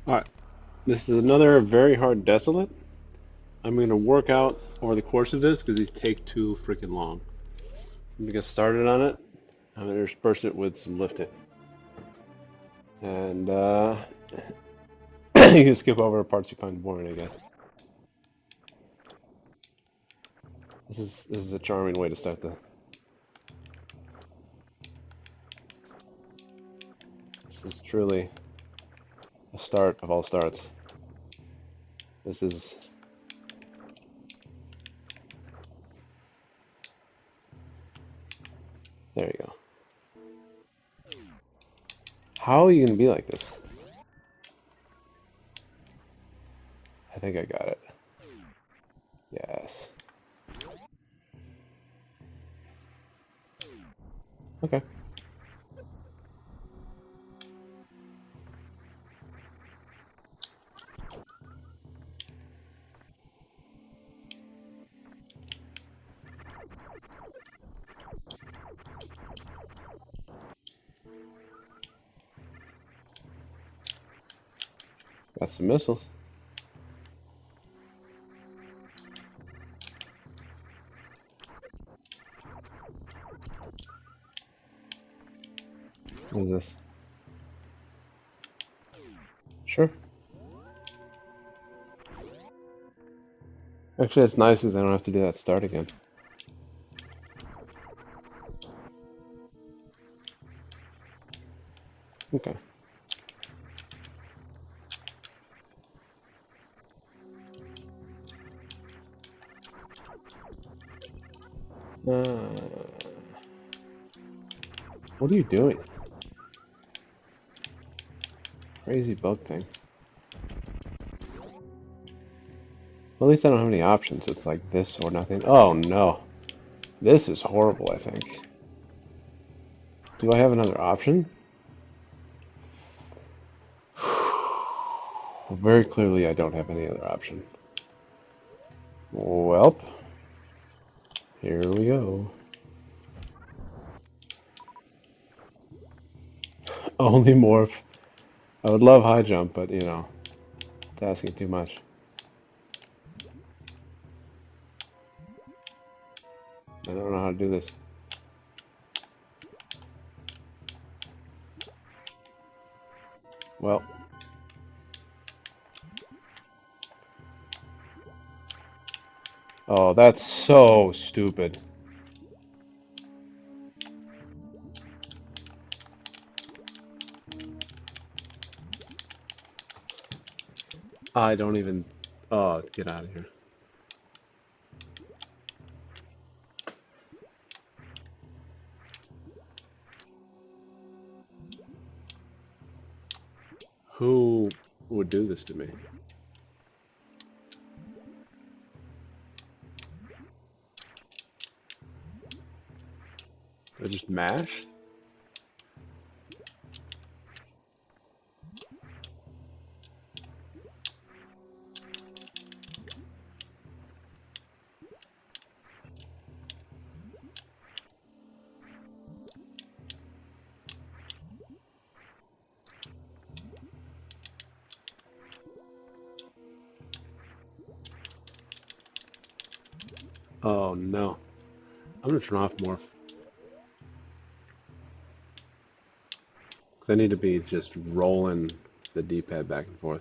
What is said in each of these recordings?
Alright, this is another very hard Desolate. I'm going to work out over the course of this because these take too freaking long. Let me get started on it. I'm going to intersperse it with some lifting. And you can skip over parts you find boring, I guess. This is a charming way to start the. This is truly a start of all starts. This is. There you go. How are you going to be like this? I think I got it. Yes. Okay. Got some missiles. What is this? Sure. Actually, it's nice because I don't have to do that start again. Okay. What are you doing? Crazy bug thing. Well, at least I don't have any options. It's like this or nothing. Oh no. This is horrible, I think. Do I have another option? Well, very clearly I don't have any other option. Welp. Here we go. Only morph. I would love high jump, but you know, it's asking too much. I don't know how to do this. Well. Oh, that's so stupid. I don't even... Oh, get out of here. Who would do this to me? I just mash? Oh no. I'm gonna turn off morph. Because I need to be just rolling the D-pad back and forth.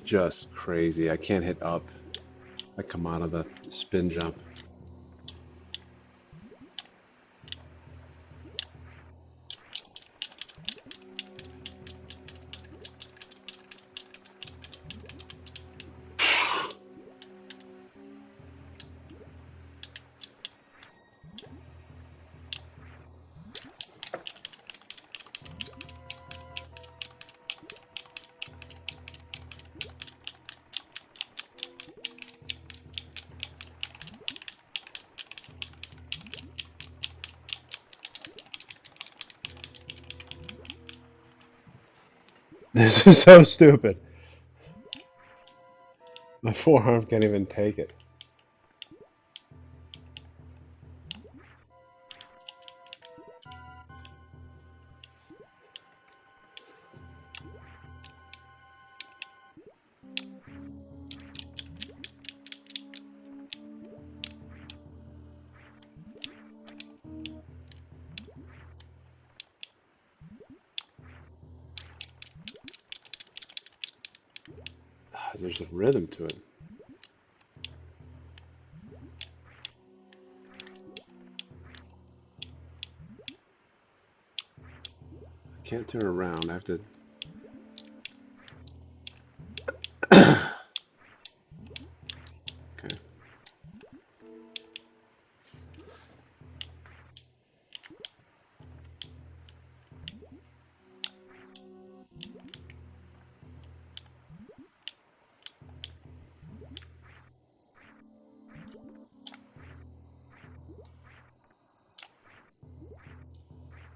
Just crazy. I can't hit up. I come out of the spin jump. This is so stupid. My forearm can't even take it. because there's a rhythm to it. I can't turn around. I have to. Okay.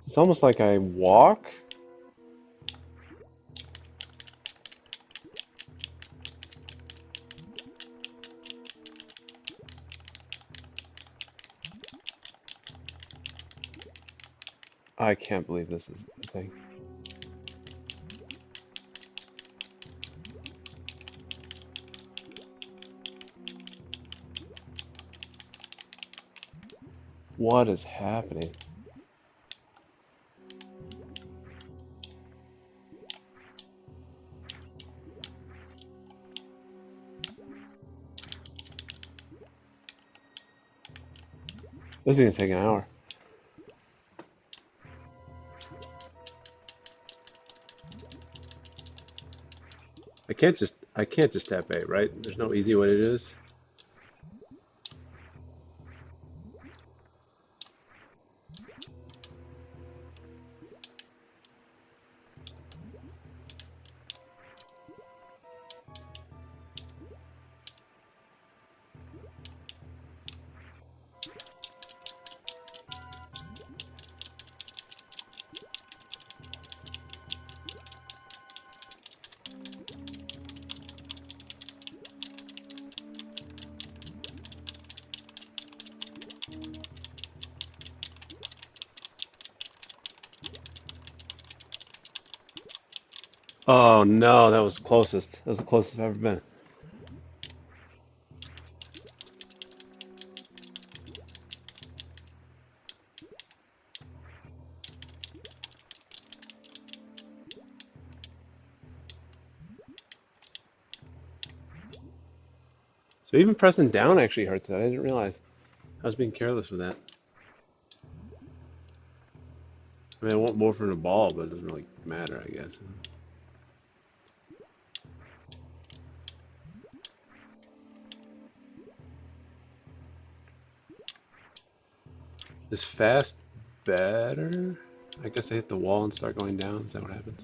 It's almost like I walk. I can't believe this is a thing. What is happening? This is gonna take an hour. I can't just tap A, right? There's no easy way to do this. Oh no, that was closest. That was the closest I've ever been. So even pressing down actually hurts that. I didn't realize. I was being careless with that. I mean, I want more from the ball, but it doesn't really matter, I guess. Is fast better? I guess I hit the wall and start going down. Is that what happens?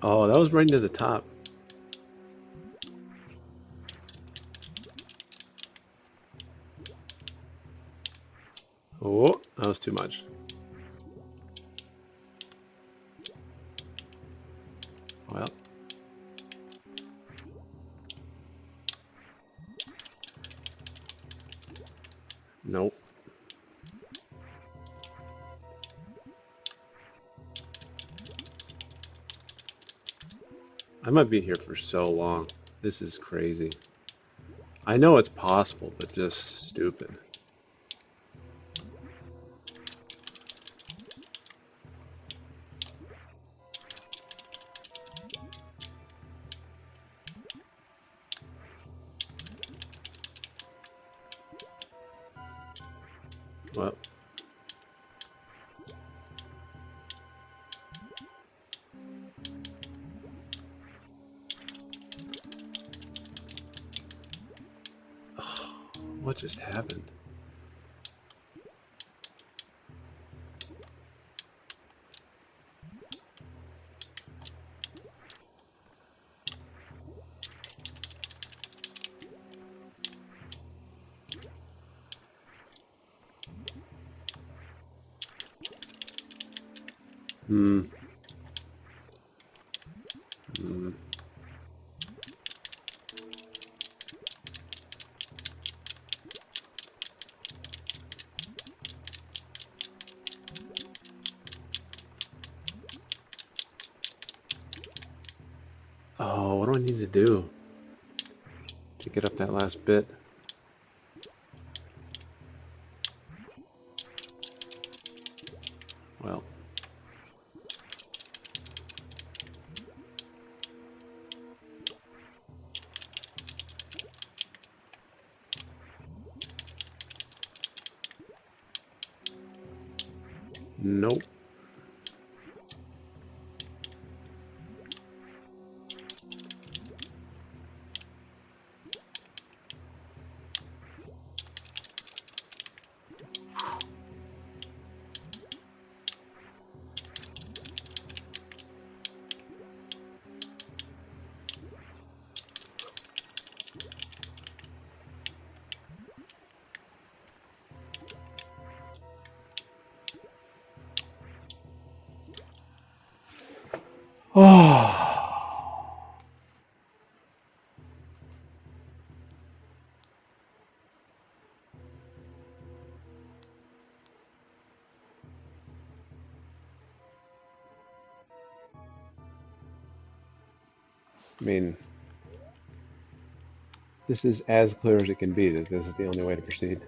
Oh, that was right into the top. Oh, that was too much. Well, nope. I might be here for so long. This is crazy. I know it's possible, but just stupid. Well, what just happened? Hmm. Hmm. Oh, what do I need to do to get up that last bit. Well, nope. Oh, I mean, this is as clear as it can be that this is the only way to proceed.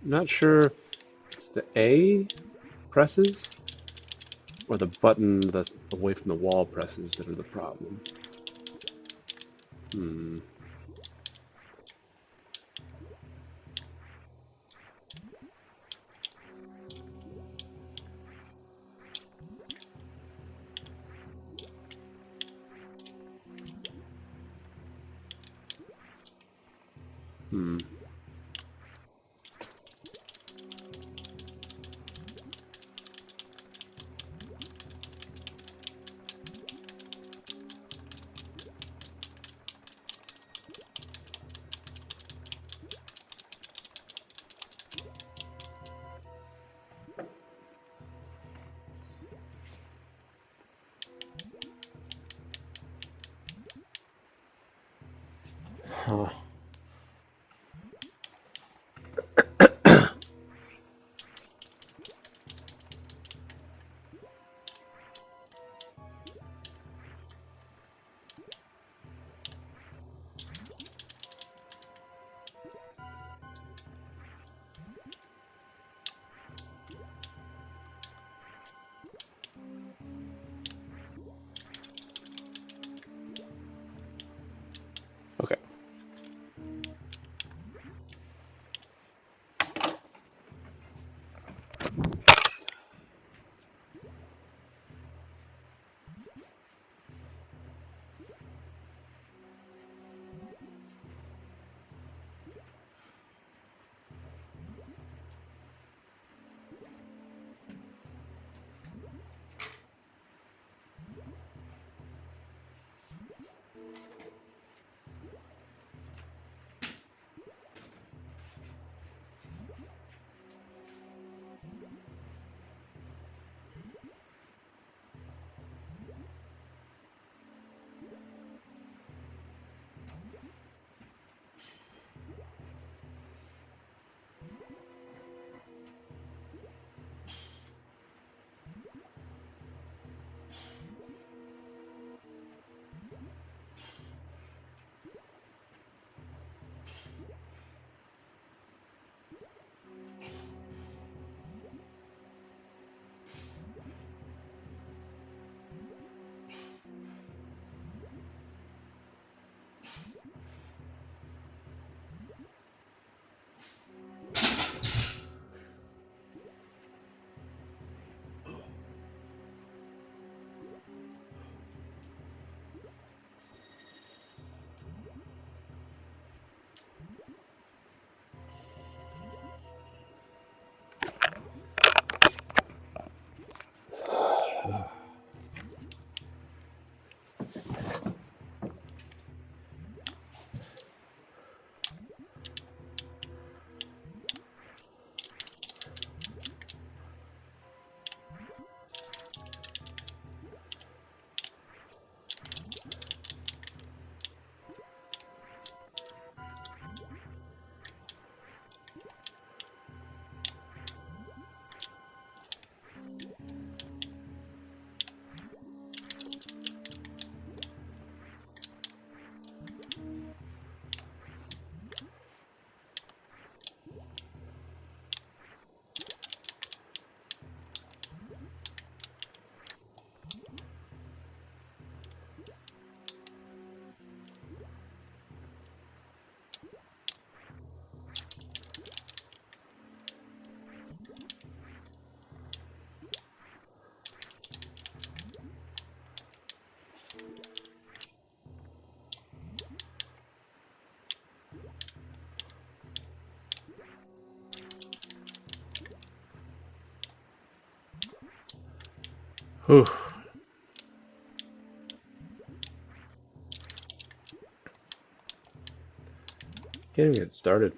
Not sure if it's the A presses or the button that's away from the wall presses that are the problem. Hmm. Hmm. Huh. Okay. Whew. Can't even get started.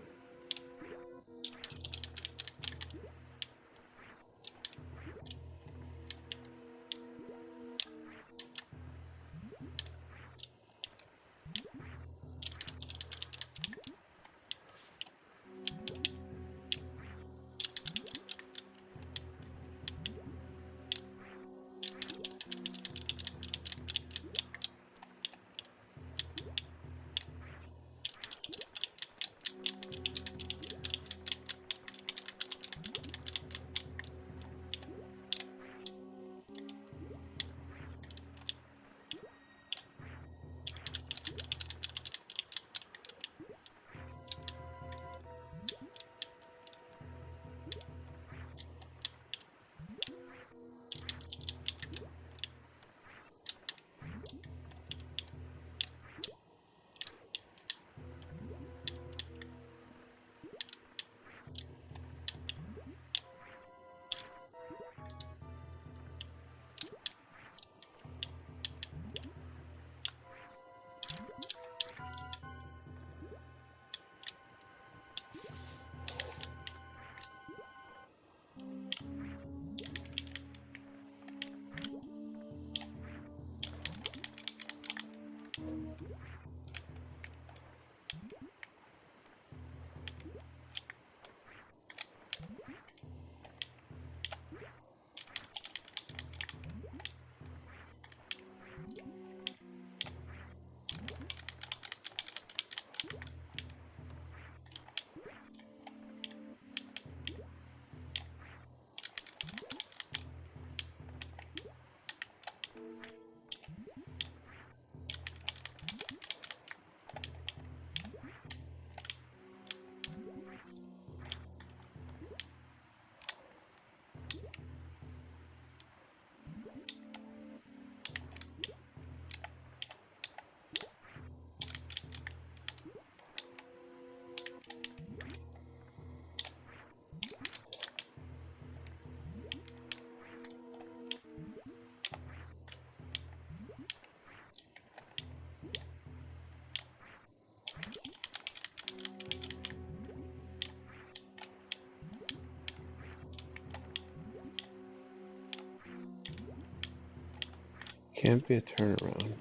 Can't be a turnaround.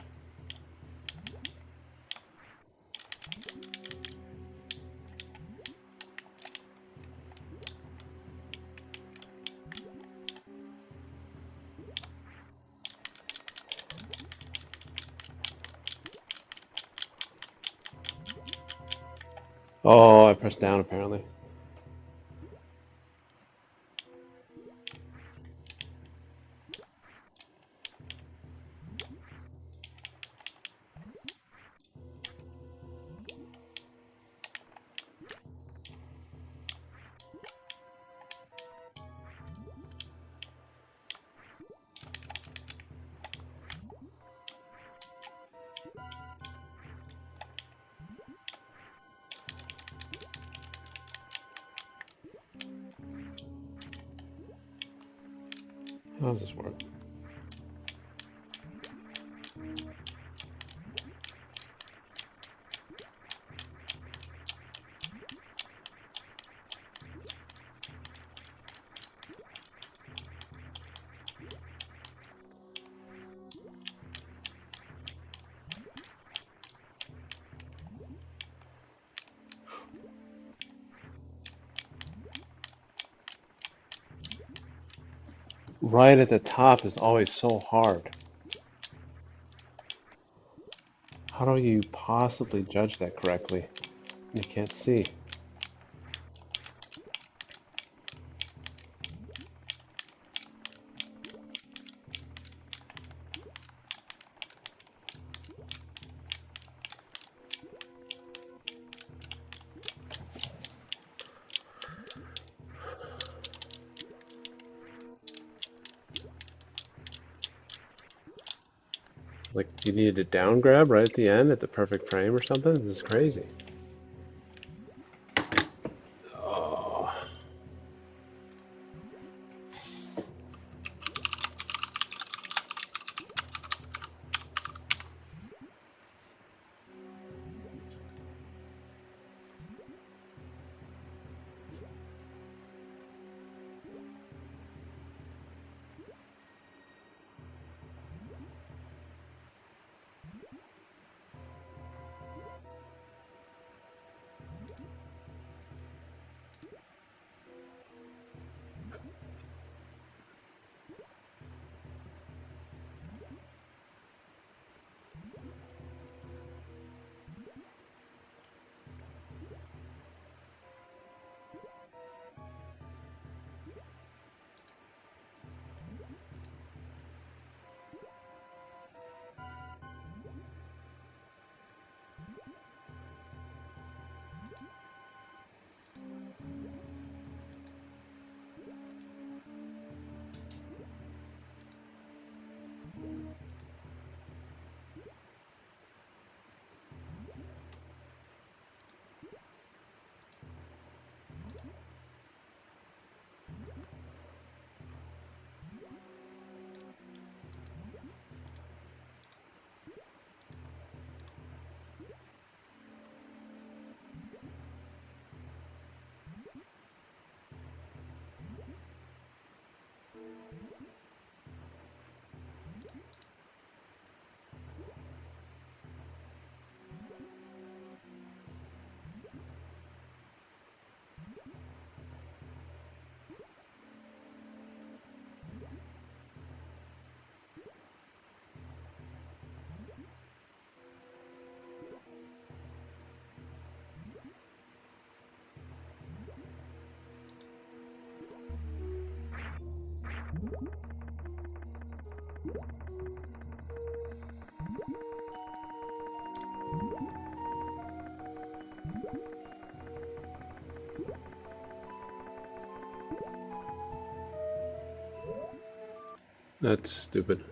Oh, I pressed down apparently. How does this work? Right at the top is always so hard. How do you possibly judge that correctly? You can't see. Like you needed a down grab right at the end at the perfect frame or something? This is crazy. Oh. That's stupid.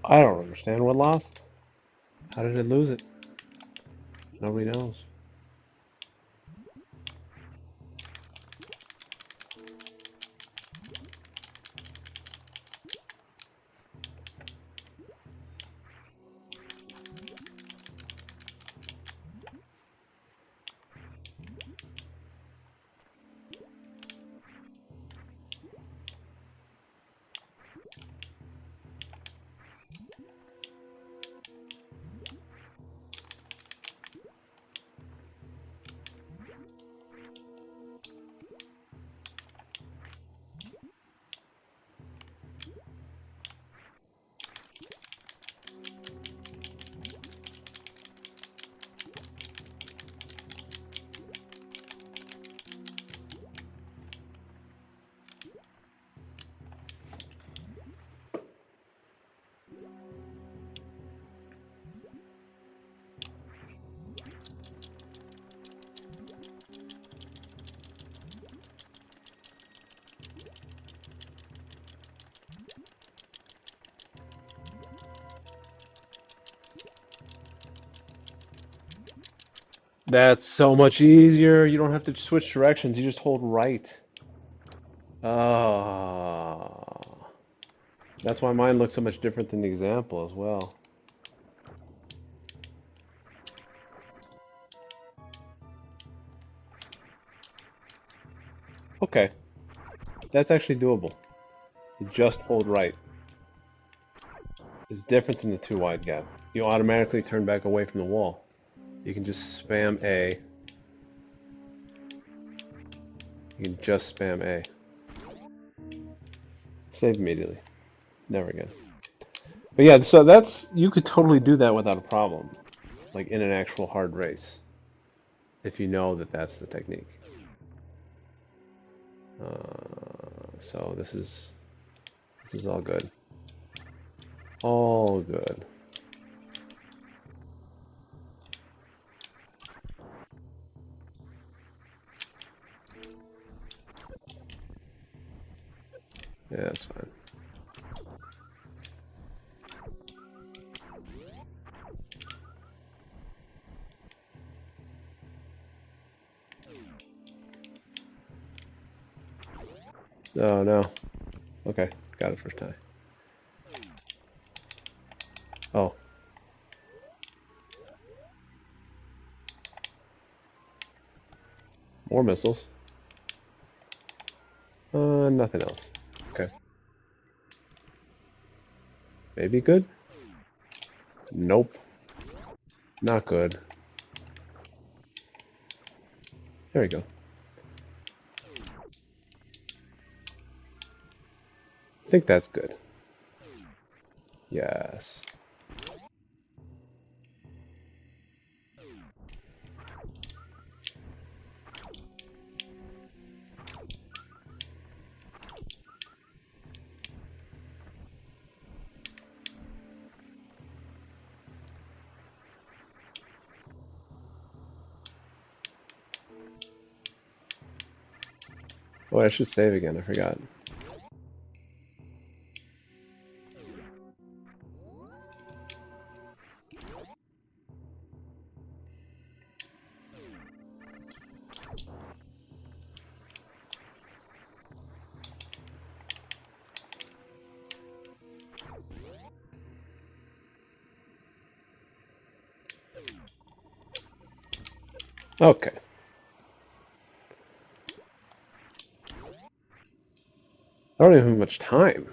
I don't understand what lost. How did it lose it? Nobody knows. That's so much easier. You don't have to switch directions. You just hold right. Oh. That's why mine looks so much different than the example as well. Okay, that's actually doable. You just hold right. It's different than the too wide gap. You automatically turn back away from the wall. You can just spam A. You can just spam A. Save immediately. Never again. But yeah, so that's, you could totally do that without a problem. Like in an actual hard race. If you know that that's the technique. So this is all good. All good. Yeah, that's fine. Oh no. Okay, got it first time. Oh, more missiles. Nothing else. Okay. Maybe good? Nope. Not good. There we go. I think that's good. Yes. Oh, I should save again. I forgot. Okay. I don't even have much time.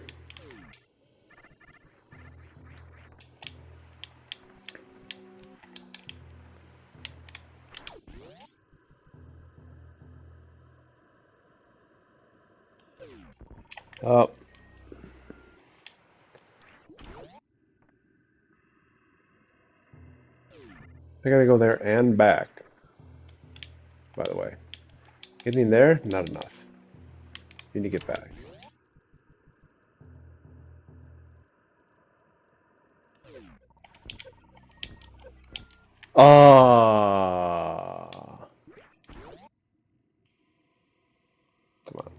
Oh, I gotta go there and back, by the way. Getting there, not enough. Need to get back. Ah, come on.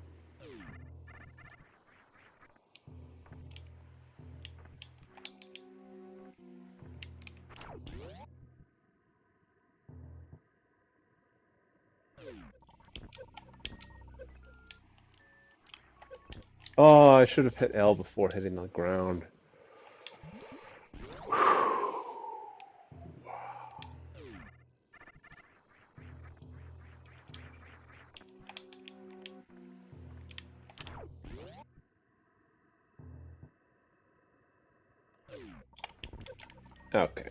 Oh, I should have hit L before hitting the ground. Okay.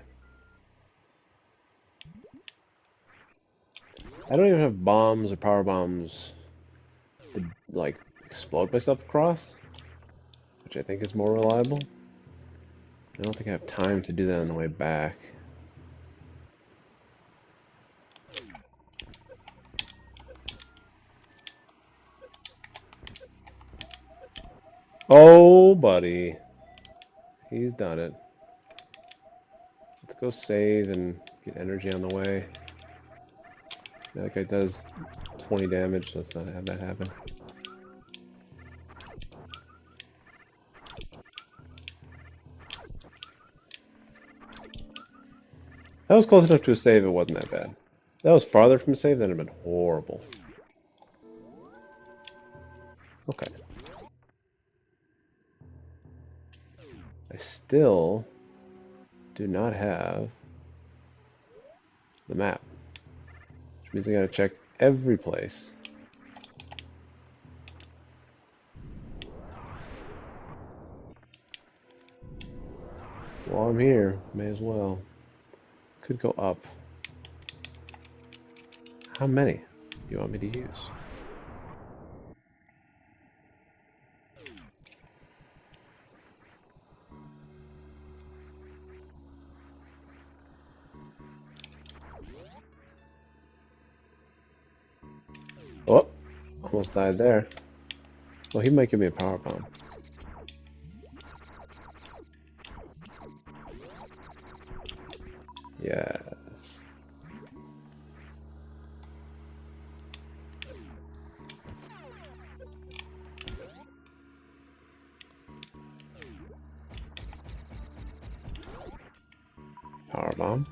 I don't even have bombs or power bombs to, like, explode myself across, which I think is more reliable. I don't think I have time to do that on the way back. Oh, buddy. He's done it. Let's go save and get energy on the way. That guy does 20 damage, so let's not have that happen. That was close enough to a save, it wasn't that bad. That was farther from a save, that would have been horrible. Okay. I still do not have the map, which means I gotta check every place. While I'm here, may as well. Could go up. How many do you want me to use? Oh, almost died there. Well, he might give me a power bomb. Yes. Power bomb.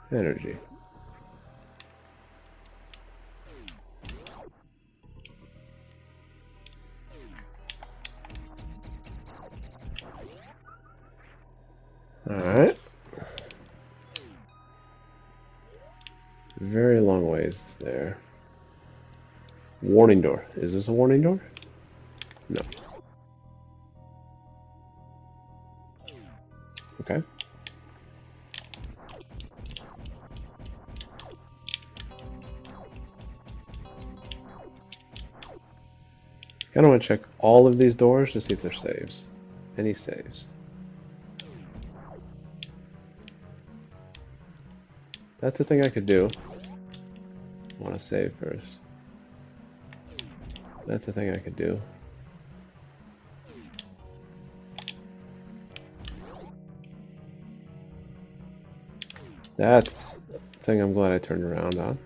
Energy. Alright. Very long ways there. Warning door. Is this a warning door? No. Okay. I kind of want to check all of these doors to see if there's saves. Any saves. That's a thing I could do. I want to save first. That's a thing I could do. That's the thing I'm glad I turned around on.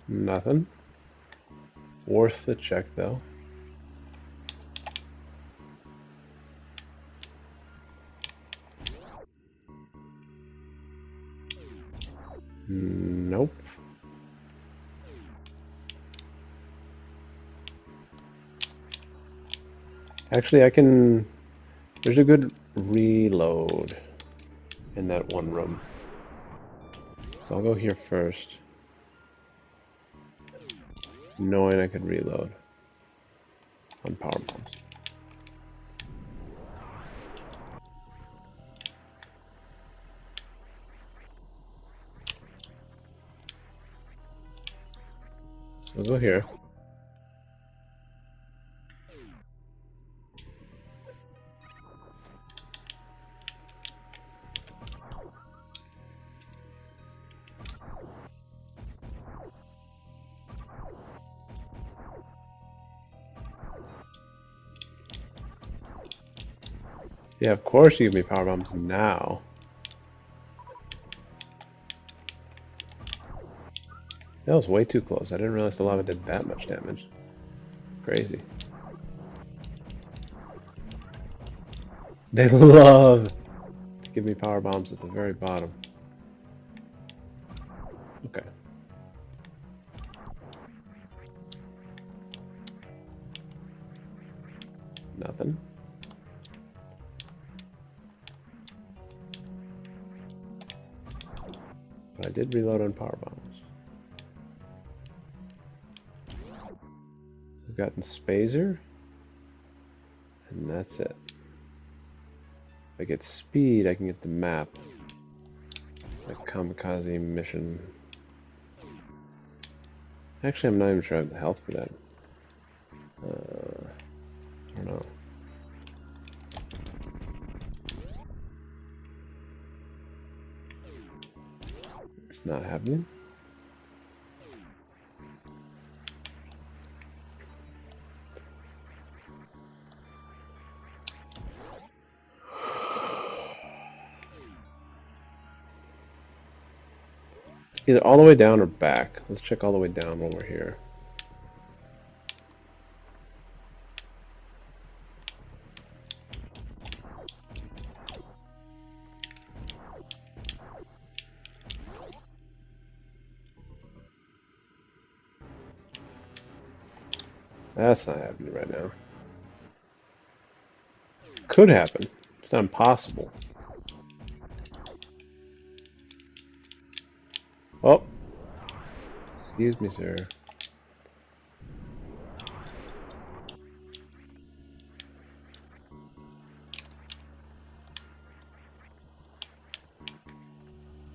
Nothing. Worth the check, though. Nope. Actually, I can... There's a good reload in that one room. So I'll go here first, knowing I could reload on power bombs. So I'll go here. Yeah, of course you give me power bombs now. That was way too close. I didn't realize the lava did that much damage. Crazy. They love to give me power bombs at the very bottom. Okay. Nothing. But I did reload on power bombs. I've gotten Spazer, and that's it. If I get speed, I can get the map. Like kamikaze mission. Actually, I'm not even sure I have the health for that. I don't know. It's not happening. Either all the way down or back. Let's check all the way down when we're here. That's not happening right now. Could happen. It's not impossible. Oh. Excuse me, sir.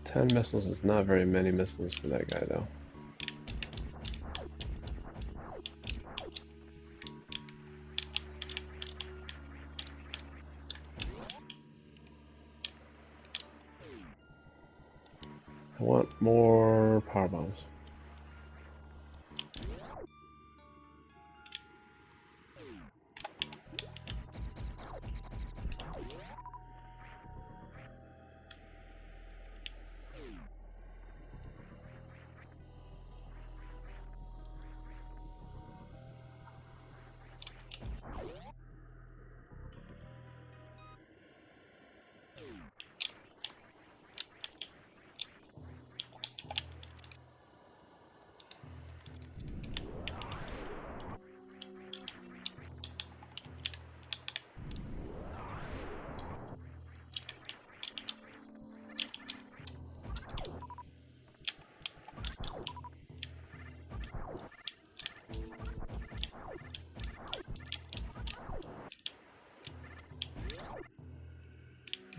Ten missiles is not very many missiles for that guy, though. I want more power bombs.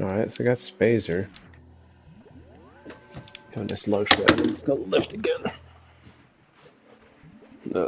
Alright, so I got Spazer. Got this lung shot. It's gonna lift again. Uh,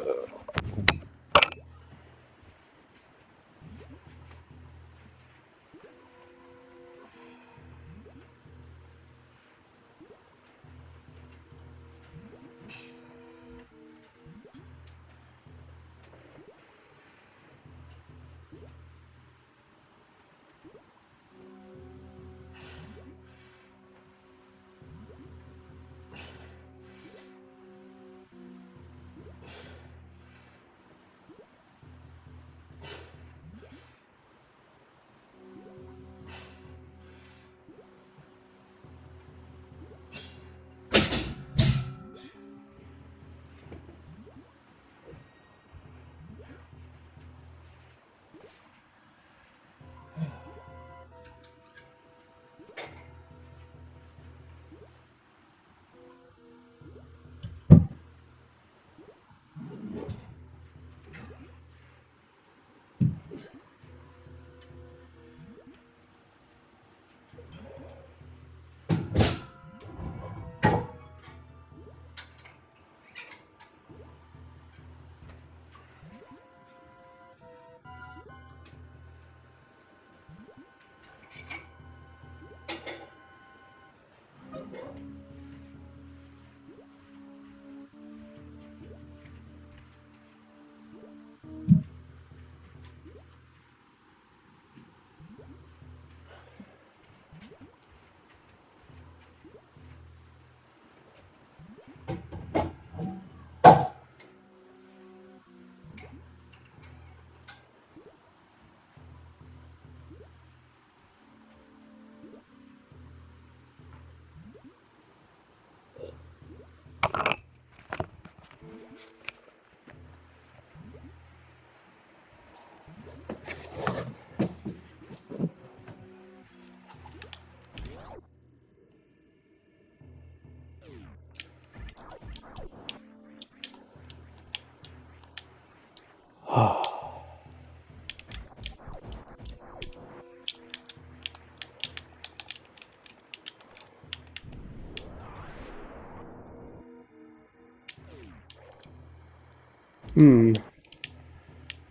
Hmm.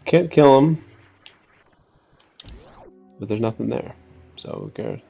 Can't kill him, but there's nothing there. So who cares?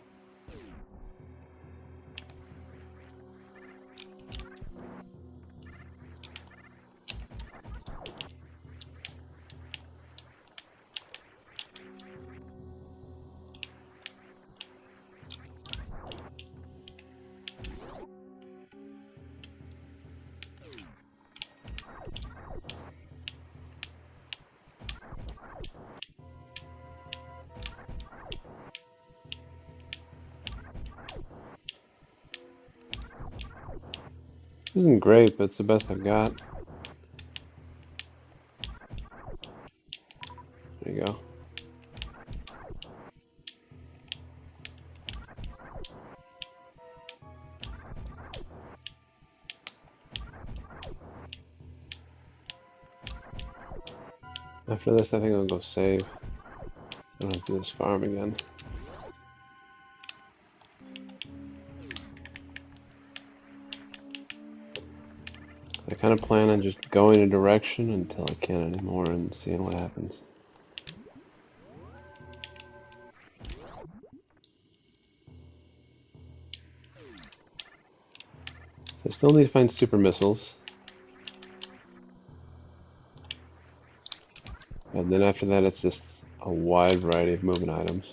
This isn't great, but it's the best I've got. There you go. After this, I think I'll go save. I don't have to do this farm again. I kind of plan on just going a direction until I can't anymore and seeing what happens. So I still need to find super missiles. And then after that, it's just a wide variety of movement items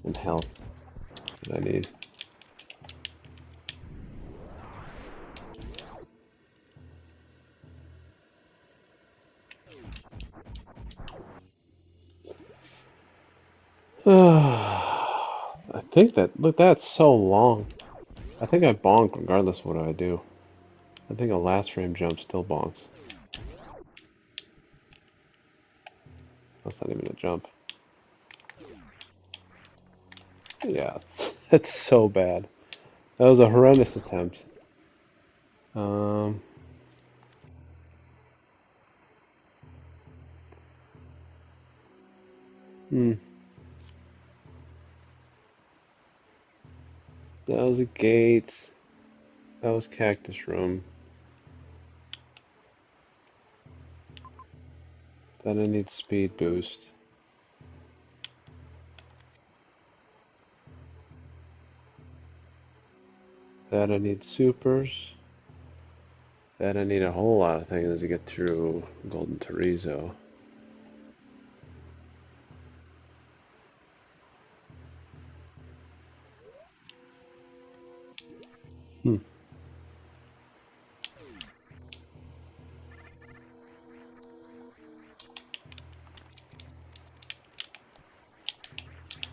and health that I need. I think that, look, that's so long. I think I bonk regardless of what I do. I think a last frame jump still bonks. That's not even a jump. Yeah, that's so bad. That was a horrendous attempt. Um, hmm. That was a gate. That was cactus room. Then I need speed boost. That I need supers. That I need a whole lot of things to get through Golden Terrizzo. Hmm.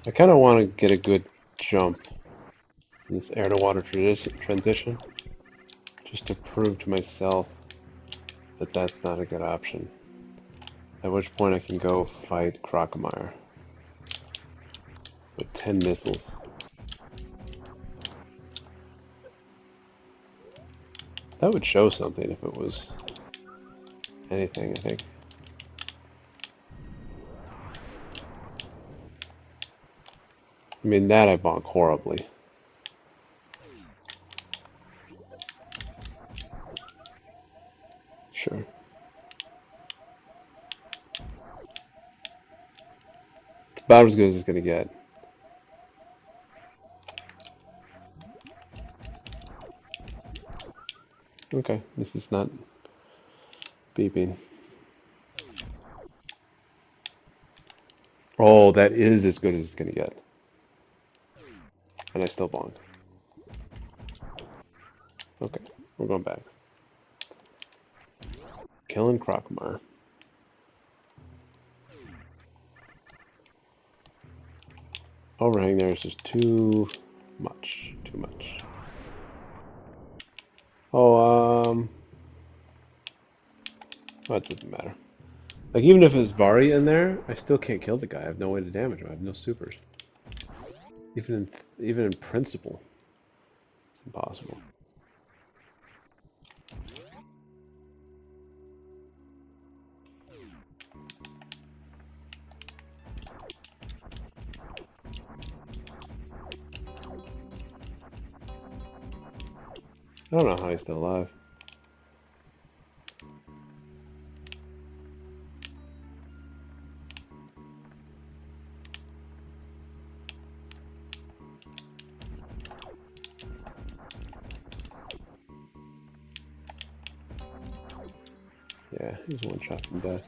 I kind of want to get a good jump in this air to water transition, just to prove to myself that that's not a good option. At which point I can go fight Crocomire with 10 missiles. That would show something if it was anything, I think. I mean, that I bonk horribly. Sure. It's about as good as it's gonna get. Okay, this is not beeping. Oh, that is as good as it's gonna get. And I still bonk. Okay, we're going back. Killing Crocomire. Overhang there is just too much. Too much. Oh, well, it doesn't matter. Like, even if it's Bari in there, I still can't kill the guy. I have no way to damage him. I have no supers. Even in principle, it's impossible. I don't know how he's still alive. Yeah, he's one shot from death.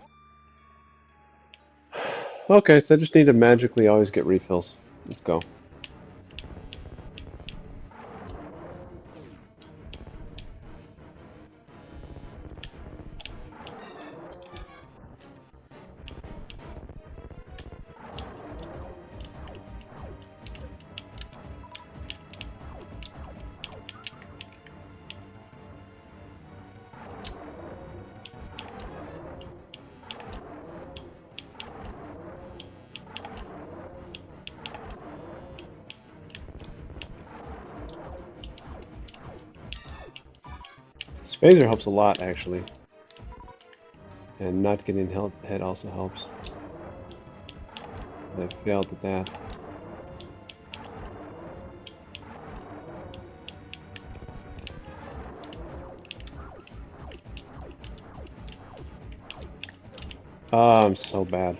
Okay, so I just need to magically always get refills. Let's go. Phaser helps a lot, actually. And not getting hit also helps. I failed at that. Oh, I'm so bad.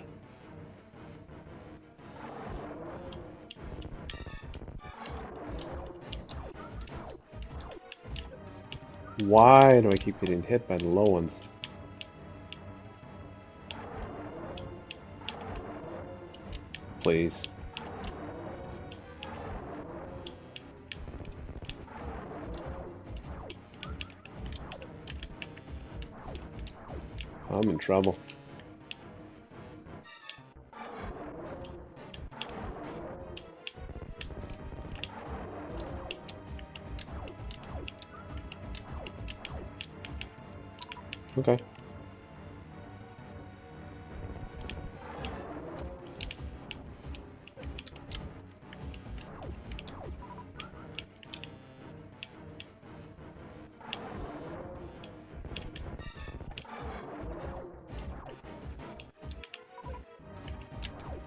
Why do I keep getting hit by the low ones? Please. I'm in trouble. Okay.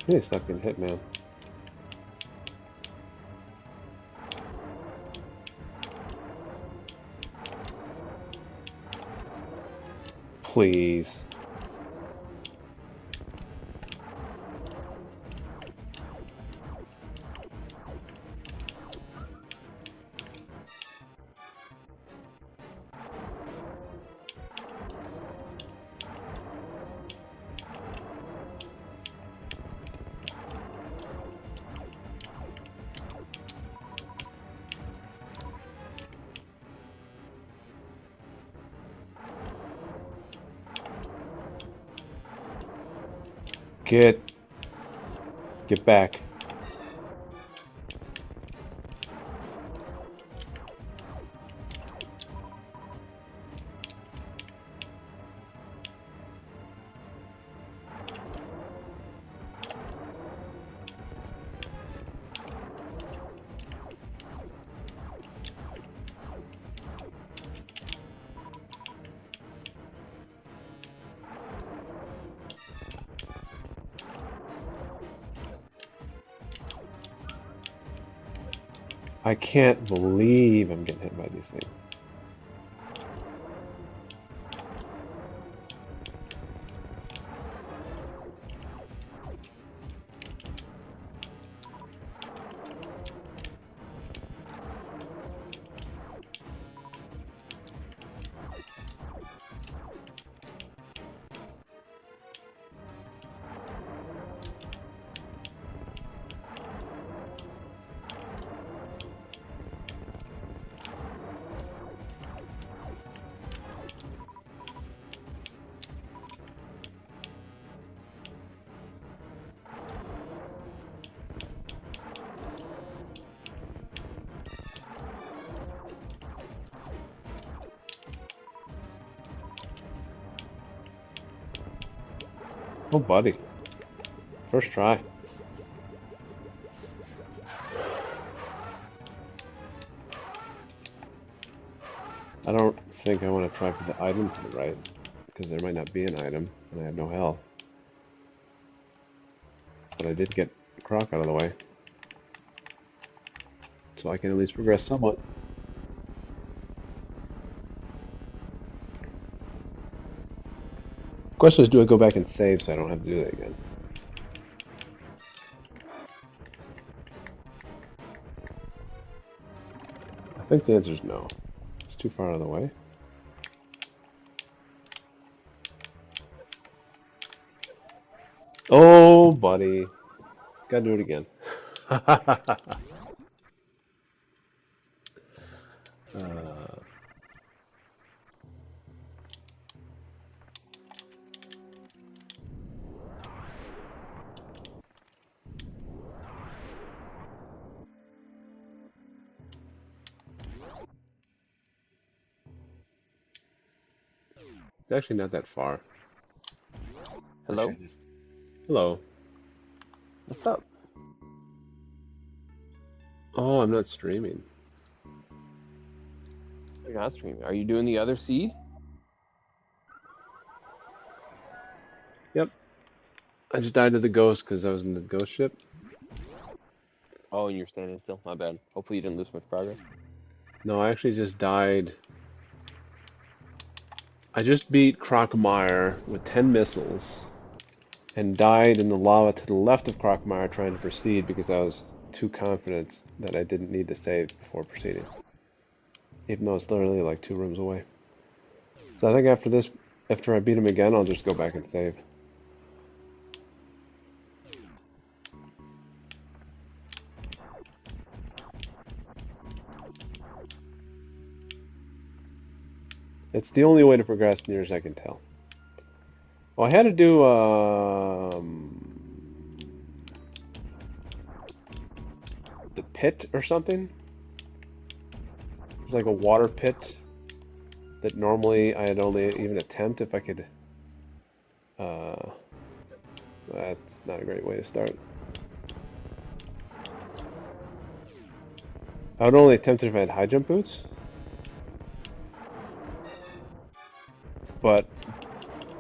I need to stop getting hit, man. Please. Get back. I can't believe I'm getting hit by these things. Oh, buddy. First try. I don't think I want to try for the item to the right, because there might not be an item, and I have no health. But I did get Croc out of the way, so I can at least progress somewhat. Question is, do I go back and save so I don't have to do that again? I think the answer is no. It's too far out of the way. Oh, buddy. Gotta do it again. It's actually not that far. Hello? Hello. What's up? Oh, I'm not streaming. You're not streaming. Are you doing the other seed? Yep. I just died to the ghost because I was in the ghost ship. Oh, and you're standing still. My bad. Hopefully you didn't lose much progress. No, I actually just died. I just beat Crocmire with 10 missiles and died in the lava to the left of Crocmire trying to proceed because I was too confident that I didn't need to save before proceeding. Even though it's literally like 2 rooms away. So I think after this, after I beat him again, I'll just go back and save. It's the only way to progress near as I can tell. Well, I had to do the pit or something. There's like a water pit that normally I'd only even attempt if I could. Uh, that's not a great way to start. I would only attempt it if I had high jump boots, but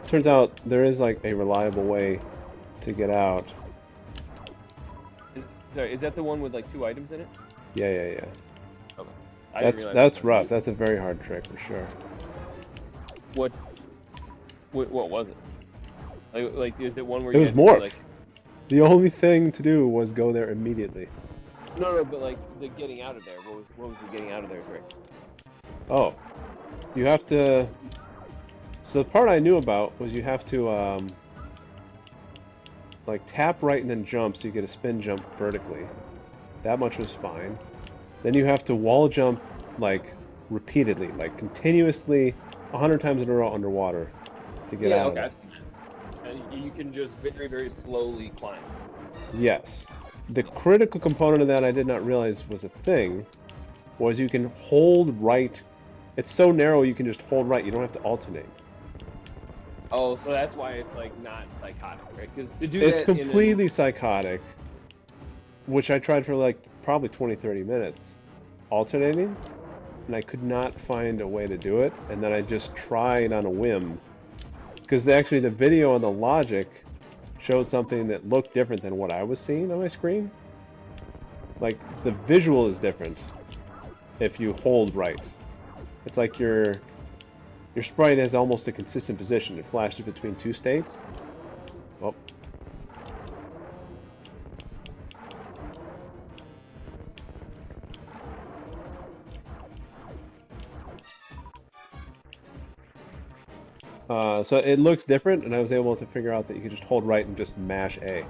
turns out there is like a reliable way to get out. Sorry, is that the one with like 2 items in it? Yeah, yeah, yeah. Okay. I didn't That's realize that's that's what you rough. do. That's a very hard trick for sure. What, what was it? Like is it one where It you was had to do morph. like The only thing to do was go there immediately. no, but like the getting out of there. What was the getting out of there trick? Oh, you have to. So the part I knew about was you have to like tap right and then jump so you get a spin jump vertically. That much was fine. Then you have to wall jump like repeatedly, like continuously, 100 times in a row underwater to get Yeah, out of okay, there. I've seen that. And you can just very, very slowly climb. Yes. The Yeah. critical component of that I did not realize was a thing was you can hold right. It's so narrow you can just hold right. You don't have to alternate. Oh, so that's why it's like not psychotic, right? Because to do It's that in an completely psychotic, which I tried for like probably 20, 30 minutes alternating, and I could not find a way to do it. And then I just tried on a whim because actually the video on the logic showed something that looked different than what I was seeing on my screen. Like the visual is different if you hold right. It's like your sprite has almost a consistent position. It flashes between two states. Well, so it looks different, and I was able to figure out that you could just hold right and just mash A.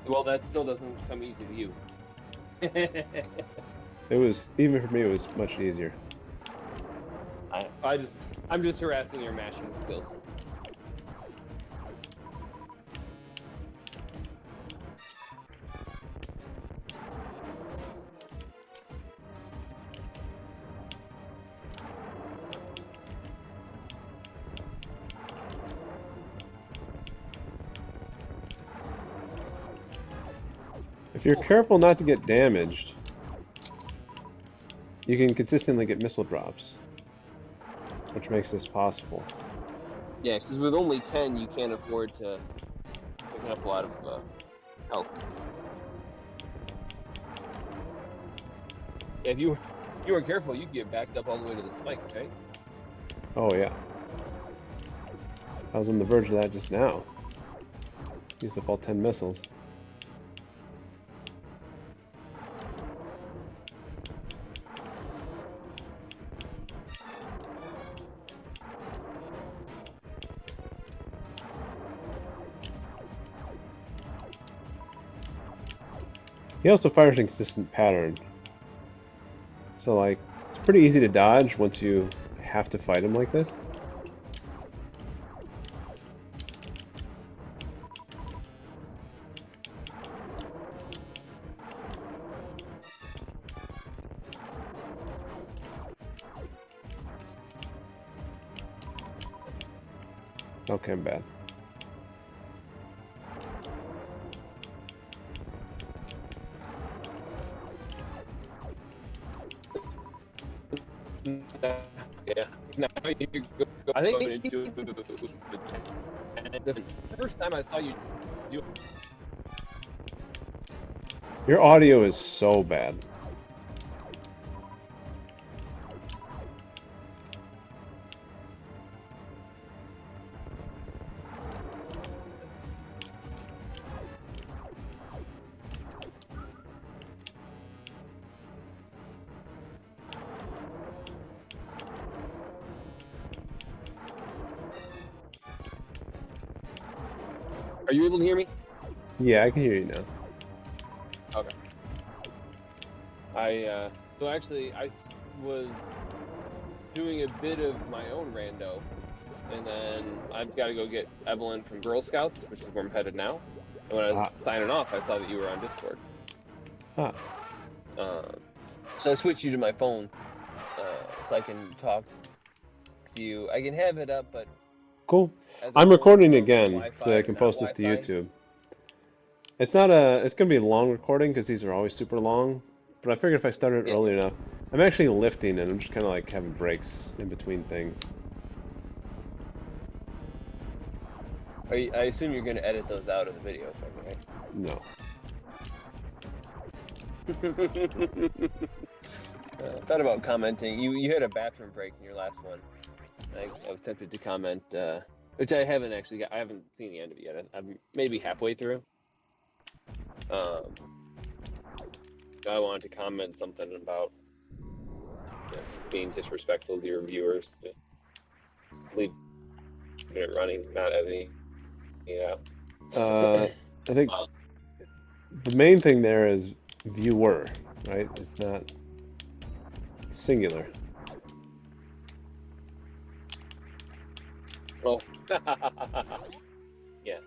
well, that still doesn't come easy to you. It was even for me, it was much easier. I'm just harassing your mashing skills. If you're careful not to get damaged, you can consistently get missile drops, which makes this possible. Yeah, because with only 10, you can't afford to pick up a lot of health. Yeah, if you weren't careful, you'd get backed up all the way to the spikes, right? Oh yeah, I was on the verge of that just now. Used up all 10 missiles. He also fires in a consistent pattern. So like, it's pretty easy to dodge once you have to fight him like this. Okay, I'm bad. Yeah. Now you're I going think into the first time I saw you do. Your audio is so bad. Are you able to hear me? Yeah, I can hear you now. Okay. So actually was doing a bit of my own rando, and then I've got to go get Evelyn from Girl Scouts, which is where I'm headed now. And when I Ah, was signing off, I saw that you were on Discord. ah, Um, so I switched you to my phone, so I can talk to you. I can have it up, but cool. as I'm I'm going recording from again so I Wi-Fi to can not post this to Wi-Fi. YouTube. It's not a. It's gonna be a long recording because these are always super long. But I figured if I started Yeah. early enough, I'm actually lifting and I'm just kind of like having breaks in between things. I assume you're going to edit those out of the video for me, No. right? Thought about commenting. You had a bathroom break in your last one. I was tempted to comment, which I haven't actually got. I haven't seen the end of it yet. I'm maybe halfway through. Um, I wanted to comment something about being disrespectful to your viewers, just leaving it running, not editing it out. I think the main thing there is viewer, right? It's not singular. Oh, yeah.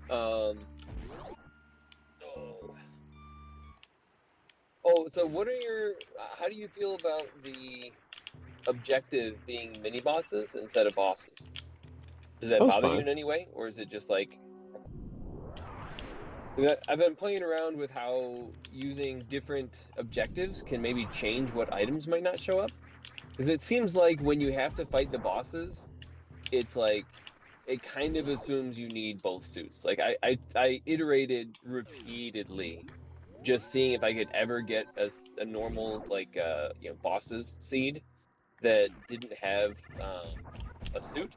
Um. Oh. Oh. So, what are your? How do you feel about the objective being mini bosses instead of bosses? Does That that was bother you fine. in any way, or is it just like I've been playing around with how using different objectives can maybe change what items might not show up? Because it seems like when you have to fight the bosses, it's like it kind of assumes you need both suits. Like I iterated repeatedly, just seeing if I could ever get a normal like bosses seed that didn't have a suit,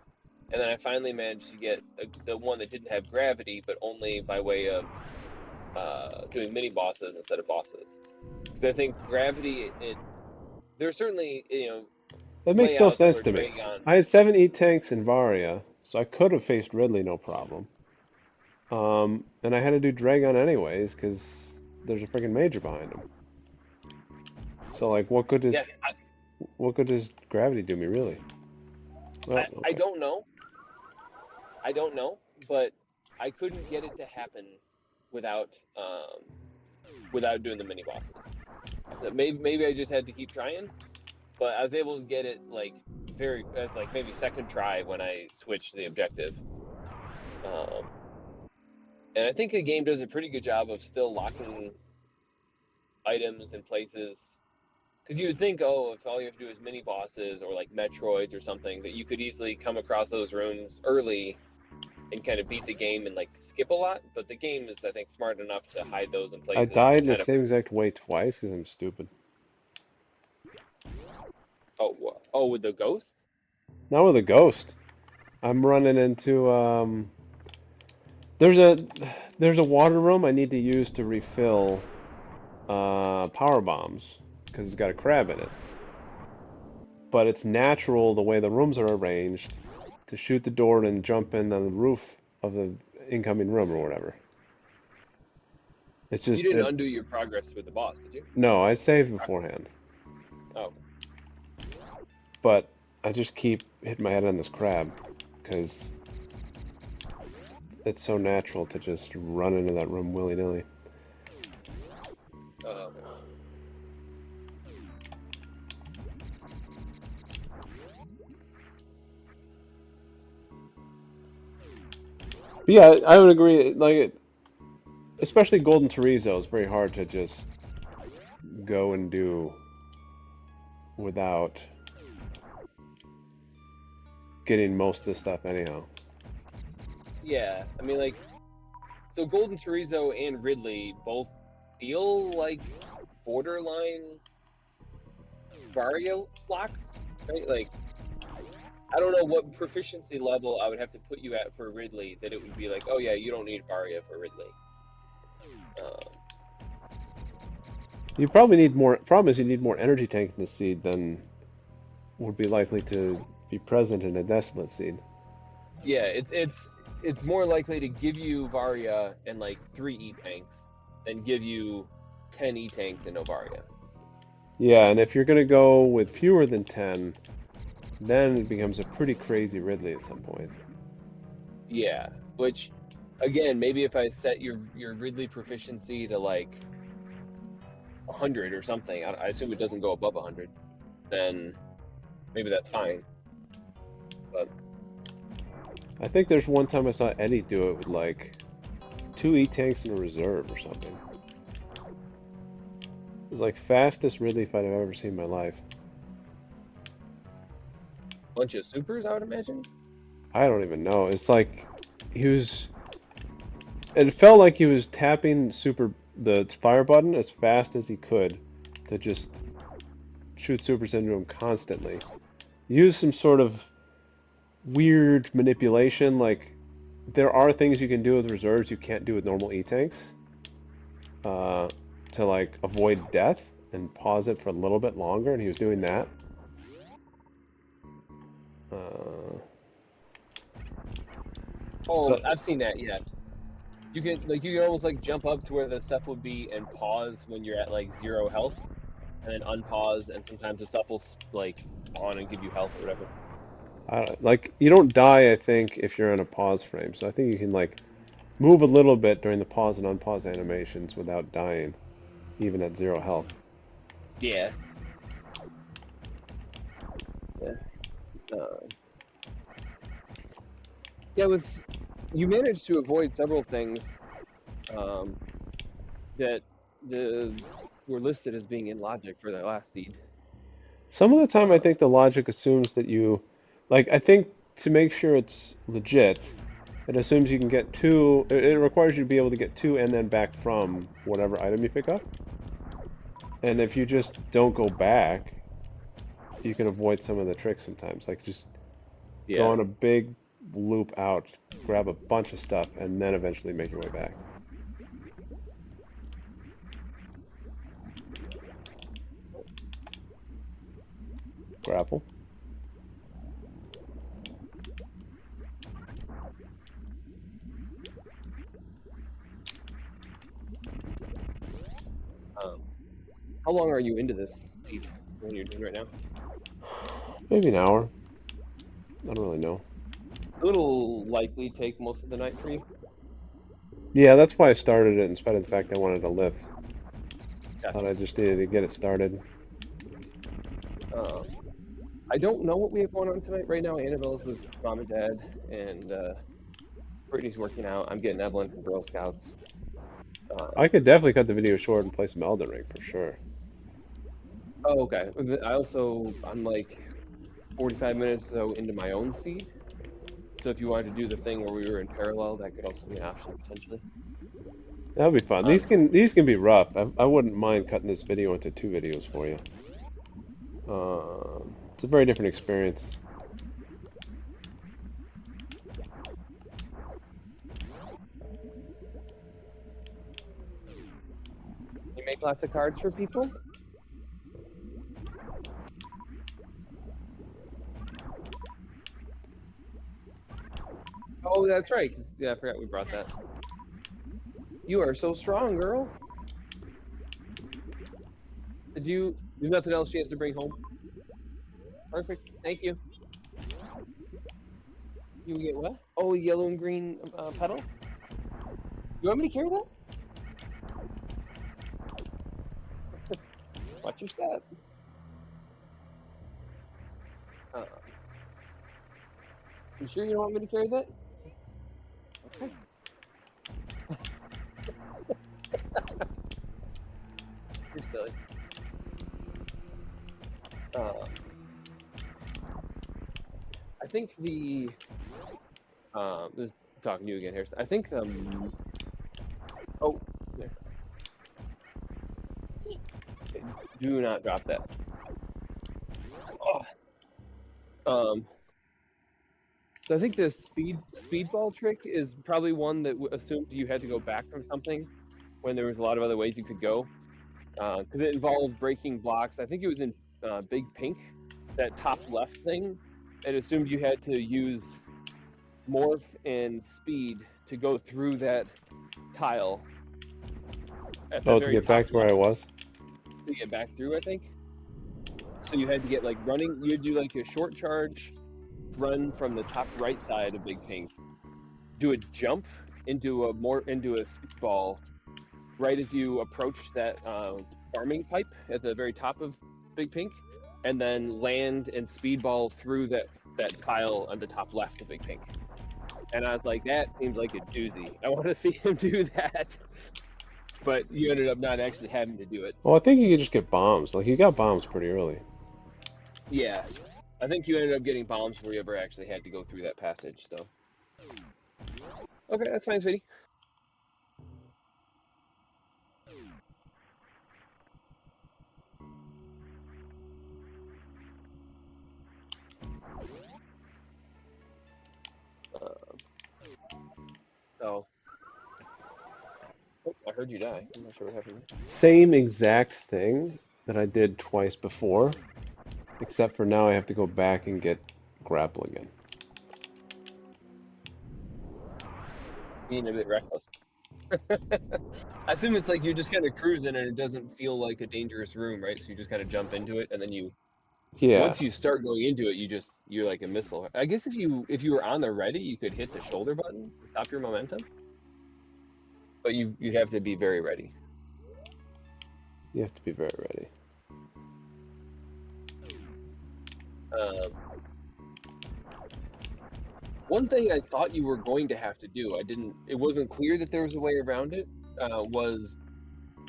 and then I finally managed to get the one that didn't have gravity, but only by way of doing mini bosses instead of bosses. Because I think gravity, there's certainly That makes no layouts sense where to me. Dragon, I had 7 E-tanks in Varia, so I could have faced Ridley no problem. And I had to do Dragon anyways because there's a freaking major behind him. So like, yeah, what good does gravity do me really? Well, I okay. don't know, but I couldn't get it to happen without without doing the mini bosses. So maybe I just had to keep trying, but I was able to get it like very as like maybe second try when I switched the objective. Um, and I think the game does a pretty good job of still locking items in places. Because you would think, oh, if all you have to do is mini bosses or like Metroids or something, that you could easily come across those rooms early and kind of beat the game and like skip a lot. But the game is, I think, smart enough to hide those in I places died and in the kind of, same exact way twice because I'm stupid. oh, with the ghost. Not with a ghost. I'm running into there's a there's a water room I need to use to refill power bombs because it's got a crab in it. But it's natural the way the rooms are arranged to shoot the door and jump in on the roof of the incoming room or whatever. It's You just didn't it. undo your progress with the boss, did you? No, I saved beforehand, Oh, but I just keep hitting my head on this crab because it's so natural to just run into that room willy-nilly. okay. But yeah, I would agree. Like, especially Golden Chorizo is very hard to just go and do without getting most of the stuff anyhow. Yeah, I mean, like, so Golden Chorizo and Ridley both feel like borderline Vario blocks, right? Like, I don't know what proficiency level I would have to put you at for Ridley that it would be like, oh yeah, you don't need Varia for Ridley. Um, You probably need more. Problem is, you need more energy tank in the seed than would be likely to be present in a Desolate seed. yeah, it's more likely to give you Varia and like 3 E tanks than give you 10 E tanks and no Varia. Yeah, and if you're gonna go with fewer than 10, then it becomes a pretty crazy Ridley at some point. Yeah, which again, maybe if I set your Ridley proficiency to like 100 or something, I assume it doesn't go above 100, then maybe that's fine. But I think there's one time I saw Eddie do it with like two E-tanks in a reserve or something. It was like fastest Ridley fight I've ever seen in my life. bunch of supers, I would imagine. I don't even know. It's like he was. It felt like he was tapping the fire button as fast as he could to just shoot supers into him constantly. Use some sort of weird manipulation. Like there are things you can do with reserves you can't do with normal E-tanks uh, to like avoid death and pause it for a little bit longer, and he was doing that. Uh, Oh, so I've seen that. Yeah, you can almost like jump up to where the stuff would be and pause when you're at like 0 health, and then unpause, and sometimes the stuff will like spawn and give you health or whatever. like you don't die, I think, if you're in a pause frame. So I think you can like move a little bit during the pause and unpause animations without dying, even at 0 health. Yeah. Yeah. Uh, yeah. It was you managed to avoid several things um, that the were listed as being in logic for that last seed. Some of the time, I Uh, think the logic assumes that you, like, I think to make sure it's legit, it assumes you can get two. It requires you to be able to get two and then back from whatever item you pick up. And if you just don't go back, you can avoid some of the tricks sometimes. Like just go yeah. on a big loop out, grab a bunch of stuff, and then eventually make your way back. Grapple. Um, how long are you into this seed? When you're doing right now? Maybe an hour. I don't really know. It'll likely take most of the night for you. Yeah, that's why I started it in spite of the fact I wanted to lift. Thought Gotcha. I just needed to get it started. Um, I don't know what we have going on tonight. Right now, Annabelle's with mom and dad, and Brittany's working out. I'm getting Evelyn from Girl Scouts. I could definitely cut the video short and play some Elden Ring for sure. Oh, okay. I'm like 45 minutes or so into my own seed. So if you wanted to do the thing where we were in parallel, that could also be an option potentially. That'll be fun. Um, These can be rough. I wouldn't mind cutting this video into two videos for you. It's a very different experience. you make lots of cards for people. Oh, that's right. Yeah, I forgot we brought that. You are so strong, girl. There's nothing else she has to bring home? Perfect. Thank you. You get what? Oh, yellow and green petals? You want me to carry that? Watch your step. Uh, you sure you don't want me to carry that? Okay. You're silly. Um, I think this is talking to you again, Harrison. I think oh, there. Do not drop that. Oh. So I think the speedball trick is probably one that assumed you had to go back from something when there was a lot of other ways you could go. Because it involved breaking blocks. I think it was in Big Pink, that top left thing. It assumed you had to use morph and speed to go through that tile at the Oh, to very get top back to where I left was? to get back through, I think. So you had to get like running, you would do like a short charge run from the top right side of Big Pink, do a jump into a speedball right as you approach that farming pipe at the very top of Big Pink, and then land and speedball through that tile on the top left of Big Pink. And I was like, that seems like a doozy. I want to see him do that, but you ended up not actually having to do it. Well, I think you could just get bombs. Like, you got bombs pretty early. Yeah, I think you ended up getting bombs before you ever actually had to go through that passage. So okay, that's fine, sweetie. Uh, so oh, I heard you die. I'm not sure what happened Same exact thing that I did twice before, except for now I have to go back and get grapple again. being a bit reckless. I assume it's like you're just kind of cruising and it doesn't feel like a dangerous room, right? So you just kind of jump into it and then you Yeah, once you start going into it, you're like a missile. I guess if you were on the ready, you could hit the shoulder button to stop your momentum, but you have to be very ready. you have to be very ready. Um, one thing I thought you were going to have to do, I didn't. It wasn't clear that there was a way around it. Was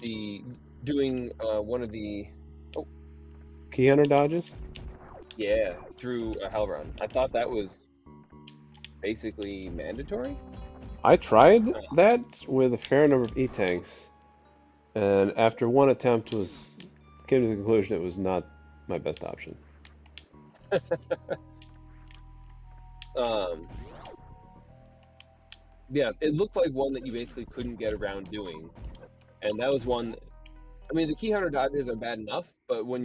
the doing one of the oh Key hunter dodges? yeah through a hell run. I thought that was basically mandatory. I tried Uh, that with a fair number of E-tanks, and after one attempt came to the conclusion it was not my best option. um, yeah, it looked like one that you basically couldn't get around doing, and that was one. I mean, the key hunter dodges are bad enough, but when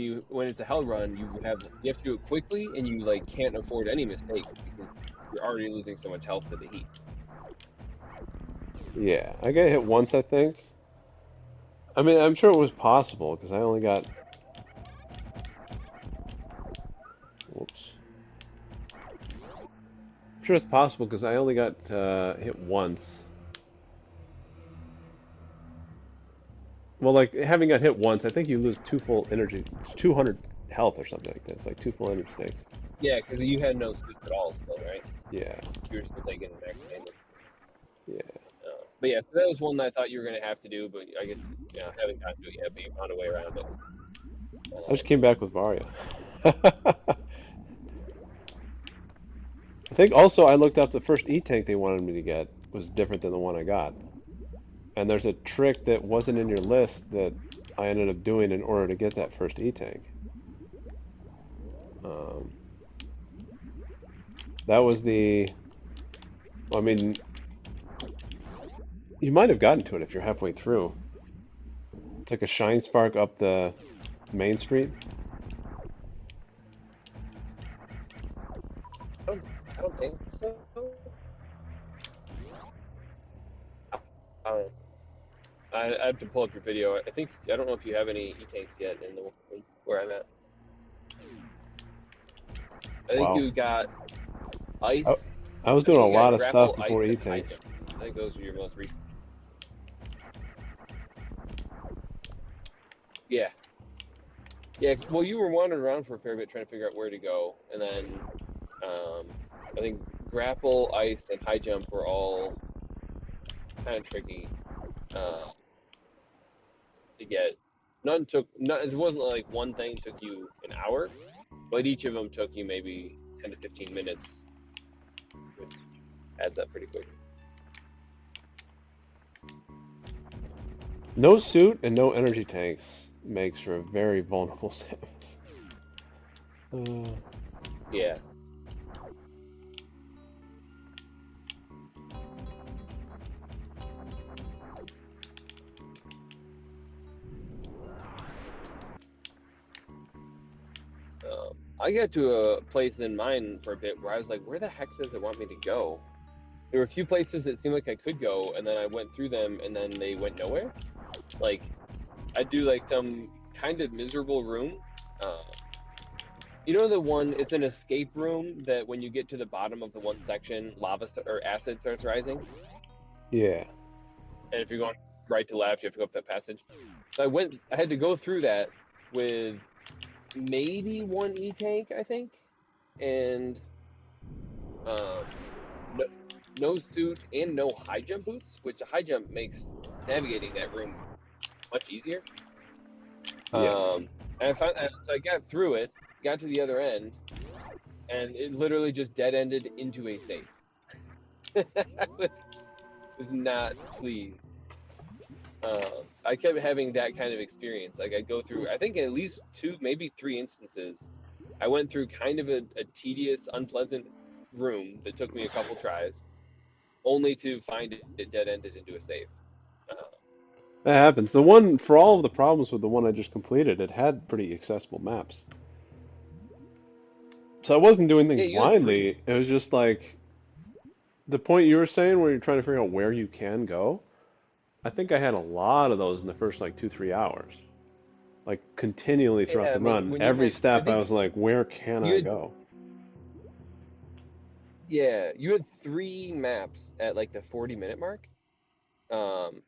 it's a hell run, you have to do it quickly, and you like can't afford any mistakes because you're already losing so much health to the heat. Yeah, I got hit once, I think. I mean, I'm sure it was possible because I only got. Whoops. I'm sure it's possible because I only got hit once. Well, like having got hit once, I think you lose two full energy, 200 health or something like that. It's like two full energy stakes. Yeah, because you had no suits at all still, right? Yeah, You were still taking max damage. yeah. But yeah, so that was one that I thought you were gonna have to do, but I guess haven't gotten to it yet, but you found a way around it. I just Um, came back with Varia. I think also I looked up the first E-tank they wanted me to get was different than the one I got. And there's a trick that wasn't in your list that I ended up doing in order to get that first E-tank. Um, that was the. I mean, you might have gotten to it if you're halfway through. It's like a shine spark up the main street. I don't think so. Um, I have to pull up your video. I think I don't know if you have any e tanks yet in the where I'm at. I think Wow. you got I, ice. I was I doing think a you got lot of stuff grapple, ice, before and high E-Tanks. jump. I think those are your most recent. Yeah, yeah. Well, you were wandering around for a fair bit trying to figure out where to go, and then I think grapple, ice, and high jump were all kind of tricky to get. None took. None, it wasn't like one thing took you an hour, but each of them took you maybe 10 to 15 minutes, which adds up pretty quick. No suit and no energy tanks makes for a very vulnerable Samus. Uh, Yeah. I got to a place in mine for a bit where I was like, where the heck does it want me to go? There were a few places that seemed like I could go, and then I went through them, and then they went nowhere. Like, I'd do like some kind of miserable room. Uh, you know the one, it's an escape room that when you get to the bottom of the one section, or acid starts rising. yeah. And if you're going right to left, you have to go up that passage. So I had to go through that with maybe one E tank, I think, and um, no, no suit and no high jump boots, which the high jump makes navigating that room much easier. Yeah. And I found, so I got through it, got to the other end, and it literally just dead ended into a safe. I was not pleased. I kept having that kind of experience. Like I go through, I think at least two, maybe three instances. I went through kind of a tedious, unpleasant room that took me a couple tries, only to find it dead ended into a safe. Uh, That happens. The one, for all of the problems with the one I just completed, it had pretty accessible maps. So I wasn't doing things yeah, you had three. blindly. It was just like the point you were saying where you're trying to figure out where you can go. I think I had a lot of those in the first like 2, 3 hours. Like continually throughout Yeah, I the mean, run. when you Every had, I step I think was like, where can you I had, go? yeah, you had three maps at like the 40-minute mark. Um,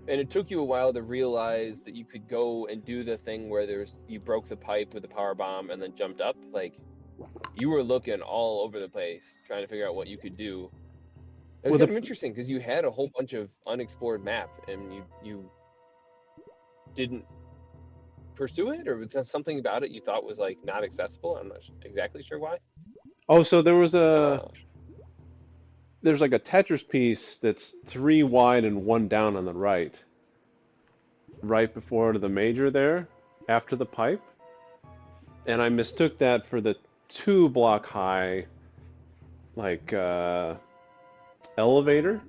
and it took you a while to realize that you could go and do the thing where you broke the pipe with the power bomb and then jumped up. Like you were looking all over the place trying to figure out what you could do. It was Well, kind of interesting because you had a whole bunch of unexplored map and you didn't pursue it, or was there something about it you thought was like not accessible? I'm not exactly sure why. oh, so Uh, there's like a Tetris piece that's three wide and one down on the right before the major there, after the pipe, and I mistook that for the 2 block high like elevator.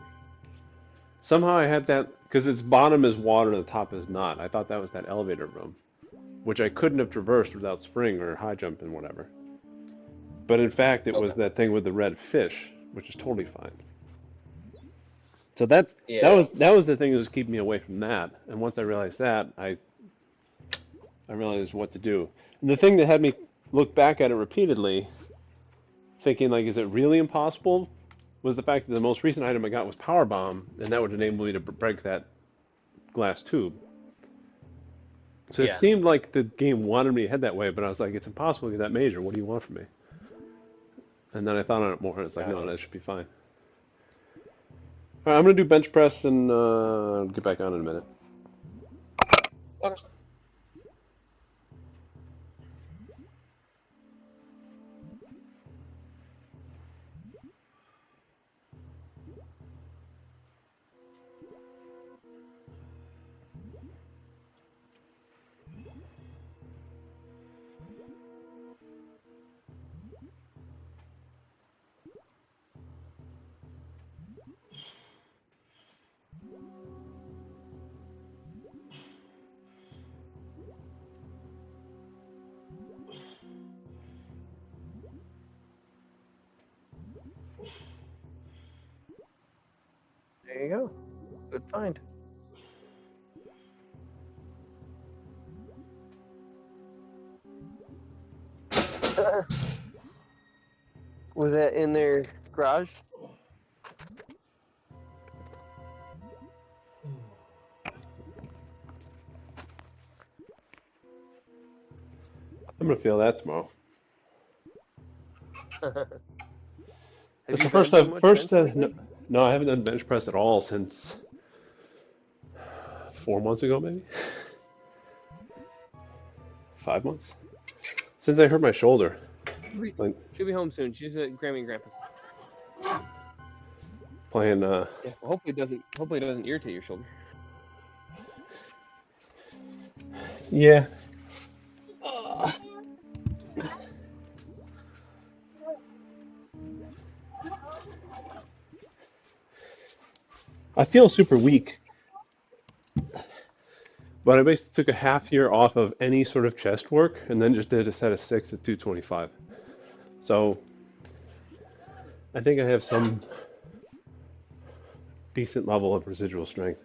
Somehow I had that because its bottom is water and the top is not. I thought that was that elevator room, which I couldn't have traversed without spring or high jump and whatever. But in fact, it was okay, that thing with the red fish, which is totally fine. So that that yeah, was that was the thing that was keeping me away from that. And once I realized that, I realized what to do. And the thing that had me look back at it repeatedly, thinking like, is it really impossible? Was the fact that the most recent item I got was Power Bomb, and that would enable me to break that glass tube. So it yeah. seemed like the game wanted me to head that way, but I was like, it's impossible to get that major. What do you want from me? And then I thought on it more, and it's like, no, Uh, that should be fine. All right, I'm gonna do bench press and get back on in a minute. okay. There you go. Good find. Was that in their garage? I'm gonna feel that tomorrow. Have That's you the been first doing time. much First, bench lately? no, I haven't done bench press at all since 4 months ago, maybe 5 months. Since I hurt my shoulder. Like She'll be home soon. She's at Grammy and Grandpa's. playing. Yeah. Well, hopefully it doesn't. Hopefully it doesn't irritate your shoulder. Yeah. I feel super weak, but I basically took a half year off of any sort of chest work and then just did a set of 6 at 225. So I think I have some decent level of residual strength.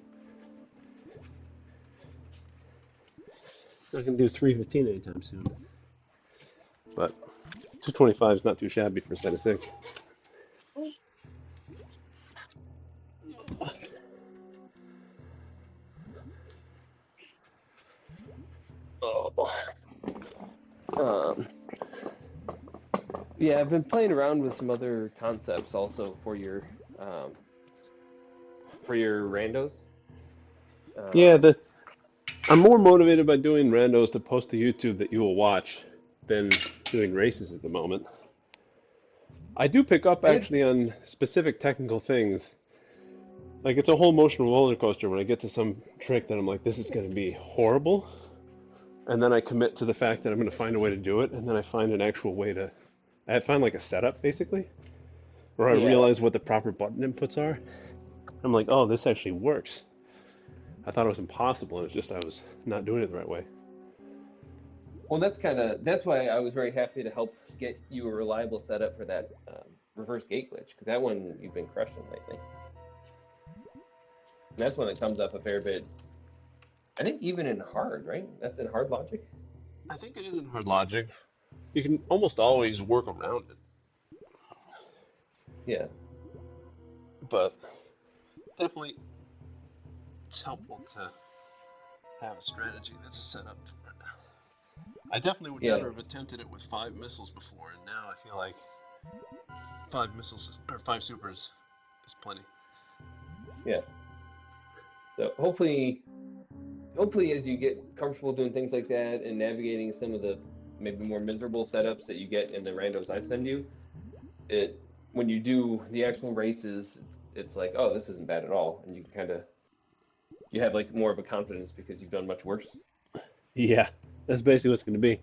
Not gonna do 315 anytime soon, but 225 is not too shabby for a set of 6. Oh. Um. Yeah, I've been playing around with some other concepts also um for your randos. Yeah, Um. I'm more motivated by doing randos to post to YouTube that you will watch than doing races at the moment. I do pick up And it. actually on specific technical things. Like it's a whole emotional roller coaster when I get to some trick that I'm like, this is going to be horrible, and then I commit to the fact that I'm going to find a way to do it, and then I find an actual way to. I find like a setup basically, where I Yeah. realize what the proper button inputs are. I'm like, oh, this actually works. I thought it was impossible, and it's just I was not doing it the right way. Well, that's why I was very happy to help get you a reliable setup for that reverse gate glitch because that one you've been crushing lately. And that's one that comes up a fair bit. I think even in hard, right? That's in hard logic. I think it is in hard logic. You can almost always work around it, Yeah. but definitely it's helpful to have a strategy that's set up for it. I definitely would Yeah. never have attempted it with 5 missiles before, and now I feel like 5 missiles or 5 supers is plenty. Yeah. So hopefully as you get comfortable doing things like that and navigating some of the maybe more miserable setups that you get in the randos I send you, it when you do the actual races, it's like, oh, this isn't bad at all, and you can kind of you have like more of a confidence because you've done much worse. Yeah, that's basically what's going to be.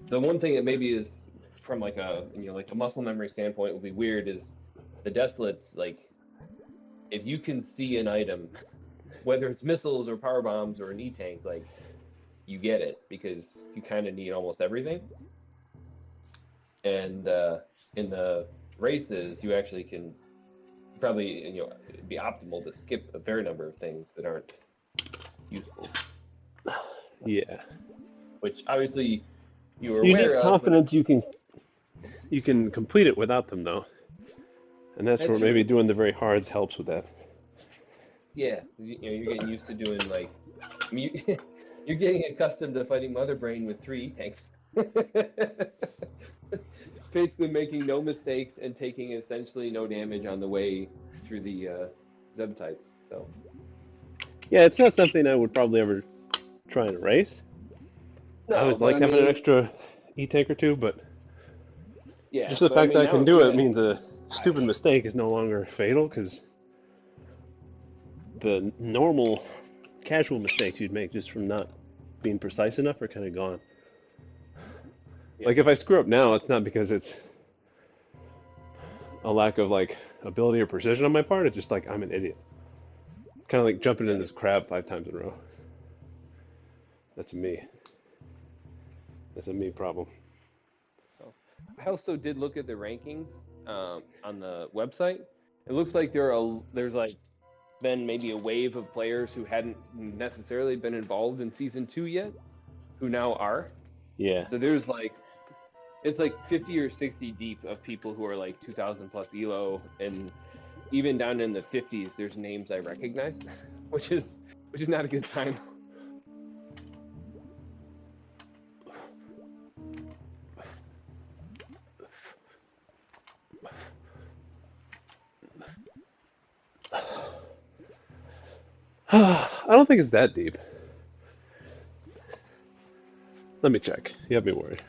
The one thing that maybe is from like a muscle memory standpoint would be weird is the desolates like if you can see an item, whether it's missiles or power bombs or an E tank, like you get it because you kind of need almost everything. And in the races, you actually can probably it'd be optimal to skip a fair number of things that aren't useful, Yeah, which obviously you were you need aware of, but confidence you can complete it without them though, and that's that's where maybe true. doing the very hards helps with that. Yeah, you're getting used to doing like you're getting accustomed to fighting Mother Brain with three tanks. Basically making no mistakes and taking essentially no damage on the way through the Zebtites. So Yeah, it's not something I would probably ever try and erase. I no, always but like I having an mean, extra e-tank or two, but yeah, just the but I fact that mean I now can if do you it have means a I stupid mistake is no longer fatal because the normal casual mistakes you'd make just from not being precise enough are kind of gone. yeah Like if I screw up now, it's not because it's a lack of like ability or precision on my part. It's just like I'm an idiot. Kind of like jumping in yeah. this crab 5 times in a row. That's a me. That's a me problem. So, I also did look at the rankings on the website. It looks like there's like been maybe a wave of players who hadn't necessarily been involved in season two yet, who now are. Yeah. So there's like it's like 50 or 60 deep of people who are like 2,000 plus elo, and even down in the 50s, there's names I recognize, which is not a good sign. I don't think it's that deep. Let me check. You have me worried.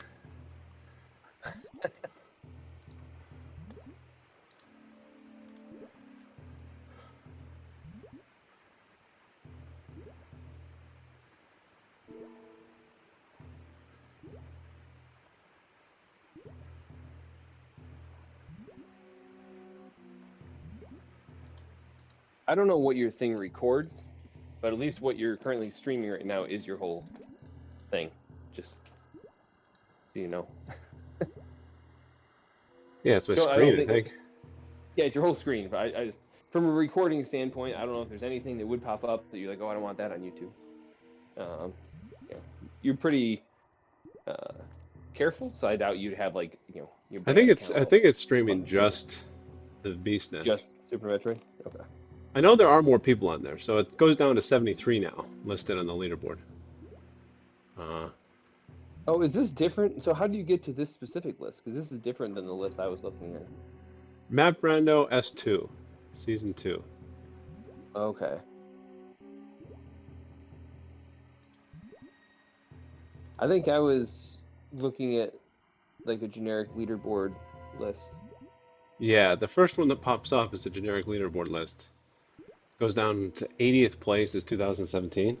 I don't know what your thing records, but at least what you're currently streaming right now is your whole thing. Just so you know. Yeah, it's my So I don't screen, I think, think. yeah, it's your whole screen. But I just, from a recording standpoint, I don't know if there's anything that would pop up that you're like, oh, I don't want that on YouTube. Yeah, you're pretty careful, so I doubt you'd have like your ban I account think it's up streaming just the BeastNet. just Super Metroid. Okay. I know there are more people on there, so it goes down to 73 now, listed on the leaderboard. Uh, Oh, is this different? So how do you get to this specific list? Because this is different than the list I was looking at. Map Rando S2, Season 2. Okay. I think I was looking at like a generic leaderboard list. Yeah, the first one that pops up is the generic leaderboard list. Goes down to 80th place is 2017.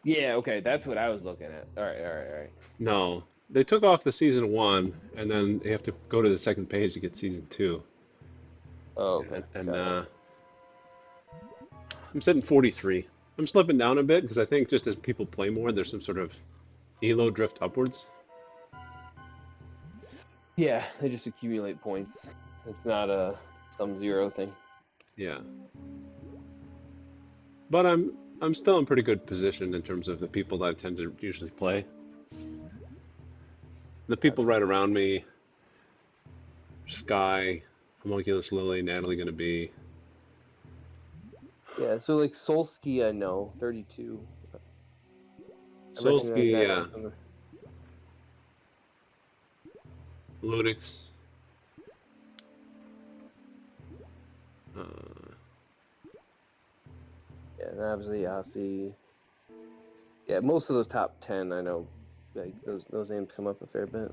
Yeah, okay, that's what I was looking at. All right, all right, all right. No, they took off the Season 1, and then you have to go to the second page to get Season 2. Oh, okay, And got it. I'm sitting 43. I'm slipping down a bit because I think just as people play more, there's some sort of elo drift upwards. Yeah, they just accumulate points. It's not a some zero thing. Yeah. But I'm still in pretty good position in terms of the people that I tend to usually play. The people Gotcha. right around me, Sky, Homunculus Lily, Natalie gonna be. Yeah, so like Solski, I know 32. I recognize Solsky, that one from the. Ludix, uh, Yeah, Nabsy, Aussie. Yeah, most of those top 10, I know. Like those names come up a fair bit.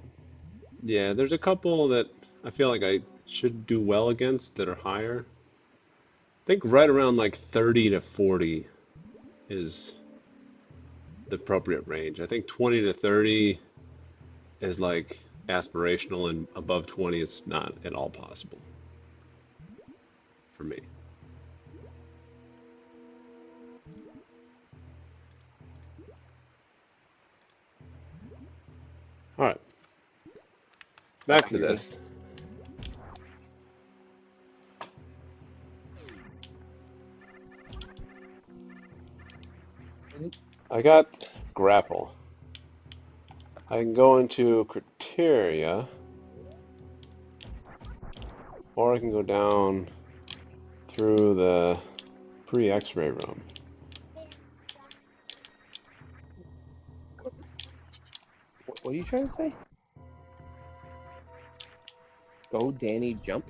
yeah, there's a couple that I feel like I should do well against that are higher. I think right around like 30 to 40 is the appropriate range. I think 20 to 30 is like aspirational, and above 20 is not at all possible for me. All right, back I to hear you. this. I got grapple. I can go into criteria, or I can go down through the pre-X-ray room. What are you trying to say? Go, Danny, jump.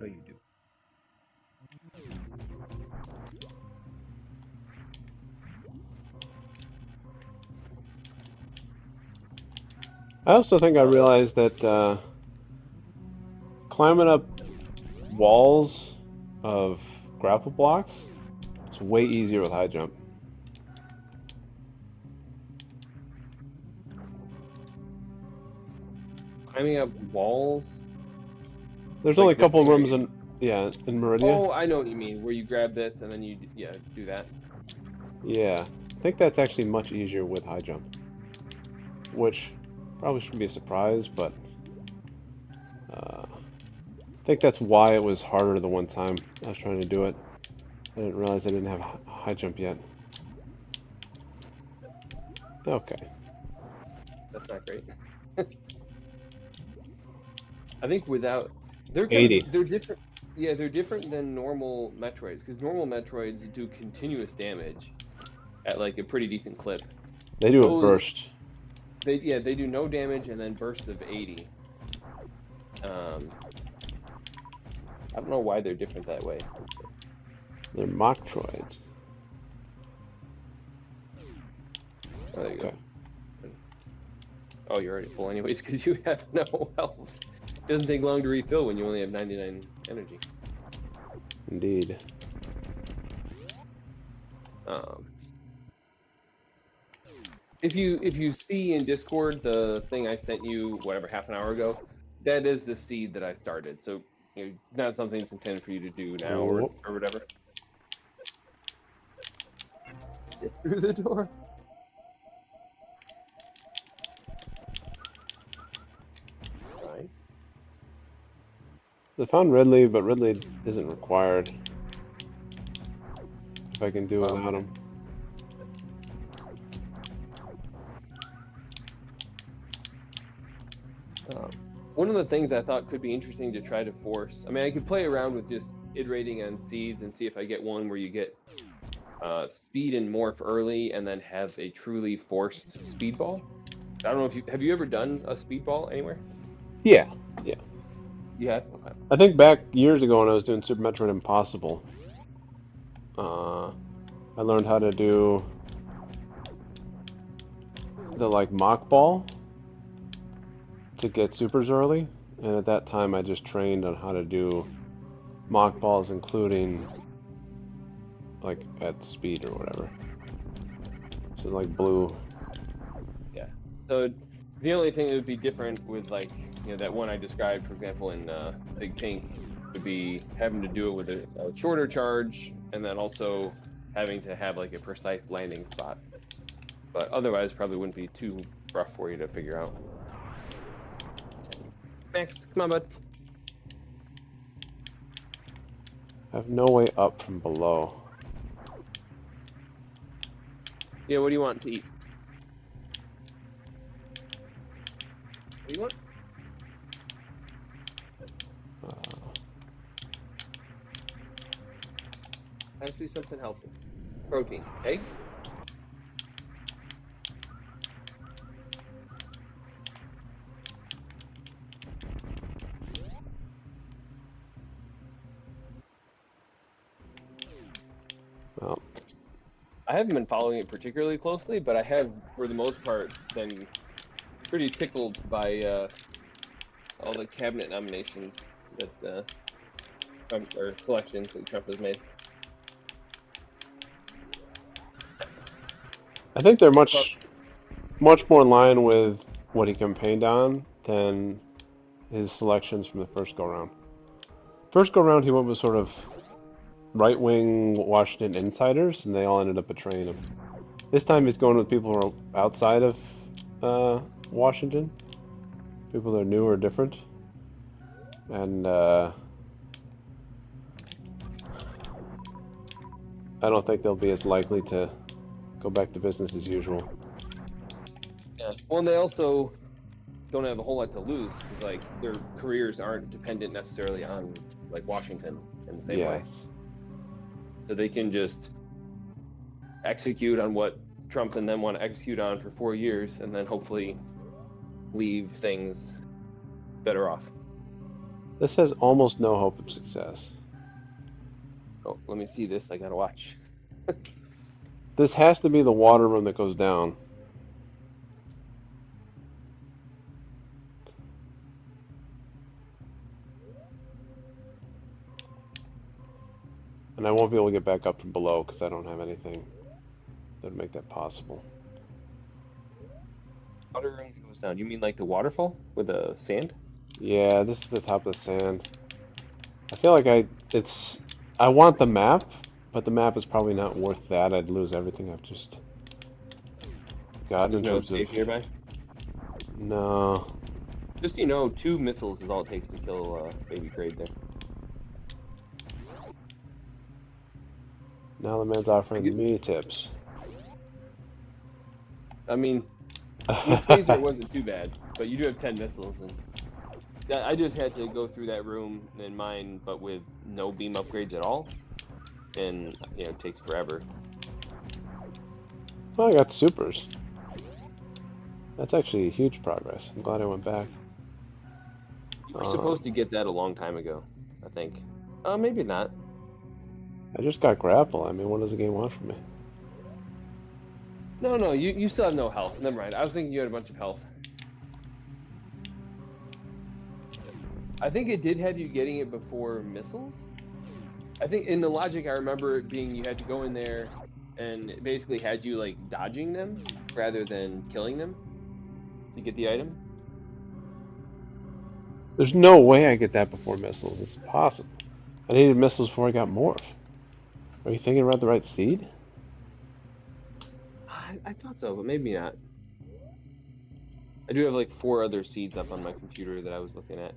Oh, you do. I also think I Uh, realized that climbing up walls of grapple blocks is way easier with high jump. climbing up walls, There's only like a this couple thing where rooms you. in, yeah, in Meridia. Oh, I know what you mean. Where you grab this and then you do that. Yeah, I think that's actually much easier with high jump, which probably shouldn't be a surprise, but uh, think that's why it was harder the one time I was trying to do it. I didn't realize I didn't have high jump yet. Okay. That's not great. I think without Eighty. they're different. Yeah, they're different than normal Metroids because normal Metroids do continuous damage at like a pretty decent clip. They do a Those burst. they do no damage and then bursts of 80. Um, I don't know why they're different that way. They're mock droids. Oh, there you Okay. go. Oh, you're already full anyways because you have no health. It doesn't take long to refill when you only have 99 energy. Indeed. Um, if you see in Discord the thing I sent you whatever half an hour ago, that is the seed that I started. So not something that's intended for you to do now Oh, or whatever. Get through the door. Right. I found Ridley, but Ridley isn't required if I can do Well, without him. one of the things I thought could be interesting to try to force. I mean, I could play around with just iterating on seeds and see if I get one where you get speed and morph early, and then have a truly forced speedball. I don't know if you ever done a speedball anywhere? Yeah, yeah. You have? Okay. I think back years ago when I was doing Super Metroid Impossible, I learned how to do the like mock ball to get supers early, and at that time I just trained on how to do mock balls, including like at speed or whatever. So like blue. Yeah. So the only thing that would be different with like that one I described, for example, in Big Pink, would be having to do it with a shorter charge, and then also having to have like a precise landing spot. But otherwise, probably wouldn't be too rough for you to figure out. Max, come on, bud. I have no way up from below. Yeah, what do you want to eat? What do you want? Uh, Has to be something healthy. Protein. Eggs? well, I haven't been following it particularly closely, but I have, for the most part, been pretty tickled by all the cabinet nominations that Trump or selections that Trump has made. I think they're But much more in line with what he campaigned on than his selections from the first go round. First go round, he went with sort of right wing Washington insiders, and they all ended up betraying him. This time, he's going with people who are outside of Washington, people that are new or different, and I don't think they'll be as likely to go back to business as usual. yeah, well, and they also don't have a whole lot to lose because like their careers aren't dependent necessarily on like Washington in the same way, Yes. so they can just execute on what Trump and them want to execute on for 4 years, and then hopefully leave things better off. This has almost no hope of success. Oh, let me see this. I gotta watch. This has to be the water room that goes down. And I won't be able to get back up from below because I don't have anything that would make that possible. Water room goes down. You mean like the waterfall with the sand? Yeah, this is the top of the sand. I feel like I want the map, but the map is probably not worth that. I'd lose everything I've just gotten There's in no terms of safe nearby. no. Just so you know, 2 missiles is all it takes to kill baby Kraid there. Now the man's I get, offering me tips. I mean, with Spacer it wasn't too bad, but you do have 10 missiles, and I just had to go through that room in mine, but with no beam upgrades at all, and it takes forever. Oh, I got supers. That's actually a huge progress. I'm glad I went back. You were supposed to get that a long time ago, I think. Maybe not. I just got grapple. I mean, what does the game want from me? No, no, you still have no health. Never mind. I was thinking you had a bunch of health. I think it did have you getting it before missiles. I think in the logic, I remember it being you had to go in there and it basically had you like dodging them rather than killing them to get the item. There's no way I get that before missiles. It's impossible. I needed missiles before I got morph. Are you thinking about the right seed? I thought so, but maybe not. I do have like 4 other seeds up on my computer that I was looking at,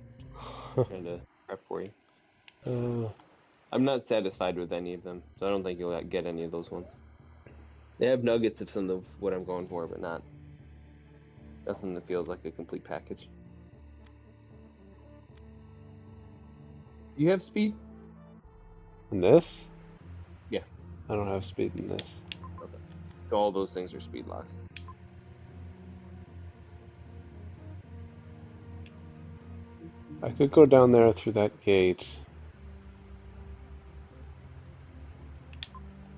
trying to prep for you. uh, I'm not satisfied with any of them, so I don't think you'll get any of those ones. They have nuggets of some of what I'm going for, but nothing that feels like a complete package. You have speed? in this? Yeah. I don't have speed in this. Okay. So all those things are speed locks. I could go down there through that gate.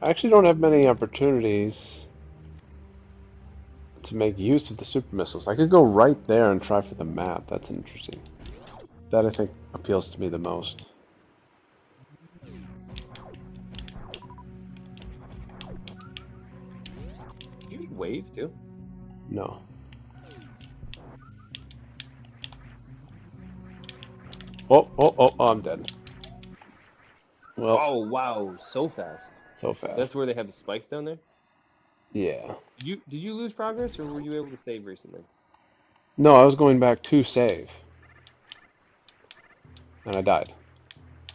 I actually don't have many opportunities to make use of the super missiles. I could go right there and try for the map. That's interesting. That I think appeals to me the most. You need wave too. No. Oh, I'm dead. Well, Oh wow, so fast. so fast. That's where they have the spikes down there. Yeah. Did you lose progress or were you able to save recently? No, I was going back to save, and I died.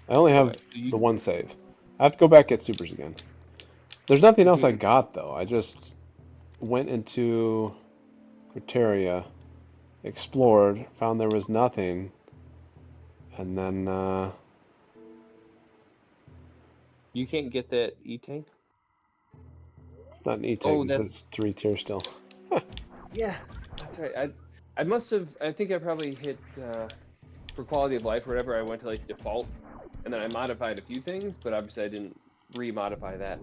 I only have Okay, so the you one save. I have to go back get supers again. There's nothing else I okay. got though. I just went into Criteria, explored, found there was nothing, and then You can't get that E-tank? it's not an E-tank. Oh, It that's says 3 tier still. yeah, that's right. I must have. I think I probably hit for quality of life or whatever. I went to like default, and then I modified a few things, but obviously I didn't re-modify that.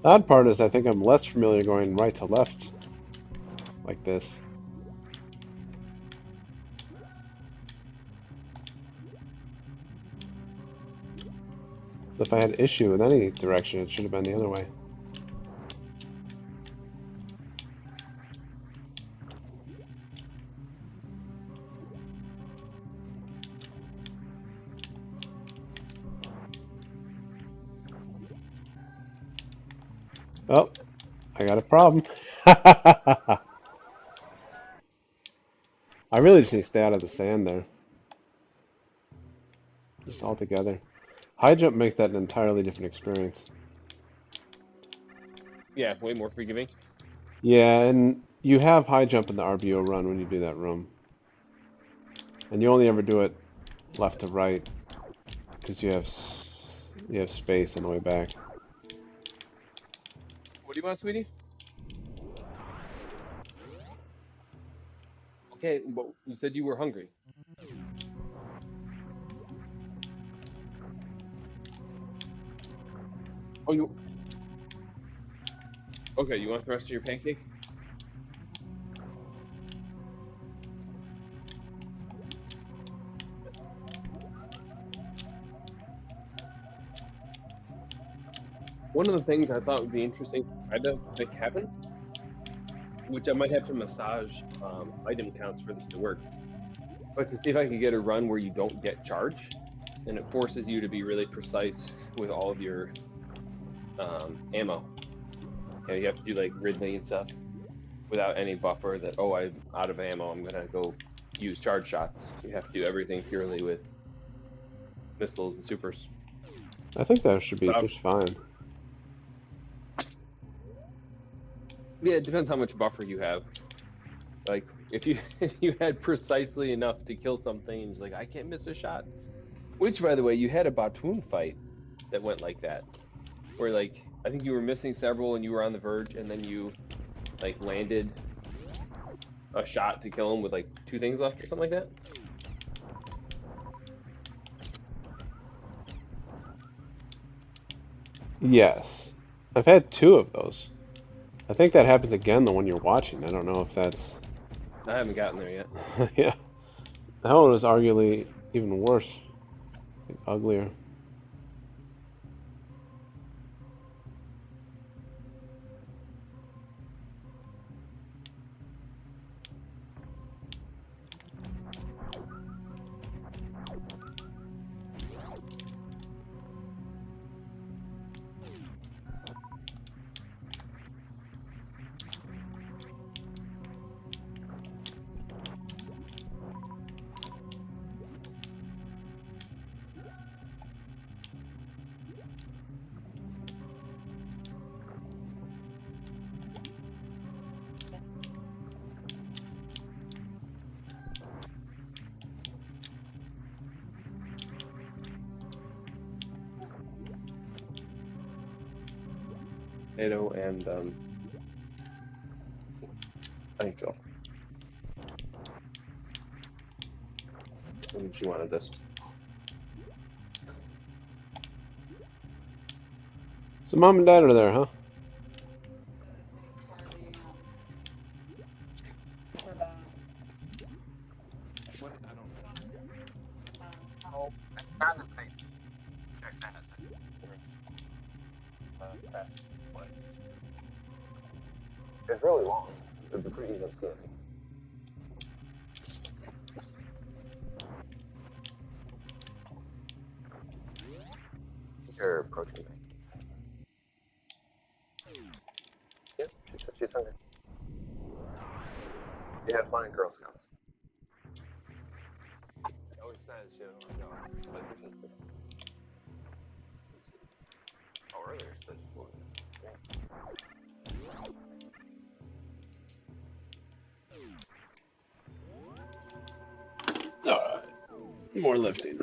The odd part is I think I'm less familiar going right to left like this. So if I had issue in any direction, it should have been the other way. Oh, I got a problem. I really just need to stay out of the sand there. Just all together. High jump makes that an entirely different experience. Yeah, way more forgiving. Yeah, and you have high jump in the RBO run when you do that room. And you only ever do it left to right because you have space on the way back. What do you want, sweetie? Okay, but you said you were hungry. Oh, you okay? You want the rest of your pancake? One of the things I thought would be interesting to try to make happen which I might have to massage item counts for this to work. But to see if I can get a run where you don't get charge, and it forces you to be really precise with all of your ammo. You know, you have to do like Ridley and stuff without any buffer that, oh, I'm out of ammo, I'm gonna go use charge shots. You have to do everything purely with missiles and supers. I think that should be But just fine. yeah, it depends how much buffer you have. Like if you if you had precisely enough to kill something and it's like I can't miss a shot. Which by the way, you had a Batoon fight that went like that. Where like I think you were missing several and you were on the verge and then you like landed a shot to kill him with like two things left or something like that. Yes. I've had two of those. I think that happens again the one you're watching. I don't know if that's... I haven't gotten there yet. Yeah. That one was arguably even worse. Like, uglier. NATO and I think so. And she wanted this. So mom and dad are there, huh? What? I don't know. Oh, it's not in the basement. Check that. But it's really long. It'd be pretty easy to see, I think. Your protein bank. Yep, she said she's hungry. You had fun in Girl Scouts. She always says she doesn't want to go. She's like, we should. Oh, earlier she said she wanted to. Alright. More lifting.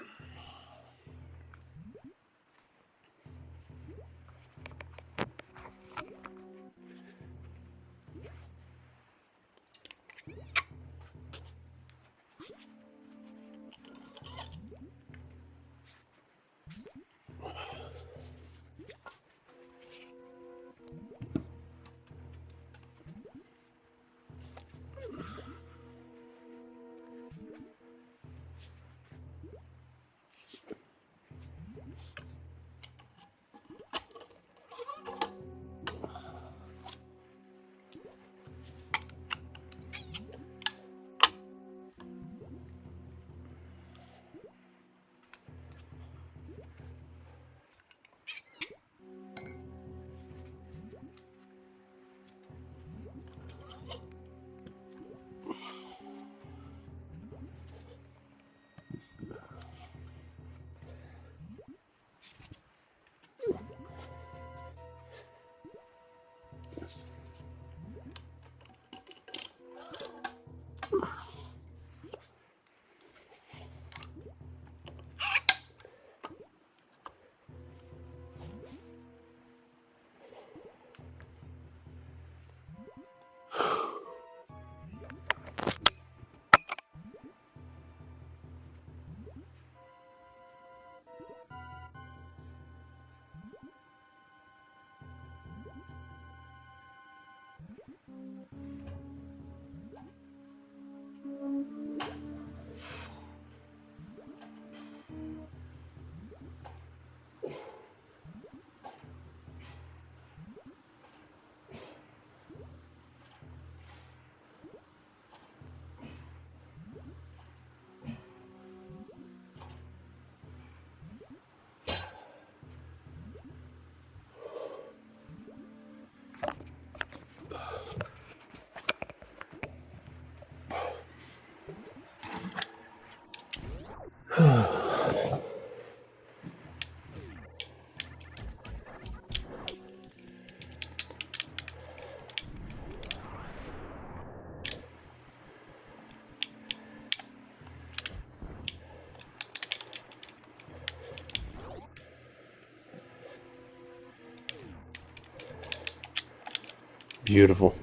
Beautiful.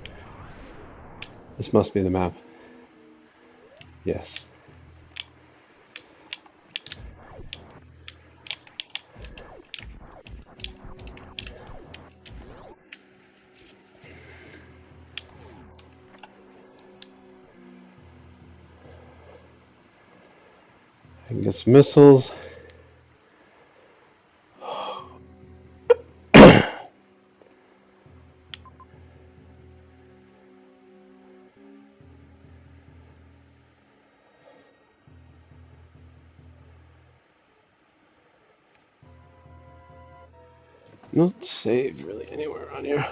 This must be the map. Yes. I can get some missiles. Not save really anywhere around here.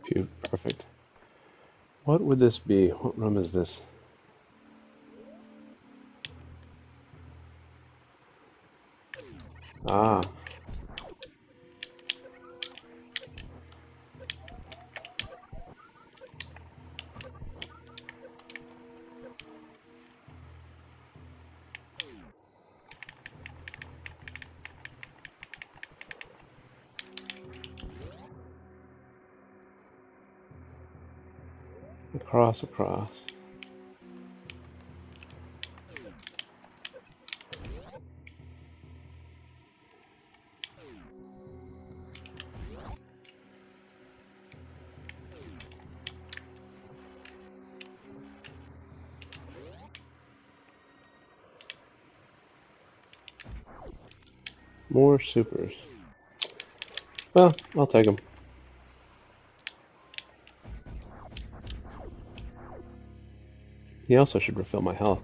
Phew, perfect. What would this be? What room is this? Ah, across. More supers. Well, I'll take them. He also should refill my health.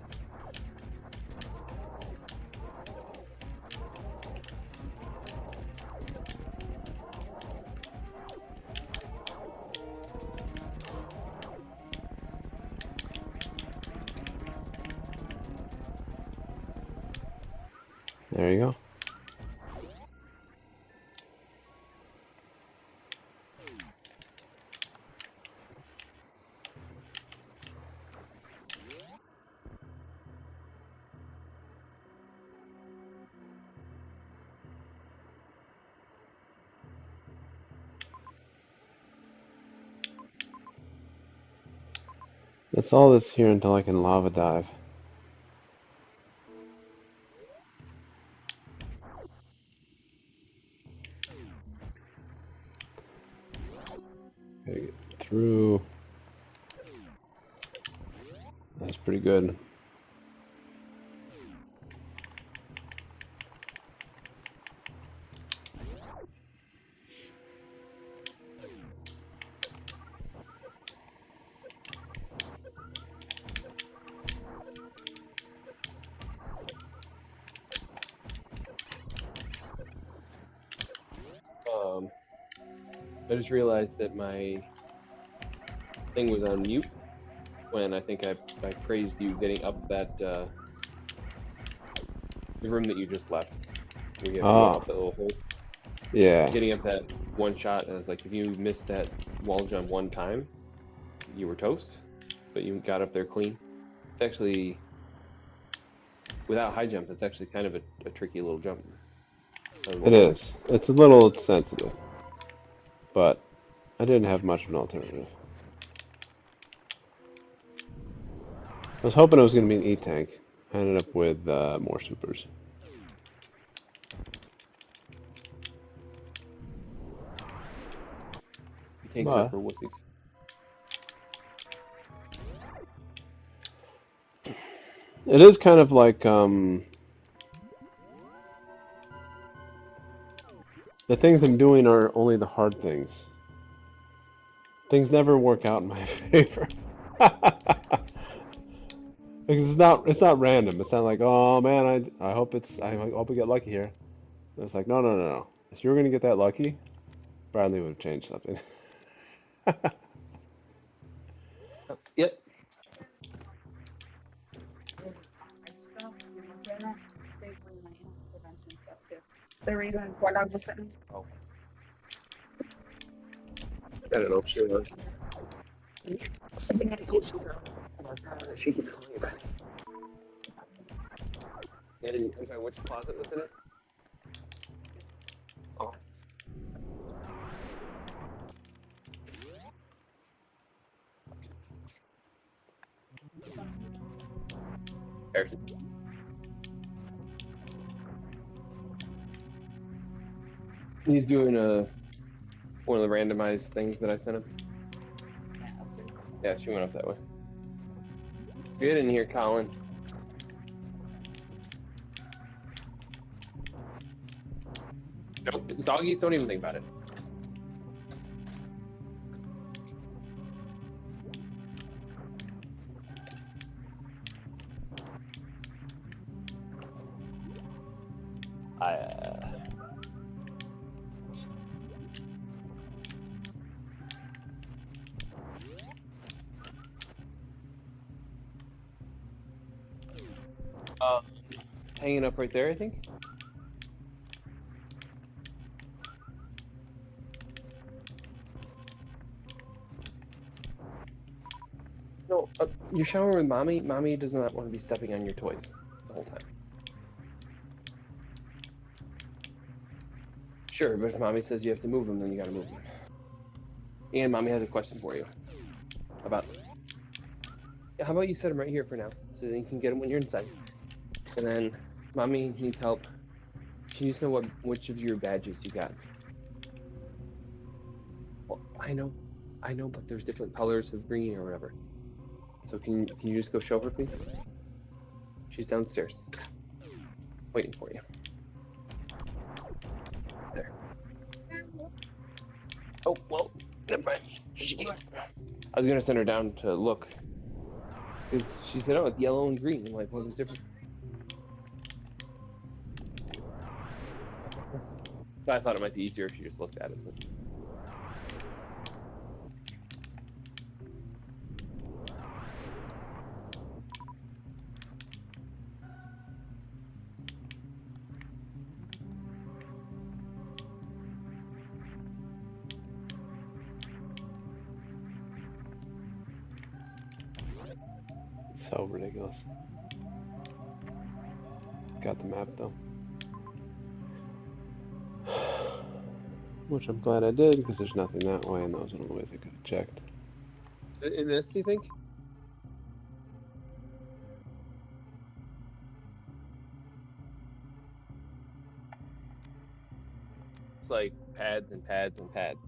There you go. That's all that's here until I can lava dive. Gotta get through. That's pretty good. Um, I just realized that my thing was on mute when I think I praised you getting up that the room that you just left, where you have to go Ah, up that little hole. yeah. Getting up that one shot, I was like, if you missed that wall jump one time, you were toast, but you got up there clean. It's actually, without high jump, it's actually kind of a tricky little jump. I was It wondering. is. It's a little sensitive, but I didn't have much of an alternative. I was hoping it was going to be an E-tank. I ended up with more supers. Tanks are But, for wussies. It is kind of like the things I'm doing are only the hard things. Things never work out in my favor. Because it's not random. It's not like, oh man, I hope I hope we get lucky here. It's like, no, no, no, no. If you were gonna get that lucky, Bradley would have changed something. Yep. Oh, I don't know. Sure. She keeps calling you back. And I'm sorry, which closet was in it? Oh, Harrison. He's doing one of the randomized things that I sent him. Yeah, she went up that way. Get in here, Colin. Nope, doggies don't even think about it. I um, hanging up right there, I think. No, you're showering with mommy. Mommy does not want to be stepping on your toys the whole time. Sure, but if mommy says you have to move them, then you gotta move them. And mommy has a question for you about. Yeah, how about you set them right here for now, so that you can get them when you're inside. And then, mommy needs help. She needs to know which of your badges you got. Well, I know, but there's different colors of green or whatever. So can you just go show her, please? She's downstairs, waiting for you. There. Oh well, never mind. I was gonna send her down to look, because she said, "Oh, it's yellow and green." I'm like, "Well, there's different." So I thought it might be easier if she just looked at it. But... So ridiculous. Got the map though. Which I'm glad I did because there's nothing that way and those are the ways I could have checked. In this, do you think? It's like pads and pads and pads.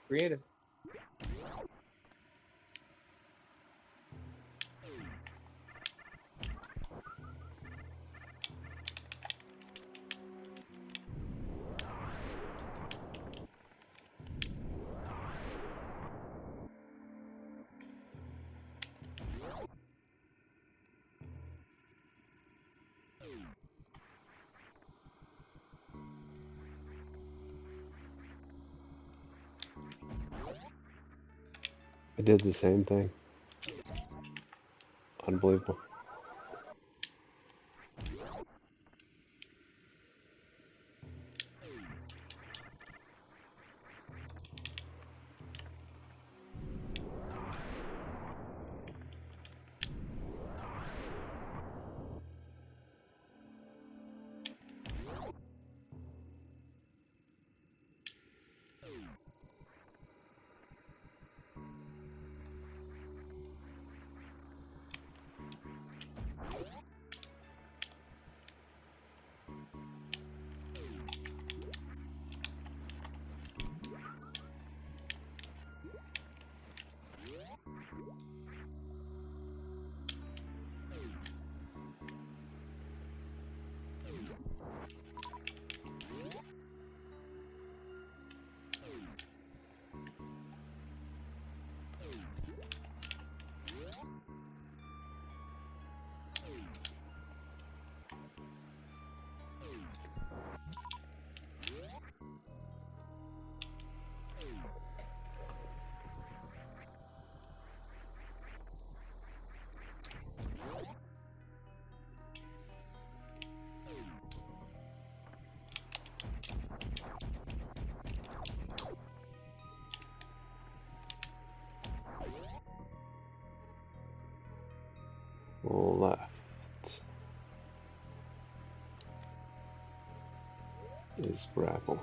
Creative. I did the same thing. Unbelievable. left is grapple.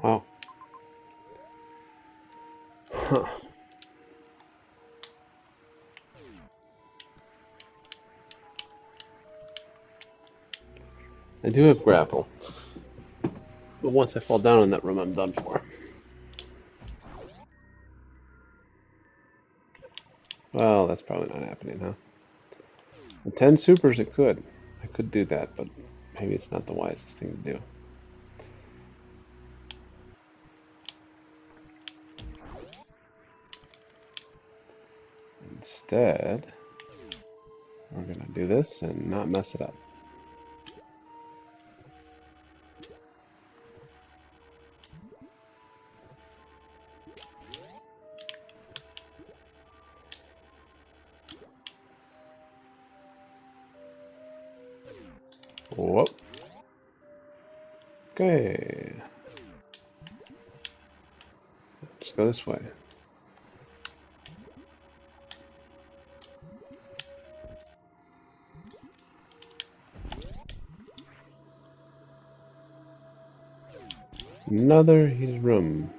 Wow. Huh. I do have grapple, but once I fall down in that room, I'm done for. Well, that's probably not happening, huh? With 10 supers, it could. I could do that, but maybe it's not the wisest thing to do. Instead, we're going to do this and not mess it up. Whoop. Okay. Let's go this way. Another heated room.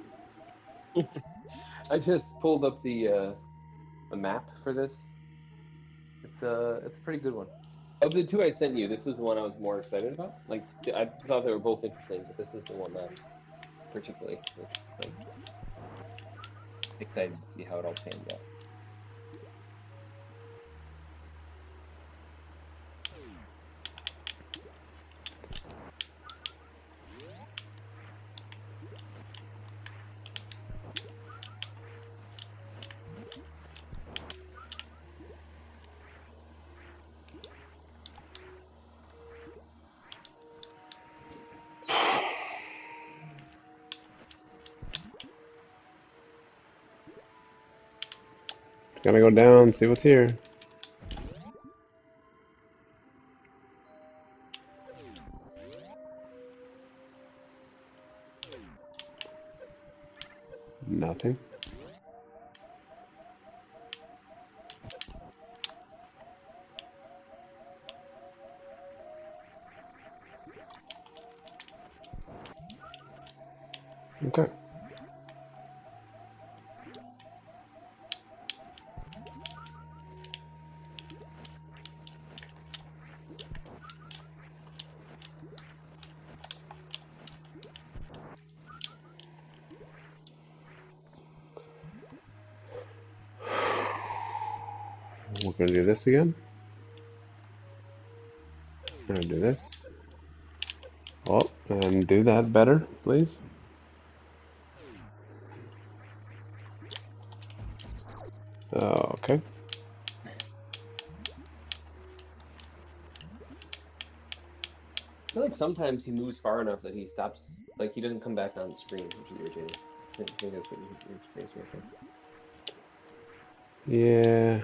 I just pulled up the map for this. It's a pretty good one. Of the two I sent you, this is the one I was more excited about. Like I thought they were both interesting, but this is the one that I'm particularly like excited to see how it all pans out. Gotta go down, see what's here. Nothing. Okay. We're gonna do this again. We're gonna do this. Oh, and do that better, please. Okay. I feel like sometimes he moves far enough that he stops, like he doesn't come back on the screen, which is irritating. I think that's what you're experiencing, I think. Yeah,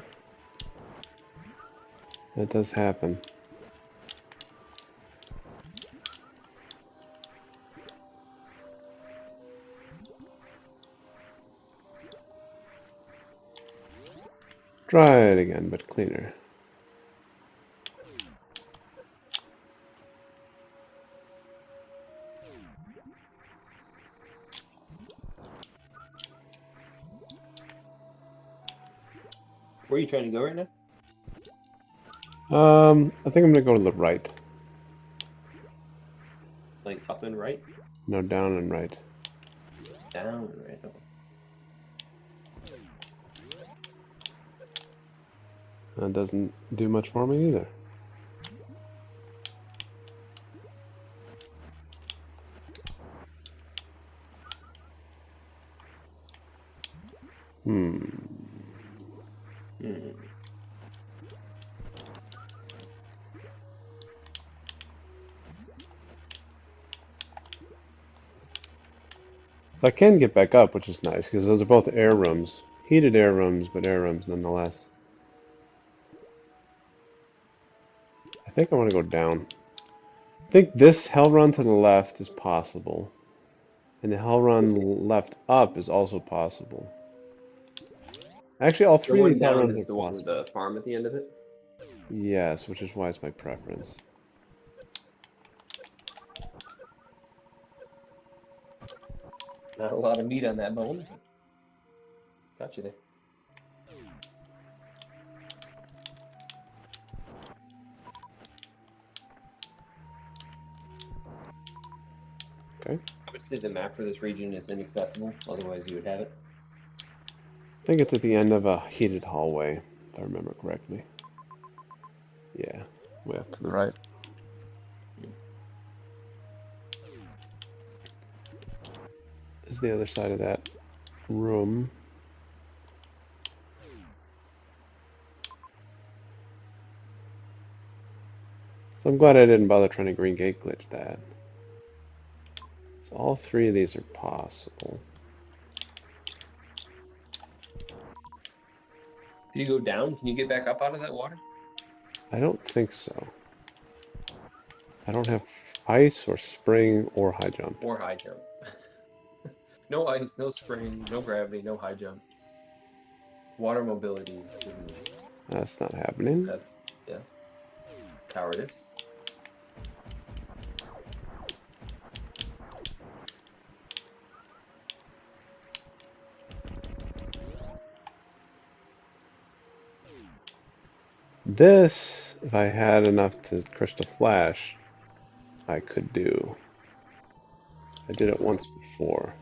that does happen. Try it again, but cleaner. Where are you trying to go right now? I think I'm gonna go to the right. Like up and right? No, down and right. Down random. That doesn't do much for me either. Hmm. Hmm. So I can get back up, which is nice, because those are both air rooms. Heated air rooms, but air rooms nonetheless. I think I want to go down. I think this hell run to the left is possible. And the hell run left up is also possible. Actually, all The three of one these hell down runs is are the one with possible. the farm at the end of it. Yes, which is why it's my preference. Not a lot of meat on that bone, but got you there. Okay. Obviously, the map for this region is inaccessible, otherwise you would have it. I think it's at the end of a heated hallway, if I remember correctly. Yeah, way up to the right. Hmm. Is the other side of that room. So I'm glad I didn't bother trying to green gate glitch that. So all three of these are possible. If you go down, can you get back up out of that water? I don't think so. I don't have ice or spring or high jump. Or high jump? No ice, no spring, no gravity, no high jump. Water mobility is needed. That's not happening. That's, yeah, cowardice. This, if I had enough to crystal flash, I could do. I did it once before.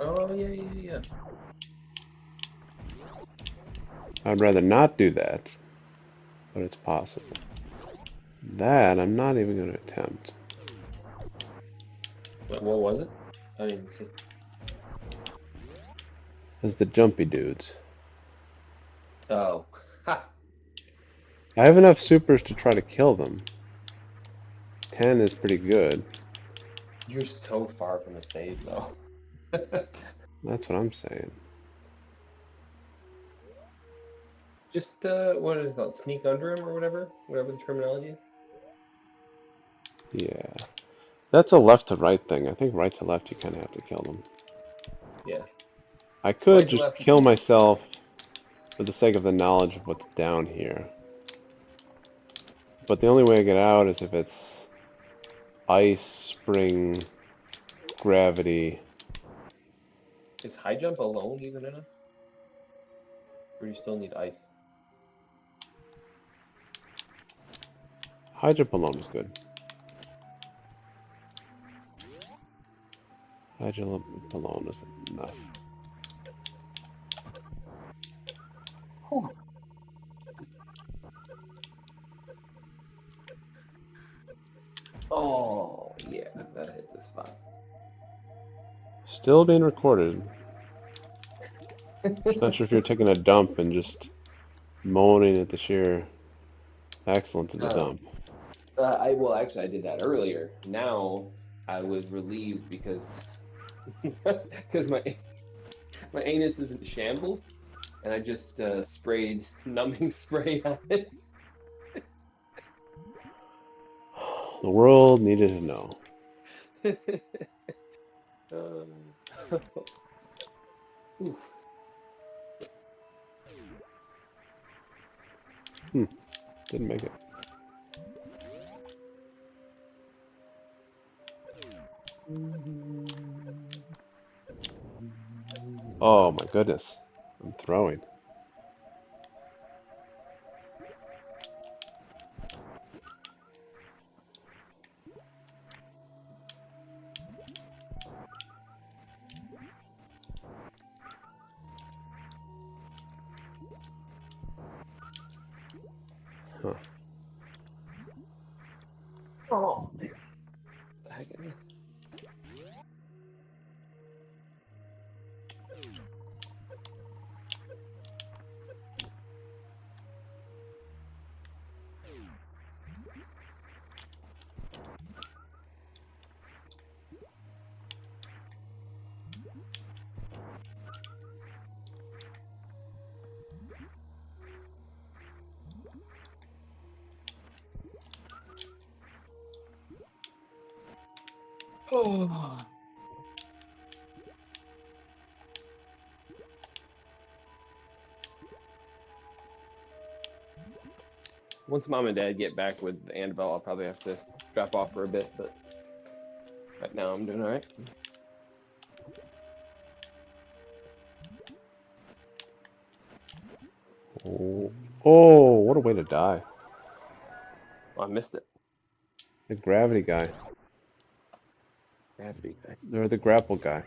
Oh, yeah, yeah, yeah. I'd rather not do that, but it's possible. That I'm not even going to attempt. What was it? I didn't even see. As the jumpy dudes. Oh, ha! I have enough supers to try to kill them. 10 is pretty good. You're so far from a save, though. That's what I'm saying. Just, what is it called? Sneak under him or whatever the terminology is. Yeah. That's a left to right thing. I think right to left you kind of have to kill them. Yeah. I could Right to just left, you kill can. myself for the sake of the knowledge of what's down here. But the only way I get out is if it's ice, spring, gravity. Is high jump alone even enough? Or do you still need ice? High jump alone is good. High jump alone is enough. Whew. Oh, yeah, that hit the spot. Still being recorded. Just not sure if you're taking a dump and just moaning at the sheer excellence of the Uh, dump. well, actually, I did that earlier. Now I was relieved because because my anus is in shambles, and I just sprayed numbing spray on it. The world needed to know. Um, oof. Hmm, didn't make it. Oh my goodness. I'm throwing. Huh. Oh man, what the heck is this? Oh. Once mom and dad get back with Annabelle, I'll probably have to drop off for a bit, but right now I'm doing all right. Oh, oh, what a way to die. Oh, I missed it. The gravity guy. Gravity guy. Or the grapple guy.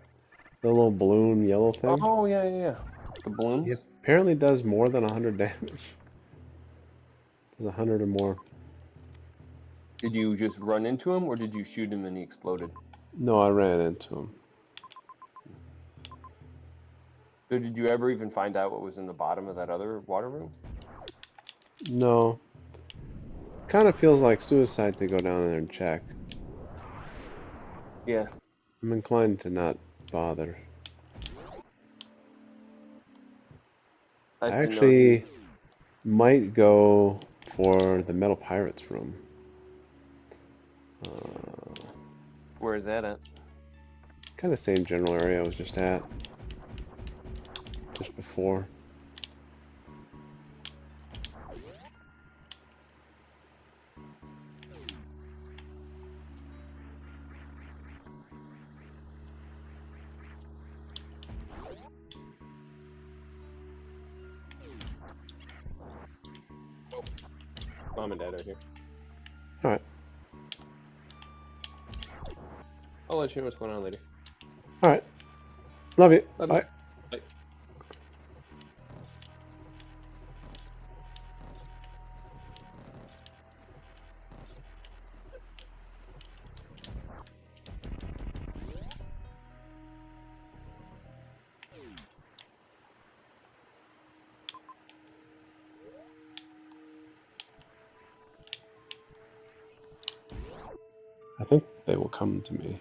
The little balloon yellow thing. Oh yeah, yeah, yeah. The He balloons. apparently does more than 100 damage. Does 100 or more. Did you just run into him, or did you shoot him and he exploded? No, I ran into him. So did you ever even find out what was in the bottom of that other water room? No. Kind of feels like suicide to go down there and check. Yeah. I'm inclined to not bother. I I didn't know the. actually might go for the Metal Pirates room. Where is that at? Kind of same general area I was just at. Just before. Oh, mom and dad are here. Alright. I'll let you know what's going on later. Alright. Love you. Love you. Bye. Bye. I think they will come to me.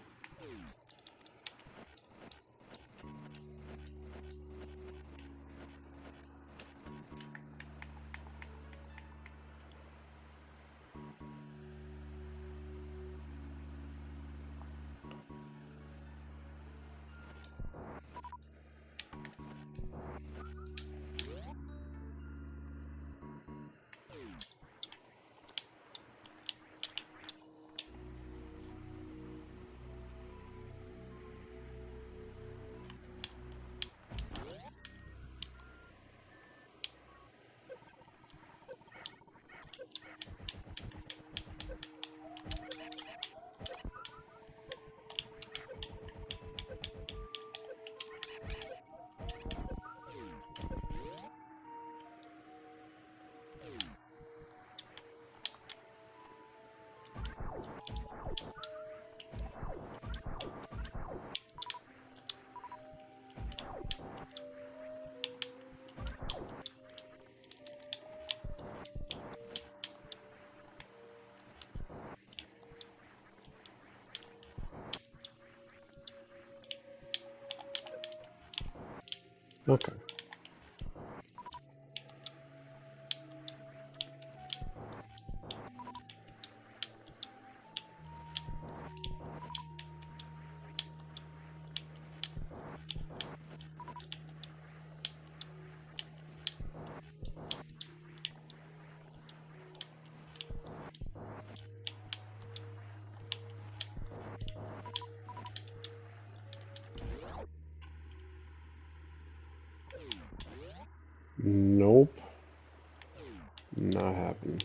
Okay. Nope. Not happening.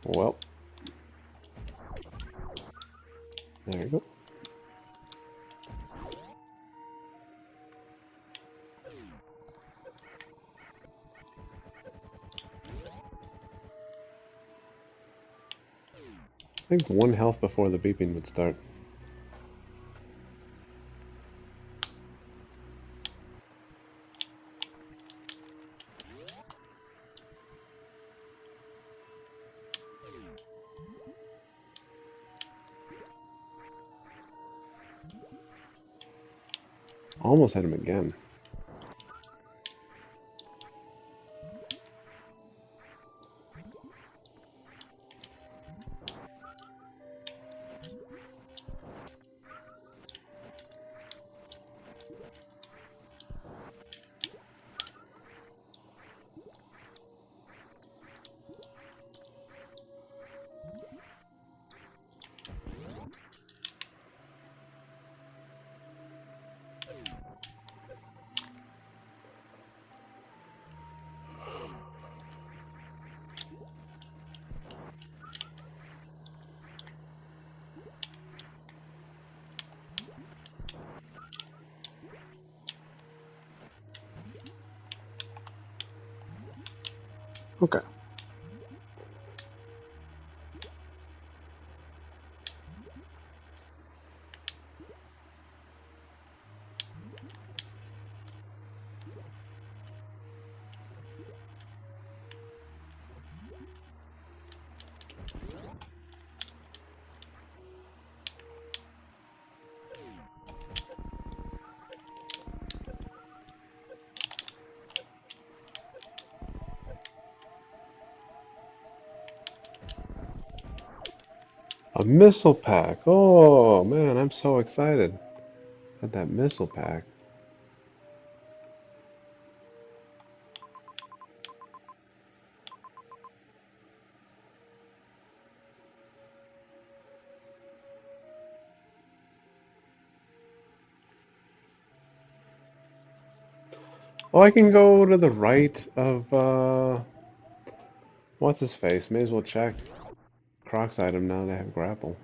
Well. There you go. I think 1 health before the beeping would start. Almost hit him again. Okay. A missile pack. Oh man, I'm so excited. Had that missile pack. Oh, I can go to the right of what's his face? May as well check Croc's item now they have grapple.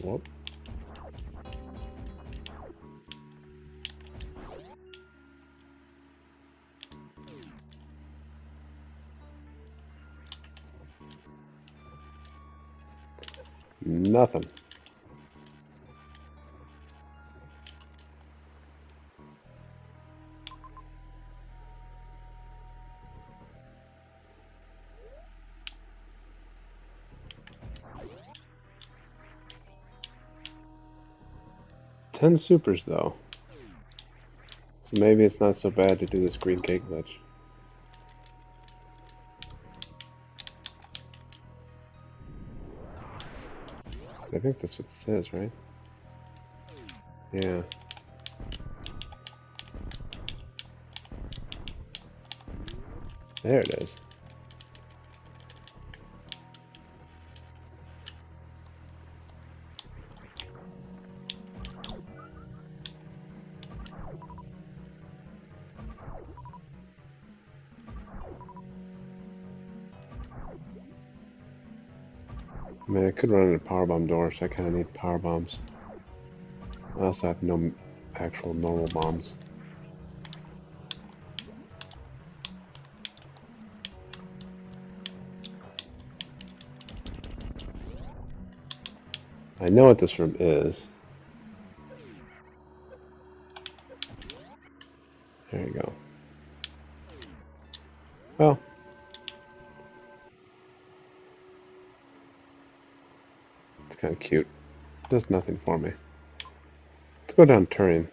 Whoop. Nothing. Ten supers though. So maybe it's not so bad to do this green cake glitch. I think that's what it says, right? Yeah. There it is. I mean, I could run into powerbomb doors, so I kind of need power bombs. I also have no actual normal bombs. I know what this room is. There you go. Well, it's kind of cute. Does nothing for me. Let's go down Turing.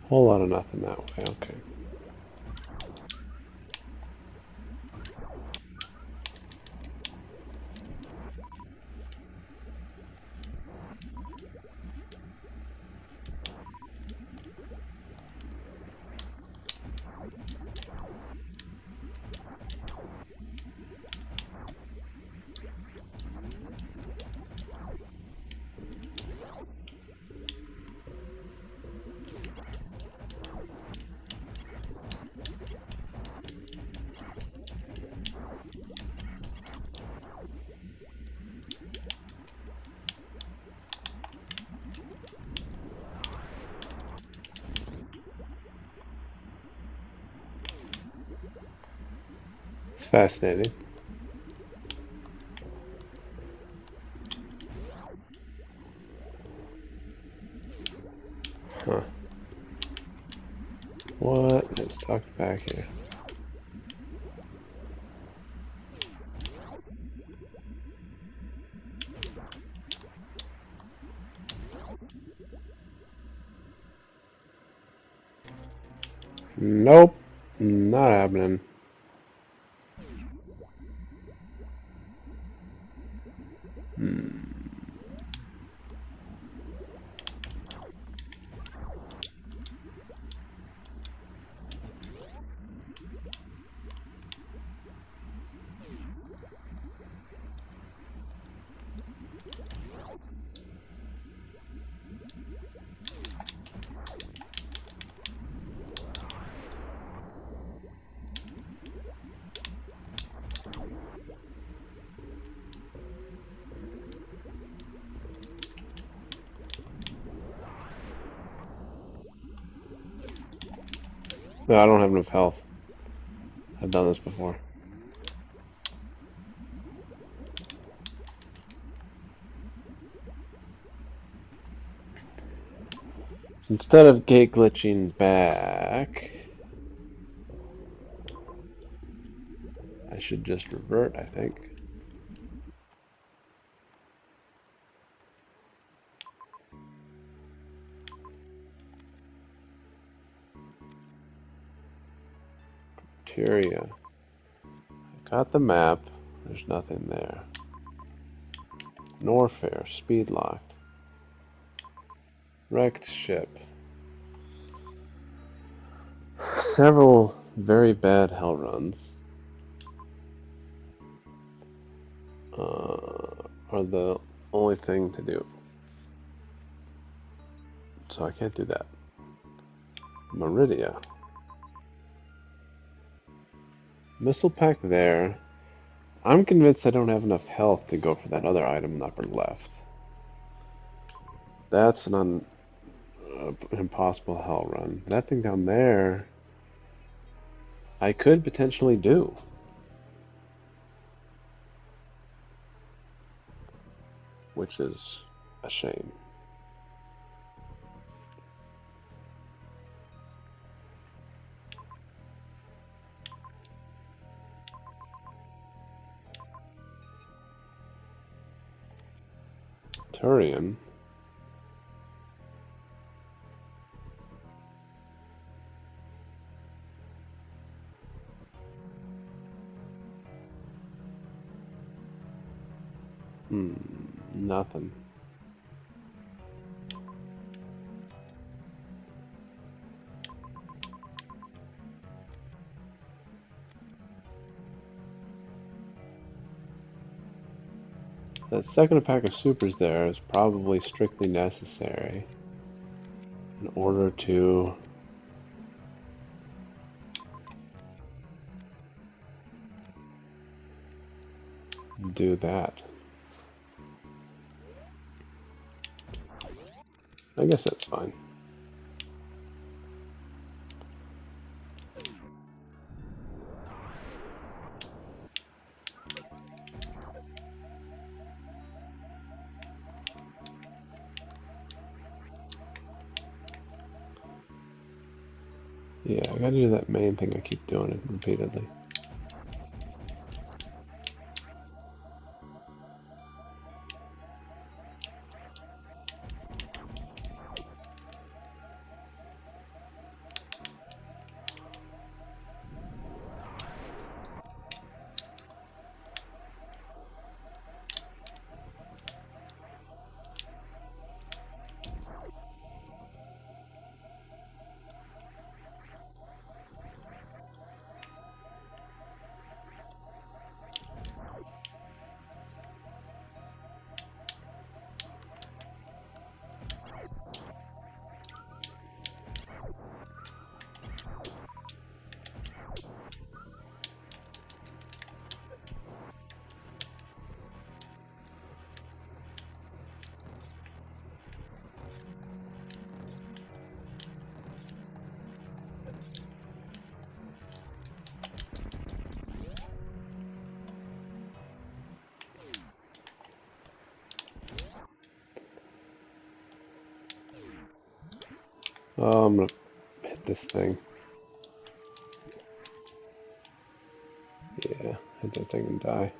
Whole lot of nothing that way, okay. It's fascinating. Huh. What is tucked back here? Nope. Not happening. Hmm. No, I don't have enough health. I've done this before. So instead of gate glitching back, I should just revert, I think. Criteria. Got the map. There's nothing there. Norfair. Speed locked. Wrecked ship. Several very bad hell runs are the only thing to do. So I can't do that. Meridia. Missile pack there. I'm convinced I don't have enough health to go for that other item in the upper left. That's an impossible hell run. That thing down there, I could potentially do. Which is a shame. Turian. Nothing. That second pack of supers there is probably strictly necessary in order to do that. I guess that's fine. Yeah, I gotta do that main thing I keep doing it repeatedly. Oh, I'm gonna hit this thing. Yeah, hit that thing and die.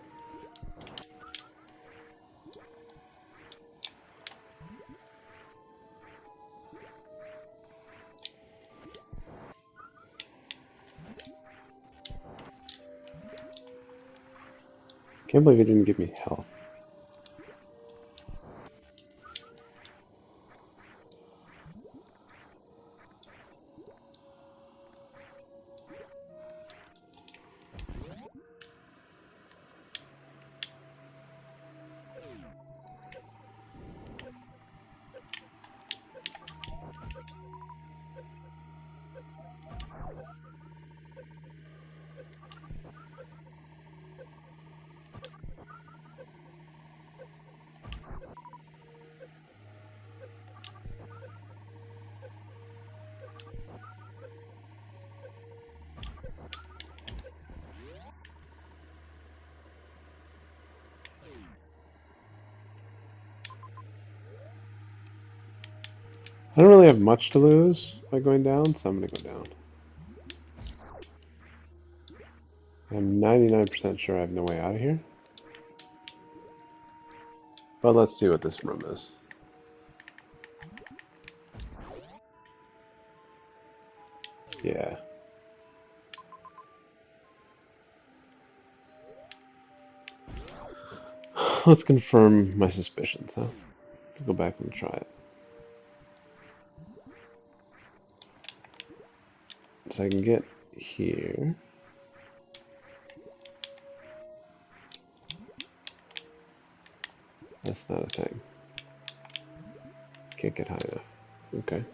Can't believe it didn't give me health. I don't really have much to lose by going down, so I'm gonna go down. I'm 99% sure I have no way out of here. But let's see what this room is. Yeah. Let's confirm my suspicions, huh? Go back and try it. So I can get here. That's not a thing. Can't get high enough. Okay.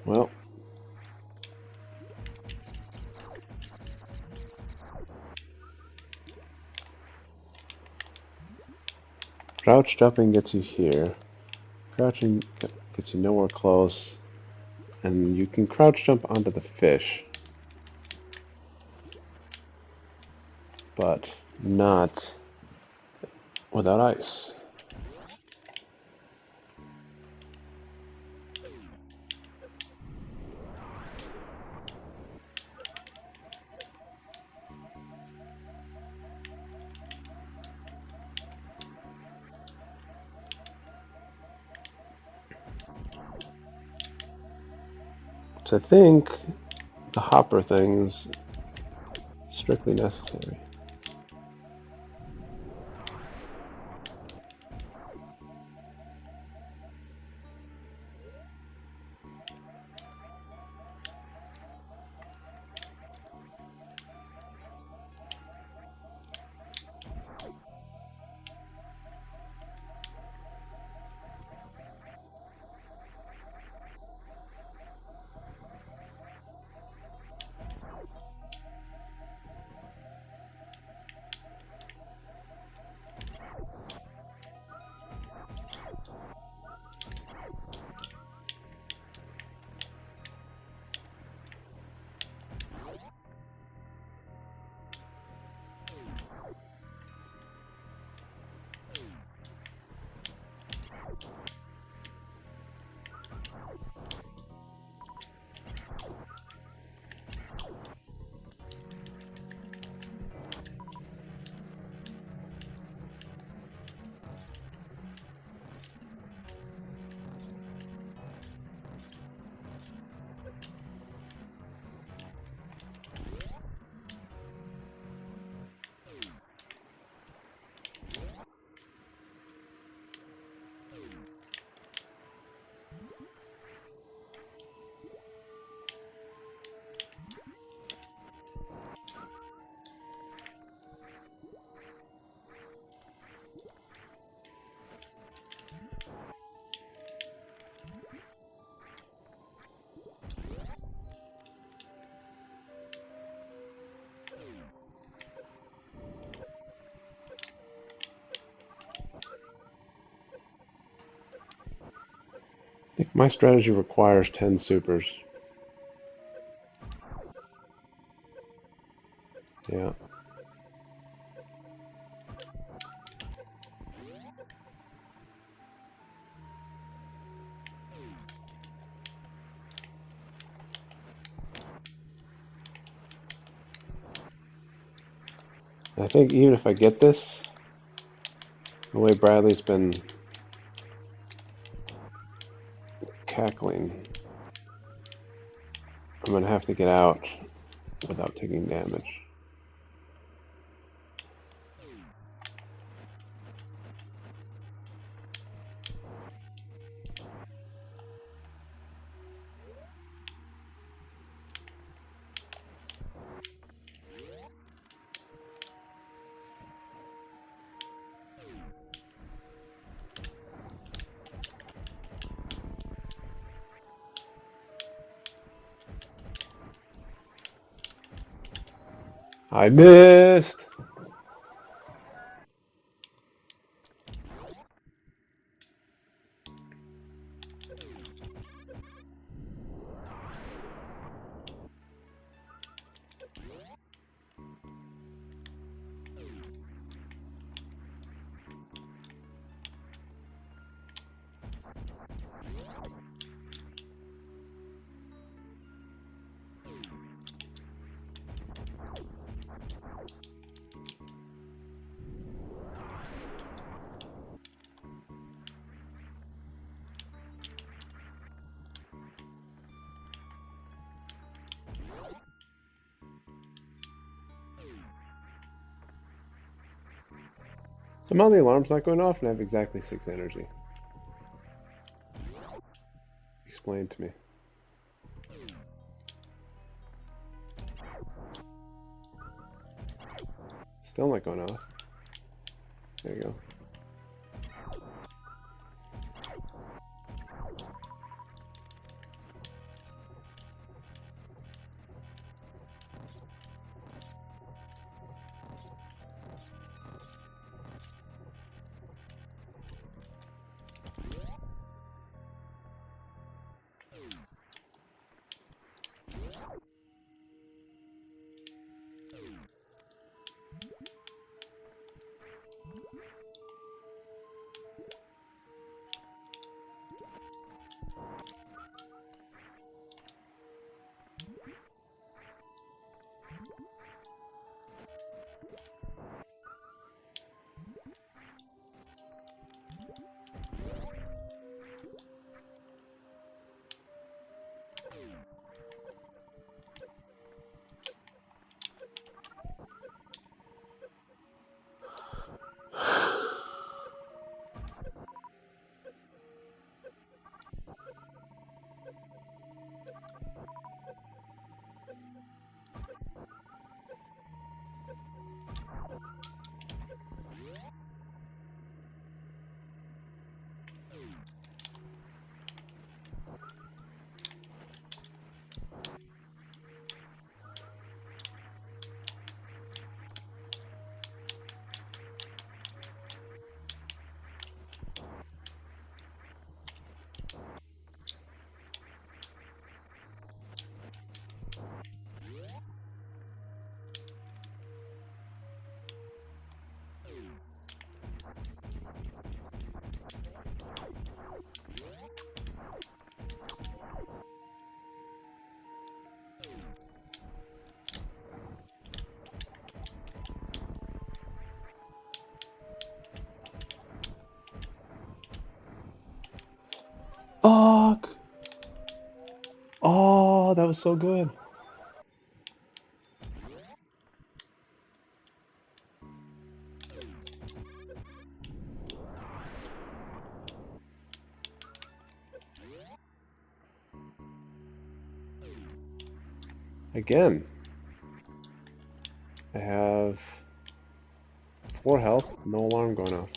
Well, crouch jumping gets you here. Crouching gets you nowhere close. And you can crouch jump onto the fish, but not without ice. So I think the hopper thing is strictly necessary. My strategy requires 10 supers. Yeah. I think even if I get this, the way Bradley's been cackling, I'm gonna have to get out without taking damage. I missed! Somehow the alarm's not going off and I have exactly 6 energy. Explain to me. Still not going off. There you go. Fuck! Oh, that was so good. Again, I have 4 health, no alarm going off.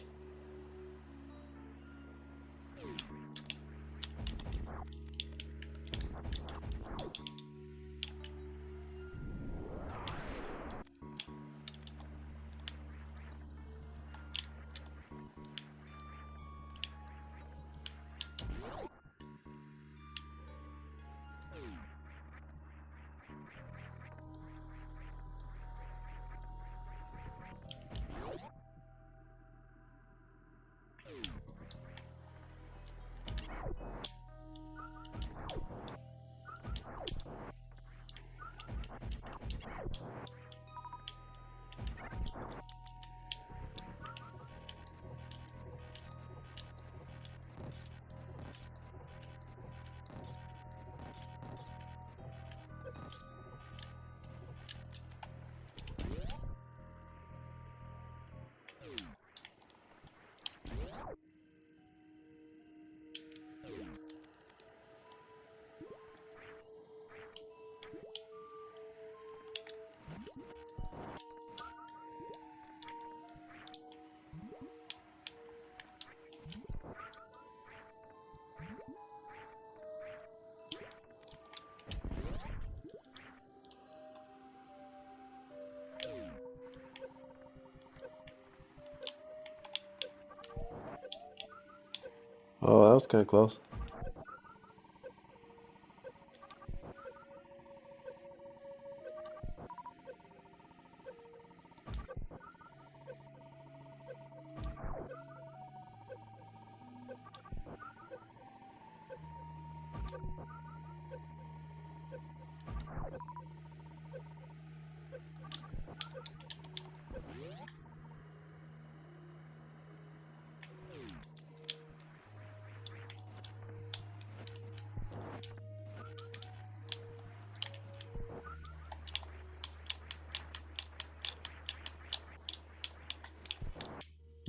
Oh, that was kind of close.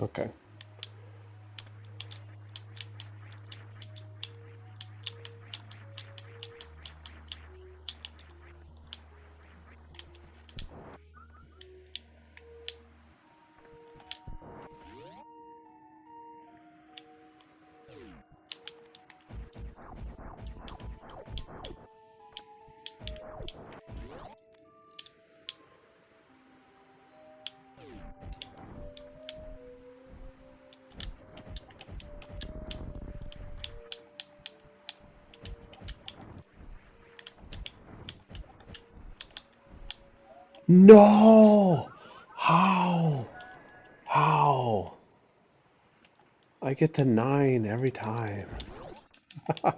Okay. No! How? How? I get to 9 every time. uh,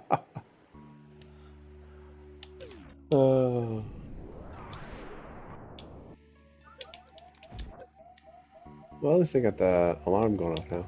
well, at least I got the alarm going off now.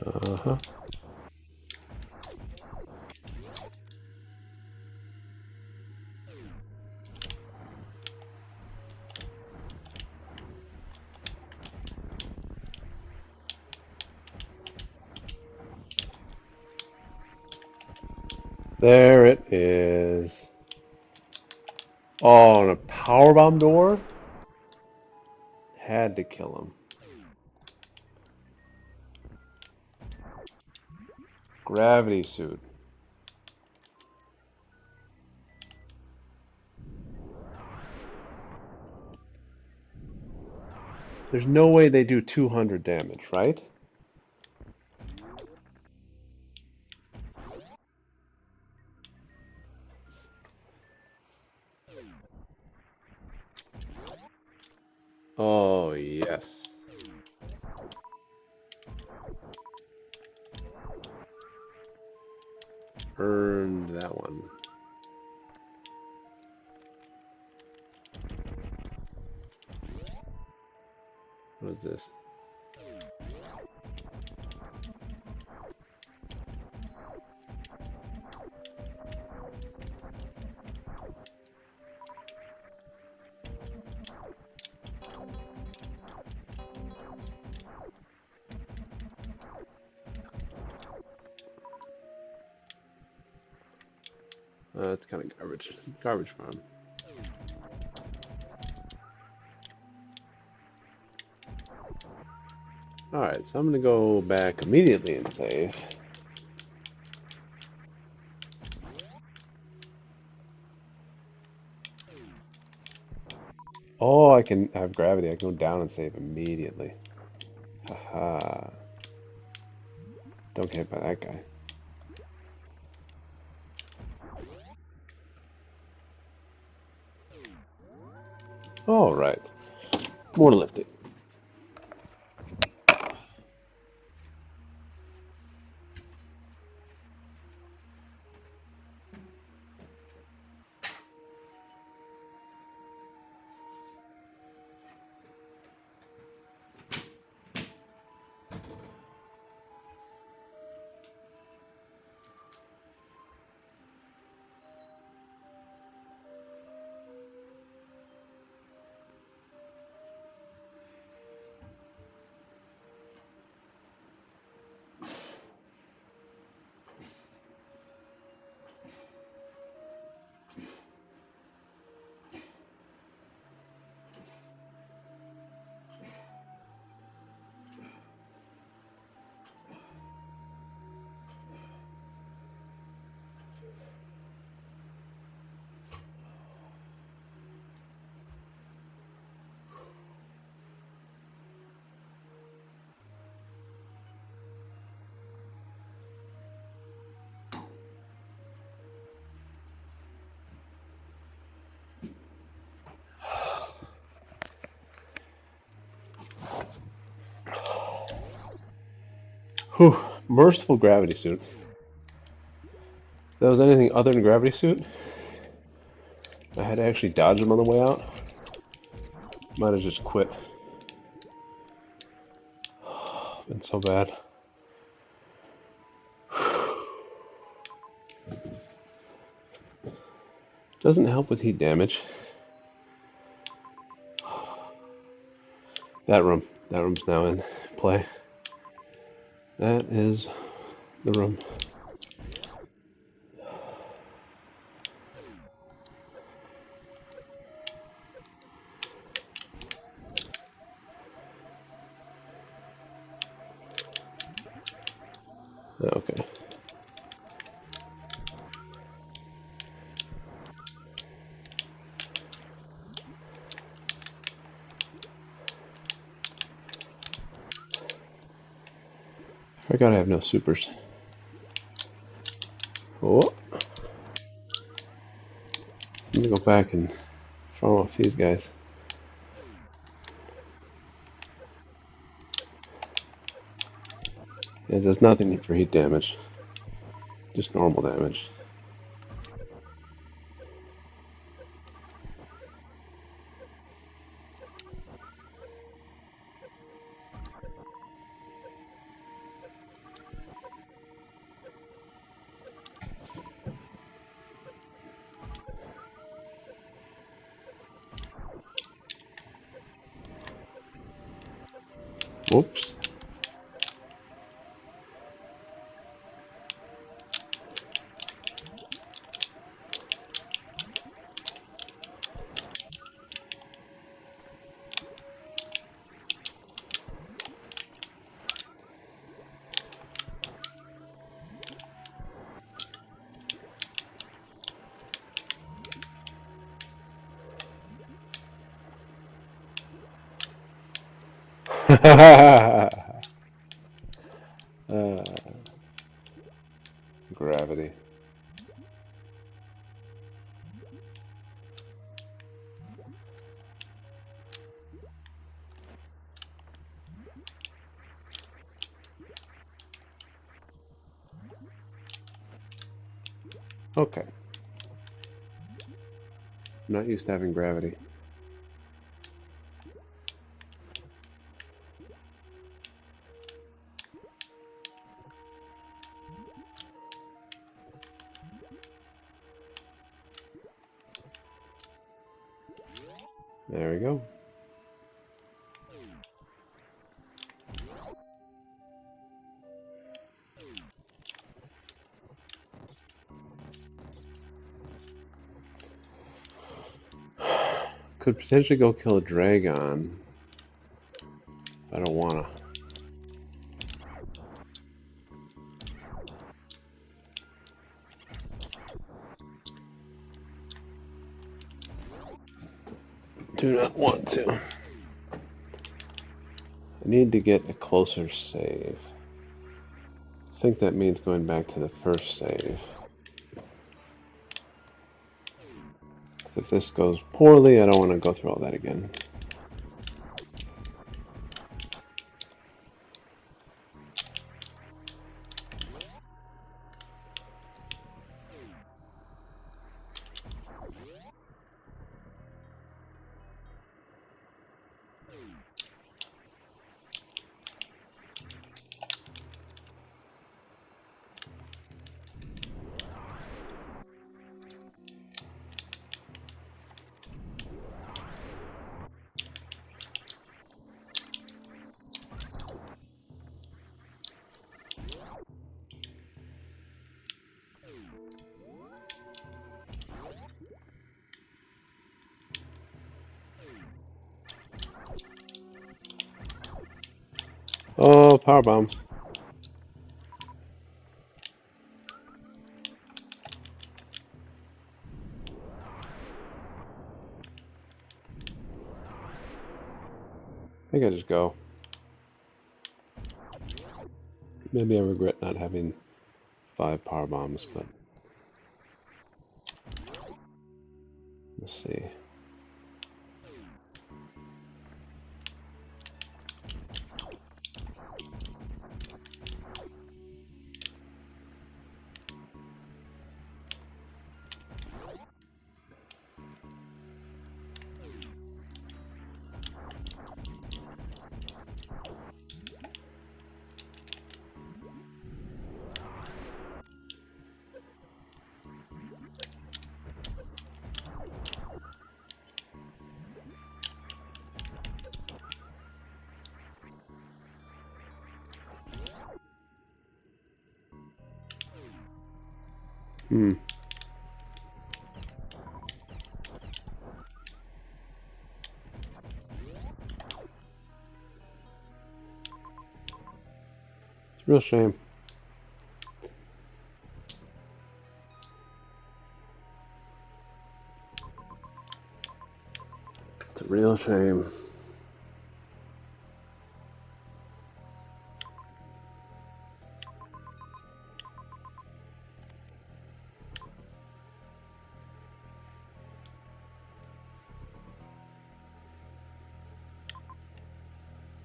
Uh-huh. There it is. Oh, and a powerbomb door? Had to kill him. Gravity suit. There's no way they do 200 damage, right? Oh, yes. earned that one. What is this? It's kind of garbage. Garbage farm. Alright, so I'm going to go back immediately and save. Oh, I can have gravity. I can go down and save immediately. Haha. Don't get hit by that guy. Alright. More lifting. Whew. Merciful gravity suit. If that was anything other than gravity suit, I had to actually dodge him on the way out. Might have just quit. Been so bad. Doesn't help with heat damage. That room. That room's now in play. That is the room. Okay. I forgot I have no supers. Oh. Let me go back and farm off these guys. It does nothing for heat damage. Just normal damage. Whoops. uh, gravity. Okay. I'm not used to having gravity. There we go. Could potentially go kill a dragon. I don't wanna. Do not want to. I need to get a closer save. I think that means going back to the first save. 'Cause if this goes poorly, I don't want to go through all that again. Oh, power bomb. I think I just go. Maybe I regret not having 5 power bombs, but we'll see. Hmm. It's a real shame. It's a real shame.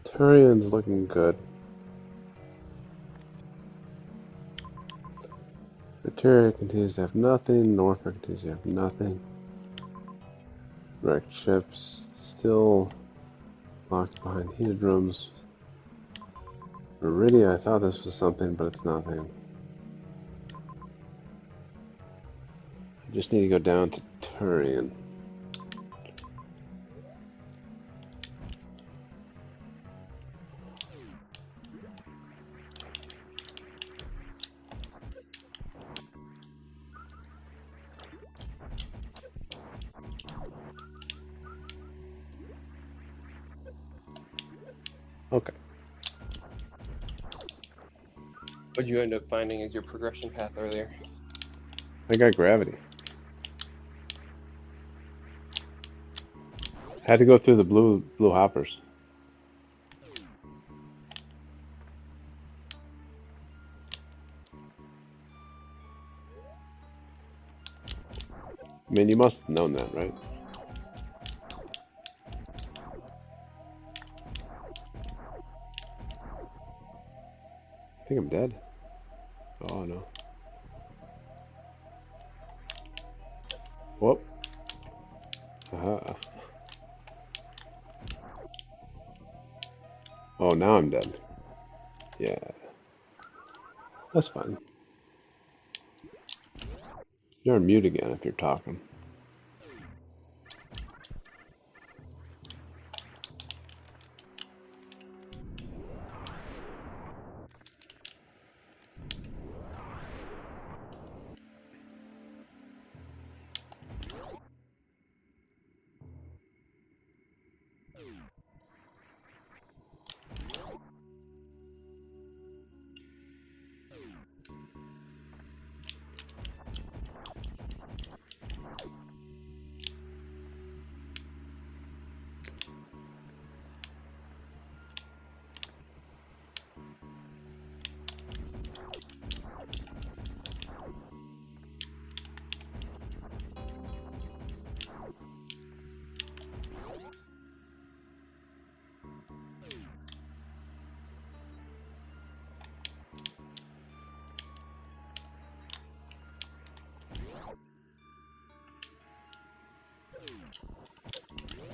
Turian's looking good. Materia continues to have nothing. Norfolk continues to have nothing. Wrecked ships still locked behind heated rooms. Meridia, I thought this was something, but it's nothing. I just need to go down to Turian. Okay. What'd you end up finding as your progression path earlier? I got gravity. Had to go through the blue hoppers. I mean, you must have known that, right? I think I'm dead. Oh no. now I'm dead. Yeah, that's fine. You're on mute again if you're talking.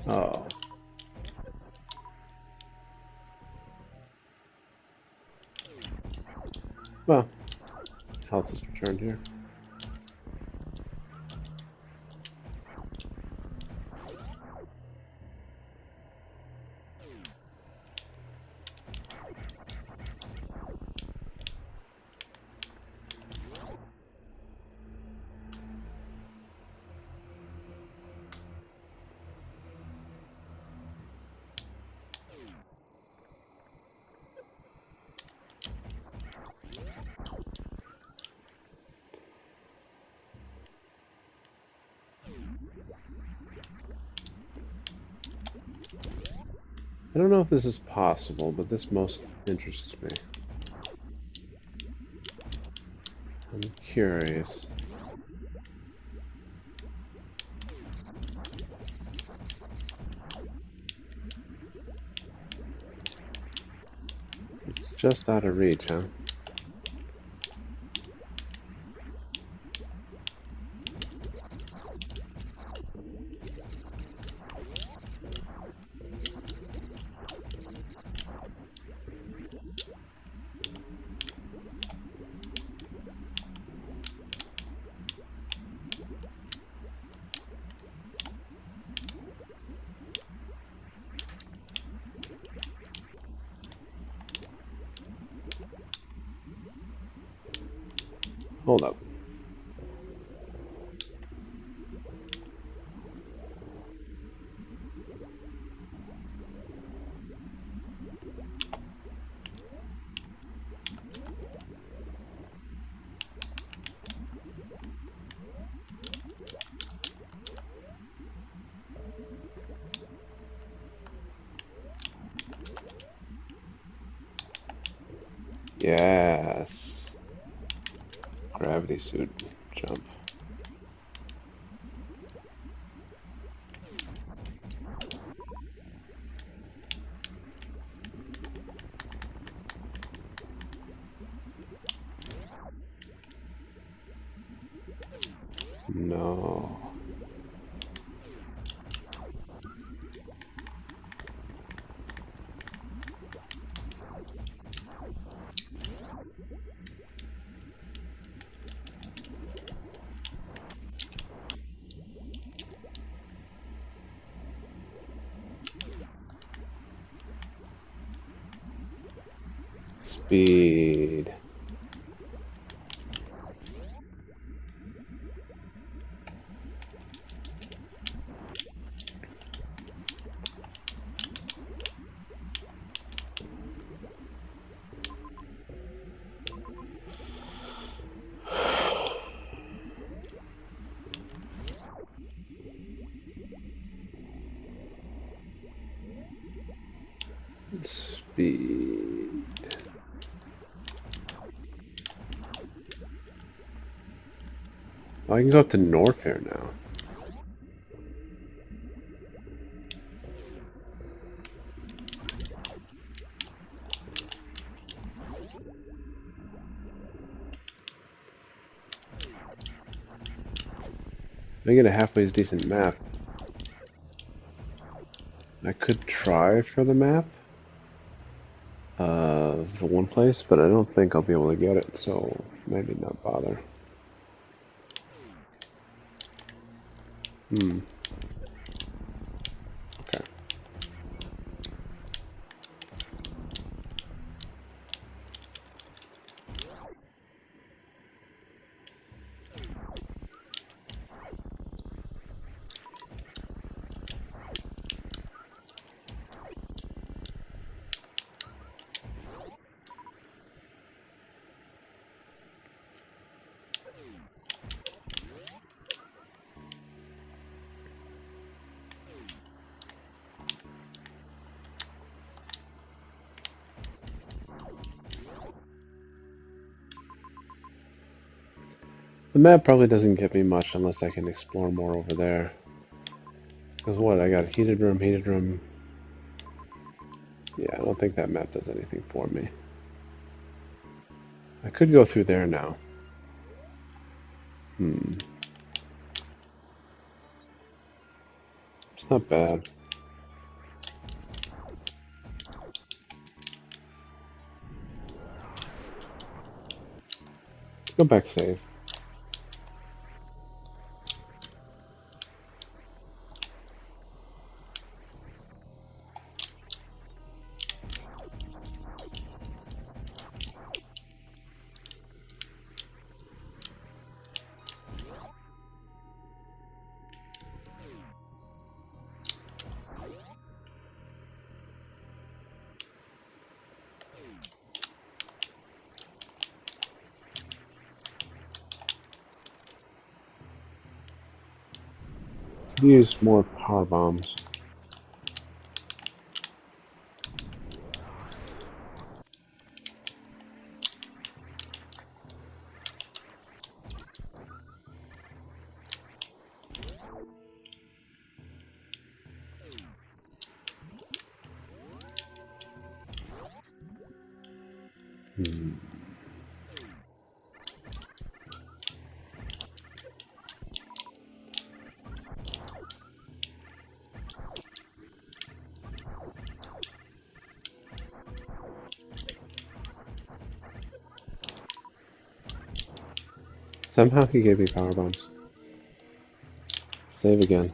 Oh. Well, health is returned here. I don't know if this is possible, but this most interests me. I'm curious. It's just out of reach, huh? Hold up. Yes. Gravity suit jump. No. Speed. Speed. Oh, I can go up to North here now. I get a halfway decent map. I could try for the map. of the one place, but I don't think I'll be able to get it, so maybe not bother. Hmm. Okay. The map probably doesn't give me much unless I can explore more over there. Because what, I got heated room, heated room. Yeah, I don't think that map does anything for me. I could go through there now. Hmm. It's not bad. Let's go back save. Use more power bombs. Hmm. Somehow he gave me power bombs. Save again.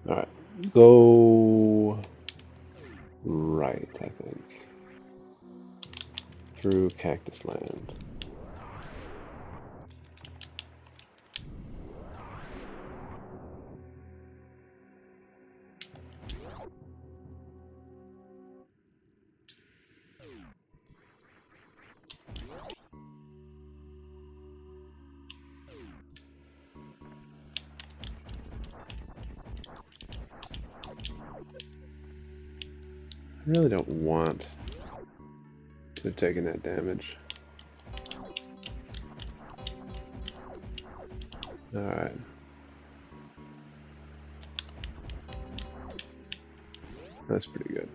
Alright. Go right, I think. Through Cactus Land. I really don't want to have taken that damage. Alright. That's pretty good.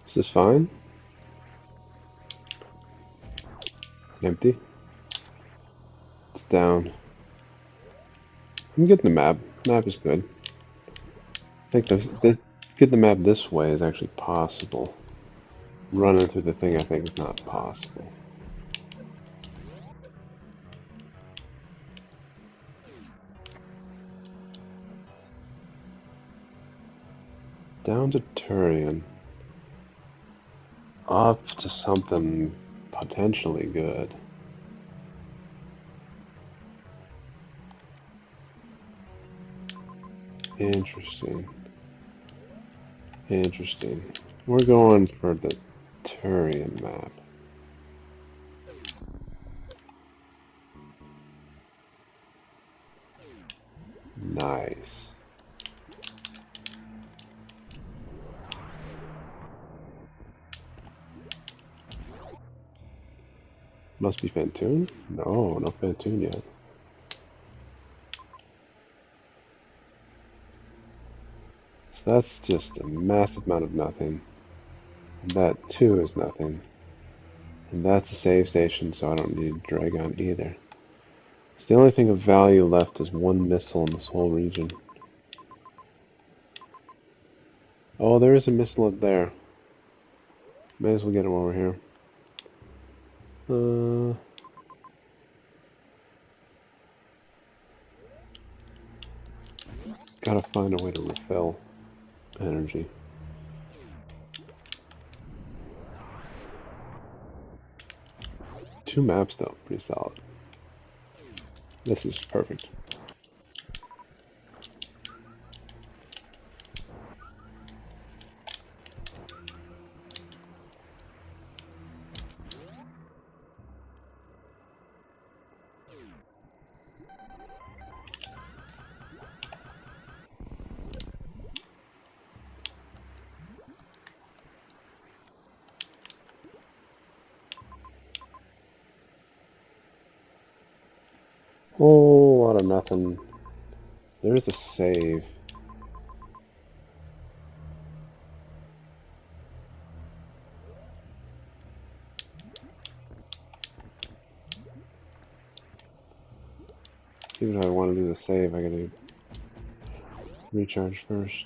This is fine. Empty. It's down. I'm getting the map. Map is good. I think this getting the map this way is actually possible. Running through the thing I think is not possible. Down to Turian. Up to something potentially good. Interesting. Interesting. We're going for the Turian map. Nice. Must be Fantoon? No, no Fantoon yet. So that's just a massive amount of nothing. And that too is nothing. And that's a save station, so I don't need Dragon either. So the only thing of value left is one missile in this whole region. Oh, there is a missile up there. May as well get him over here. Gotta find a way to refill energy. Two maps though, pretty solid. This is perfect. Whole lot of nothing. There's a save. Even though I want to do the save, I gotta recharge first.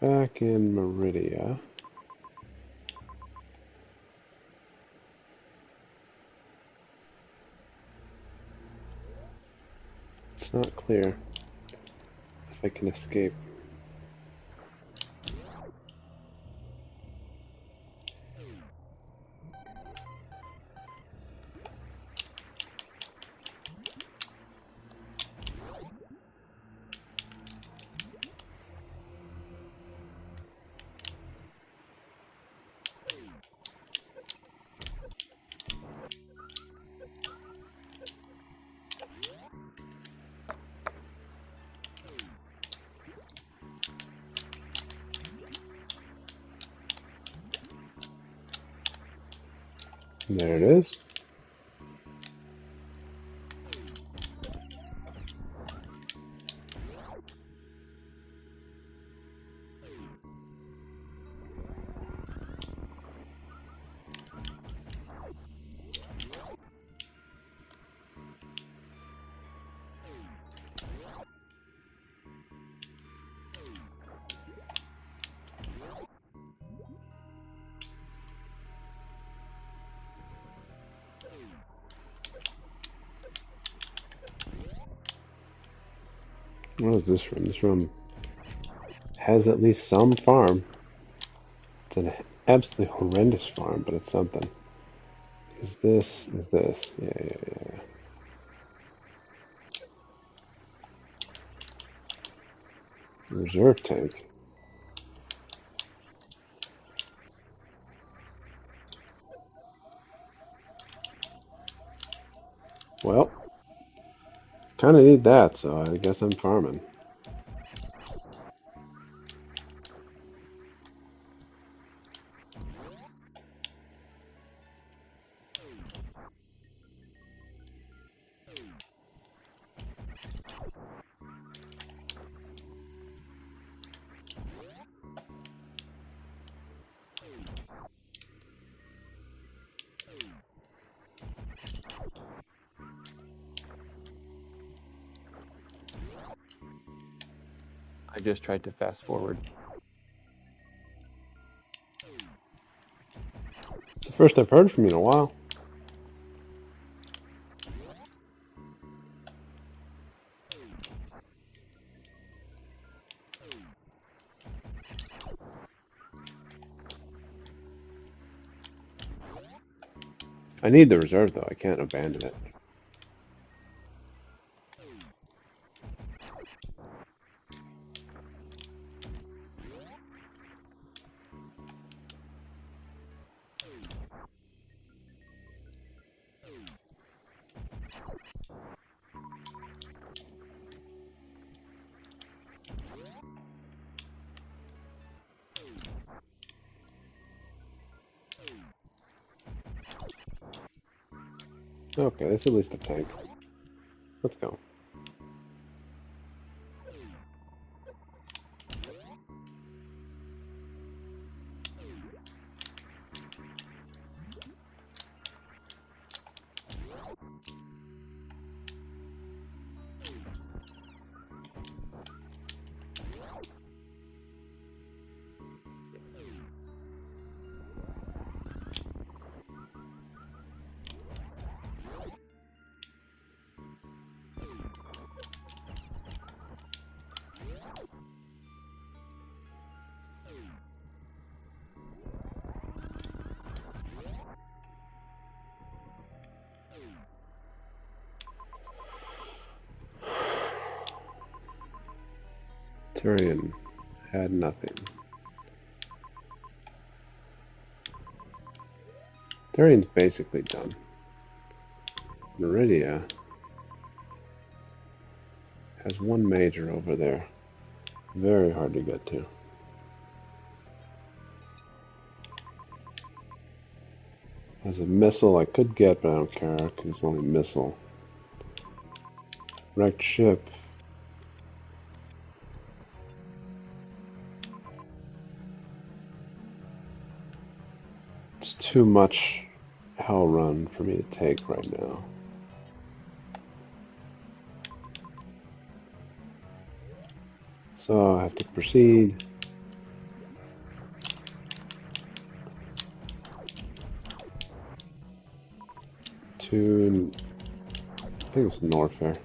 Back in Meridia. It's not clear if I can escape. And there it is. What is this room? This room has at least some farm. It's an absolutely horrendous farm, but it's something. Is this? Is this? Yeah. Reserve tank. Well, kind of need that, so I guess I'm farming. I just tried to fast forward. It's the first I've heard from you in a while. I need the reserve though. I can't abandon it. Okay, that's at least a tank. Let's go. Turian had nothing. Turian's basically done. Meridia has one major over there. Very hard to get to. Has a missile I could get, but I don't care because it's only a missile. Wrecked ship. It's too much Hell Run for me to take right now. So I have to proceed. To, I think it's Norfair.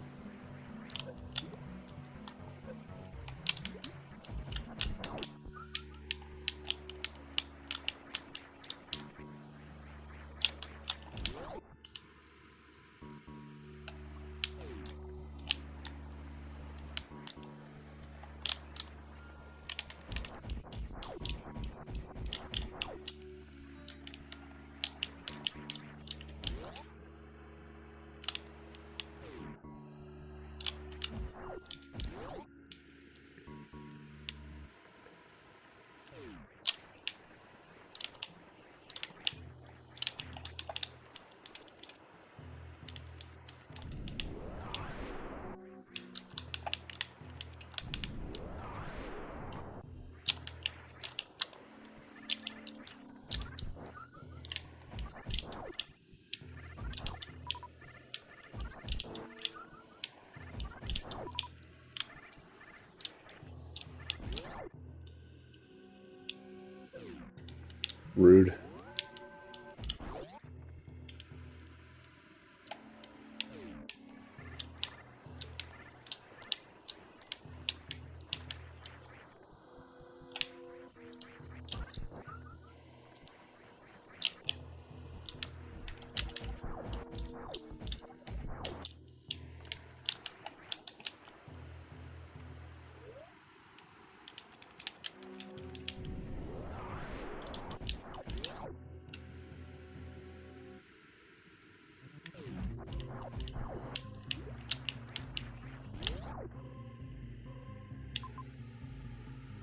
Rude.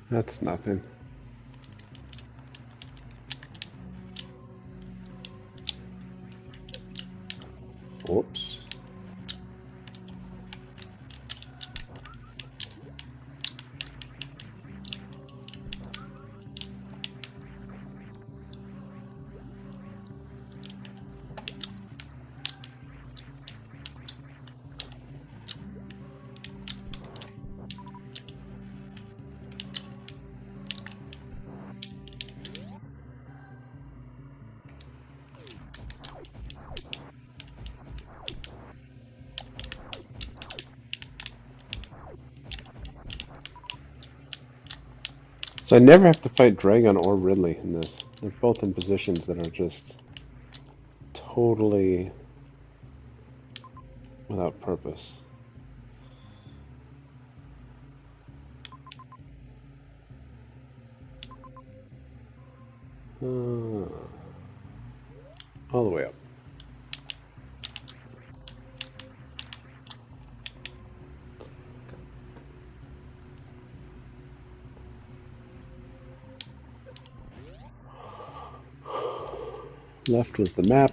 That's nothing. Whoops. So I never have to fight Dragon or Ridley in this. They're both in positions that are just totally without purpose. All the way up. Left was the map.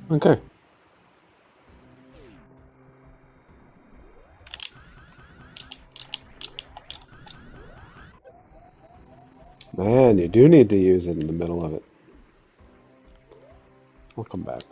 Okay. Man, you do need to use it in the middle of it. I'll come back.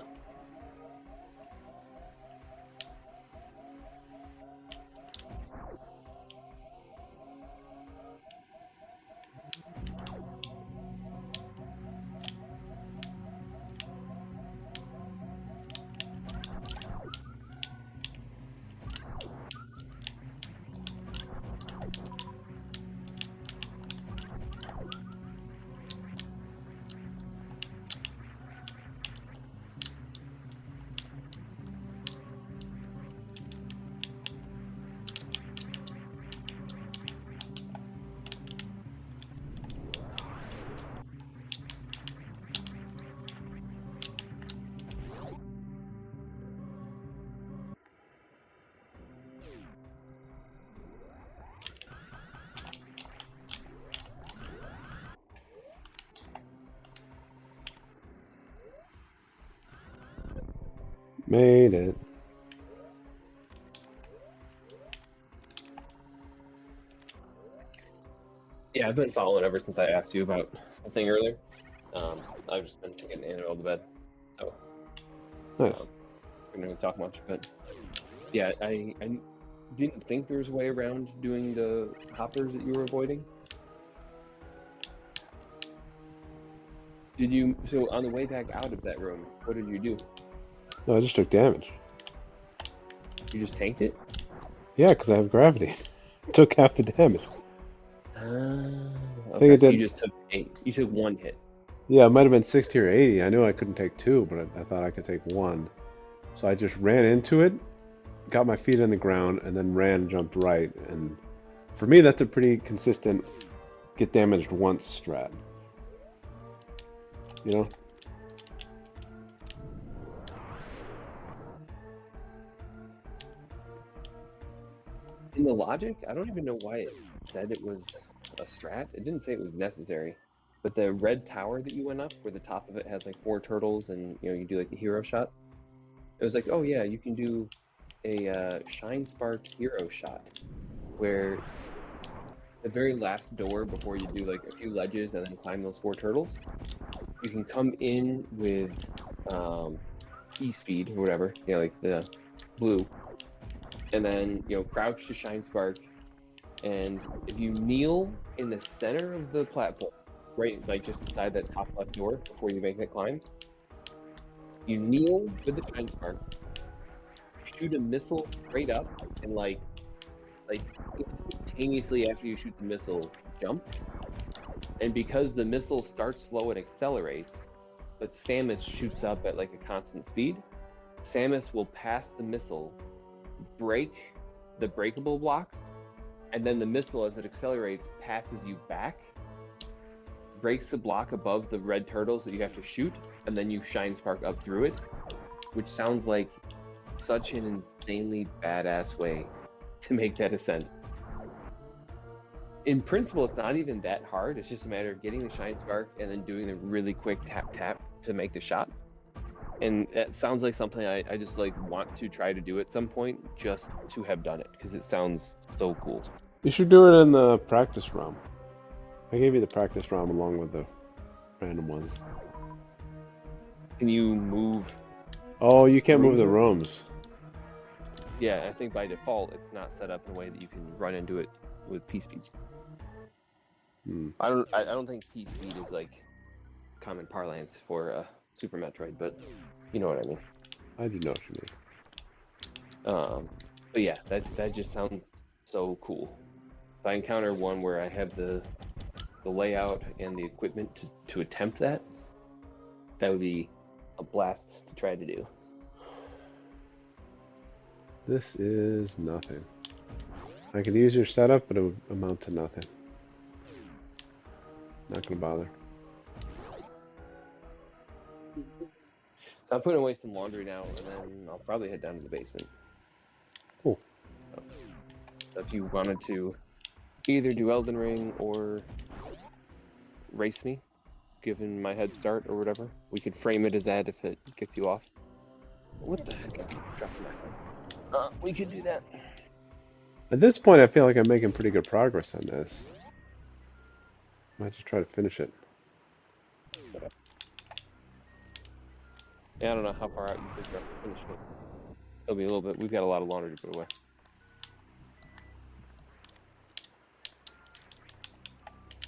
Made it. Yeah, I've been following ever since I asked you about the thing earlier. I've just been taking Annabelle to bed, so Nice. we didn't really talk much. But yeah, I didn't think there was a way around doing the hoppers that you were avoiding. Did you? So on the way back out of that room, what did you do? No, I just took damage. You just tanked it? Yeah, because I have gravity. Took half the damage. I think Okay, it so you did. just took eight. You took one hit. Yeah, it might have been 60 or 80. I knew I couldn't take two, but I thought I could take one. So I just ran into it, got my feet on the ground, and then ran, jumped right. And for me, that's a pretty consistent get damaged once strat. You know? In the logic, I don't even know why it said it was a strat. It didn't say it was necessary. But the red tower that you went up, where the top of it has like four turtles, and you do like the hero shot. It was like, oh yeah, you can do a Shine Spark hero shot, where the very last door before you do like a few ledges and then climb those four turtles, you can come in with E speed or whatever, like the blue, and then crouch to Shine Spark. And if you kneel in the center of the platform, right, like just inside that top left door before you make that climb, you kneel with the Shine Spark, shoot a missile straight up, and like instantaneously after you shoot the missile, jump. And because the missile starts slow and accelerates, but Samus shoots up at like a constant speed, Samus will pass the missile, break the breakable blocks, and then the missile, as it accelerates, passes you back, breaks the block above the red turtles that you have to shoot, and then you Shine Spark up through it, which sounds like such an insanely badass way to make that ascent. In principle, it's not even that hard. It's just a matter of getting the Shine Spark and then doing the really quick tap tap to make the shot. And that sounds like something I just like want to try to do at some point, just to have done it because it sounds so cool. You should do it in the practice ROM. I gave you the practice ROM along with the random ones. Can you move Oh, you can't move rooms the around? rooms. Yeah, I think by default it's not set up in a way that you can run into it with P speed. Hmm. I don't think P speed is like common parlance for Super Metroid, but you know what I mean. I do know what you But yeah, that just sounds so cool. If I encounter one where I have the layout and the equipment to attempt that, that would be a blast to try to do. mean. This is nothing. I could use your setup, but it would amount to nothing. Not gonna bother. So I'm putting away some laundry now, and then I'll probably head down to the basement. Cool. So if you wanted to either do Elden Ring or race me, given my head start or whatever, we could frame it as that if it gets you off. What the heck? I keep dropping my phone. We could do that. At this point, I feel like I'm making pretty good progress on this. Might just try to finish it. Yeah, I don't know how far out you think you're after finishing it. It'll be a little bit. We've got a lot of laundry to put away.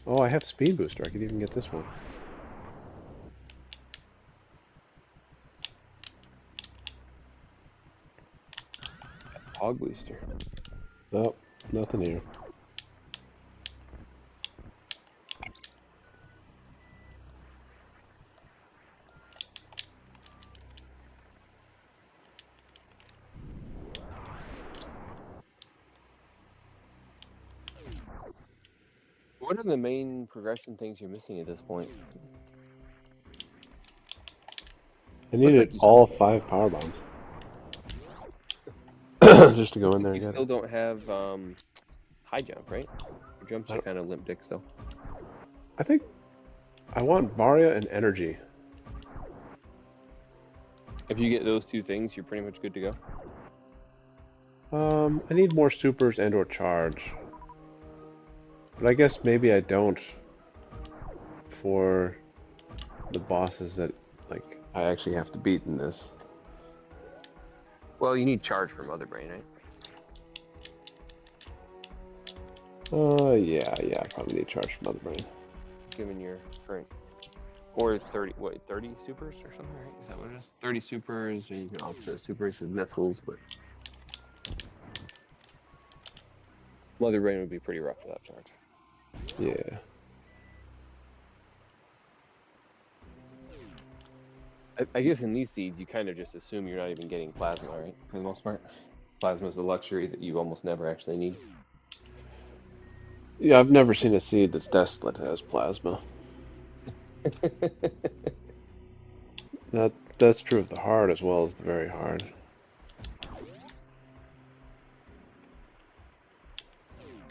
Oh, I have Speed Booster. I could even get this one. Hog booster. Oh, nothing here. What are the main progression things you're missing at this point? I Looks needed like you all still 5 power bombs just to go looks in like there you and get still it. don't have high jump, right? Your jumps I, are don't, kind of limp dick still. I think I want Varia and Energy. If you get those two things, you're pretty much good to go. I need more supers and or charge. But I guess maybe I don't for the bosses that like I actually have to beat in this. Well, you need charge for Mother Brain, right? Yeah, I probably need charge from Mother Brain. Given your current or 30 what 30 supers or something, right? Is that what it is? 30 supers, and you can offset supers with missiles, but Mother Brain would be pretty rough without charge. Yeah. I guess in these seeds, you kind of just assume you're not even getting plasma, right? For the most part, plasma is a luxury that you almost never actually need. Yeah, I've never seen a seed that's desolate that has plasma. That's true of the hard as well as the very hard.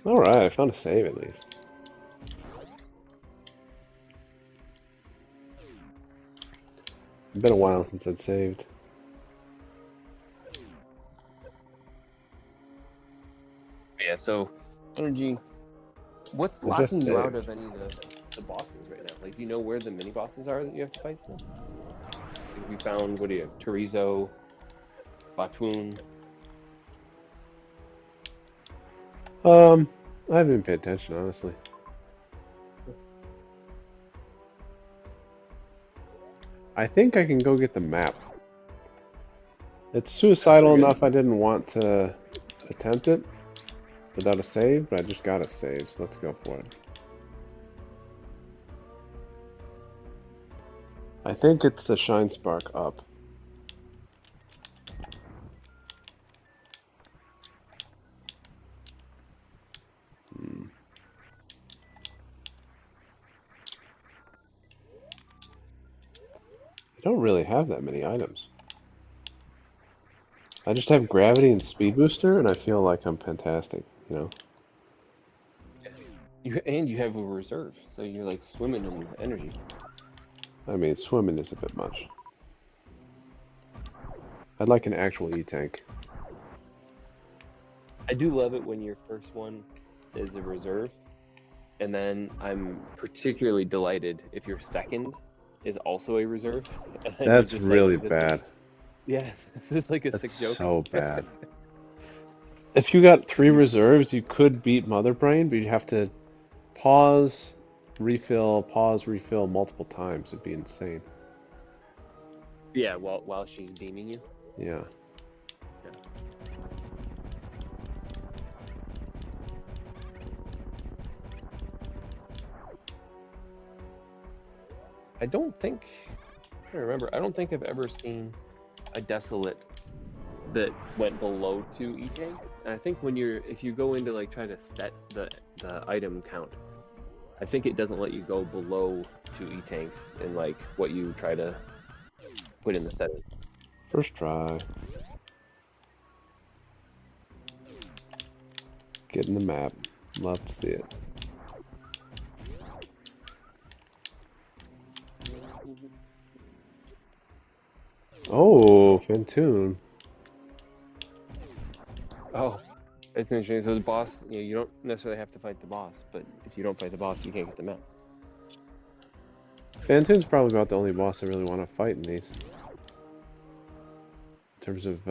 Alright, I found a save at least. It's been a while since I'd saved. Yeah. So energy. What's I just locking you out saved. of any of the bosses right now? Like, do you know where the mini bosses are that you have to fight still? Like, have you found what do you have? Torizo, Batoon. I haven't been paying attention, honestly. I think I can go get the map. It's Sounds suicidal pretty good. enough I didn't want to attempt it without a save, but I just got a save, so let's go for it. I think it's the Shine Spark up. Hmm. I don't really have that many items. I just have gravity and speed booster, and I feel like I'm fantastic, you know? You have a reserve, so you're like swimming in energy. I mean, swimming is a bit much. I'd like an actual E-tank. I do love it when your first one is a reserve, and then I'm particularly delighted if your second is also a reserve, and then you're That's just like, really this is, bad. yeah, this is like a That's sick joke. so bad. If you got 3 reserves, you could beat Mother Brain, but you have to pause, refill multiple times. It'd be insane. Yeah, while she's beaming you. Yeah. Yeah. I don't think, I'm trying to remember, I don't think I've ever seen a Desolate that went below 2 E-tanks. And I think if you go into like try to set the item count, I think it doesn't let you go below 2 E-tanks in like what you try to put in the setting. First try. Get in the map. Love to see it. Oh, Fantoon. Oh, it's interesting. So the boss, you don't necessarily have to fight the boss, but if you don't fight the boss, you can't get the map. Fantoon's probably about the only boss I really want to fight in these. In terms of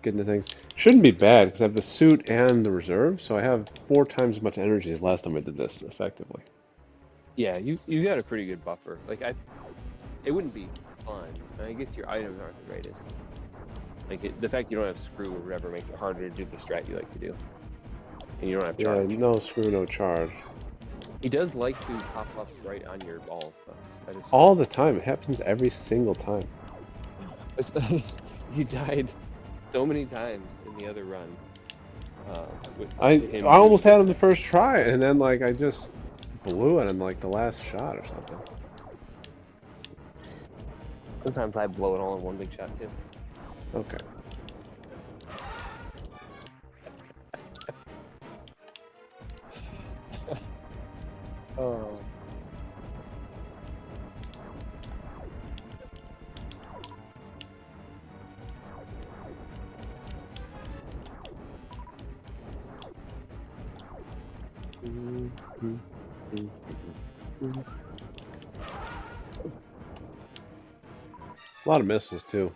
getting the things. Shouldn't be bad, because I have the suit and the reserve, so I have 4 times as much energy as last time I did this, effectively. Yeah, you got a pretty good buffer. Like it wouldn't be fun. I guess your items aren't the greatest. Like the fact you don't have screw or whatever makes it harder to do the strat you like to do, and you don't have Yeah, charge. no screw, no charge. He does like to pop up right on your balls, though. That is All the time. It happens every single time. you died so many times in the other run to I him almost doing had just him the that. first try, and then like I just blew it in like the last shot or something. Sometimes I blow it all in one big shot too. Okay. Oh. A lot of misses too.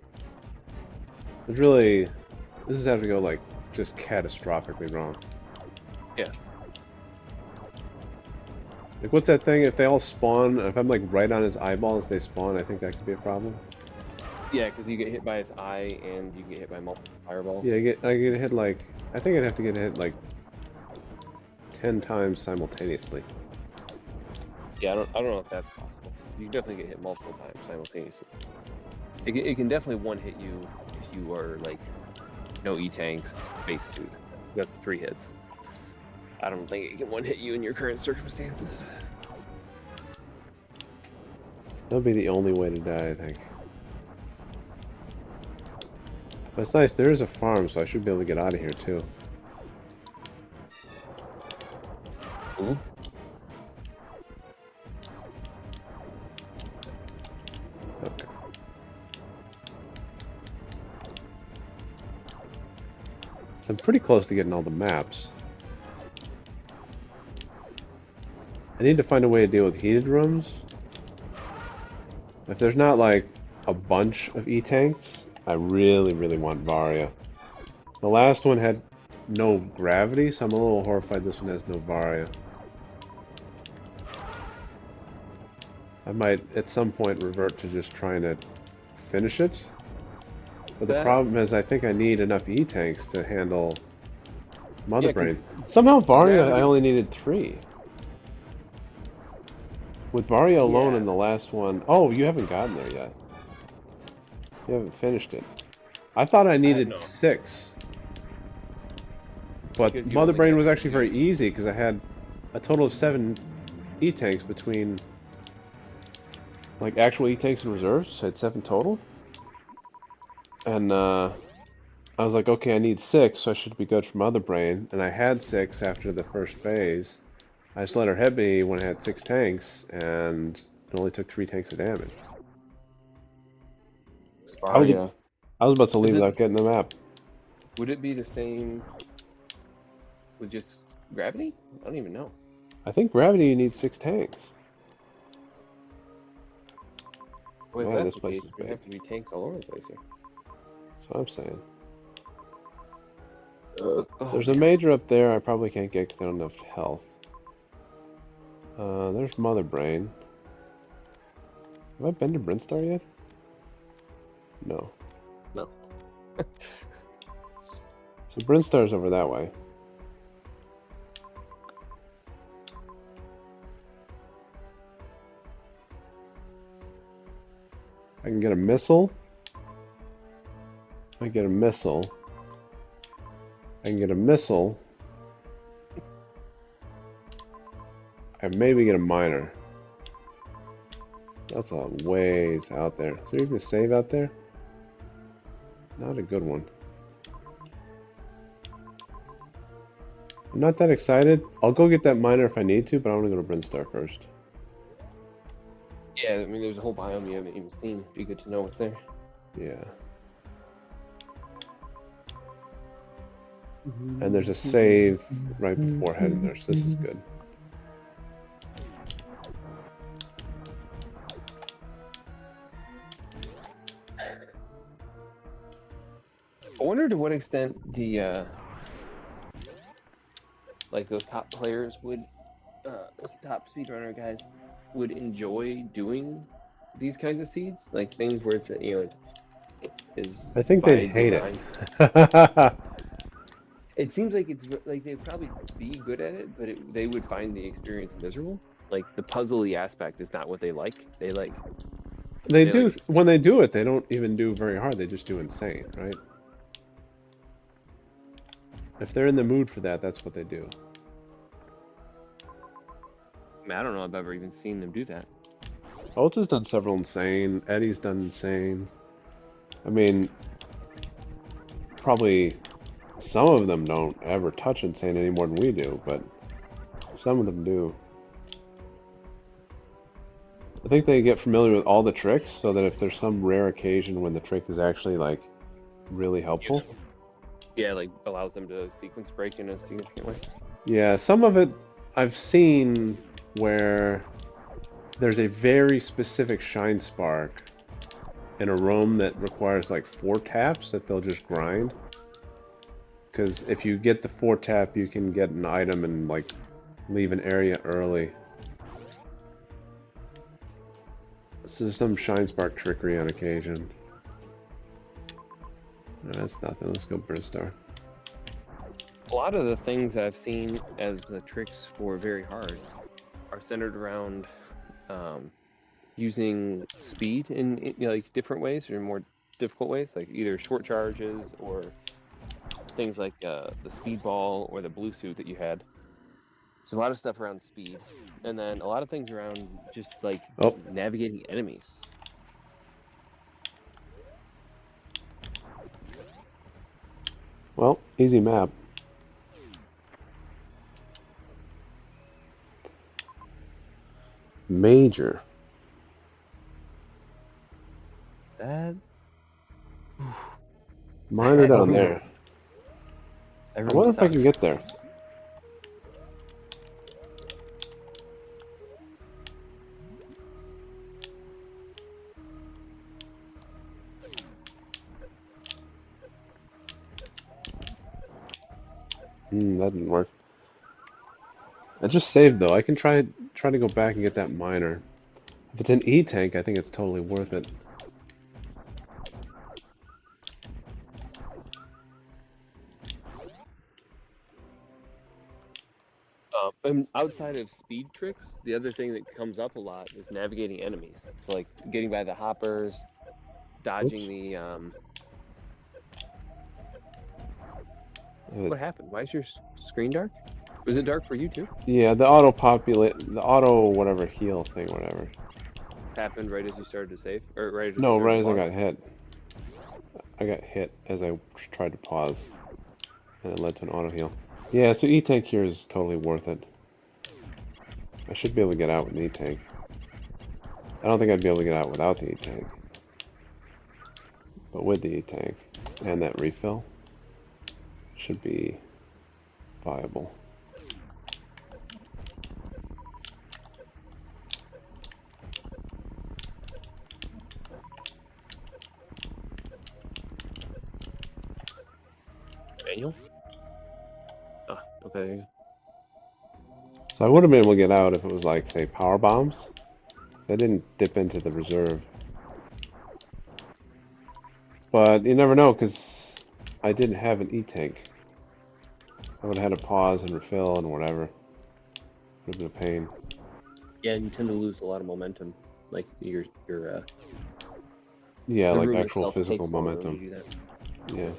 It's really, this is having to go like just catastrophically wrong. Yeah, Like what's that thing? If they all spawn, if I'm like right on his eyeball as they spawn, I think that could be a problem. yeah, because you get hit by his eye and you can get hit by multiple fireballs. Yeah, I get hit like, I think I'd have to get hit like 10 times simultaneously. Yeah, I don't know if that's possible. You can definitely get hit multiple times simultaneously. It can definitely one hit you if you are like no E-tanks, base suit. That's 3 hits. I don't think it can one hit you in your current circumstances. That'll be the only way to die, I think. But it's nice, there is a farm, so I should be able to get out of here too. Ooh. Okay. So I'm pretty close to getting all the maps. I need to find a way to deal with heated rooms. If there's not like a bunch of E-tanks, I really, really want Varia. The last one had no gravity, so I'm a little horrified this one has no Varia. I might at some point revert to just trying to finish it. But the That problem is I think I need enough E-tanks to handle Mother yeah, because Brain. Somehow Varia I gravity. only needed 3. With Varia alone in Yeah, the last one, oh, you haven't gotten there yet. You haven't finished it. I thought I I have needed no 6. But because you Mother only Brain have was to actually very do. easy because I had a total of 7 E-tanks between like actual E-tanks and reserves. So I had 7 total. And I was like, okay, I need 6, so I should be good for Mother Brain. And I had 6 after the first phase. I just let her hit me when I had 6 tanks, and it only took 3 tanks of damage. I was Aria. I was about to Is leave it? without getting the map. Would it be the same with just gravity? I don't even know. I think gravity you need 6 tanks. Well, if Man, that's this the place case, is there'd big. have to be tanks all over the place here. That's what I'm saying. So Oh there's a man. major up there I probably can't get because I don't have enough health. There's Mother Brain. Have I been to Brinstar yet? No. No. So Brinstar's over that way. I can get a missile. I can get a missile. I can get a missile. I maybe get a miner. That's a ways out there. Is there even a save out there? Not a good one. I'm not that excited. I'll go get that miner if I need to, but I want to go to Brinstar first. Yeah, I mean, there's a whole biome you haven't even seen. Be good to know what's there. Yeah. And there's a save right before heading there, so this is good. I wonder to what extent the like those top players would, top speedrunner guys would enjoy doing these kinds of seeds, like things where it's is I think they'd by hate it. design. It seems like like they'd probably be good at it, but they would find the experience miserable. Like the puzzly aspect is not what they like. They They do, like the when they do it, they don't even do very hard. They just do insane, right? If they're in the mood for that, that's what they do. I mean, I don't know if I've ever even seen them do that. Ulta's done several insane. Eddie's done insane. I mean, probably some of them don't ever touch insane any more than we do, but some of them do. I think they get familiar with all the tricks so that if there's some rare occasion when the trick is actually like really helpful. Useful. Yeah, like allows them to sequence break in a significant way. Yeah, some of it I've seen where there's a very specific shine spark in a roam that requires like 4 taps that they'll just grind. Because if you get the 4 tap, you can get an item and like leave an area early. So there's some shine spark trickery on occasion. No, that's nothing. Let's go Brinstar. A lot of the things that I've seen as the tricks for very hard are centered around um, using speed in like different ways or more difficult ways, like either short charges or things like the speed ball or the blue suit that you had. So a lot of stuff around speed, and then a lot of things around just like Oh, navigating enemies. well, easy map. Major. That Minor that down room, there. that I room wonder if I can sucks. get there. That didn't work. I just saved though. I can try to go back and get that miner. If it's an E tank, I think it's totally worth it. And outside of speed tricks, the other thing that comes up a lot is navigating enemies. So like getting by the hoppers, dodging Oops. the Uh, What happened? Why is your screen dark? Was it dark for you too? yeah, the auto populate, the auto whatever heal thing, whatever. Happened right as you started to save, or right as you No, started right to as I pause? got hit. I got hit as I tried to pause, and it led to an auto heal. Yeah, so E tank here is totally worth it. I should be able to get out with an E tank. I don't think I'd be able to get out without the E tank. But with the E-tank and that refill, should be viable. Manual? Oh, okay. There you go. So I would have been able to get out if it was like, say, power bombs. I didn't dip into the reserve. But you never know, because I didn't have an E-tank. I would have had to pause and refill and whatever. Would have been a pain. Yeah, and you tend to lose a lot of momentum. Like Yeah, the like room actual itself physical takes longer when momentum. you do that. Yeah.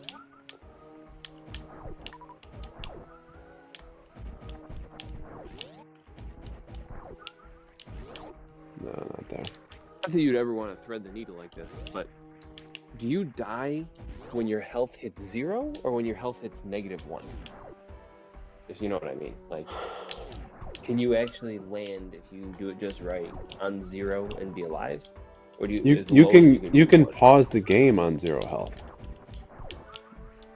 No, not there. Not that you'd ever want to thread the needle like this, but do you die when your health hits 0 or when your health hits -1? If you know what I mean. Like, can you actually land if you do it just right on 0 and be alive? Or do you You as you low as you can can you be can 1? pause the game on 0 health.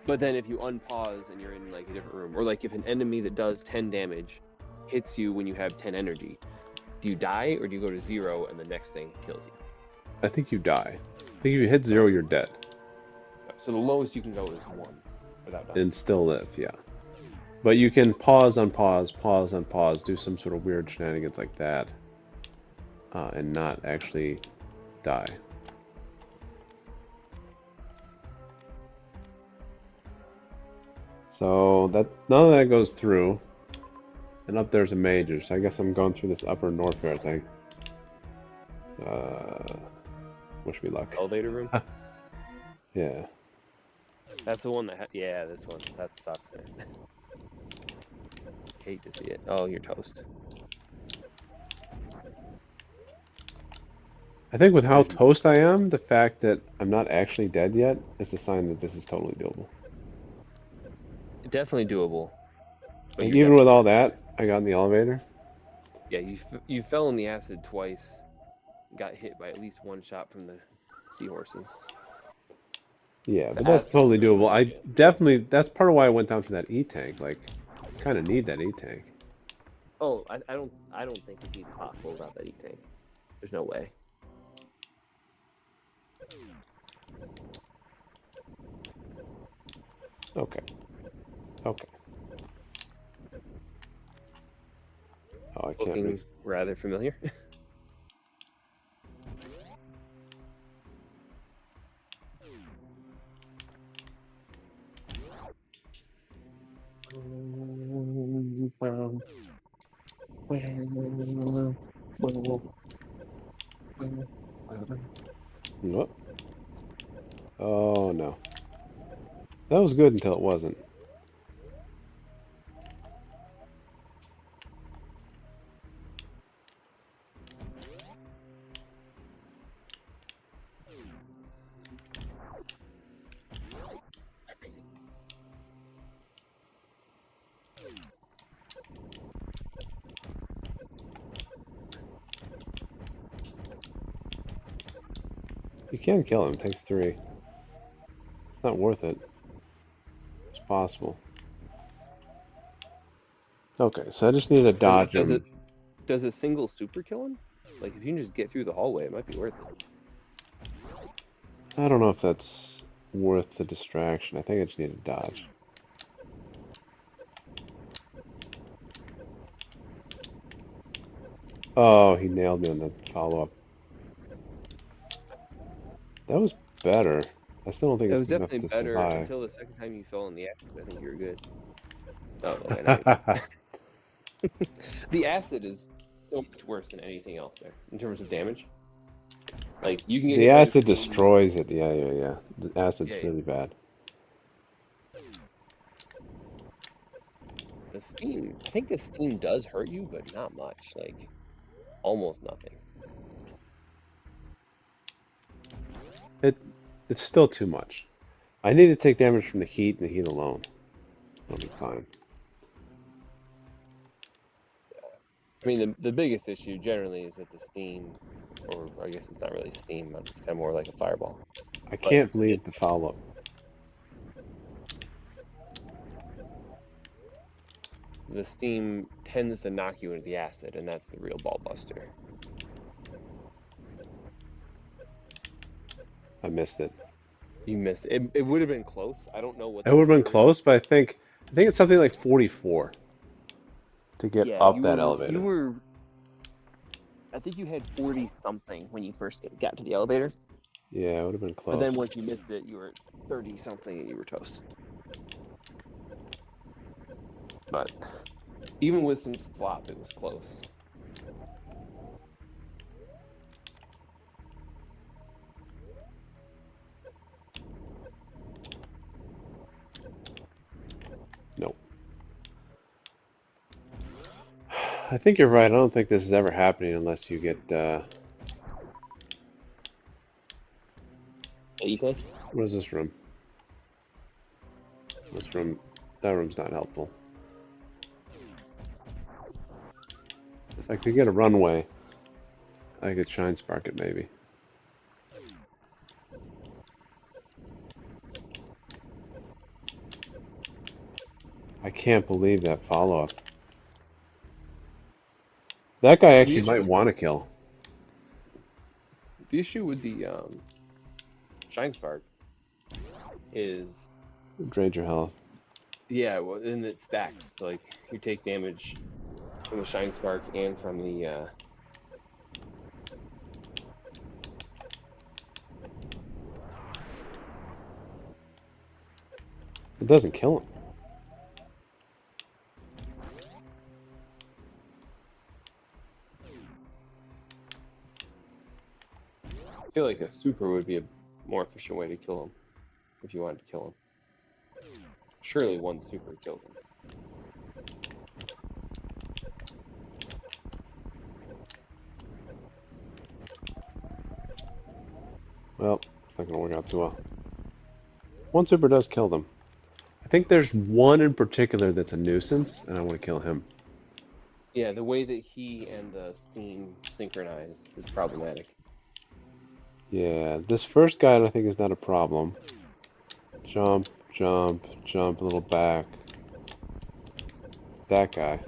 But then if you unpause and you're in like a different room, or like if an enemy that does 10 damage hits you when you have 10 energy, do you die or do you go to 0 and the next thing kills you? I think you die. I think if you hit 0, Okay. you're dead. So the lowest you can go is 1 without dying. And still live, yeah. But you can pause, unpause, pause, unpause, do some sort of weird shenanigans like that, and not actually die. So that none of that goes through. And up there's a major, so I guess I'm going through this upper Norfair thing. Wish me luck. Elevator room? Yeah. That's the one that, yeah, this one. That sucks, man. Hate to see it. Oh, you're toast. I think with how There's toast I am, the fact that I'm not actually dead yet is a sign that this is totally doable. definitely doable, but Like you're even with definitely all not. that, I got in the elevator. Yeah, you fell in the acid twice. Got hit by at least one shot from the seahorses. Yeah, but The that's acid totally really doable. kills I you. definitely, that's part of why I went down for that E-tank. Like, kind of need that E-tank. Oh, I don't think it's even possible without that E-tank. There's no way. Okay. Okay. Oh, I can't Looking rather familiar. What? Oh no. That was good until it wasn't. You can kill him. It takes 3. It's not worth it. It's possible. Okay, so I just need to Does dodge does him. it does a single super kill him? Like if you can just get through the hallway, it might be worth it. I don't know if that's worth the distraction. I think I just need to dodge. Oh, he nailed me on the follow-up. That was better. I still don't think It it's was good enough definitely to better survive. until the second time you fell in the acid. I think you were good. Oh, okay, now you're good. The acid is so much worse than anything else there in terms of damage. Like you can get The hit by the acid steam. destroys it. Yeah, yeah, yeah. The Yeah, acid's yeah. really bad. The steam. I think the steam does hurt you, but not much. Like almost nothing. It it's still too much. I need to take damage from the heat and the heat alone. I'll be fine. I mean, the biggest issue generally is that the steam, or I guess it's not really steam, but it's kind of more like a fireball. I but can't believe the follow-up. the steam tends to knock you into the acid, and that's the real ball buster. I missed it. You missed it. It would have been close. I don't know what It the would have been number is. close, but I think it's something like 44 to get Yeah, up you that were elevator. I think you had 40 something when you first got to the elevator. Yeah, it would have been But close. then once you missed it, you were 30 something and you were toast. But even with some slop, it was close. Nope. I think you're right. I don't think this is ever happening unless you get, You think? what is this room? This room, that room's not helpful. If I could get a runway, I could shine spark it maybe. I can't believe that follow-up. That guy The actually might issue, want to kill. the issue with the Shine Spark is, Drain your health. yeah, well, and it stacks. Like you take damage from the Shine Spark and from the It doesn't kill him. I feel like a super would be a more efficient way to kill him if you wanted to kill him. Surely one super kills him. Well, it's not going to work out too well. One super does kill them. I think there's one in particular that's a nuisance, and I want to kill him. Yeah, the way that he and the steam synchronize is problematic. Yeah, this first guy I think is not a problem. Jump, jump, jump a little back. That guy.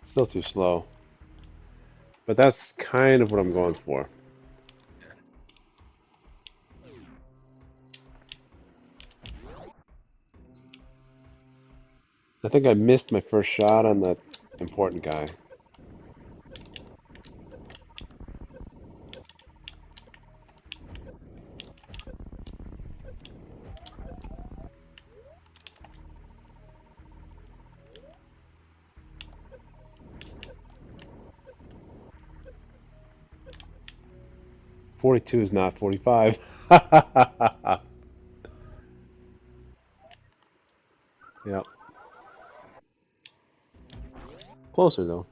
Still too slow. But that's kind of what I'm going for. I think I missed my first shot on that important guy. .42 is not 45. Yep. Closer though.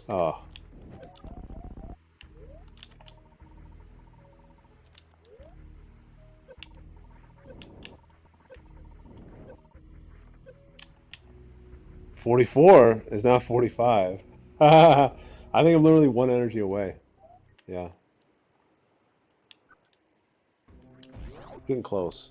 Oh. 44 is now 45. I think I'm literally one energy away. Yeah. Getting close.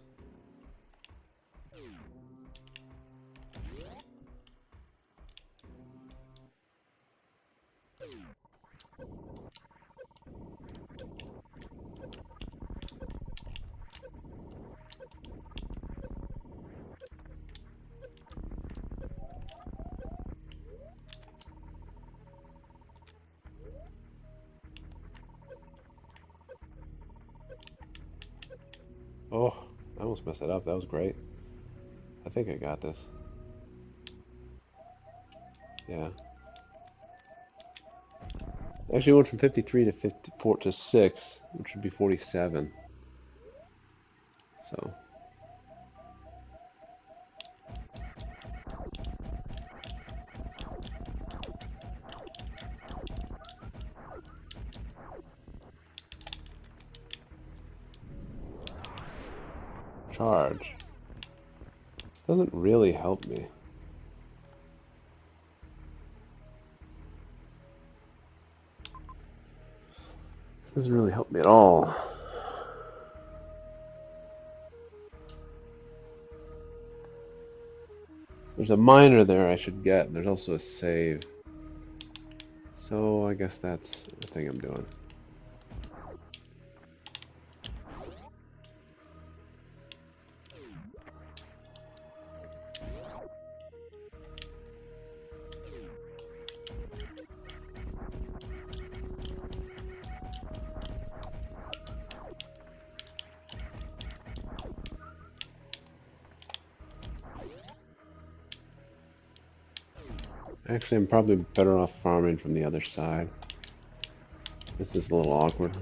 Oh, I almost messed it up. That was great. I think I got this. Yeah. Actually, it went from 53 to 54 to 6, which would be 47. So, charge. Doesn't really help me. Doesn't really help me at all. There's a miner there I should get, and there's also a save. So I guess that's the thing I'm doing. Actually, I'm probably better off farming from the other side. This is a little awkward.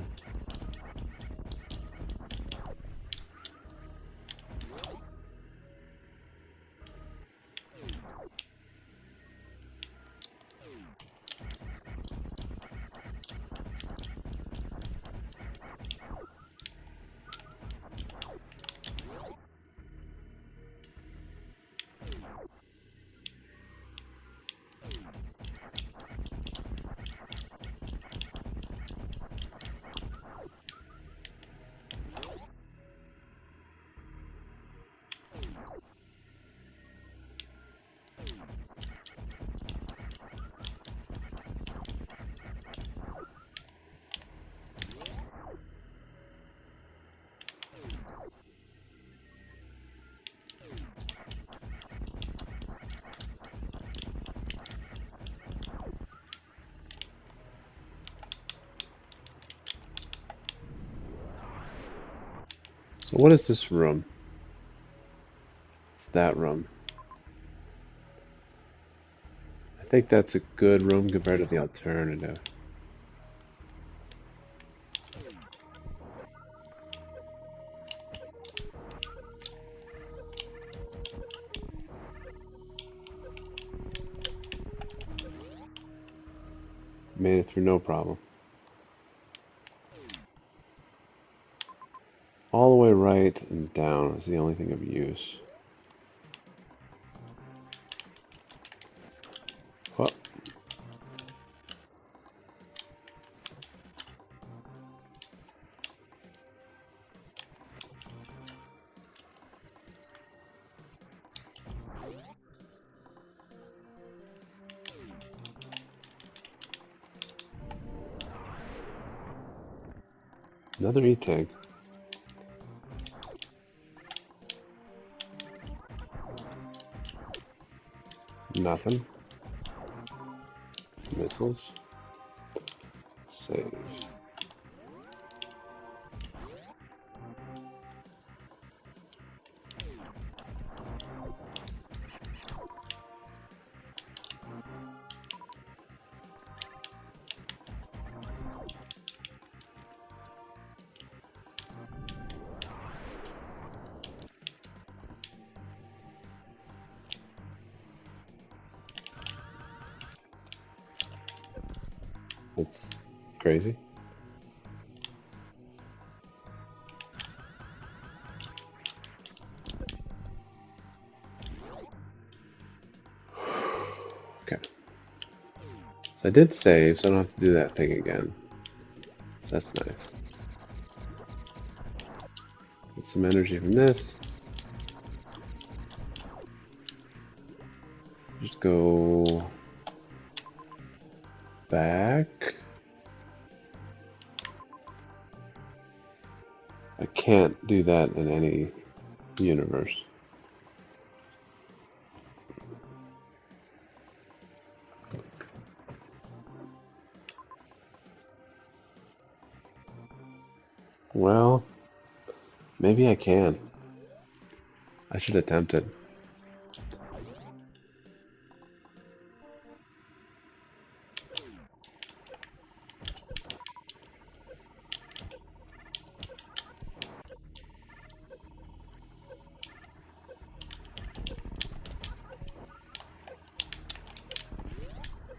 So what is this room? It's that room. I think that's a good room compared to the alternative. Made it through no problem. All the way right and down is the only thing of use. Oh, another E-tank. Nothing. Missiles. Save. It's crazy. Okay. So I did save, so I don't have to do that thing again. So that's nice. Get some energy from this. Just go back. I can't do that in any universe. Well, maybe I can. I should attempt it.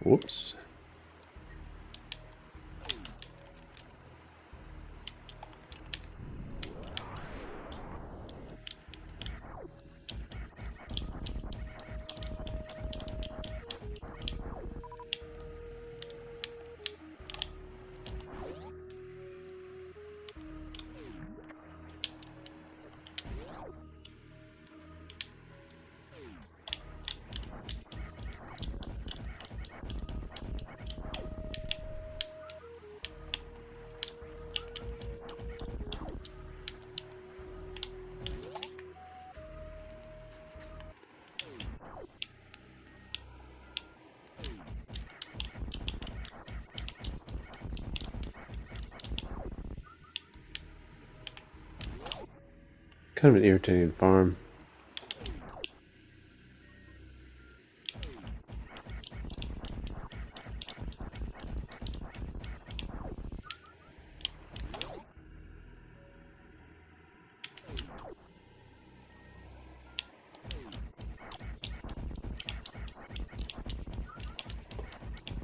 Whoops. Kind of an irritating farm.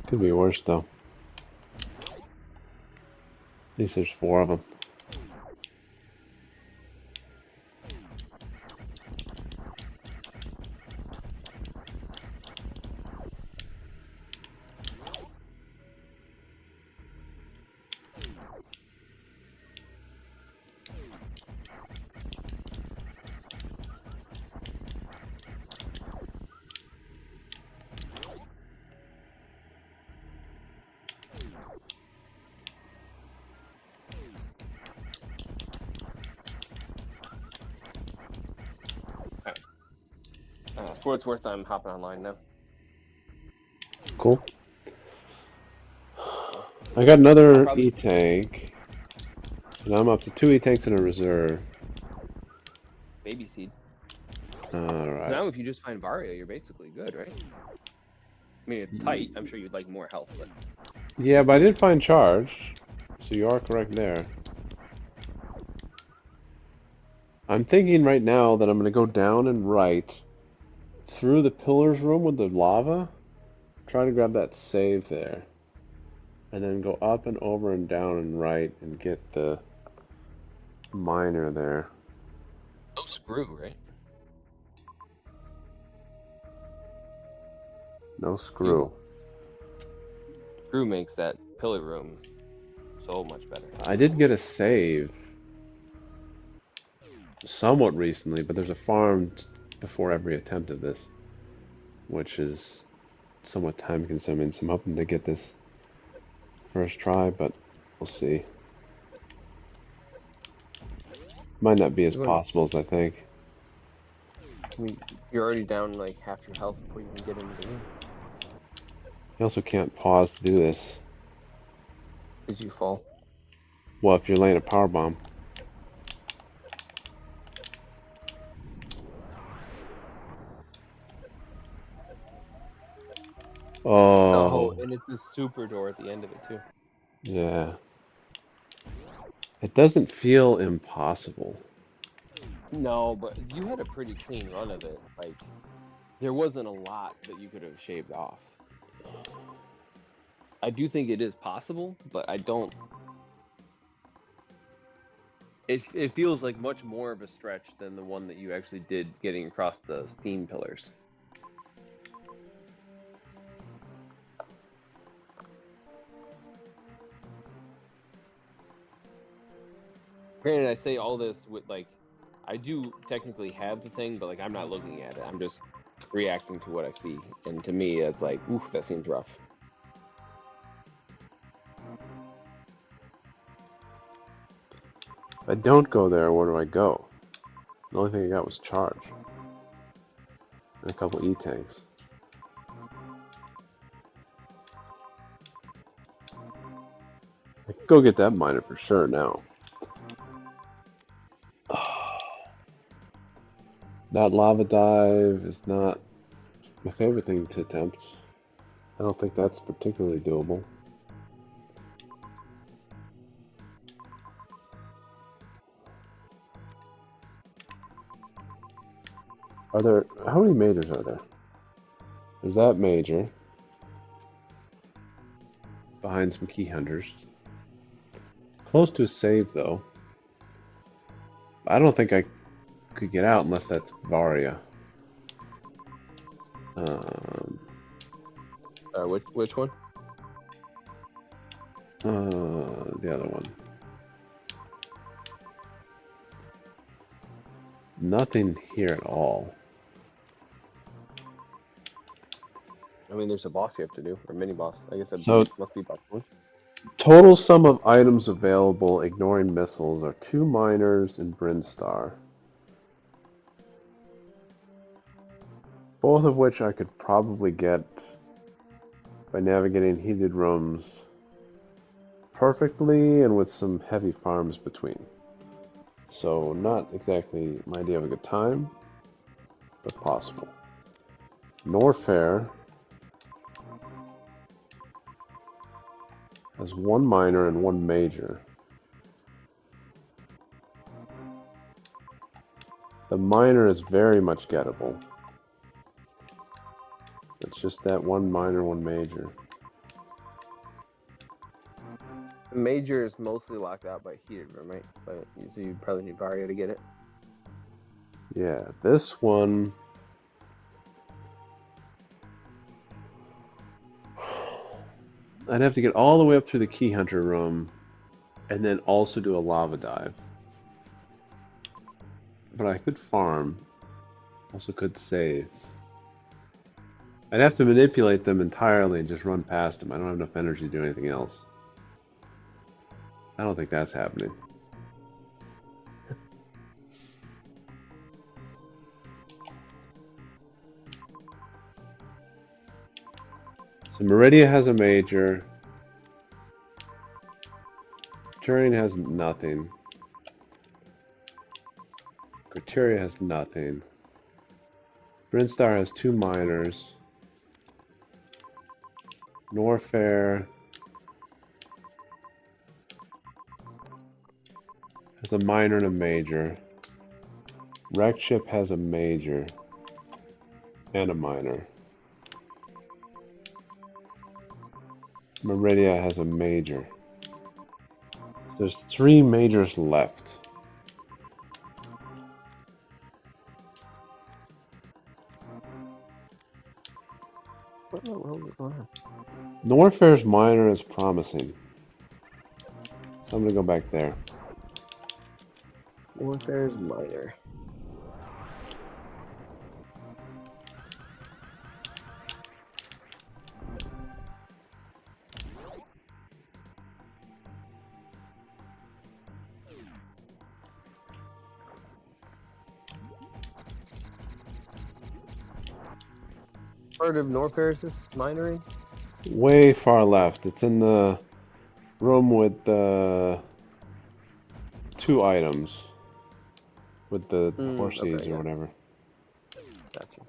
Could be worse though. At least there's 4 of them. For what it's worth, I'm hopping online now. Cool. I got another Probably E-tank. So now I'm up to 2 E-tanks in a reserve. baby seed. Alright. Now, if you just find Varia, you're basically good, right? I mean, it's tight. I'm sure you'd like more health, but Yeah, but I did find charge. So you are correct there. I'm thinking right now that I'm going to go down and right through the pillars room with the lava. Try to grab that save there. And then go up and over and down and right and get the miner there. no screw, right? No screw. Screw makes that pillar room so much better. I did get a save somewhat recently, but there's a farm before every attempt of this, which is somewhat time consuming. So I'm hoping to get this first try, but we'll see. Might not be as possible as I think. I mean, you're already down like half your health before you even get into the room. You also can't pause to do this. Because you fall. Well, if you're laying a power bomb. Oh, Oh, and it's a super door at the end of it too. yeah. It doesn't feel impossible. No, but you had a pretty clean run of it. Like, there wasn't a lot that you could have shaved off. I do think it is possible, but I don't. It feels like much more of a stretch than the one that you actually did getting across the steam pillars. Granted, I say all this with like, I do technically have the thing, but like I'm not looking at it. I'm just reacting to what I see, and to me, it's like, oof, that seems rough. If I don't go there, where do I go? The only thing I got was charge. And a couple E-tanks. I can go get that miner for sure now. That lava dive is not my favorite thing to attempt. I don't think that's particularly doable. Are there... How many majors are there? There's that major. find some key hunters. Close to a save, though. I don't think I could get out unless that's Varia. Which one? The other one. Nothing here at all. I mean, there's a boss you have to do, or mini boss. I guess that So, must be boss one. total sum of items available, ignoring missiles, are 2 miners and Brinstar. Both of which I could probably get by navigating heated rooms perfectly and with some heavy farms between. So not exactly my idea of a good time, but possible. Norfair has 1 minor and 1 major. The minor is very much gettable. It's just that 1 minor, 1 major. The major is mostly locked out by heated room, right? But so you probably need Vario to get it. Yeah, this one... I'd have to get all the way up through the Key Hunter room and then also do a lava dive. But I could farm. Also could save. I'd have to manipulate them entirely and just run past them. I don't have enough energy to do anything else. I don't think that's happening. So Meridia has a major. Turing has nothing. Criteria has nothing. Brinstar has 2 minors. Norfair has a minor and a major. Wreckship has a major and a minor. Meridia has a major. So there's 3 majors left. What the world is going on? Norfair's minor is promising. So I'm gonna go back there. Warfare's minor. Part of Norfair's is minoring? Way far left. It's in the room with the 2 items. With the horses Okay, or yeah. whatever. Gotcha.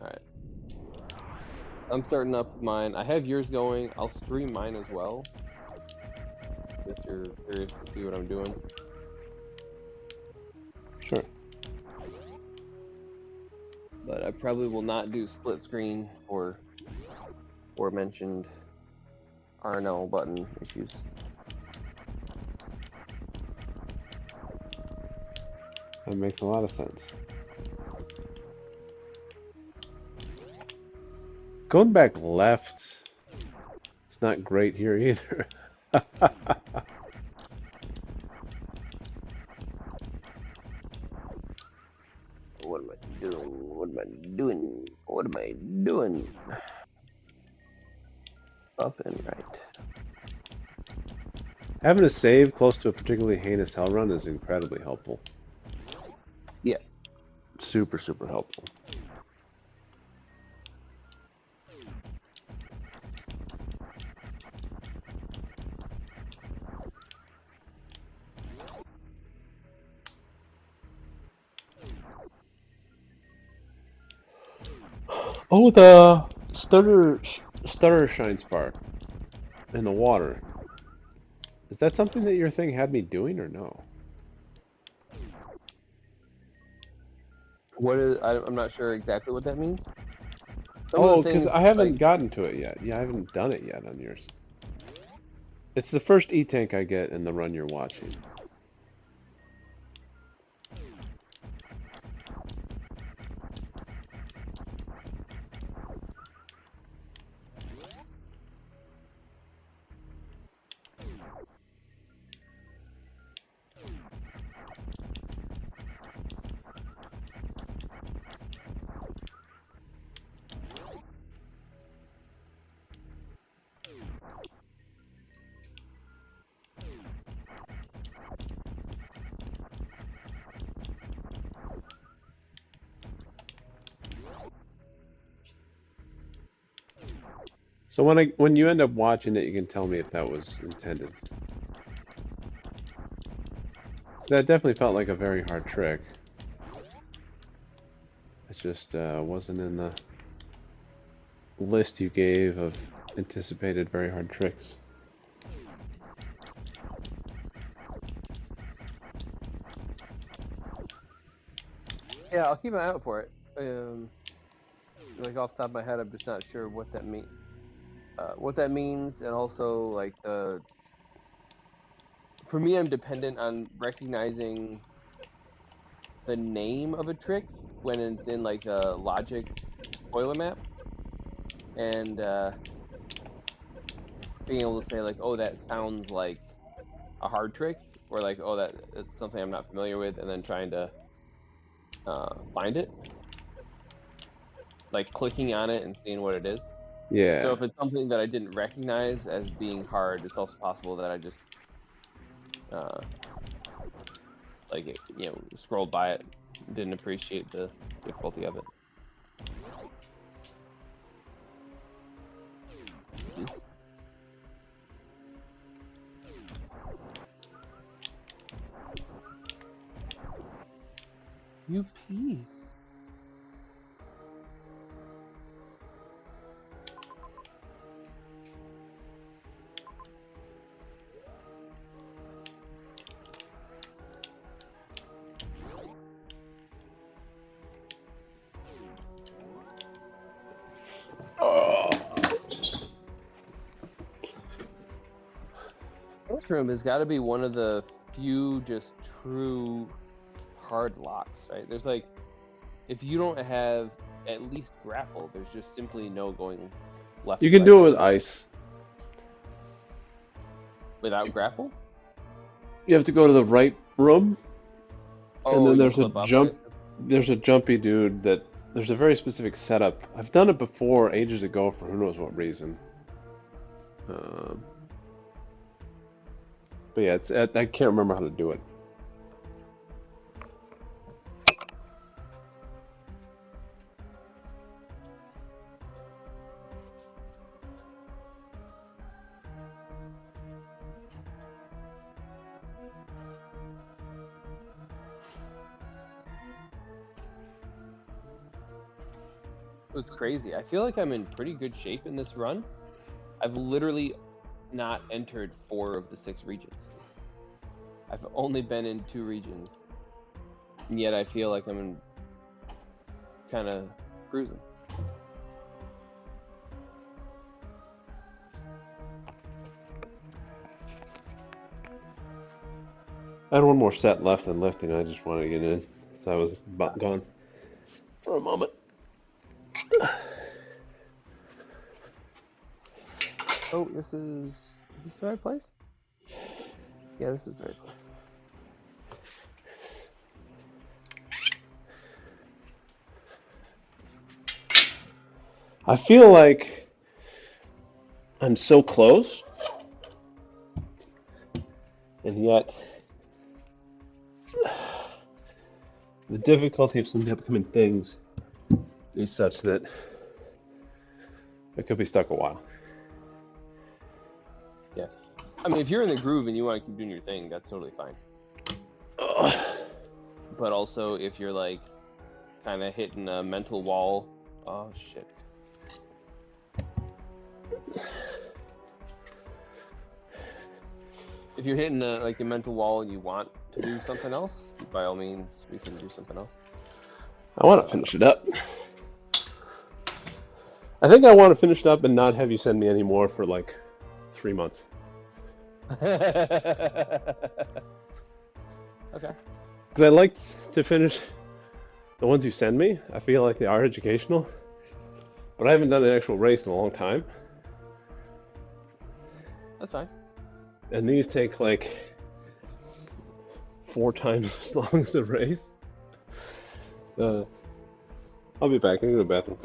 Alright. I'm starting up mine. I have yours going. I'll stream mine as well. If you're curious to see what I'm doing. Sure. But I probably will not do split screen for aforementioned RNL button issues. That makes a lot of sense. Going back left, it's not great here either. What am I doing? What am I doing? What am I doing? Up and right. Having a save close to a particularly heinous hell run is incredibly helpful. Yeah. Super, super helpful. Oh, the stutter shine spark in the water. Is that something that your thing had me doing or no? What is? I'm not sure exactly what that means. Some of the Oh, because things I like haven't gotten to it yet. Yeah, I haven't done it yet on yours. It's the first E-tank I get in the run you're watching. So when you end up watching it, you can tell me if that was intended. That definitely felt like a very hard trick. It just wasn't in the list you gave of anticipated very hard tricks. yeah, I'll keep an eye out for it. Like off the top of my head, I'm just not sure what that means, and also like for me, I'm dependent on recognizing the name of a trick when it's in like a logic spoiler map, and being able to say like, oh, that sounds like a hard trick, or like, oh, that's something I'm not familiar with, and then trying to find it, like clicking on it and seeing what it is. So Yeah, if it's something that I didn't recognize as being hard, it's also possible that I just uh, scrolled by it, didn't appreciate the difficulty of it. Mhm. You piece. This room has got to be one of the few just true hard locks, right? There's like, if you don't have at least grapple, there's just simply no going left you or can right do it with ice. without grapple. You have to go to the right room, and Oh, then you there's a clip up, I jump. assume. There's a jumpy dude that there's a very specific setup. I've done it before ages ago for who knows what reason. Um, but yeah, I can't remember how to do it. It's crazy. I feel like I'm in pretty good shape in this run. I've literally not entered 4 of the 6 regions. I've only been in 2 regions, and yet I feel like I'm in kind of cruising. I had one more set left in lifting. I just wanted to get in, so I was gone for a moment. Oh, is this the right place? Yeah, this is the right place. I feel like I'm so close, and yet the difficulty of some upcoming things is such that I could be stuck a while. Yeah. I mean, if you're in the groove and you want to keep doing your thing, that's totally fine. Ugh. But also, if you're like kind of hitting a mental wall, oh shit. If you're hitting like a mental wall and you want to do something else, by all means, we can do something else. I want to finish it up. I think I want to finish it up and not have you send me any more for like 3 months. Okay. Because I like to finish the ones you send me. I feel like they are educational. But I haven't done an actual race in a long time. That's fine. And these take like 4 times as long as the race. I'll be back. I'm going to the bathroom.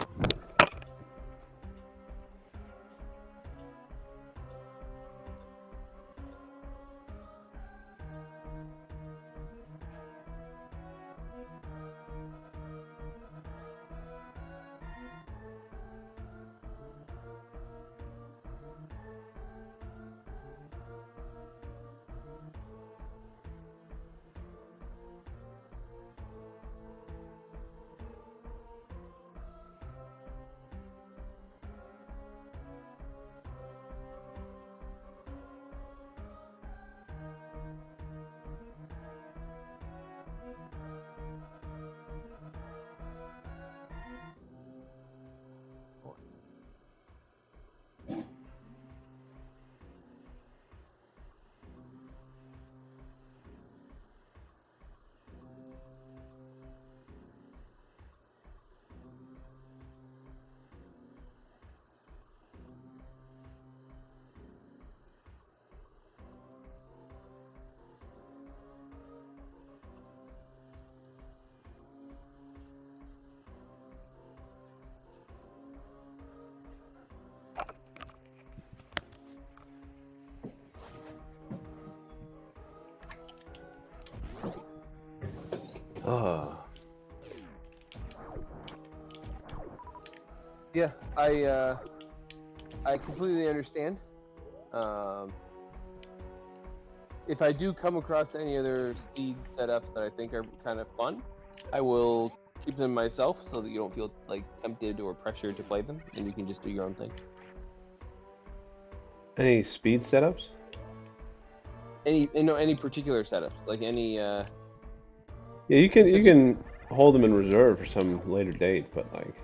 Ah. Yeah, I completely understand. If I do come across any other seed setups that I think are kind of fun, I will keep them myself so that you don't feel like tempted or pressured to play them, and you can just do your own thing. Any speed setups? Any particular setups, like any Yeah, you can hold them in reserve for some later date, but like.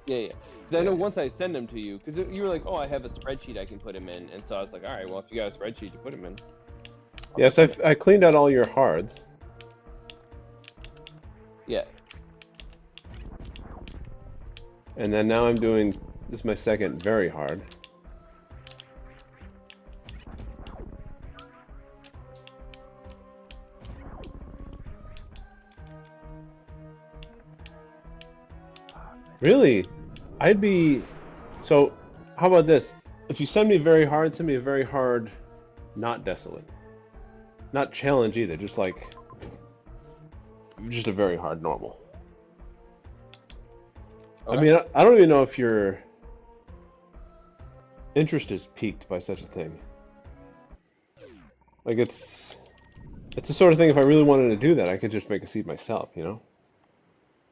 Yeah. Because I know once I send them to you, because you were like, oh, I have a spreadsheet I can put them in, and so I was like, all right, well, if you got a spreadsheet to put them in, Yes, I cleaned out all your hards. yeah. And then now I'm doing, this is my second very hard. Really? I'd be, so how about this? If you send me very hard, send me a very hard, not desolate. Not challenge either, just like, just a very hard normal. I Okay. mean, I don't even know if your interest is piqued by such a thing. Like it's the sort of thing if I really wanted to do that, I could just make a seed myself, you know?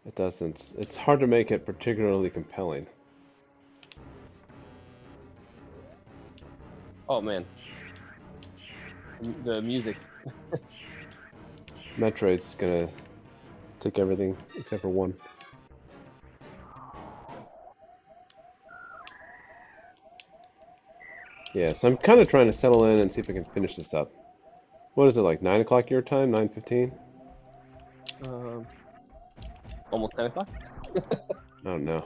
It doesn't, it's hard to make it particularly compelling. Oh man, the music. Metroid's gonna take everything except for one. Yeah, so I'm kind of trying to settle in and see if I can finish this up. What is it, like 9 o'clock your time? 9:15? Um, almost 10 o'clock. I don't know.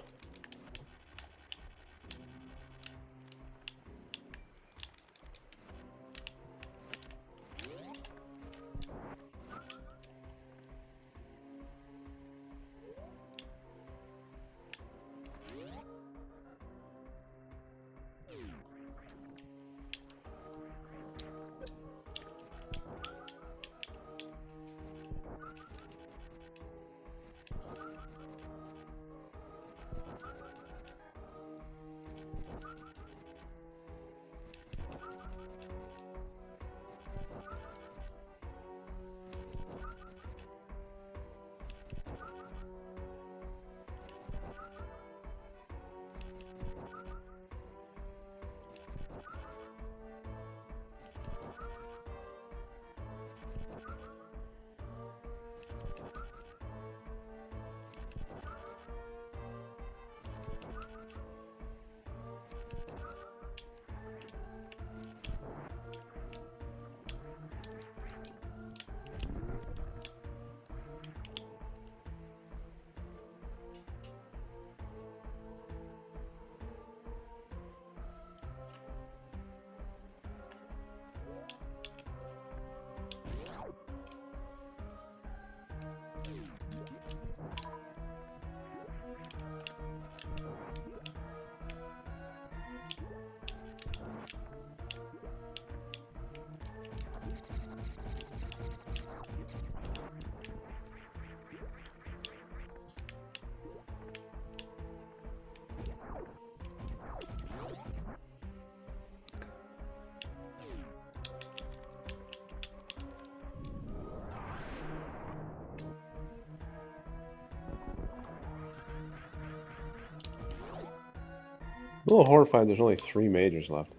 a little horrified there's only 3 majors left.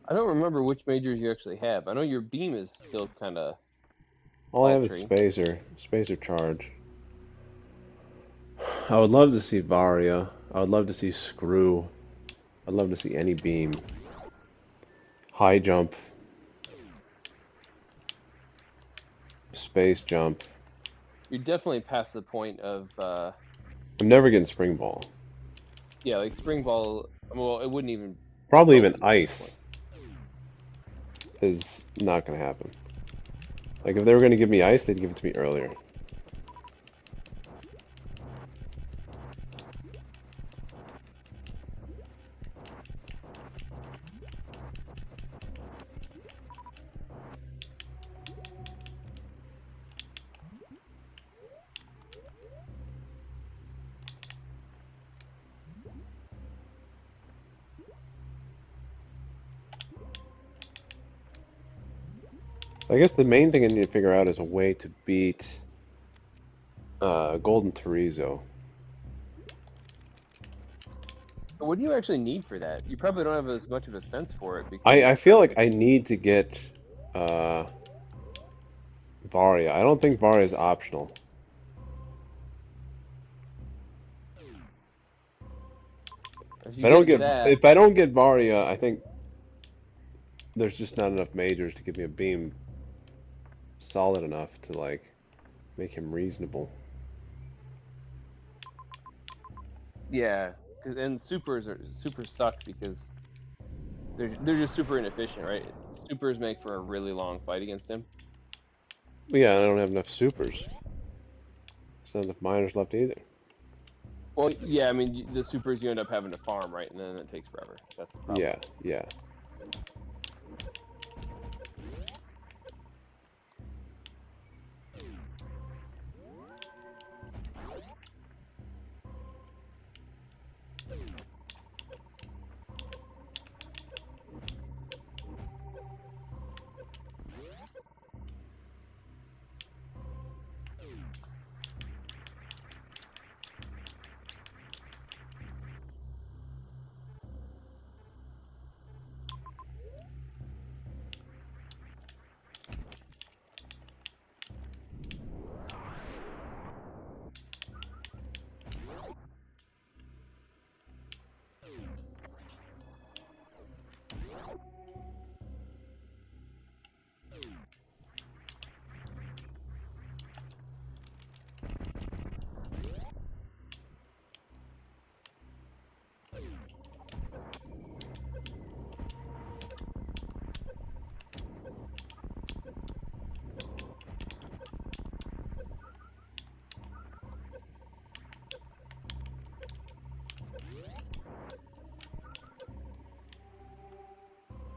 I don't remember which majors you actually have. I know your beam is still kind of All I have is paltry. Spacer Charge. I would love to see Varia. I would love to see Screw. I'd love to see any beam. High Jump. Space Jump. You're definitely past the point of, I'm never getting Spring Ball. yeah, like Spring Ball. Well, it wouldn't even Probably even remotely reach that Ice point. is not going to happen. Like, if they were going to give me Ice, they'd give it to me earlier. So I guess the main thing I need to figure out is a way to beat Golden Terizo. But what do you actually need for that? You probably don't have as much of a sense for it I because feel like I need to get uh, Varia. I don't think Varia is optional. if If you I don't get get that, if I don't get Varia, I think there's just not enough majors to give me a beam solid enough to like make him reasonable. yeah, and supers suck because they're just super inefficient, right? Supers make for a really long fight against him. But yeah, I don't have enough supers. There's not enough minors left either. Well, yeah, I mean the supers you end up having to farm, right? And then it takes forever. That's the problem. Yeah, yeah.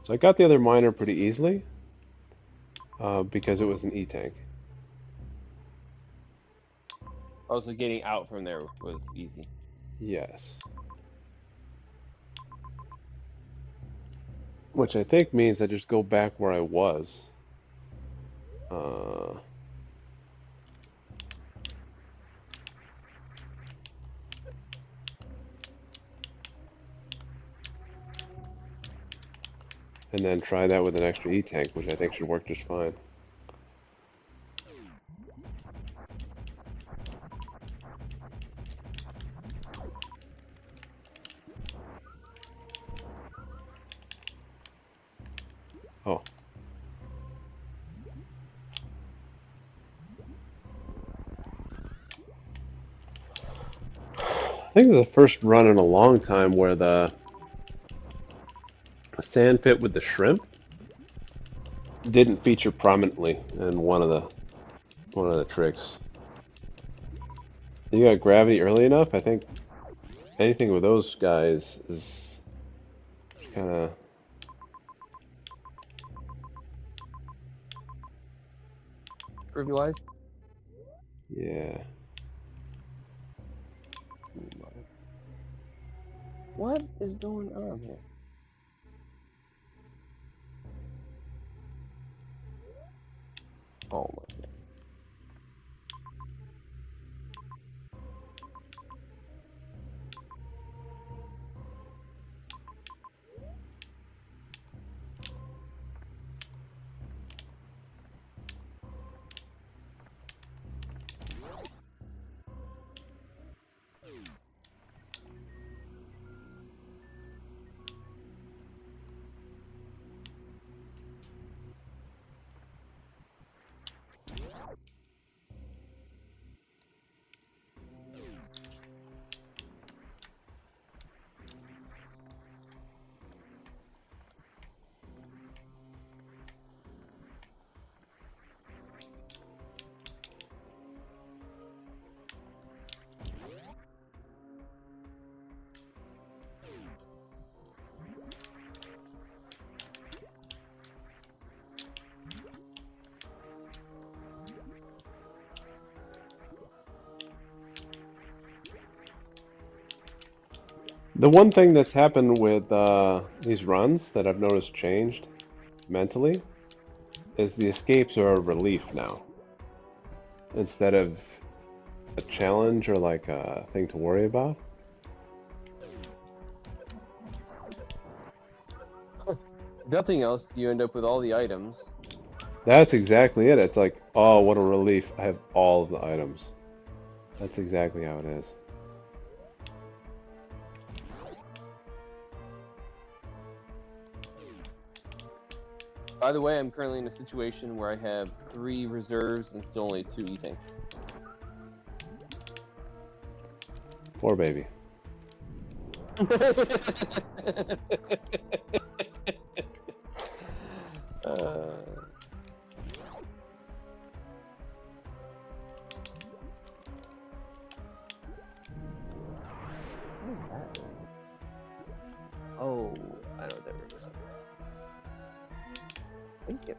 So I got the other minor pretty easily because it was an E-tank. Also, getting out from there was easy. Yes. Which I think means I just go back where I was. Uh, and then try that with an extra E-tank, which I think should work just fine. Oh, I think it's the first run in a long time where the sand pit with the shrimp didn't feature prominently in one of the tricks. You got gravity early enough, I think anything with those guys is kind of Review wise. yeah. What is going on here? Oh my god. The one thing that's happened with these runs that I've noticed changed mentally is the escapes are a relief now instead of a challenge or like a thing to worry about. If nothing else, you end up with all the items. That's exactly it. It's like, oh, what a relief. I have all of the items. That's exactly how it is. By the way, I'm currently in a situation where I have 3 reserves and still only 2 E-tanks. Poor baby. uh, what is that room? Oh, I know what that room is. Thank you.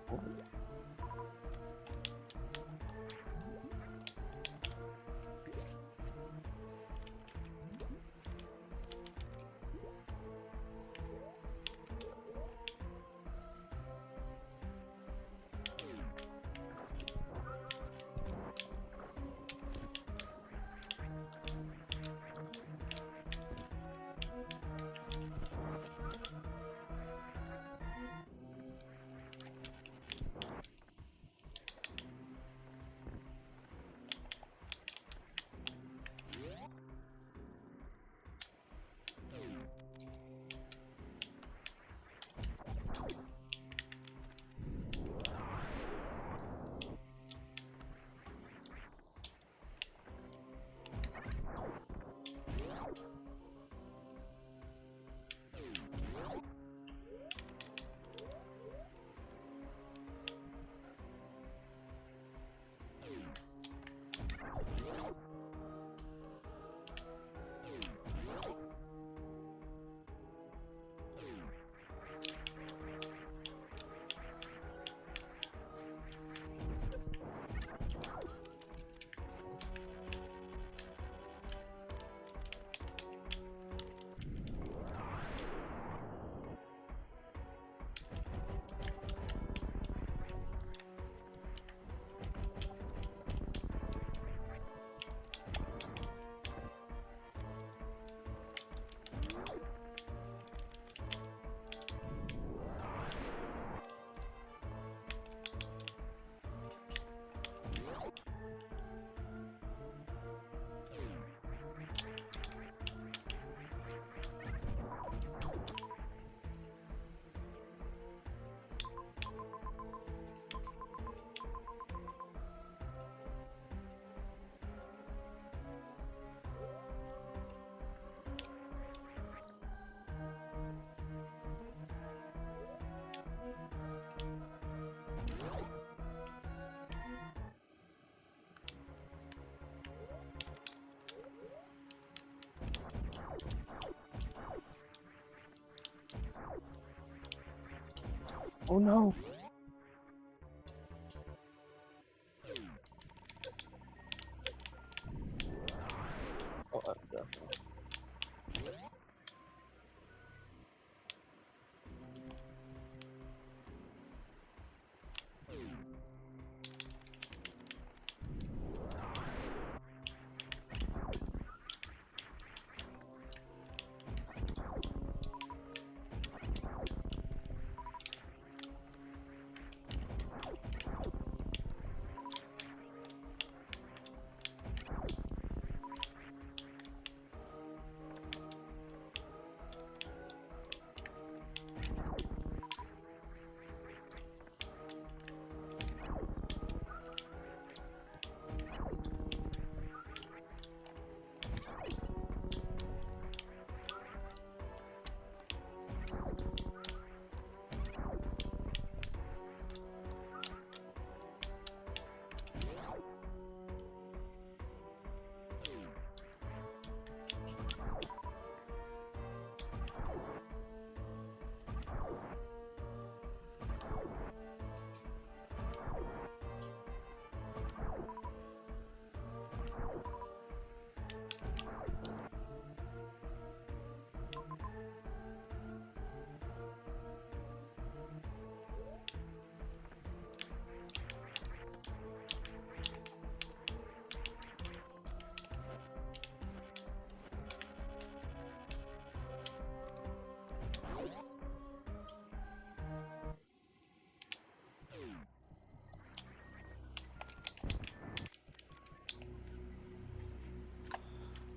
Oh no. Oh, yeah.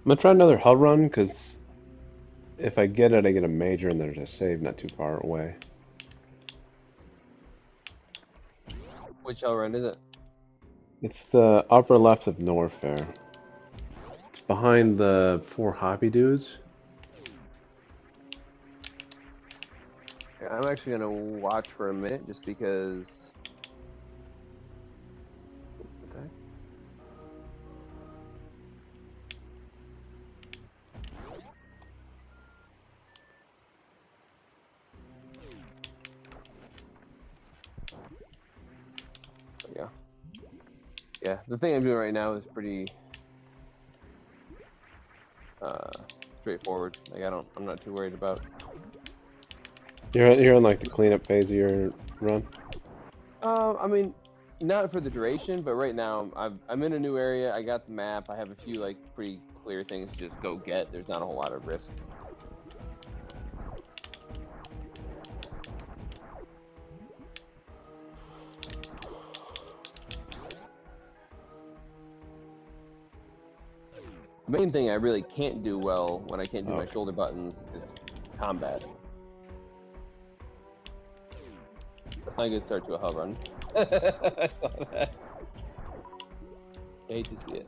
I'm gonna try another hub run because if I get it, I get a major and there's a save not too far away. Which hell run is it? It's the upper left of Norfair. It's behind the 4 hoppy dudes. I'm actually gonna watch for a minute just because. What the heck? Yeah. Yeah. The thing I'm doing right now is pretty straightforward. Like I'm not too worried about. You're in like the cleanup phase of your run. I mean, not for the duration, but right now I'm in a new area. I got the map. I have a few like pretty clear things to just go get. There's not a whole lot of risk. The main thing I really can't do well when I can't do my Okay. shoulder buttons is combat. That's not a good start to a hub run. I saw that. I hate to see it.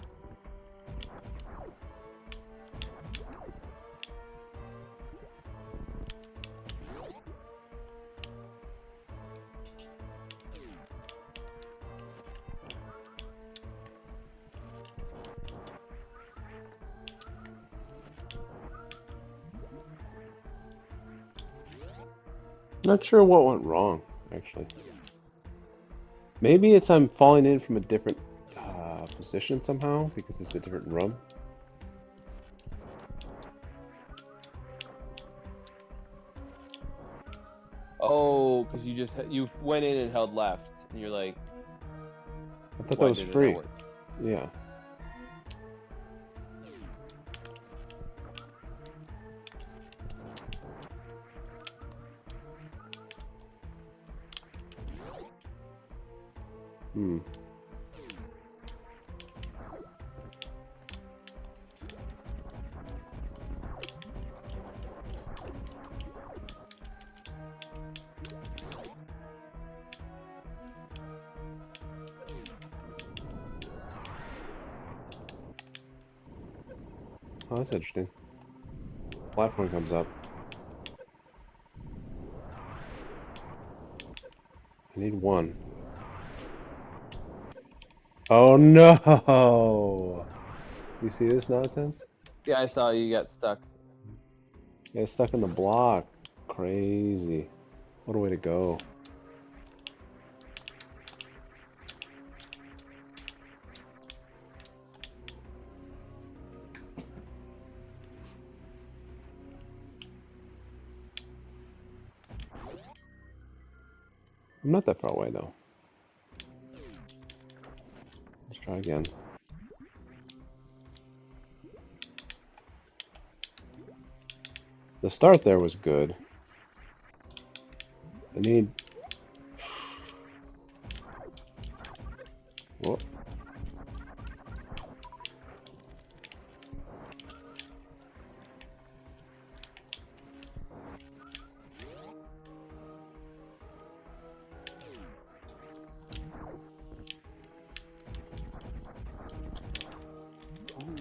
Not sure what went wrong, actually. Maybe it's I'm falling in from a different position somehow because it's a different room. Oh, because you went in and held left, and you're like, I thought that why was did it not free. work? Yeah. Hmm. Oh, that's interesting. Platform comes up. I need one. Oh no! You see this nonsense? Yeah, I saw you got stuck. Get stuck in the block. Crazy. What a way to go. I'm not that far away though. Let's try again. The start there was good. I need. Whoa. Ooh.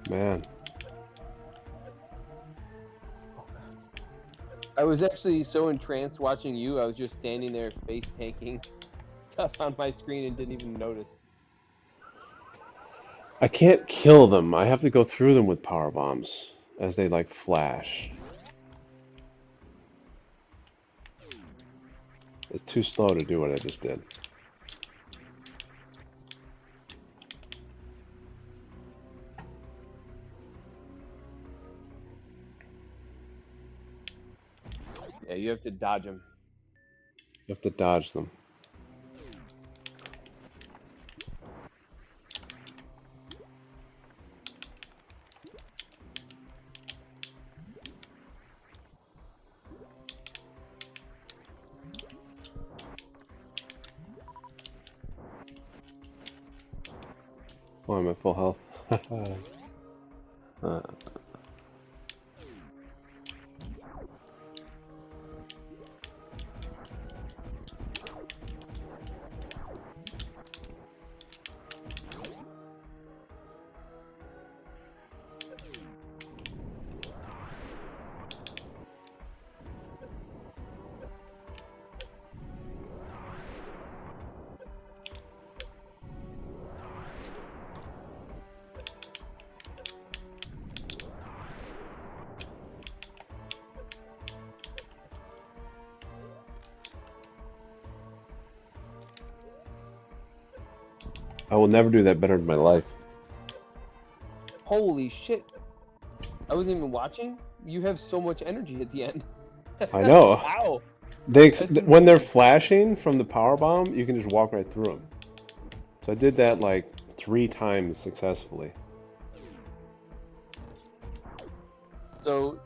Man. I was actually so entranced watching you, I was just standing there face tanking stuff on my screen and didn't even notice. I can't kill them. I have to go through them with power bombs as they like flash. It's too slow to do what I just did. you have to dodge them. You have to dodge them. Oh, I'm at full health. uh, I will never do that better in my life. Holy shit! I wasn't even watching. You have so much energy at the end. I know. Wow, that's When they're insane. flashing from the power bomb, you can just walk right through them. So I did that like 3 times successfully. So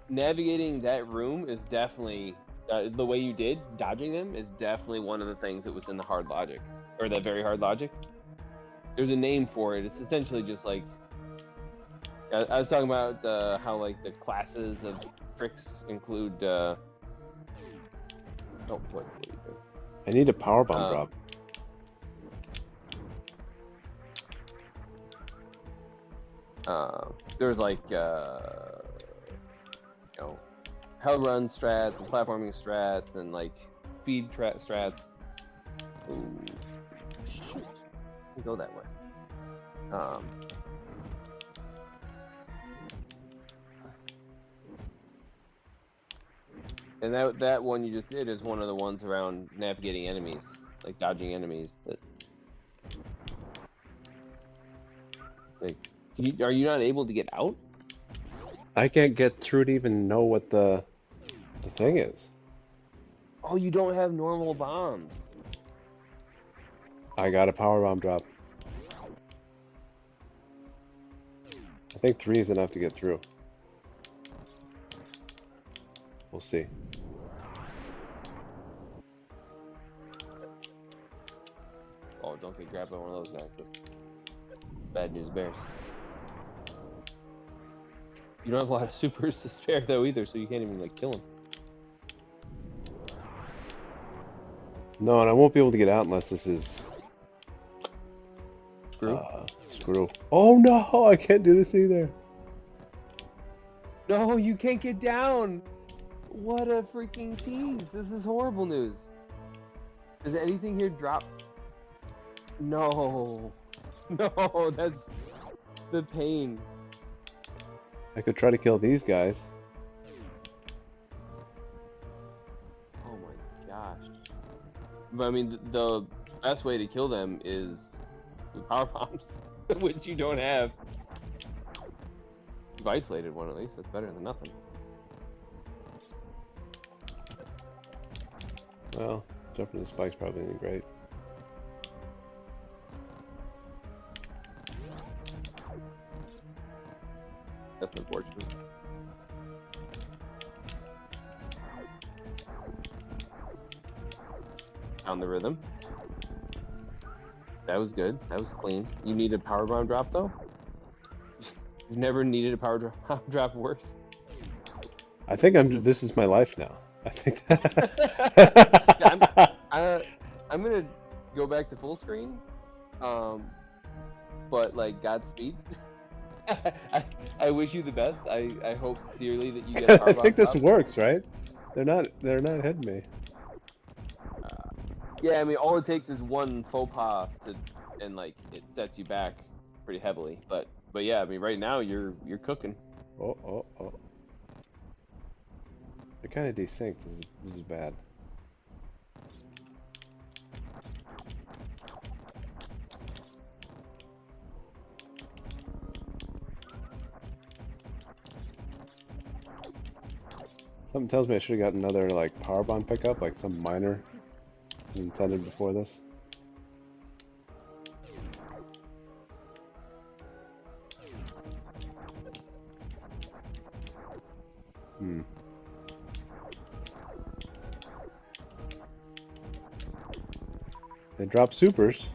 navigating that room is definitely the way you did dodging them is definitely one of the things that was in the hard logic or that very hard logic. There's a name for it. It's essentially just like I was talking about how like the classes of tricks include. Oh, what are you doing? I need a power bomb Um, drop. there's like you know hell run strats and platforming strats and like speed strats. Ooh, shoot, go that way. Um, and that one you just did is one of the ones around navigating enemies, like dodging enemies. That like, are you not able to get out? I can't get through to even know what the thing is. Oh, you don't have normal bombs. I got a power bomb drop. I think 3 is enough to get through. We'll see. Oh, don't get grabbed by one of those guys. That's bad news bears. You don't have a lot of supers to spare though either, so you can't even like kill him. No, and I won't be able to get out unless this is Screw. screw. Oh no, I can't do this either. No, you can't get down. What a freaking tease. This is horrible news. Does anything here drop? No. No, that's the pain. I could try to kill these guys. Oh my gosh. But I mean, the best way to kill them is with power bombs, which you don't have. You've isolated one at least. That's better than nothing. Well, jumping the spikes probably isn't great. That's unfortunate. Found the rhythm. That was good. That was clean. You need a power bomb drop though? You've never needed a power drop worse. I think this is my life now. I think Yeah, I'm gonna go back to full screen. But like Godspeed. I wish you the best. I hope dearly that you get a I power bomb think this drop. works, right? They're not hitting me. Yeah, I mean all it takes is one faux pas and like it sets you back pretty heavily. But yeah, I mean right now you're cooking. Oh, oh, oh. They're kind of desynced. This is bad. Something tells me I should have got another like power bomb pickup, like some miner was intended before this. Hmm. They drop supers.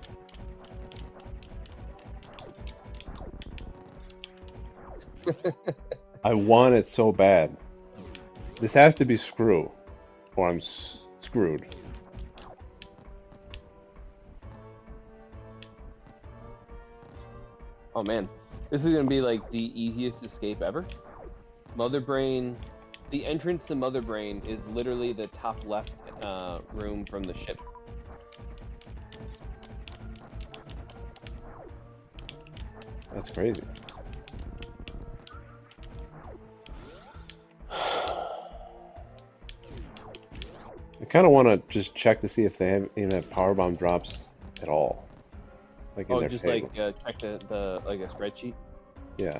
I want it so bad. This has to be screw, or I'm screwed. Oh man, this is gonna be like the easiest escape ever. Mother Brain, the entrance to Mother Brain is literally the top left room from the ship. That's crazy. I kind of want to just check to see if they even have power bomb drops at all, like in Oh, their just like table. check the like a spreadsheet. Yeah.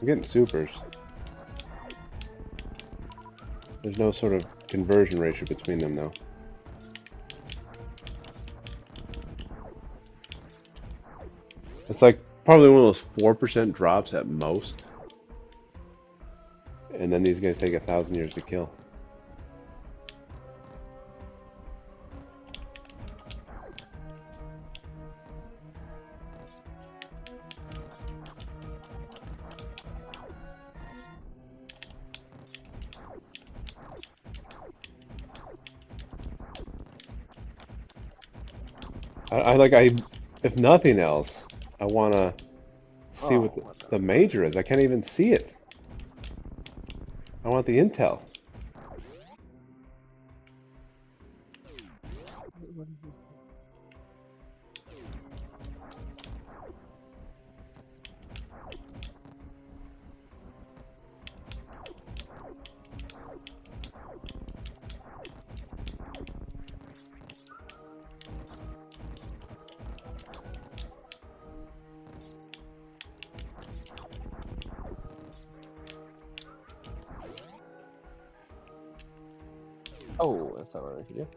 I'm getting supers. There's no sort of conversion ratio between them, though. It's like probably one of those 4% drops at most. And then these guys take 1,000 years to kill. If nothing else, I want to see what Oh, what the major is. I can't even see it. I want the intel. Oh, that's not what I should do.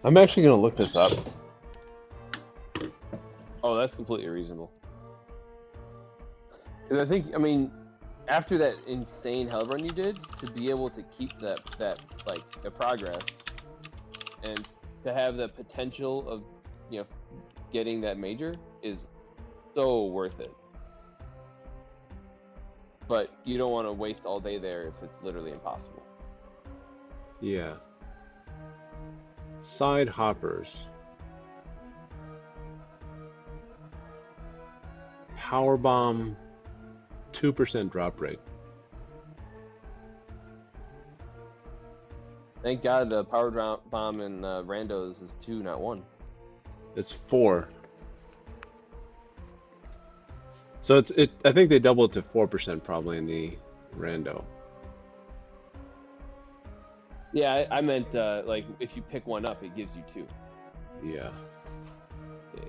I'm actually going to look this up. Oh, that's completely reasonable. Because I think, I mean, after that insane hell run you did, to be able to keep that like the progress and to have the potential of getting that major is so worth it. But you don't want to waste all day there if it's literally impossible. Yeah. Side hoppers. Power bomb, 2% drop rate. Thank God the power bomb in randos is 2, not 1. It's 4. So I think they doubled it to 4% probably in the rando. Yeah, I meant like if you pick one up, it gives you 2. Yeah. Yeah.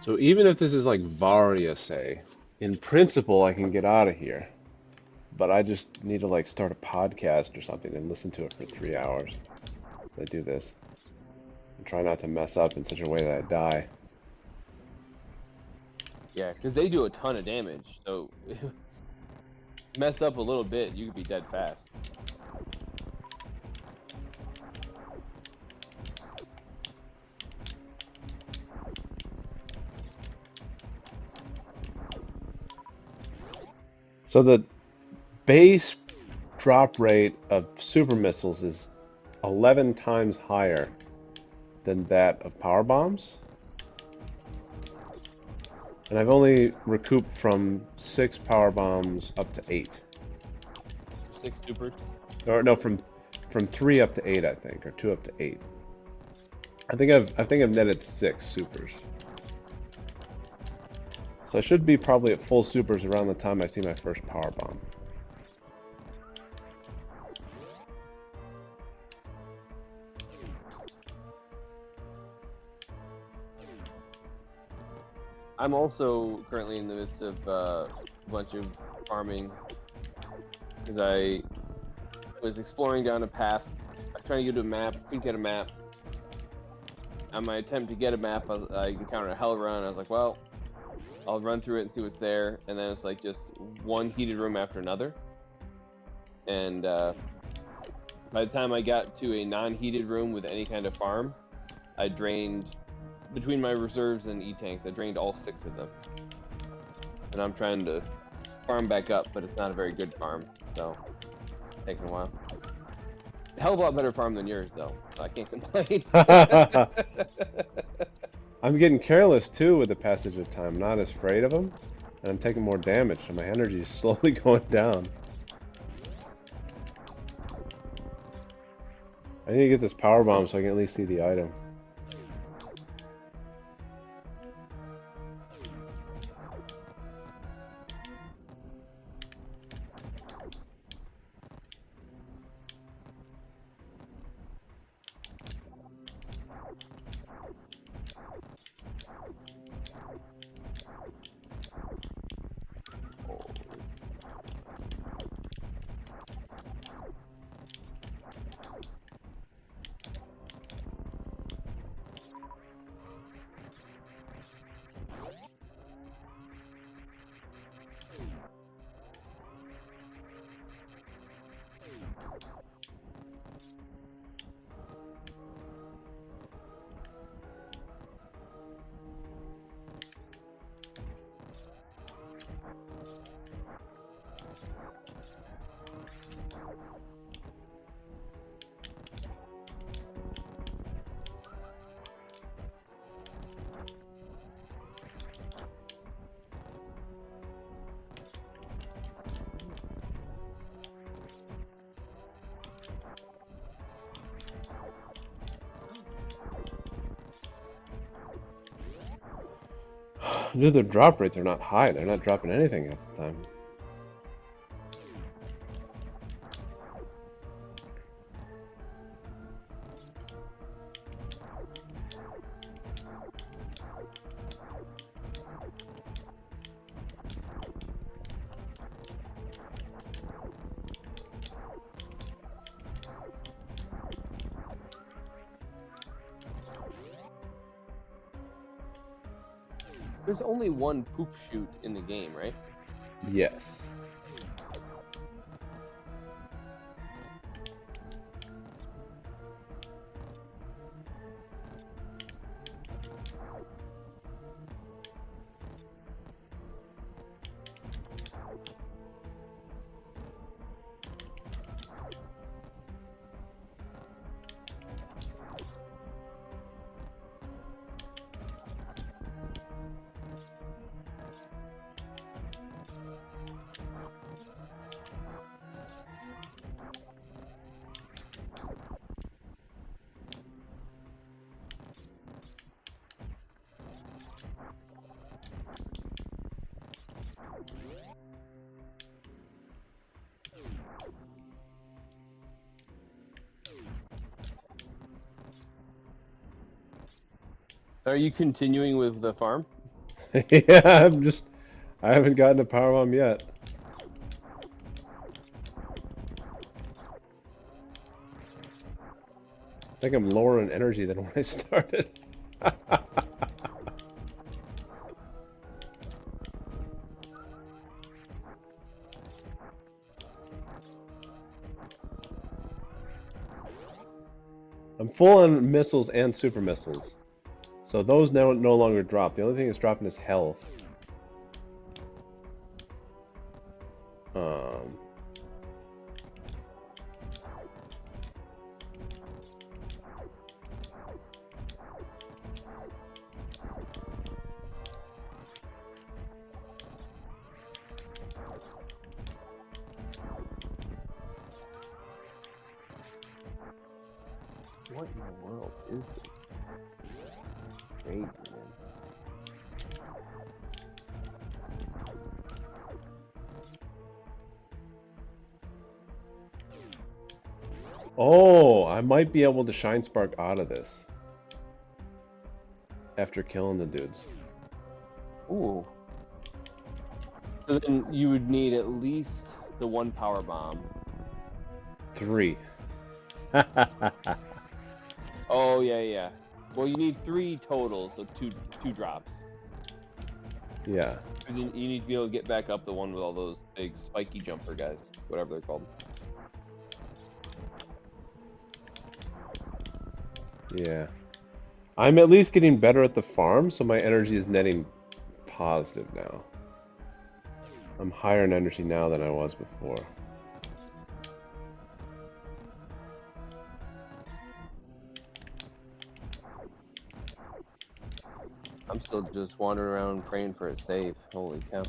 So even if this is like Varia, say, in principle I can get out of here. But I just need to like start a podcast or something and listen to it for 3 hours. So I do this. And try not to mess up in such a way that I die. Yeah, because they do a ton of damage. So mess up a little bit, you could be dead fast. So the base drop rate of super missiles is 11 times higher than that of power bombs. And I've only recouped from 6 power bombs up to 8. 6 supers. Or no, from from 3 up to 8, I think, or 2 up to 8. I think I've netted 6 supers. So I should be probably at full supers around the time I see my first power bomb. I'm also currently in the midst of a bunch of farming because I was exploring down a path. I was trying to get to a map, couldn't get a map. On my attempt to get a map, I encountered a hell run. I was like, well, I'll run through it and see what's there. And then it's like just one heated room after another. And by the time I got to a non-heated room with any kind of farm, I drained, between my reserves and E-tanks, I drained all 6 of them. And I'm trying to farm back up, but it's not a very good farm, so it's taking a while. A hell of a lot better farm than yours, though, so I can't complain. I'm getting careless too with the passage of time. I'm not as afraid of them, and I'm taking more damage, so my energy is slowly going down. I need to get this power bomb so I can at least see the item. Dude, their drop rates are not high. They're not dropping anything half the time. There's only one poop chute in the game, right? Yes. Are you continuing with the farm? Yeah, I haven't gotten a power bomb yet. I think I'm lower in energy than when I started. I'm full on missiles and super missiles. So those now no longer drop. The only thing that's dropping is health. Um, What in the world is this? Crazy, man. Oh, I might be able to Shine Spark out of this after killing the dudes. Ooh. So then you would need at least the one power bomb. 3. Oh yeah, yeah. Well, you need 3 total, so two drops. Yeah. 'Cause you need to be able to get back up the one with all those big spiky jumper guys, whatever they're called. Yeah. I'm at least getting better at the farm, so my energy is netting positive now. I'm higher in energy now than I was before. I'm still just wandering around praying for a save. Holy cow.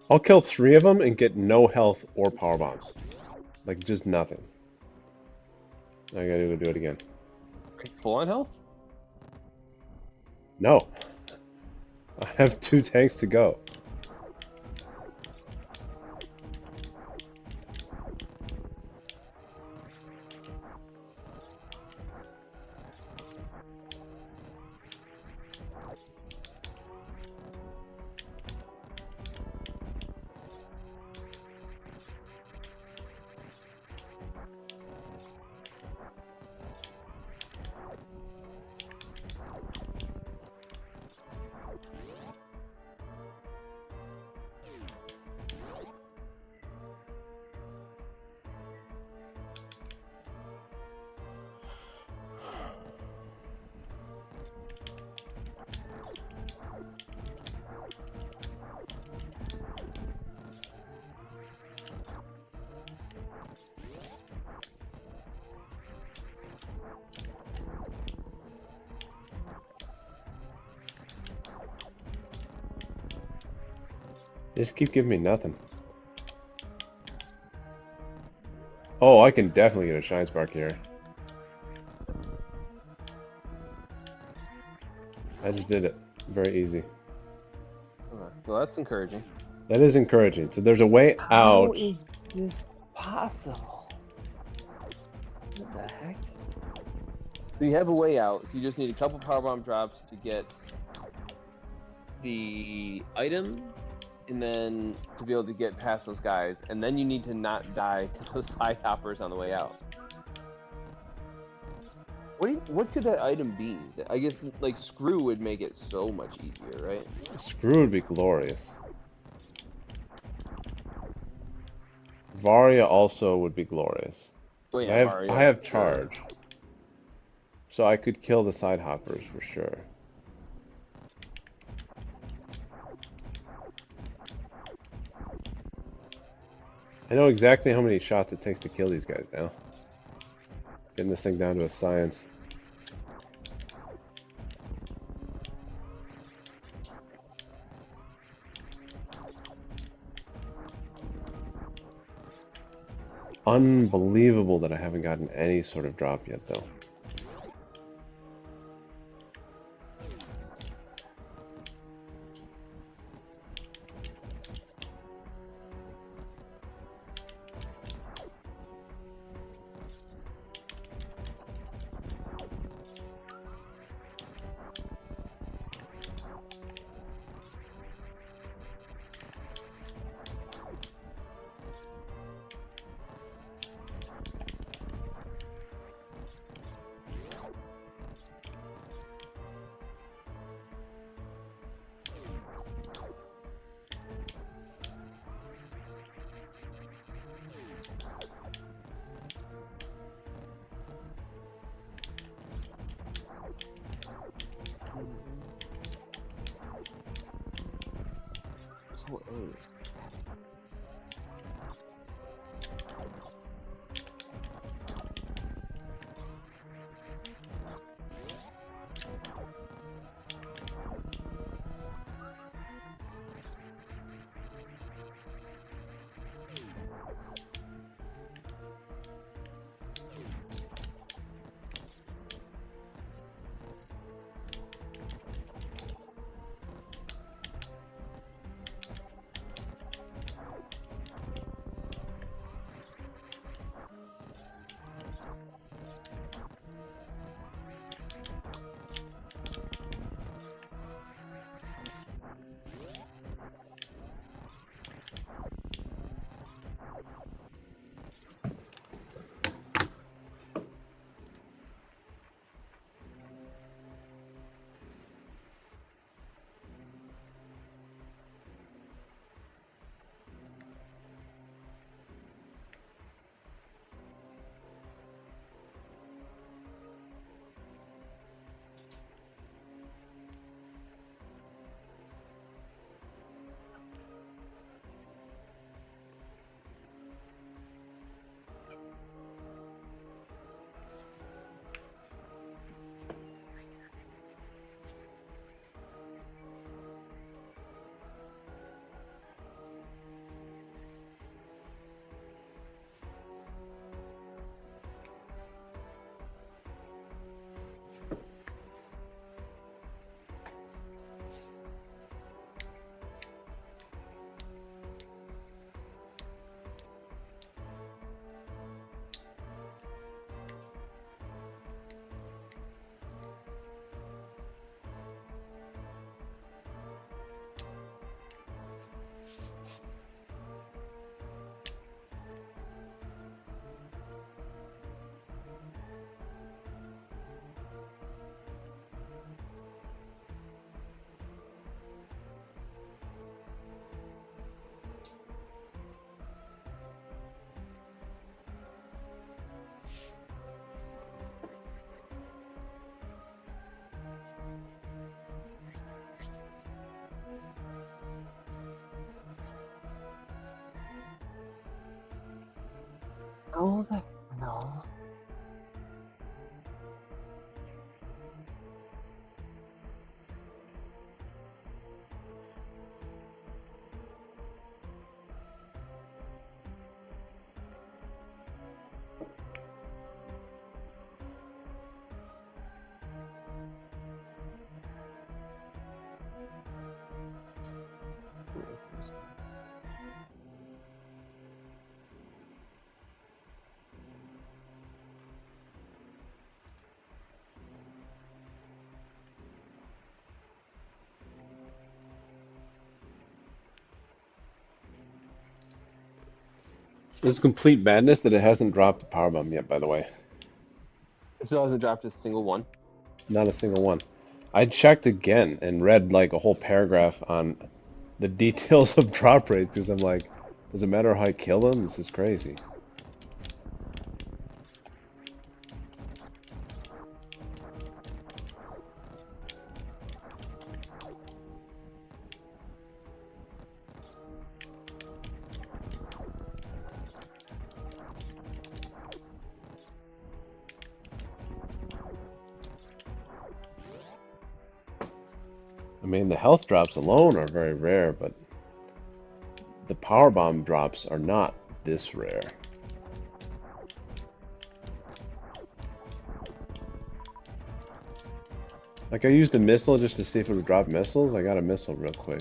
I'll kill 3 of them and get no health or power bombs. Like, just nothing. I gotta go do it again. Full on health? No. I have 2 tanks to go. They just keep giving me nothing. Oh, I can definitely get a Shine Spark here. I just did it. Very easy. Okay. Well, that's encouraging. That is encouraging. So there's a way How out. is this possible? What the heck? So you have a way out, so you just need a couple power bomb drops to get the item, and then to be able to get past those guys, and then you need to not die to those side hoppers on the way out. What could that item be? I guess like screw would make it so much easier, right? Screw would be glorious. Varia also would be glorious. Oh 'Cause yeah, I Varia have for sure. charge. So I could kill the side hoppers for sure. I know exactly how many shots it takes to kill these guys now. Getting this thing down to a science. Unbelievable that I haven't gotten any sort of drop yet, though. This whole area is How the hell? It's complete madness that it hasn't dropped a power bomb yet, by the way. It still hasn't dropped a single one. Not a single one. I checked again and read like a whole paragraph on the details of drop rates because I'm like, does it matter how I kill them? This is crazy. I mean, the health drops alone are very rare, but the power bomb drops are not this rare. Like I used a missile just to see if it would drop missiles. I got a missile real quick.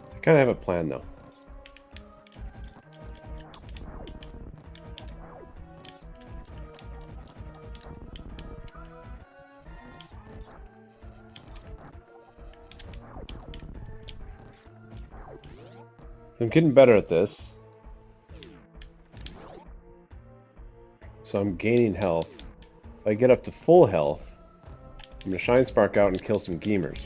I kind of have a plan though. I'm getting better at this. So I'm gaining health. If I get up to full health, I'm gonna Shine Spark out and kill some Gamers.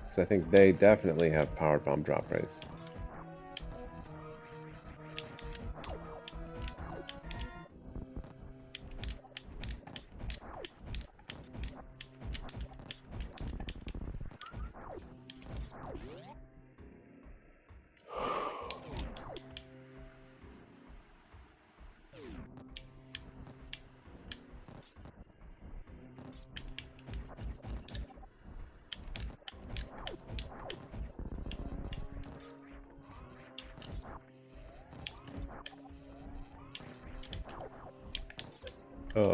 Because I think they definitely have power bomb drop rates. Oh.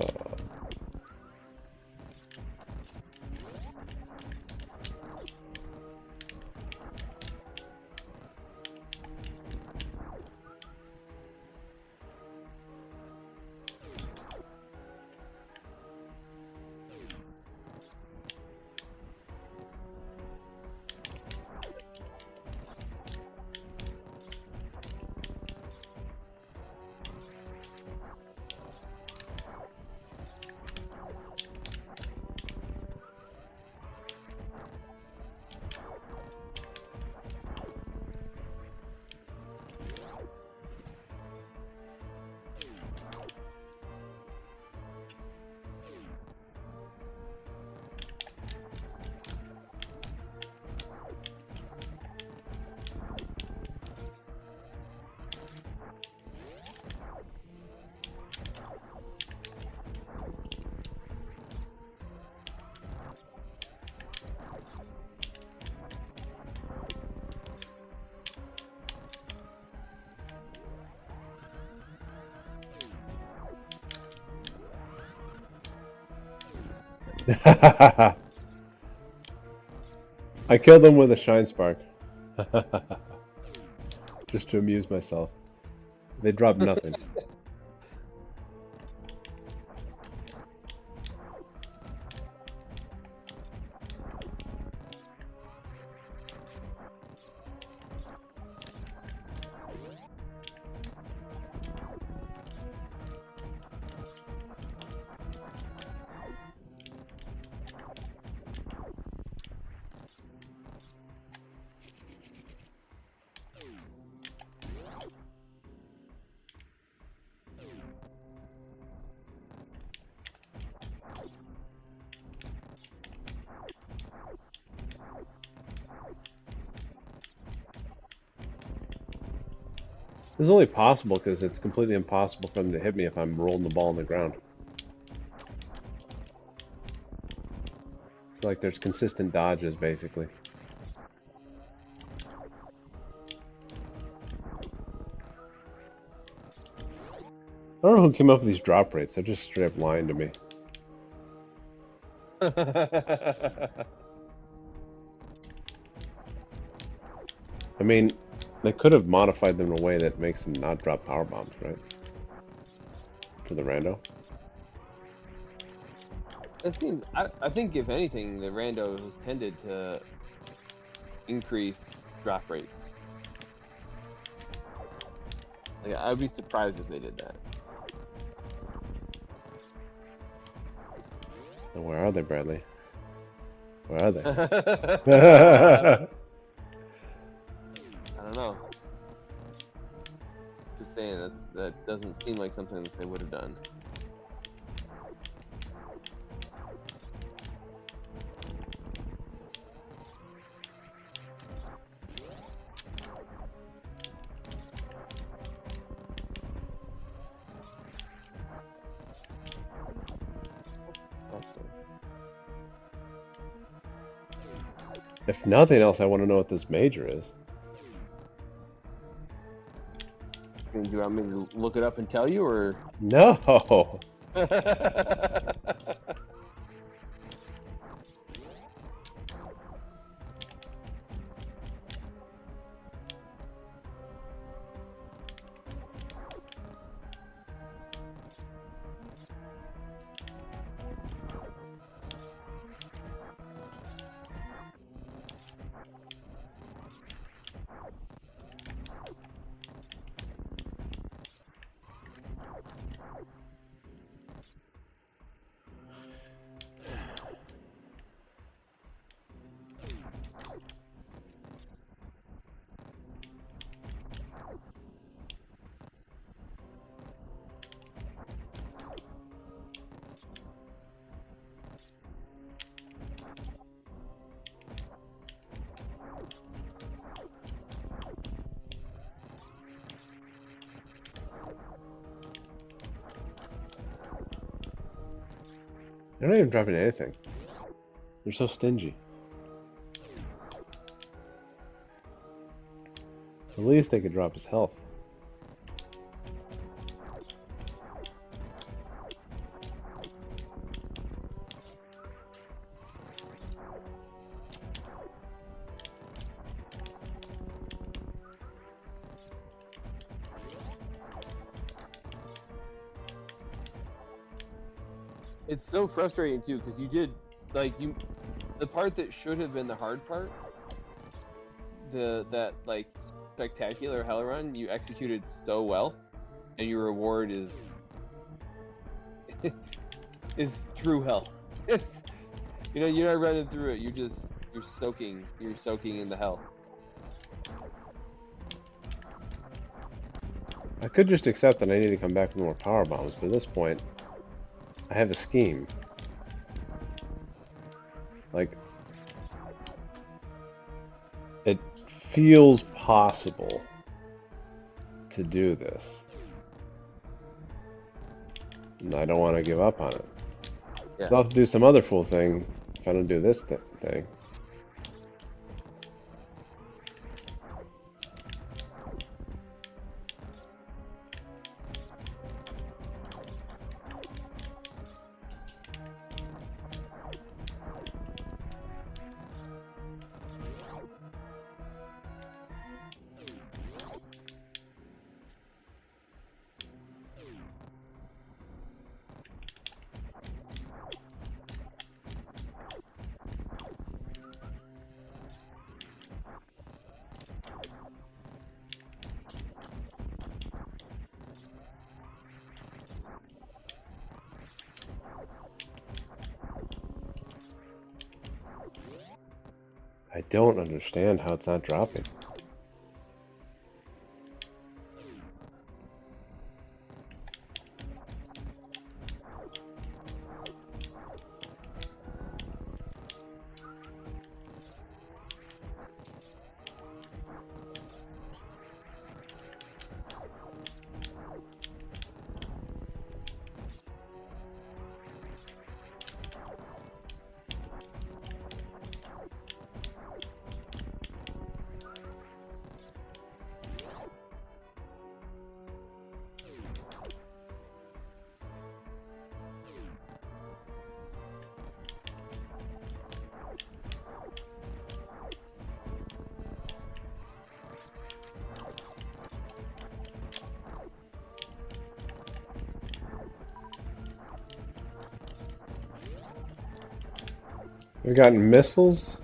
I killed them with a Shine Spark. Just to amuse myself. They dropped nothing. This is only possible because it's completely impossible for them to hit me if I'm rolling the ball on the ground. So like there's consistent dodges basically. I don't know who came up with these drop rates. They're just straight up lying to me. I mean, they could have modified them in a way that makes them not drop power bombs, right? For the rando. It seems. I think if anything, the rando has tended to increase drop rates. Like I'd be surprised if they did that. Oh, where are they, Bradley? Where are they? I don't know. Just saying that doesn't seem like something that they would have done. If nothing else, I want to know what this major is. Do you want me to look it up and tell you, or? No! They're not even dropping anything. They're so stingy. The least they could drop is health. It's so frustrating too, because you did the part that should have been the hard part, that like spectacular hell run, you executed so well, and your reward is true hell. You're not running through it. You're soaking in the hell. I could just accept that I need to come back with more power bombs, but at this point, I have a scheme. Like, it feels possible to do this. And I don't want to give up on it. Yeah. So I'll have to do some other fool thing if I don't do this thing. I don't understand how it's not dropping. We've gotten missiles,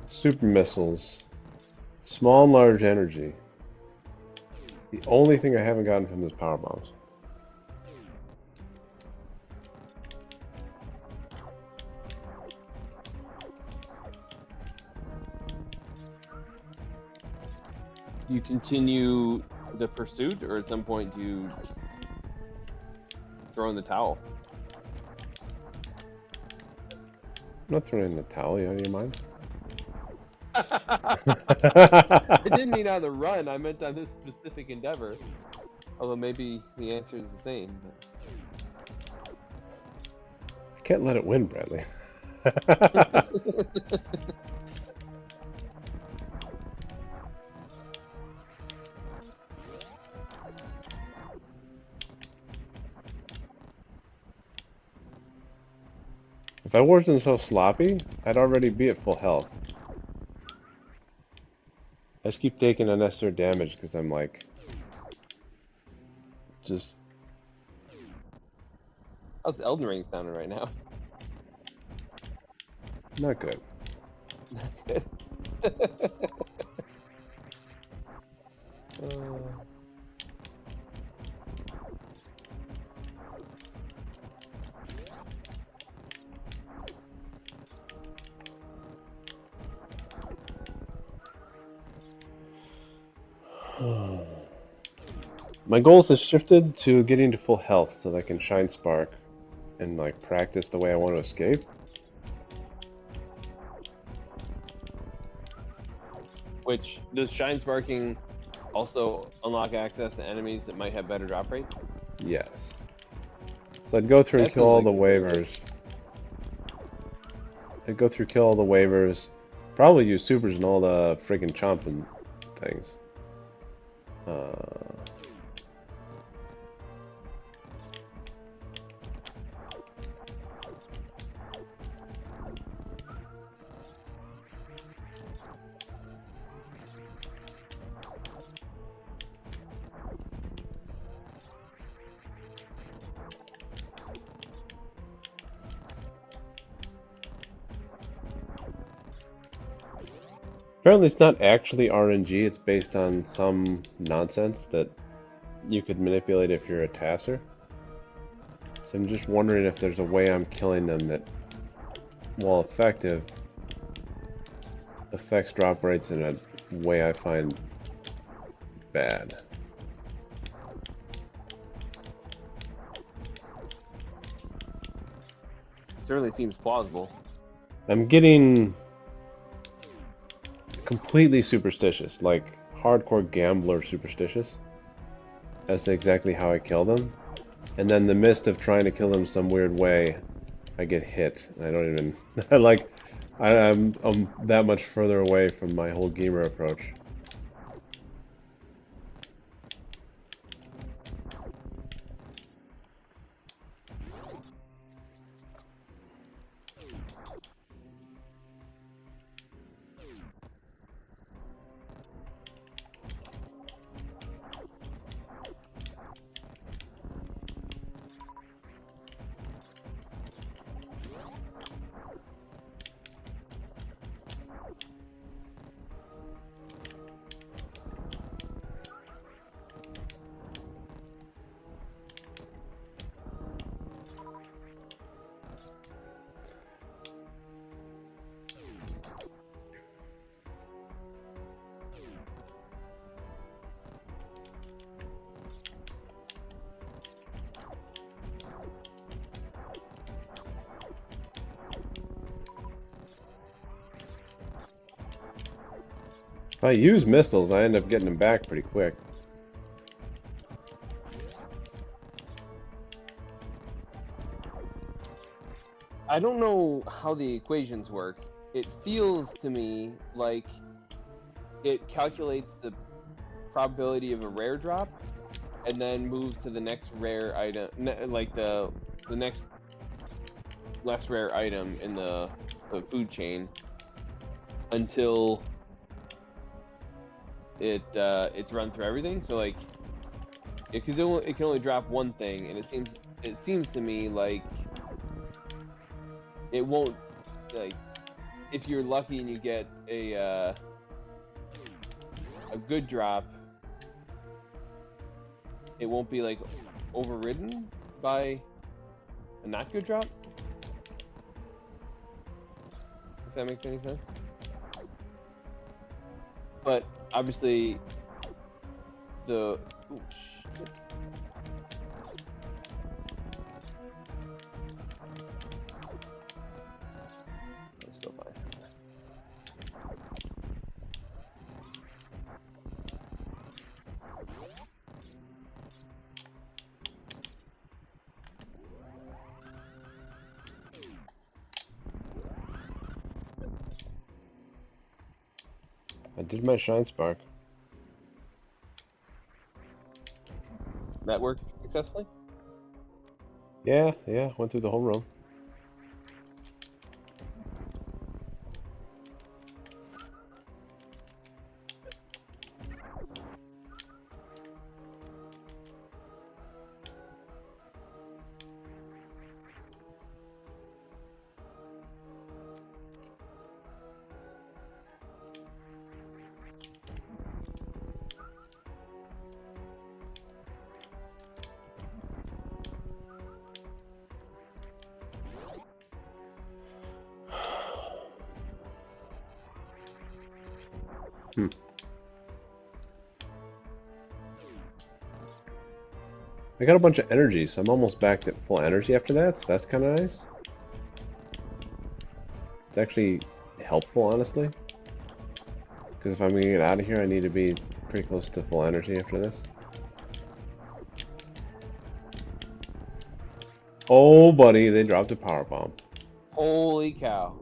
super missiles, small and large energy. The only thing I haven't gotten from is power bombs. You continue the pursuit, or at some point do you throw in the towel? I'm not throwing in the towel, you out of your mind? I didn't mean on the run. I meant on this specific endeavor. Although maybe the answer is the same. I can't let it win, Bradley. If I wasn't so sloppy, I'd already be at full health. I just keep taking unnecessary damage because I'm like, just How's Elden Ring sounding right now? not good. My goals have shifted to getting to full health so that I can shine spark and like practice the way I want to escape. Which does Shine Sparking also unlock access to enemies that might have better drop rates? Yes. So I'd go through and That kill seems all like the a good way. waivers. I'd go through, kill all the waivers. Probably use supers and all the freaking chomping things. Apparently it's not actually RNG, it's based on some nonsense that you could manipulate if you're a tasser. So I'm just wondering if there's a way I'm killing them that, while effective, affects drop rates in a way I find bad. Certainly seems plausible. I'm getting completely superstitious, like hardcore gambler superstitious, as to exactly how I kill them. And then in the midst of trying to kill them some weird way, I get hit. I don't even like. I'm that much further away from my whole gamer approach. If I use missiles, I end up getting them back pretty quick. I don't know how the equations work. It feels to me like it calculates the probability of a rare drop and then moves to the next rare item, like the next less rare item in the food chain until it's run through everything. So like, because it can only drop one thing, and it seems to me like it won't like if you're lucky and you get a good drop, it won't be like overridden by a not good drop. If that makes any sense. But obviously the ooh, shit. I'm still fine. I did my shine spark. That worked successfully? Yeah, went through the whole room. Hmm. I got a bunch of energy, so I'm almost back to full energy after that, so that's kind of nice. It's actually helpful, honestly. Because if I'm going to get out of here, I need to be pretty close to full energy after this. Oh, buddy, they dropped a power bomb. Holy cow.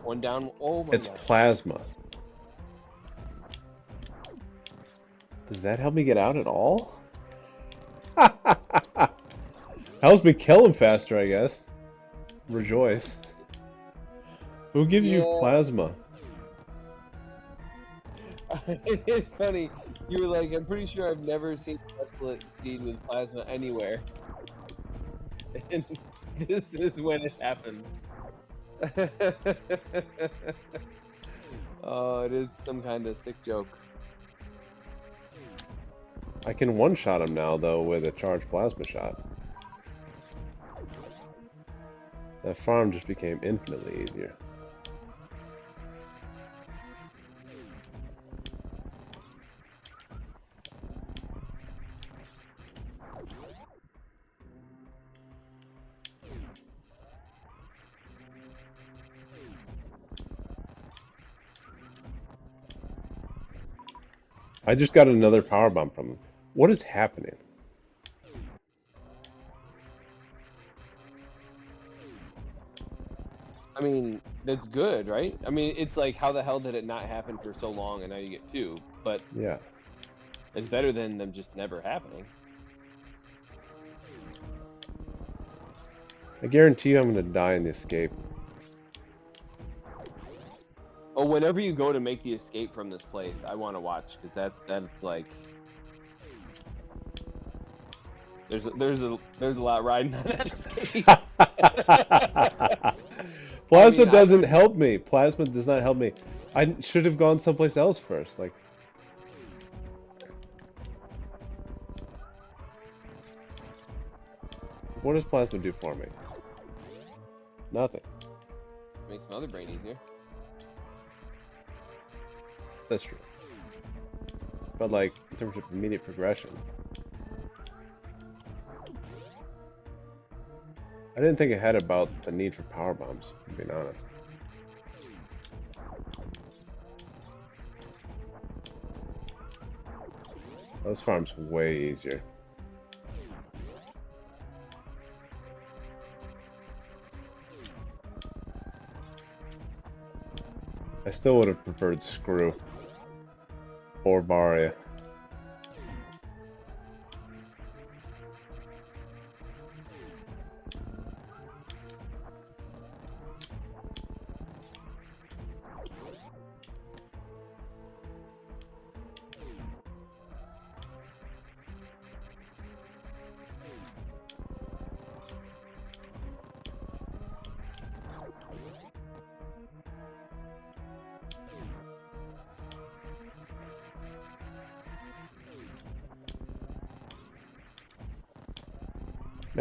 One down. Oh my It's god. plasma. Does that help me get out at all? Helps me kill him faster, I guess. Rejoice. Who gives you Yeah. plasma? It's funny. You were like, I'm pretty sure I've never seen Desolate seed with plasma anywhere. And this is when it happened. Oh, it is some kind of sick joke. I can one-shot him now, though, with a charged plasma shot. That farm just became infinitely easier. I just got another power bomb from him. What is happening? I mean, that's good, right? I mean, it's like, how the hell did it not happen for so long and now you get two? But Yeah. it's better than them just never happening. I guarantee you I'm going to die in the escape. Oh, whenever you go to make the escape from this place, I want to watch because that's like there's a lot riding on that escape. I Plasma mean, I doesn't would. help me. Plasma does not help me. I should have gone someplace else first. Like, what does plasma do for me? Nothing. Makes my other brain easier. That's true. But like, in terms of immediate progression, I didn't think ahead about the need for power bombs, to be honest. Those farms way easier. I still would have preferred Screw or Baria.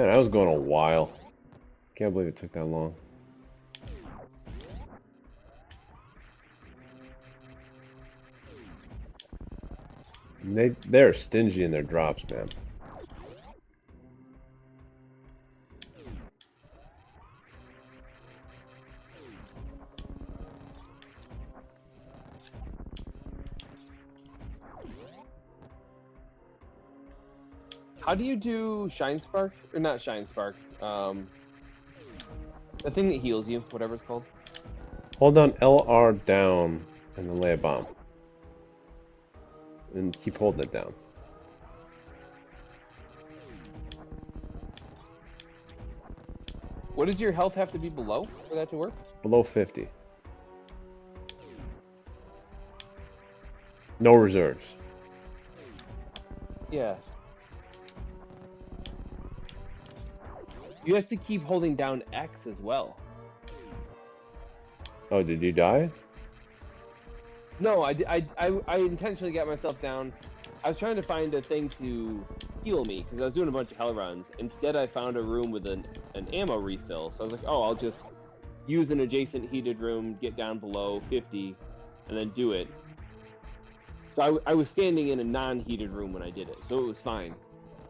Man, I was going a while. Can't believe it took that long. They're stingy in their drops, man. How do you do Shine Spark? Or not Shine Spark. The thing that heals you, whatever it's called. Hold down LR down and then lay a bomb. And keep holding it down. What does your health have to be below for that to work? Below 50. No reserves. Yeah. You have to keep holding down X as well. Oh, did you die? No, I intentionally got myself down. I was trying to find a thing to heal me because I was doing a bunch of hell runs. Instead, I found a room with an ammo refill. So I was like, oh, I'll just use an adjacent heated room, get down below 50, and then do it. So I was standing in a non-heated room when I did it, so it was fine.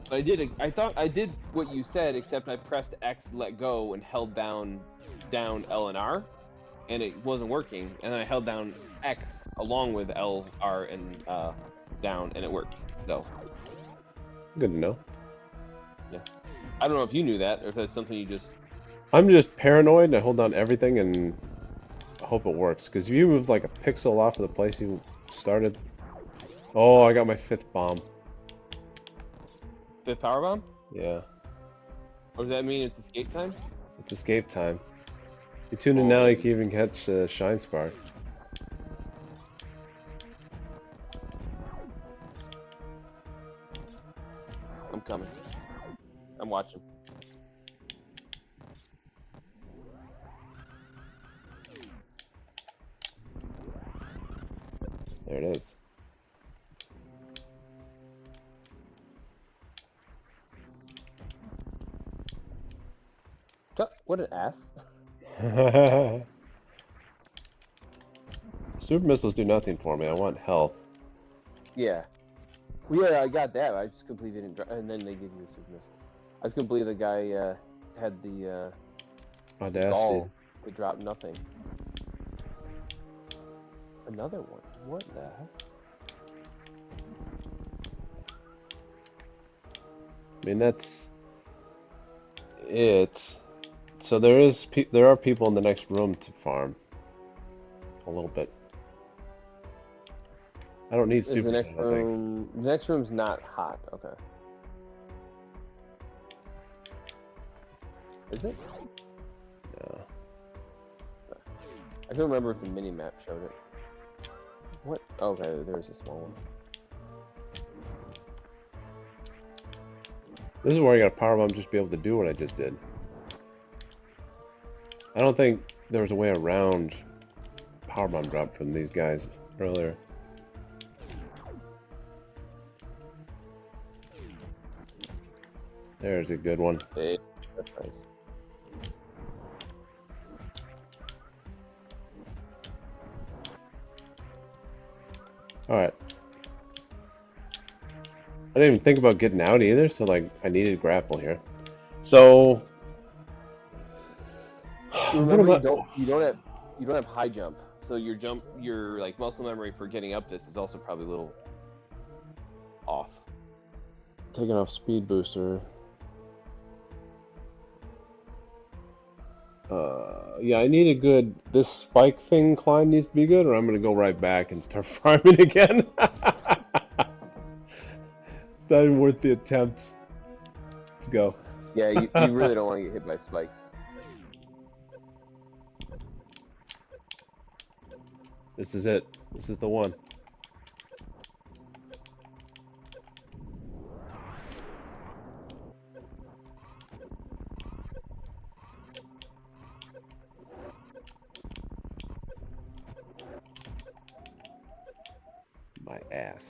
But I thought I did what you said, except I pressed X, let go, and held down L and R, and it wasn't working. And then I held down X along with L, R, and down, and it worked. So Good to know. yeah, I don't know if you knew that or if that's something you just. I'm just paranoid and I hold down everything and hope it works. Because if you move like a pixel off of the place you started... Oh, I got my 5th bomb. Fifth power bomb? Yeah, Or does that mean it's escape time? it's escape time. You tune in Oh now, you man, can even catch Shine Spark. I'm coming. I'm watching. There it is. What an ass. Super missiles do nothing for me. I want health. Yeah. Well, yeah, I got that. I just completely didn't. And then they give you a super missile. I just couldn't believe the guy had the Audacity. gall to drop nothing. Another one. What the heck? I mean, that's it. So there are people in the next room to farm a little bit. I don't need Is the supers, I next don't think. room? The next room's not hot. Okay. Is it? No. I can't remember if the mini map showed it. What? Okay, there's a small one. This is where I got a power bomb just to be able to do what I just did. I don't think there was a way around power bomb drop from these guys earlier. There's a good one. Hey, that's nice. Alright. I didn't even think about getting out either, so like I needed grapple here. So what Remember, am I you don't have high jump, so your like muscle memory for getting up this is also probably a little off. taking off speed booster? Yeah, I need a good. This spike thing climb needs to be good, or I'm gonna go right back and start farming again. It's not even worth the attempt. Let's go. Yeah, you really don't want to get hit by spikes. This is it. This is the one. My ass.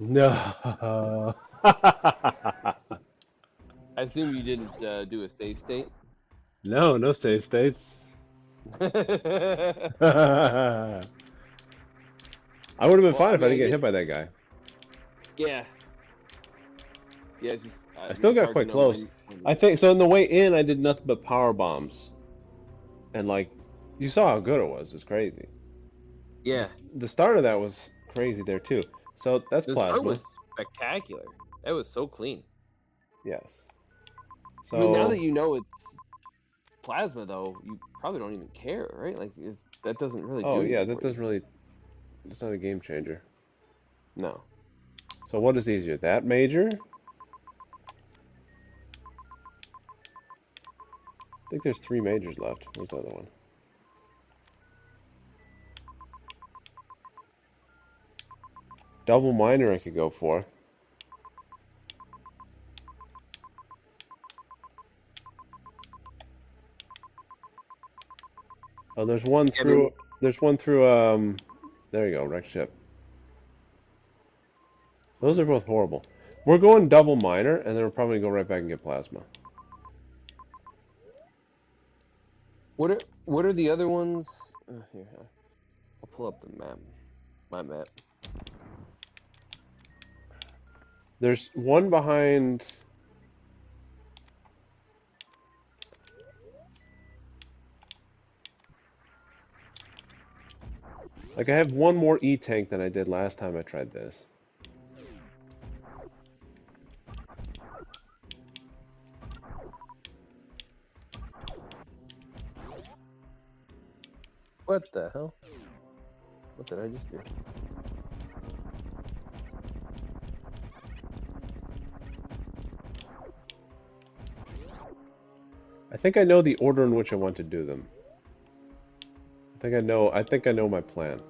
No. I assume you didn't do a save state. No, no save states. I would have been Well, fine I if I mean, didn't get hit by that guy. yeah, yeah. It's just I still it's got hard to quite know close. when. I think so. On the way in, I did nothing but power bombs, and like, you saw how good it was. It's crazy. The, Yeah, the start of that was crazy there too. So that's the start plasma. was spectacular. That was so clean. Yes. I mean, now that So, you know it's plasma, though, you probably don't even care, right? Like that doesn't really oh do yeah, anything that for you. doesn't really. It's not a game changer. No. So what is easier, that major? I think there's 3 majors left. Where's the other one? Double minor I could go for. Oh, there's one I mean, through. There's one through. There you go, wreck ship. Those are both horrible. We're going double minor, and then we're probably gonna go right back and get plasma. what are the other ones? Here, I'll pull up the map. My map. There's one behind. Like I have one more E tank than I did last time I tried this. What the hell? What did I just do? I think I know the order in which I want to do them. I think I know. I think I know my plan.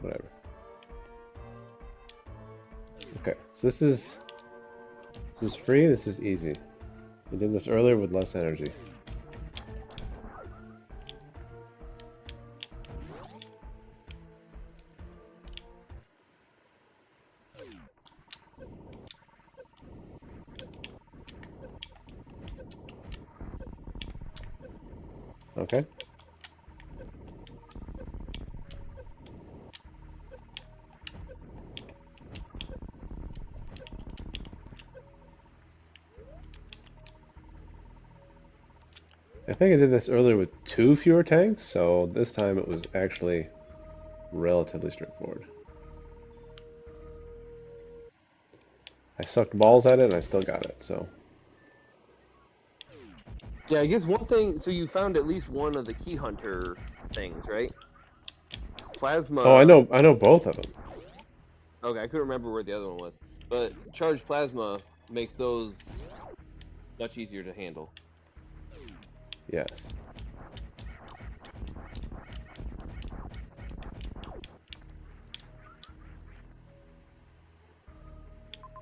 Whatever. Okay, so this is free. This is easy. I did this earlier with less energy. Okay. I think I did this earlier with 2 fewer tanks, so this time it was actually relatively straightforward. I sucked balls at it and I still got it, so. Yeah, I guess one thing. So you found at least one of the key hunter things, right? Oh, I Plasma. know, I know both of them. Okay, I couldn't remember where the other one was, but charged plasma makes those much easier to handle. Yes.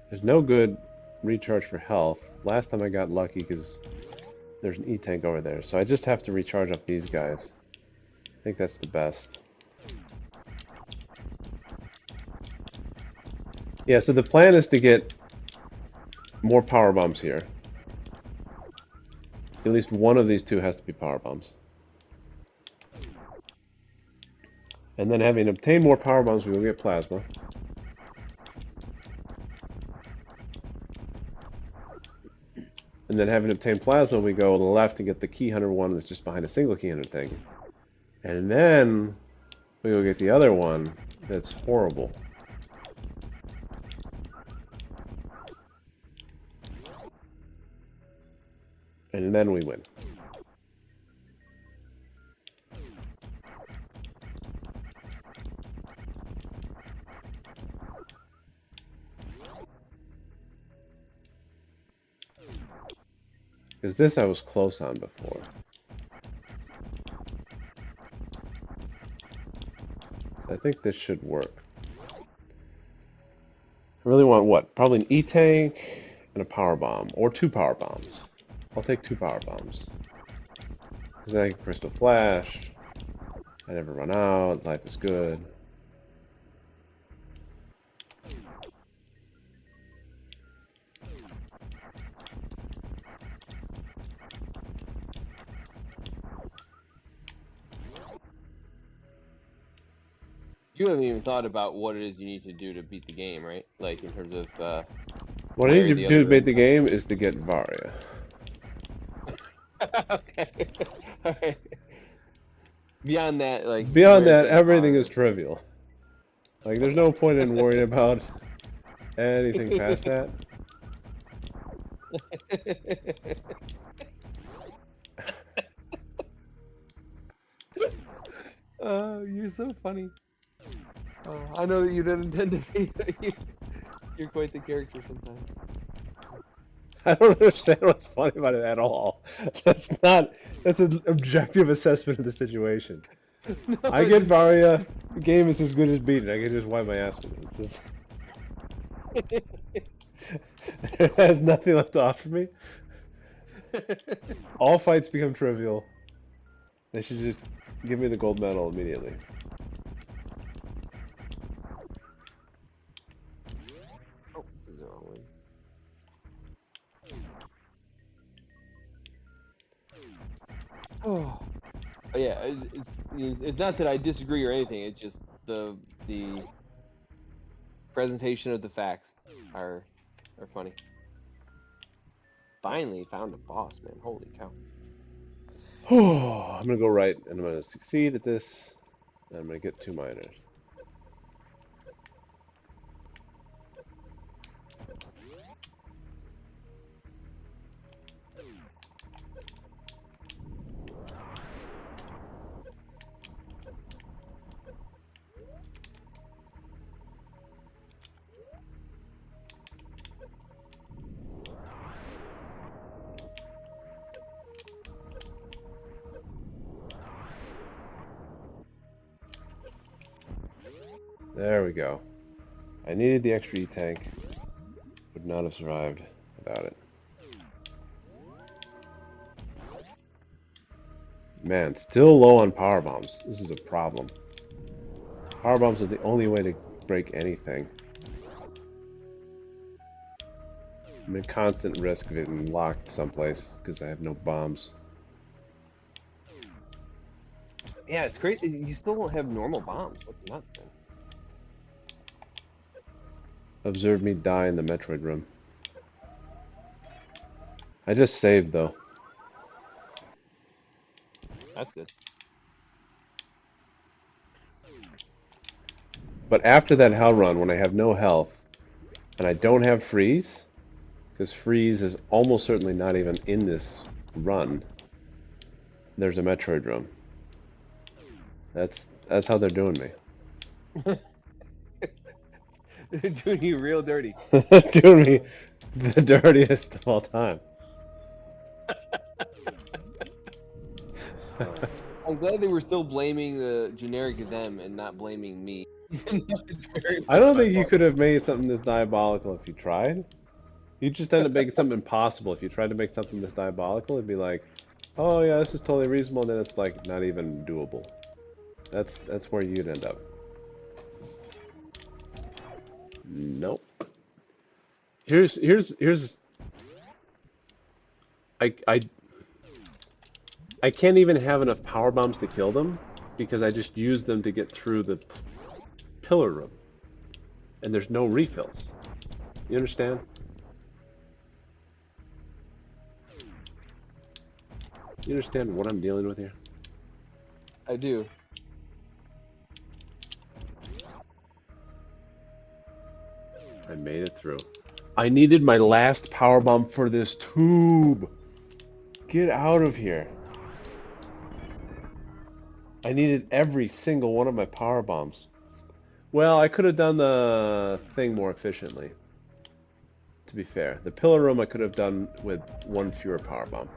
There's no good recharge for health. Last time I got lucky because there's an E-tank over there, so I just have to recharge up these guys. I think that's the best. Yeah, so the plan is to get more power bombs here. At least one of these two has to be power bombs. And then having obtained more power bombs, we will get plasma. And then having obtained plasma, we go to the left to get the key hunter one that's just behind a single key hunter thing. And then we go get the other one that's horrible. And then we win. Because this I was close on before. So I think this should work. I really want what? Probably an E-tank and a power bomb. Or 2 power bombs. I'll take 2 power bombs. Because then I can crystal flash. I never run out. Life is good. You haven't even thought about what it is you need to do to beat the game, right? Like in terms of What I need where to the do to other. beat the game is to get Varia. Okay. All right. Beyond that, like Beyond where that, things everything is are. trivial. Like, there's Okay. no point in worrying about anything past that. Oh, you're so funny. I know that you didn't intend to be. You're quite the character sometimes. I don't understand what's funny about it at all. That's not, that's an objective assessment of the situation. No, I get Varia, the game is as good as beaten. I can just wipe my ass with it. It has nothing left to offer me. All fights become trivial. They should just give me the gold medal immediately. Oh, this is the wrong one. Oh, yeah. It's not that I disagree or anything. It's just the presentation of the facts are are funny. Finally found a boss, man. Holy cow. I'm gonna go right, and I'm gonna succeed at this. And I'm gonna get 2 miners. There we go. I needed the extra E-tank. Would not have survived without it. Man, still low on power bombs. This is a problem. Power bombs are the only way to break anything. I'm in constant risk of getting locked someplace because I have no bombs. Yeah, it's great. You still don't have normal bombs. That's nuts, man. Observe me die in the Metroid room. I just saved though. That's good. But after that hell run, when I have no health and I don't have freeze, because freeze is almost certainly not even in this run, there's a Metroid room. That's how they're doing me. They're doing you real dirty. Doing me Uh, the dirtiest of all time. I'm glad they were still blaming the generic them and not blaming me, even though it's very I much don't my think you fault. could have made something this diabolical if you tried. You just end up making something impossible. If you tried to make something this diabolical, it'd be like, oh yeah, this is totally reasonable, and then it's like not even doable. That's where you'd end up. Nope. Here's I I can't even have enough power bombs to kill them because I just use them to get through the pillar room, and there's no refills. You understand? You understand what I'm dealing with here? I do. I made it through. I needed my last power bomb for this tube. Get out of here. I needed every single one of my power bombs. Well, I could have done the thing more efficiently. to be fair. The pillar room I could have done with one fewer power bomb.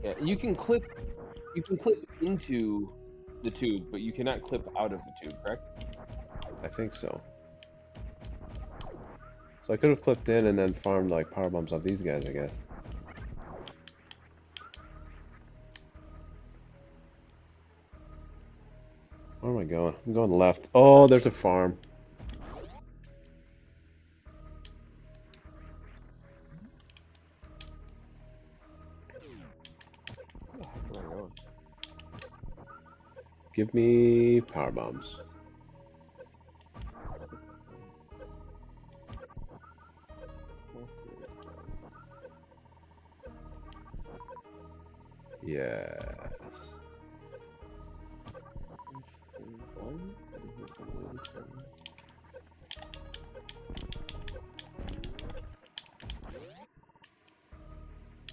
Yeah, you can clip into the tube, but you cannot clip out of the tube, correct? I think so. So I could have clipped in and then farmed like power bombs off these guys, I guess. Where am I going? I'm going left. Oh, there's a farm. Where the heck am I going? Give me power bombs. Yes.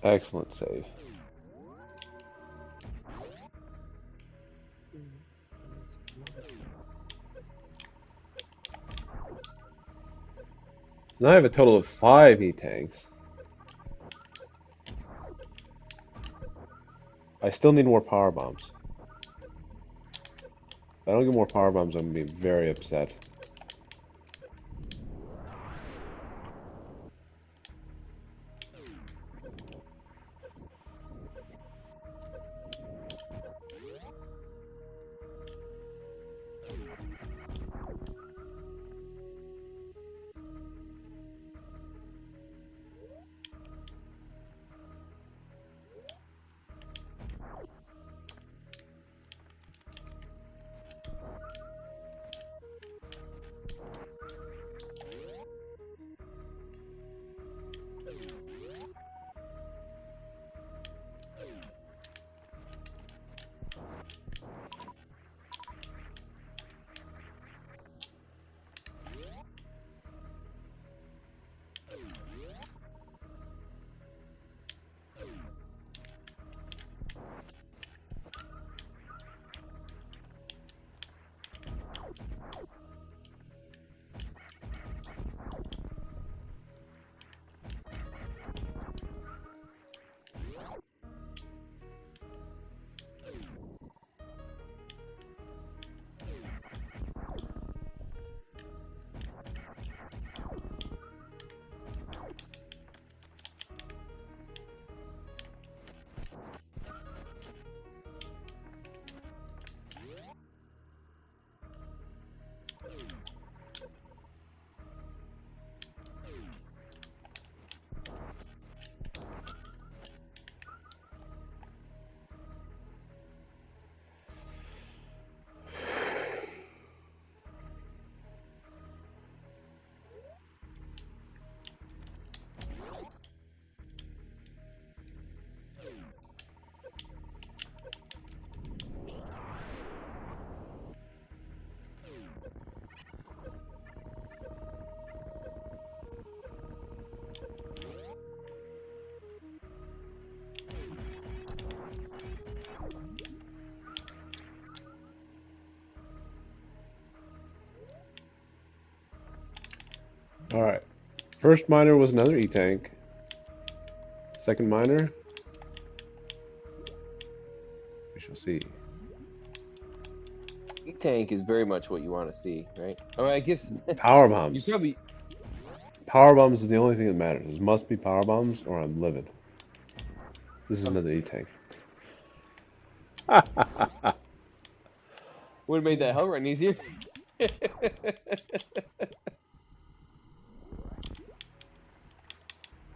Excellent save. So now I have a total of 5 E-tanks. I still need more power bombs. If I don't get more power bombs, I'm going to be very upset. Alright. First miner was another E-tank. Second miner, we shall see. E-tank is very much what you want to see, right? Oh, I guess Power you bombs. probably Power bombs is the only thing that matters. This must be power bombs or I'm livid. This is another E-tank. would have made that hell run easier.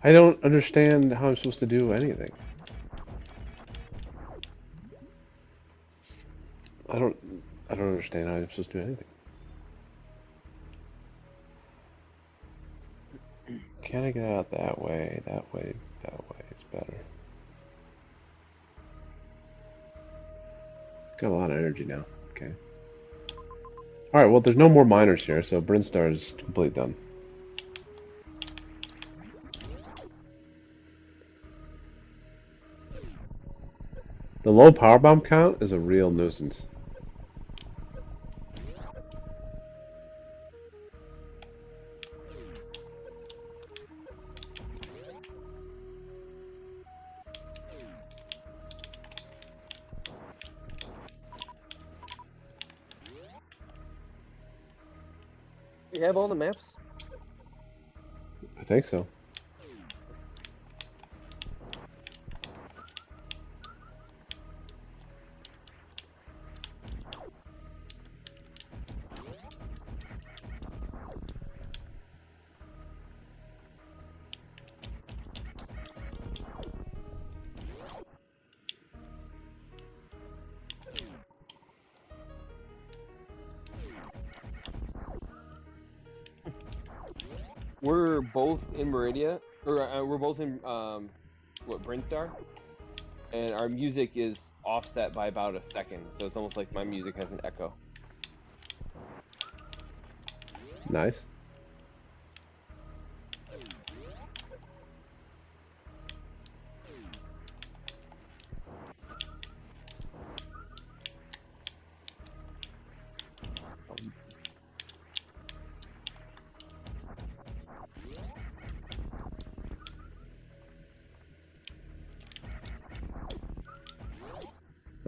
I don't understand how I'm supposed to do anything. I don't I don't understand how I'm supposed to do anything. Can I get out that way? That way, that way is better. Got a lot of energy now. Okay. Alright, well there's no more miners here, so Brinstar is completely done. The low power bomb count is a real nuisance. You have all the maps? I think so. We're both in Meridia, or we're both in what, Brinstar, and our music is offset by about a second, so it's almost like my music has an echo. Nice.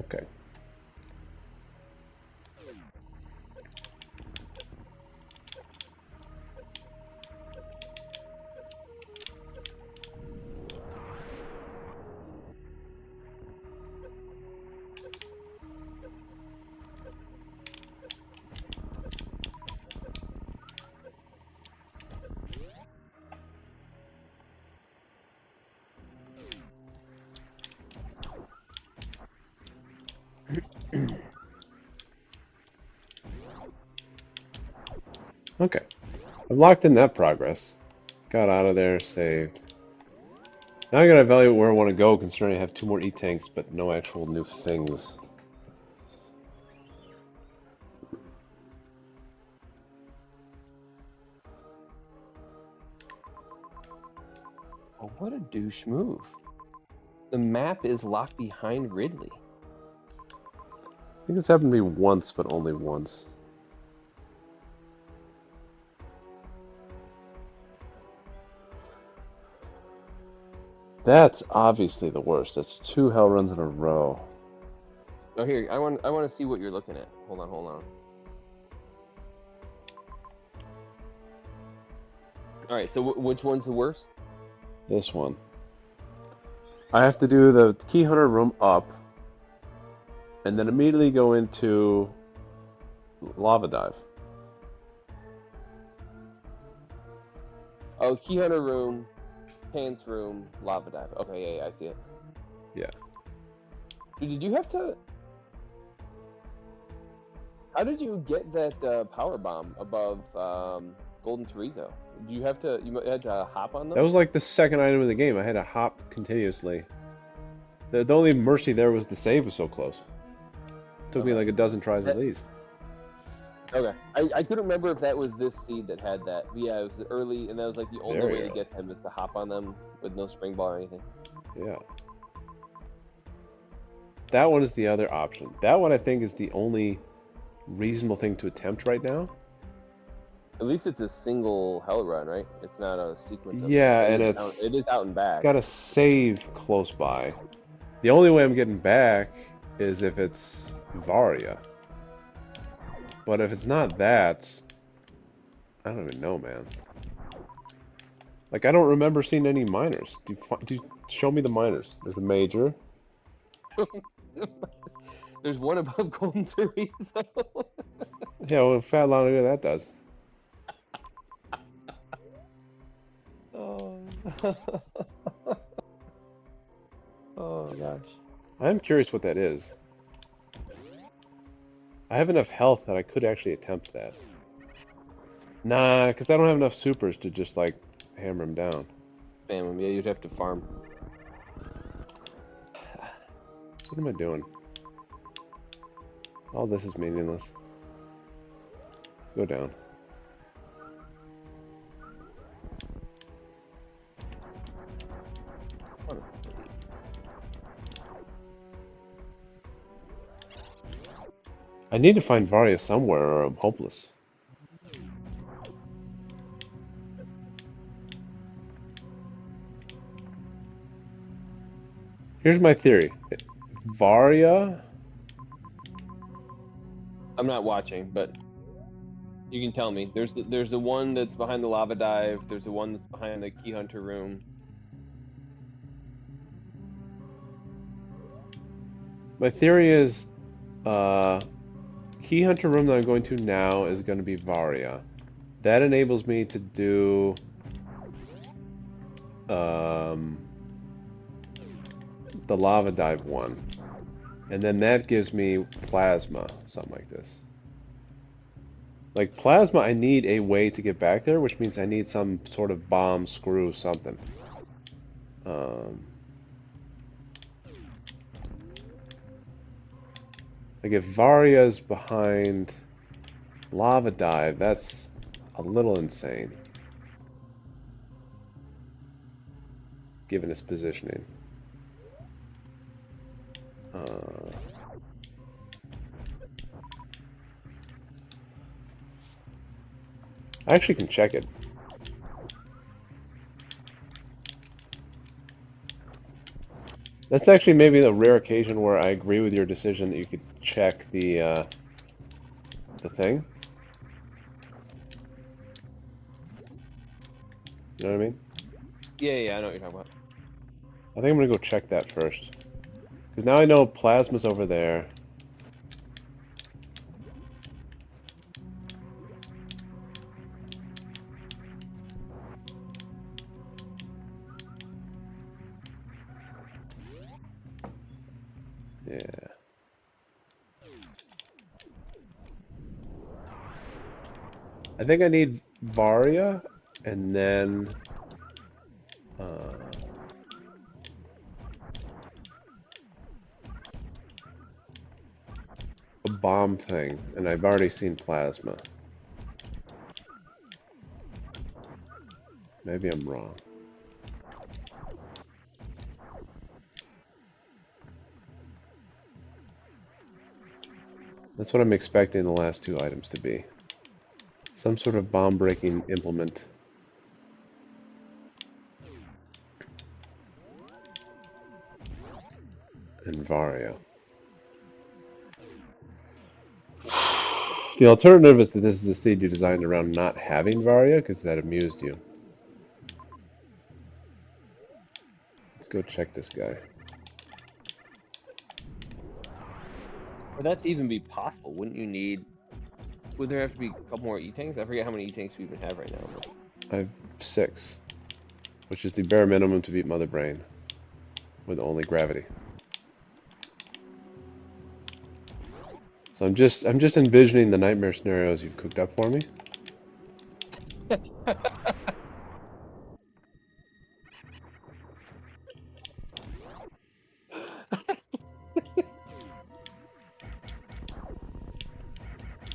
Okay. Okay. I've locked in that progress. Got out of there, saved. Now I gotta evaluate where I want to go, considering I have 2 more E-tanks, but no actual new things. Oh, what a douche move. The map is locked behind Ridley. I think this happened to me once, but only once. That's obviously the worst. That's 2 hell runs in a row. Oh, here, I want to see what you're looking at. Hold on. All right, so which one's the worst? This one. I have to do the key hunter room up, and then immediately go into lava dive. Oh, Key Hunter room, pants room, lava dive. Okay, yeah, I see it. Yeah. Dude, did you have to? How did you get that power bomb above Golden Chorizo? Do you have to? You had to hop on That those? was like the second item of the game. I had to hop continuously. The only mercy there was the save was so close. Took me Okay. like a dozen tries at That, least. okay. I couldn't remember if that was this seed that had that. But yeah, it was early, and that was like the only Very way to early. get them is to hop on them with no spring ball or anything. Yeah. That one is the other option. That one I think is the only reasonable thing to attempt right now. At least it's a single hell run, right? It's not a sequence of them. Yeah, It and is out. It is out and it's back. got a save close by. The only way I'm getting back is if it's Varia. But if it's not that, I don't even know, man. Like, I don't remember seeing any miners. Do you show me the miners? There's a major. There's one above Golden Chorizo. Yeah, well, fat long ago that does. Oh. Oh gosh. I'm curious what that is. I have enough health that I could actually attempt that. Nah, because I don't have enough supers to just, like, hammer him down. Spam him. Yeah, you'd have to farm. So what am I doing? All this is meaningless. Go down. I need to find Varia somewhere or I'm hopeless. Here's my theory. Varia? I'm not watching, but You can tell me. There's the one that's behind the lava dive. There's the one that's behind the key hunter room. My theory is, key hunter room that I'm going to now is going to be Varia. That enables me to do the lava dive one, and then that gives me plasma, something like this. Like plasma, I need a way to get back there, which means I need some sort of bomb, screw, something. Um, like if Varia's behind lava dive, that's a little insane, given its positioning. Uh, I actually can check it. That's actually maybe the rare occasion where I agree with your decision that you could check the thing. You know what I mean? Yeah, I know what you're talking about. I think I'm gonna go check that first. Because now I know plasma's over there. Yeah. I think I need Varia and then uh, a bomb thing, and I've already seen plasma. Maybe I'm wrong. That's what I'm expecting the last two items to be. Some sort of bomb-breaking implement and Varia. The alternative is that this is a seed you designed around not having Varia, because that amused you. Let's go check this guy. For that to even be possible, wouldn't you need? Would there have to be a couple more E-tanks? I forget how many E-tanks we even have right now, but I have 6, which is the bare minimum to beat Mother Brain with only gravity. So I'm just envisioning the nightmare scenarios you've cooked up for me.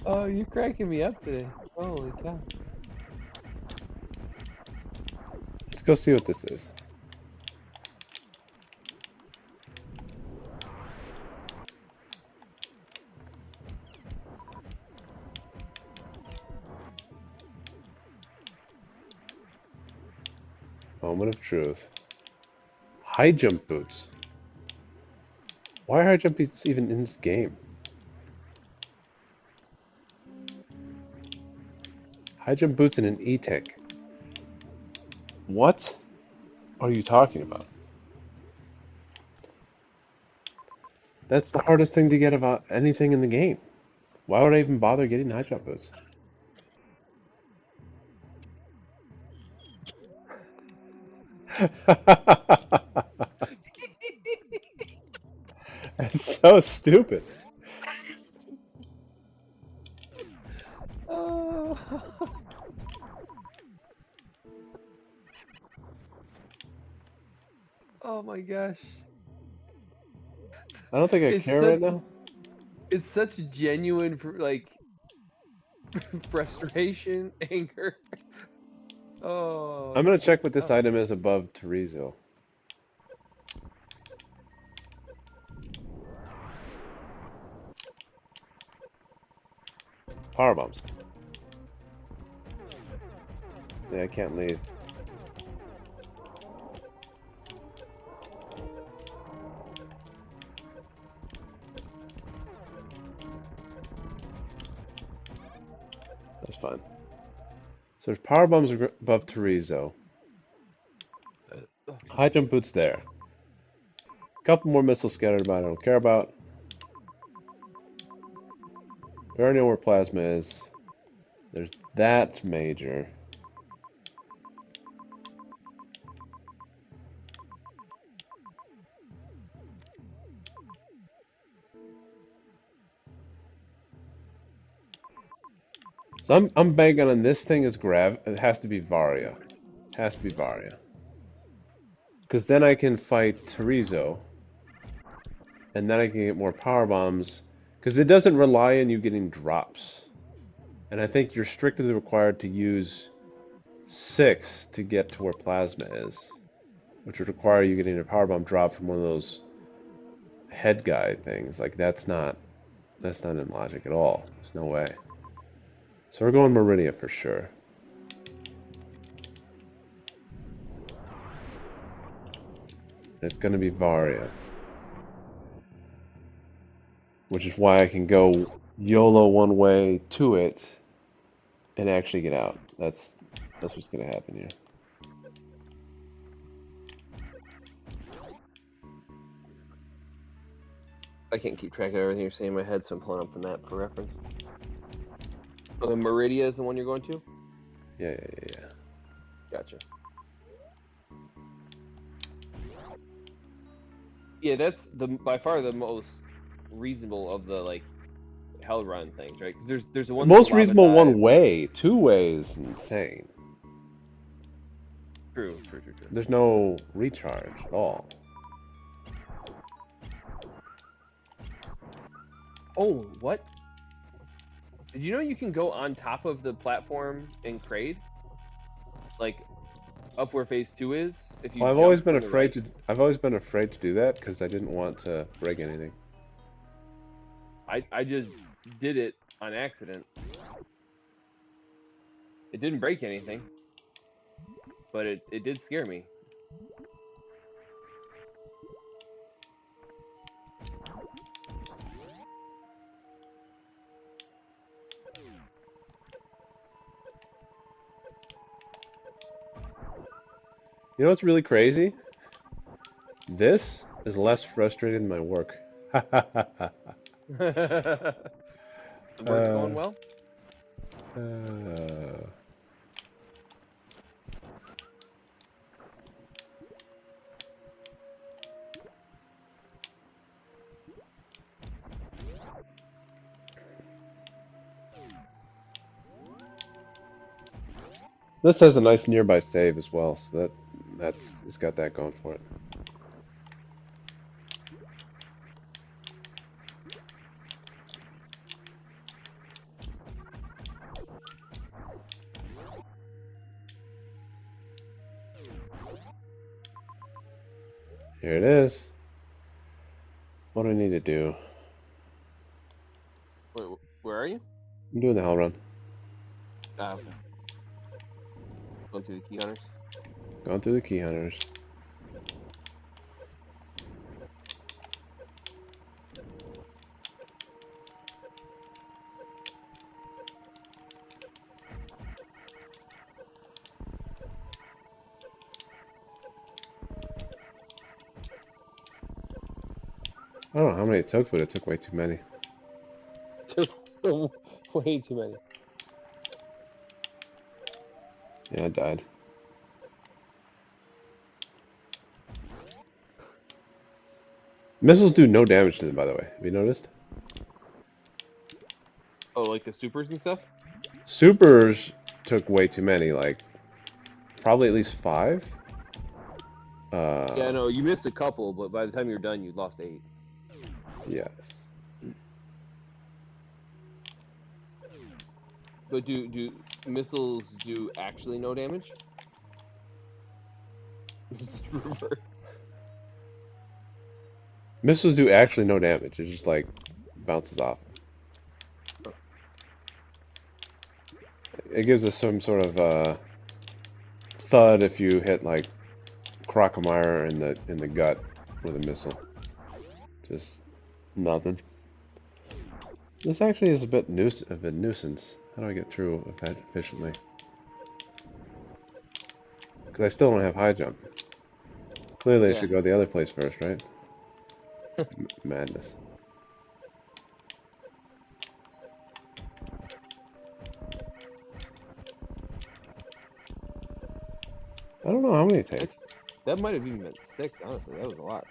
oh, you're cracking me up today. Holy cow! Let's go see what this is. Moment of truth. High jump boots. Why are high jump boots even in this game? High jump boots in an E-tank. What are you talking about? That's the hardest thing to get about anything in the game. Why would I even bother getting high jump boots? It's so stupid. Oh, oh my gosh! I don't think I It's care right such now. it's such genuine like frustration, anger. Oh, I'm it's gonna good check what this stuff. item is above Terizo. Power bombs. Yeah, I can't leave. That's fine. So there's power bombs above Terizo. High jump boots there. Couple more missiles scattered about I don't care about. We already know where plasma is. There's that major. So I'm banking on this thing as grav. It has to be Varia. Has to be Varia. Because then I can fight Terizo, and then I can get more power bombs. Because it doesn't rely on you getting drops. And I think you're strictly required to use 6 to get to where plasma is, which would require you getting a power bomb drop from one of those head guy things. Like that's not in logic at all. There's no way. So we're going Meridia for sure. It's going to be Varia, which is why I can go YOLO one way to it and actually get out. That's what's going to happen here. I can't keep track of everything you're saying in my head, so I'm pulling up the map for reference. Okay, Meridia is the one you're going to? Yeah. Gotcha. Yeah, that's by far the most reasonable of the like hell run things, right? Because there's the The one with the most lava reasonable one dive. way. 2 ways is insane. True. There's no recharge at all. Oh, what? Did you know you can go on top of the platform in Kraid? Like up where phase 2 is, if you Well, jump from the right? I've always been afraid to do that because I didn't want to break anything. I just did it on accident. It didn't break anything, but it did scare me. You know what's really crazy? This is less frustrating than my work. The work's uh, going well? uh, this has a nice nearby save as well, so that's it's got that going for it. Here it is. What do I need to do? Wait, where are you? I'm doing the hell run. Ah, okay. Going through the key hunters. Going through the key hunters. I don't know how many it took, but it took way too many. Way too many. Yeah, I died. Missiles do no damage to them, by the way. Have you noticed? Oh, like the supers and stuff? Supers took way too many, like probably at least 5. Yeah, no, you missed a couple, but by the time you're done, you lost 8. Yes. But do missiles do actually no damage? Reverse. Missiles do actually no damage. It just like bounces off. It gives us some sort of thud if you hit like Crocomire in the gut with a missile. Just nothing. This actually is a bit of a nuisance. How do I get through efficiently? Because I still don't have high jump. Clearly, I Yeah. should go the other place first, right? Madness. I don't know how many it takes. That might have even been 6, honestly. That was a lot.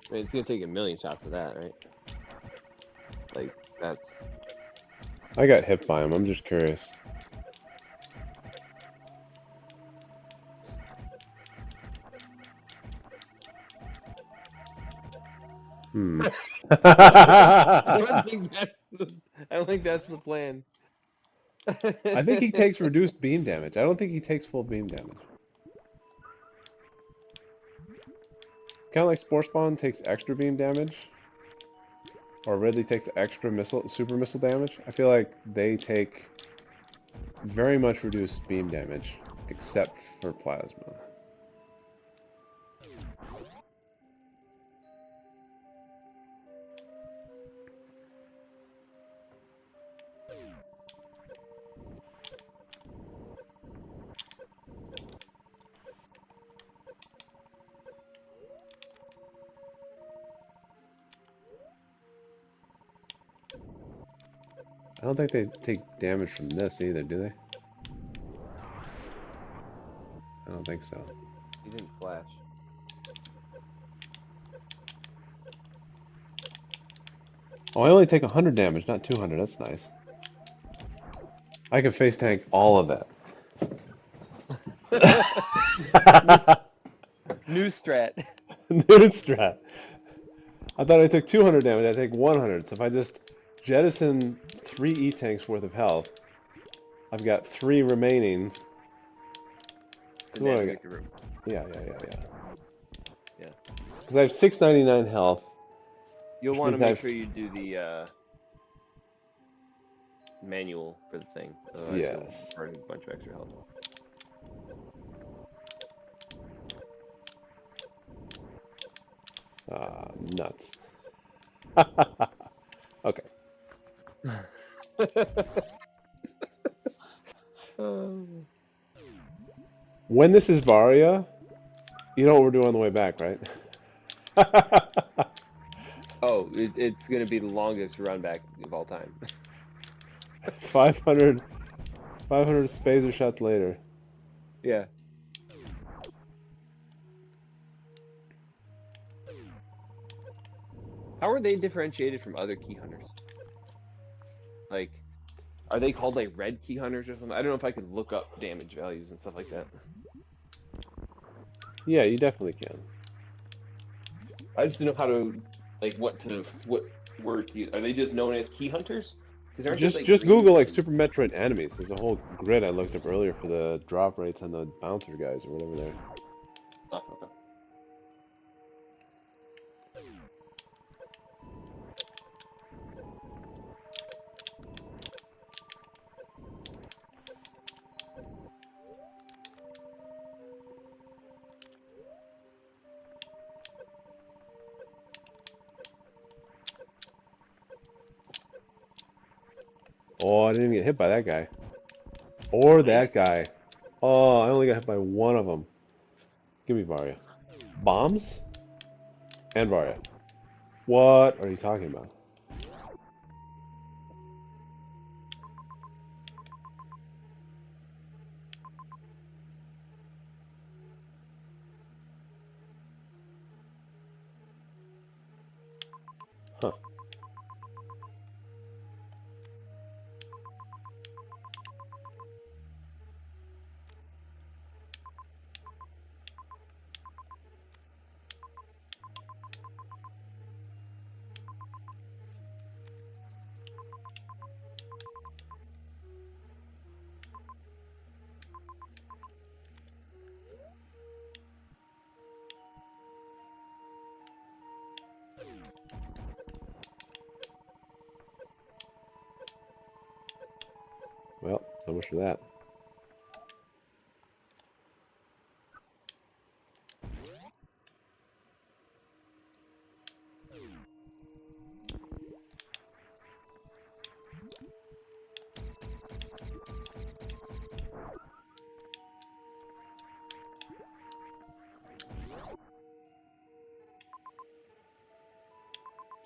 I mean, it's gonna take a million shots for that, right? Like, that's... I got hit by him. I'm just curious. Hmm. I don't think that's the plan. I think he takes reduced beam damage. I don't think he takes full beam damage. Kind of like Spore Spawn takes extra beam damage, or Ridley takes extra super missile damage. I feel like they take very much reduced beam damage, except for plasma. I don't think they take damage from this either, do they? I don't think so. He didn't flash. Oh, I only take 100 damage, not 200. That's nice. I can face tank all of that. new, new strat. New strat. I thought I took 200 damage. I take 100. So if I just jettison 3 E-tanks worth of health, I've got 3 remaining. And So what then do I to got? make the room. Yeah. Yeah. Because I have 699 health, You'll which want to means I make have... sure you do the manual for the thing. Otherwise, you'll Yes. burn a bunch of extra health. Nuts. Okay. Um, When this is Varia, you know what we're doing on the way back, right? oh, it's going to be the longest run back of all time. 500, 500 phaser shots later. Yeah. How are they differentiated from other key hunters? Like, are they called like red key hunters or something? I don't know if I could look up damage values and stuff like that. Yeah, you definitely can. I just don't know how to what word to use. Are they just known as key hunters? Because aren't they like Just Google green like and Super Metroid enemies. There's a whole grid I looked up earlier for the drop rates on the bouncer guys or whatever they're. oh, okay. Oh, I didn't even get hit by that guy. Or that Nice. guy. Oh, I only got hit by one of them. Give me Varia. Bombs? And Varia. What are you talking about? Huh. Well, so much for that.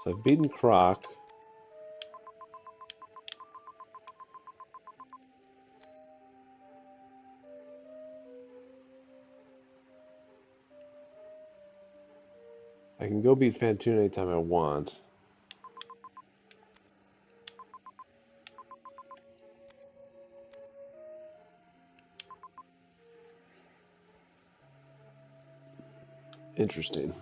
So I've beaten Croc. I can go beat Fantoon anytime I want. Interesting.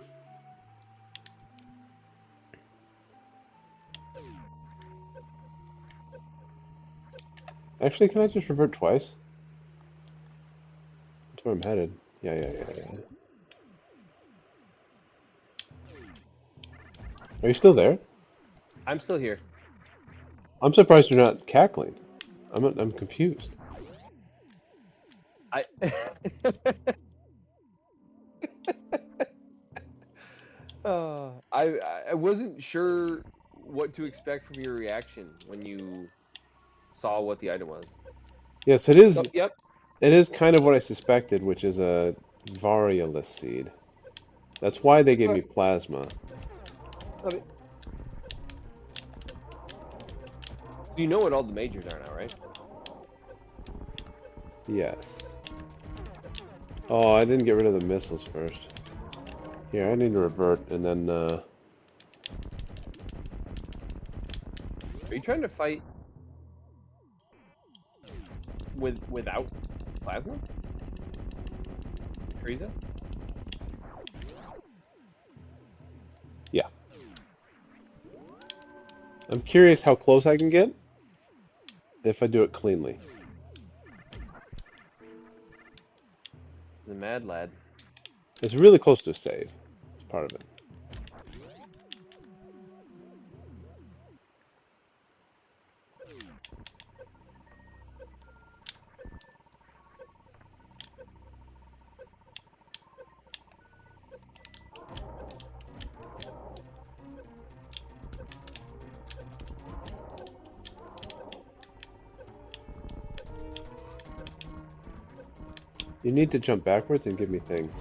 Actually, can I just revert twice? That's where I'm headed. Yeah. Are you still there? I'm still here. I'm surprised you're not cackling. I'm confused. I I wasn't sure what to expect from your reaction when you saw what the item was. Yes, it Oh, is. yep. It is kind of what I suspected, which is a Variolus seed. That's why they gave me plasma. Okay. You know what all the majors are now, right? Yes. Oh, I didn't get rid of the missiles first. Here, I need to revert, and then, Are you trying to fight without plasma, Teresa? yeah. I'm curious how close I can get if I do it cleanly. The mad lad. It's really close to a save. It's part of it. You need to jump backwards and give me things.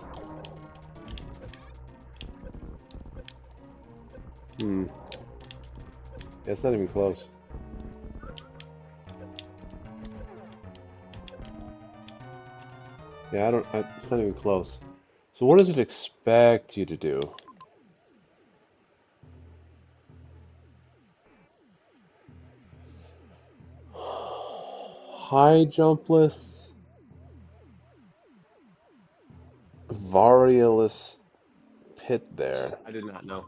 Hmm. Yeah, it's not even close. Yeah, it's not even close. So what does it expect you to do? High jumpless, Variolus pit there. I did not know.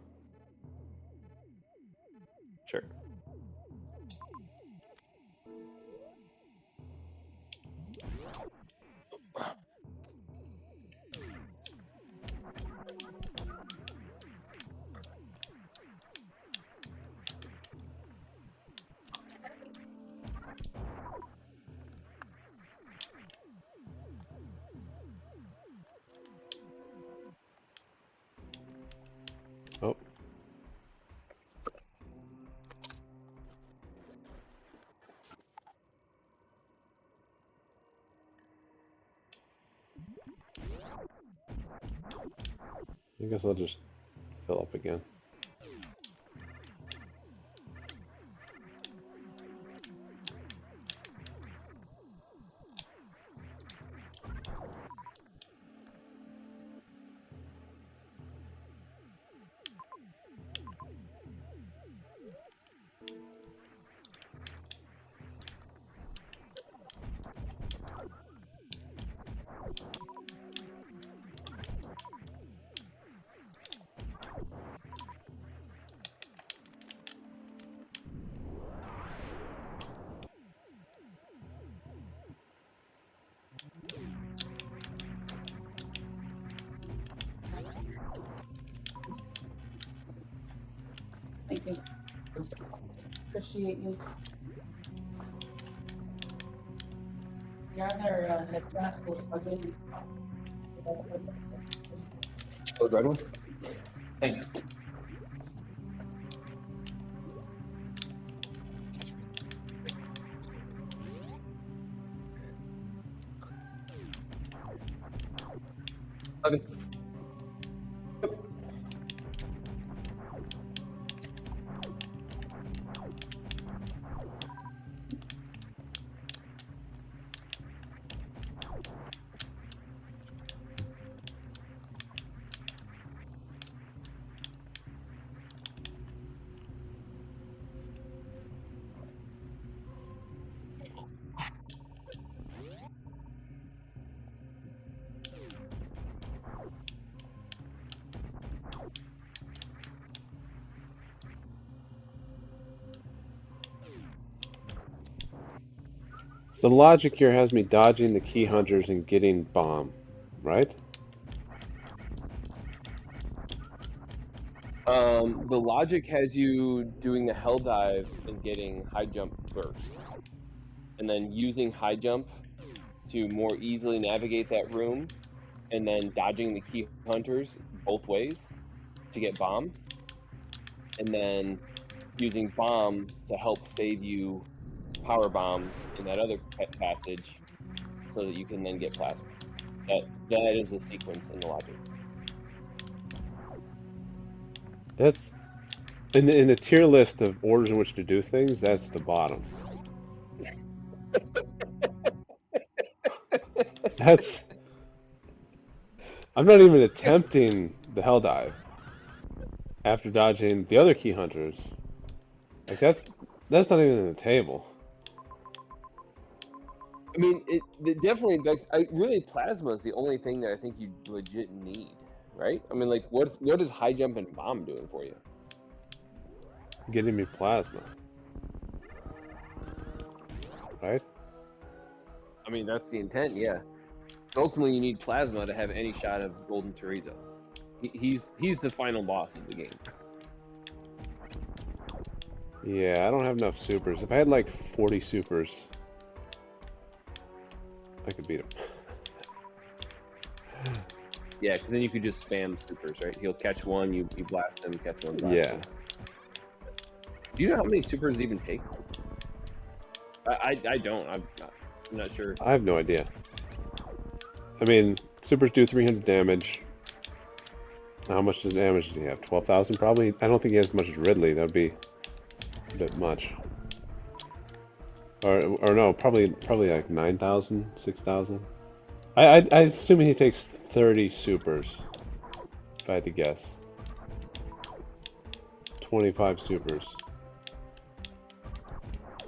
Sure. Oh, I guess I'll just fill up again. Thank you. Appreciate you. Yeah, their headset was ugly. Oh, the red one? Thank you. Okay. So the logic here has me dodging the key hunters and getting bomb, right? The logic has you doing a hell dive and getting high jump first, and then using high jump to more easily navigate that room, and then dodging the key hunters both ways to get bomb, and then using bomb to help save you power bombs in that other passage, so that you can then get plasma. That is the sequence in the logic. That's in the tier list of orders in which to do things. That's the bottom. That's I'm not even attempting the hell dive after dodging the other key hunters. Like that's not even in the table. I mean, it definitely begs. Really, plasma is the only thing that I think you legit need, right? I mean, like, what is high jump and bomb doing for you? Getting me plasma, right? I mean, that's the intent, yeah. But ultimately, you need plasma to have any shot of Golden Chorizo. He's the final boss of the game. Yeah, I don't have enough supers. If I had like 40 supers, I could beat him. Yeah, because then you could just spam supers, right? He'll catch one, you blast him, catch one, blast Yeah, him. Do you know how many supers it even takes? I don't. I'm not sure. I have no idea. I mean, supers do 300 damage. How much does damage does he have? 12,000 probably? I don't think he has as much as Ridley. That would be a bit much. Or no, probably like 9,000, 6,000. I assuming he takes 30 supers, if I had to guess. 25 supers.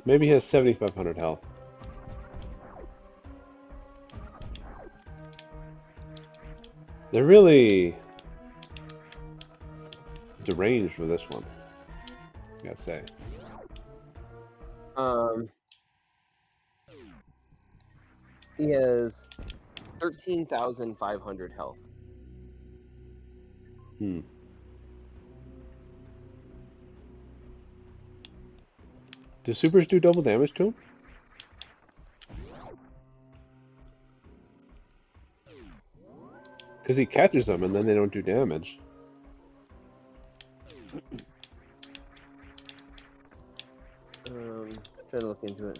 Maybe he has 7,500 health. They're really deranged with this one, I gotta say. Um, he has 13,500 health. Hmm. Do supers do double damage to him? Because he catches them and then they don't do damage. Trying to look into it.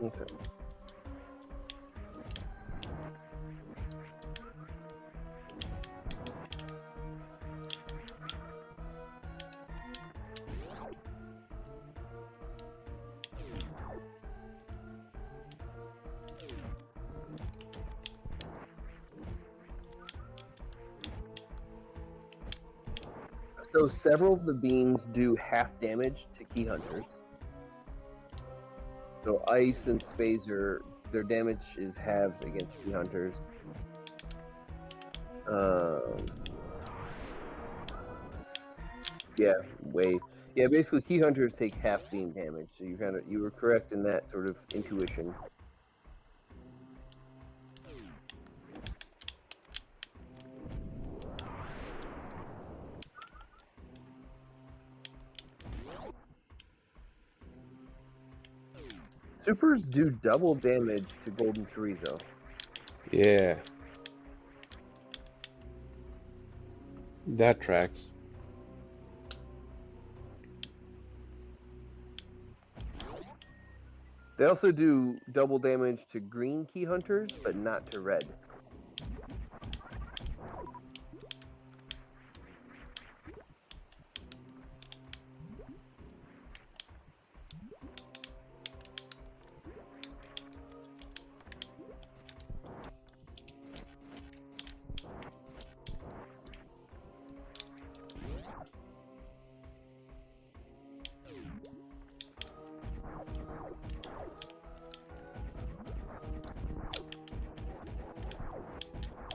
Okay. So several of the beams do half damage to key hunters. So ice and spacer, their damage is halved against key hunters. Yeah, wave. Yeah, basically key hunters take half beam damage. So you were correct in that sort of intuition. Supers do double damage to Golden Chorizo. Yeah. That tracks. They also do double damage to green key hunters, but not to red.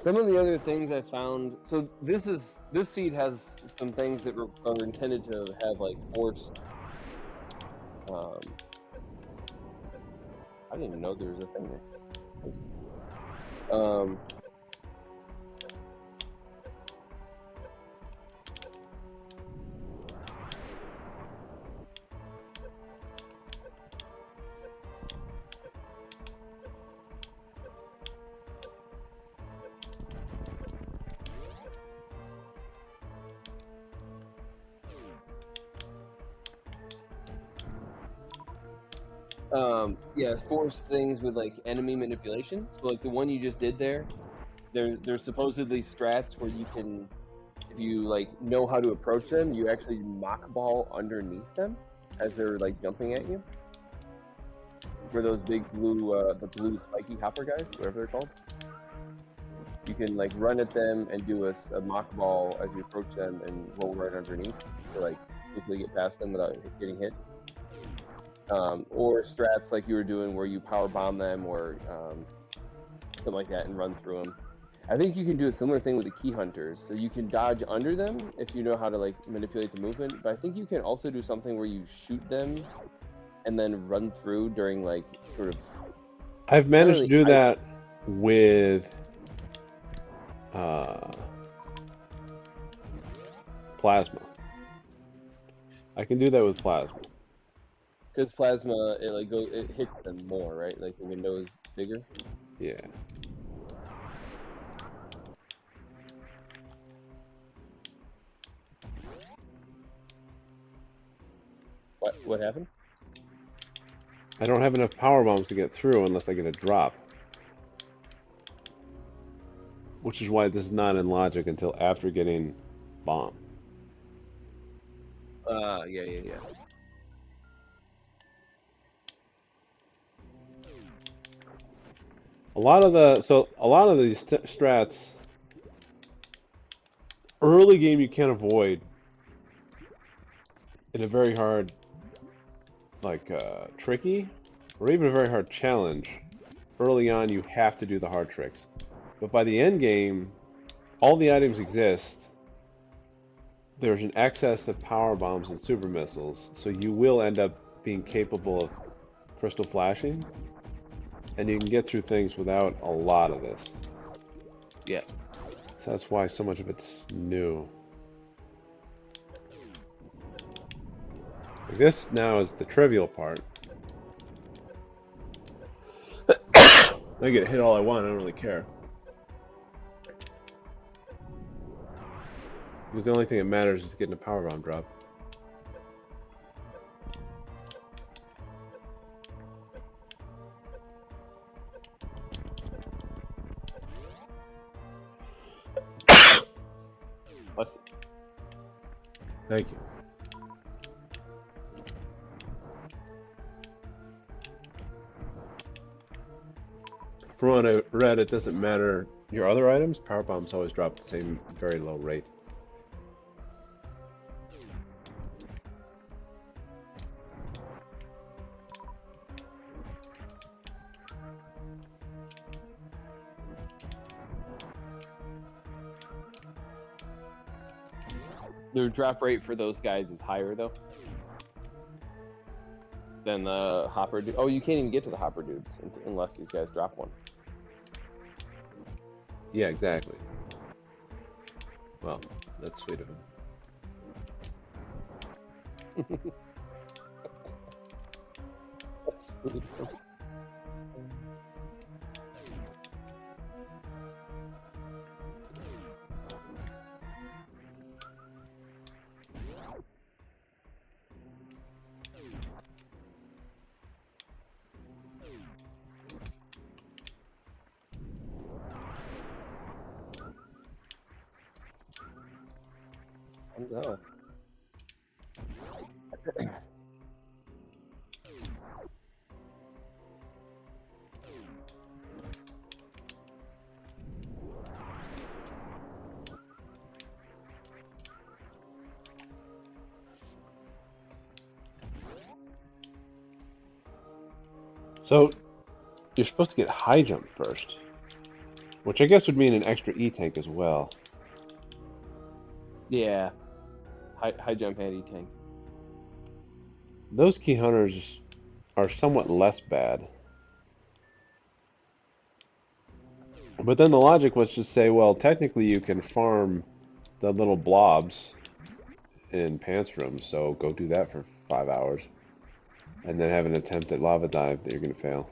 Some of the other things I found, so this seed has some things that are intended to have like forced. I didn't even know there was a thing there. Yeah, force things with like enemy manipulation. So like the one you just did there, there's supposedly strats where you can, if you like know how to approach them, you actually mock ball underneath them as they're like jumping at you. For those big blue, the blue spiky hopper guys, whatever they're called. You can like run at them and do a mock ball as you approach them and roll right underneath to like quickly get past them without getting hit. Or strats like you were doing where you power bomb them or something like that and run through them. I think you can do a similar thing with the key hunters. So you can dodge under them if you know how to like manipulate the movement. But I think you can also do something where you shoot them and then run through during like sort of I've not managed to really. do that with uh, plasma. I can do that with plasma. Because plasma, it hits them more, right? Like the window is bigger. Yeah. What happened? I don't have enough power bombs to get through unless I get a drop. Which is why this is not in logic until after getting bomb. Yeah. A lot of these strats early game you can't avoid in a very hard tricky or even a very hard challenge. Early on you have to do the hard tricks. But by the end game, all the items exist. There's an excess of power bombs and super missiles, so you will end up being capable of crystal flashing, and you can get through things without a lot of this. Yeah. So that's why so much of it's new. Like this now is the trivial part. I get hit all I want, I don't really care. Because the only thing that matters is getting a power bomb drop. Thank you. From what I read, it doesn't matter your other items. Power bombs always drop the same very low rate. Their drop rate for those guys is higher though than the hopper dude. Oh, you can't even get to the hopper dudes unless these guys drop one. Yeah, exactly. Well, that's sweet of him. That's sweet. Comes out. So you're supposed to get high jump first, which I guess would mean an extra E tank as well. Yeah, high jump and E tank. Those key hunters are somewhat less bad. But then the logic was to say, well, technically you can farm the little blobs in pants rooms, so go do that for 5 hours, and then have an attempt at lava dive that you're gonna fail.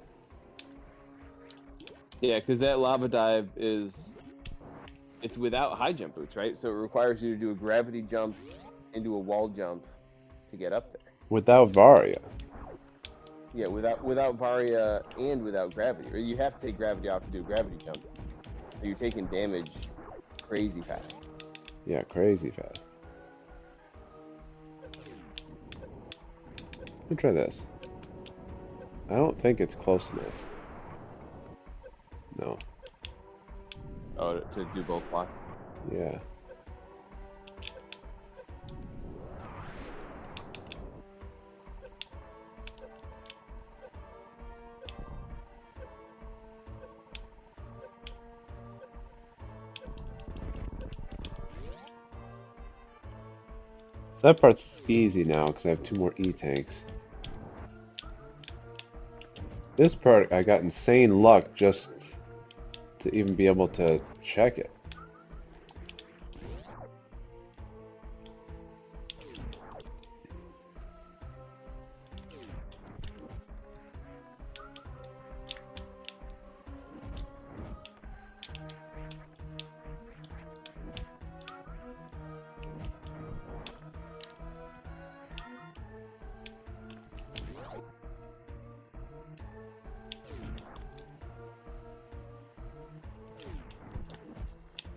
Yeah, because that lava dive it's without high jump boots, right? So it requires you to do a gravity jump into a wall jump to get up there. Without Varia. Yeah, without Varia and without gravity. Or you have to take gravity off to do a gravity jump. So you're taking damage crazy fast. Yeah, crazy fast. Let me try this. I don't think it's close enough. No. Oh, to do both blocks. Yeah. So that part's easy now because I have 2 more E tanks. This part, I got insane luck just to even be able to check it.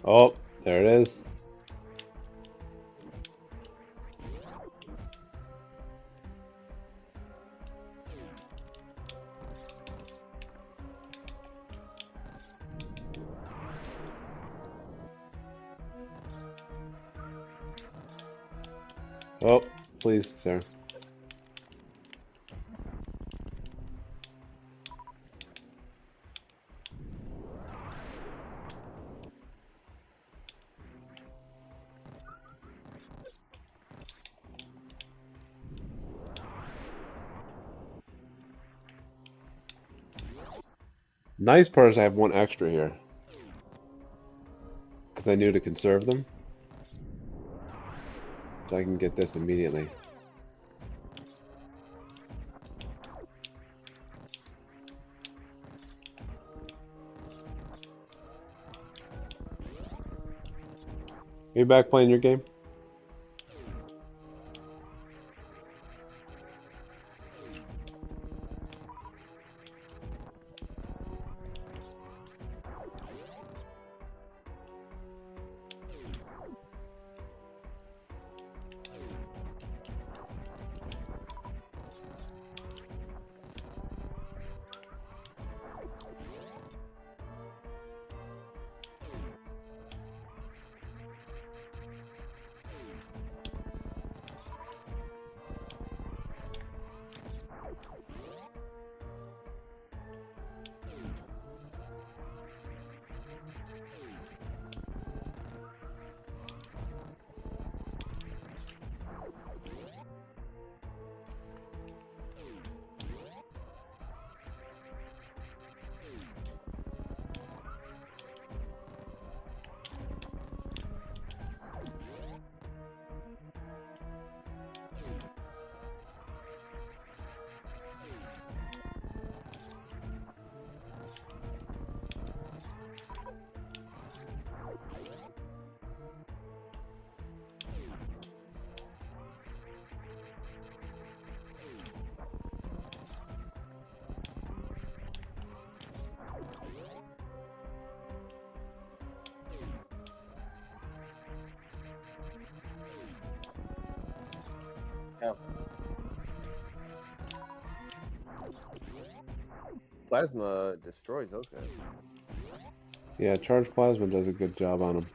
Oh, there it is. Oh, please, sir. Nice part is I have 1 extra here. Because I knew to conserve them. So I can get this immediately. Are you back playing your game? Yeah. Plasma destroys those guys. Yeah, charged plasma does a good job on them.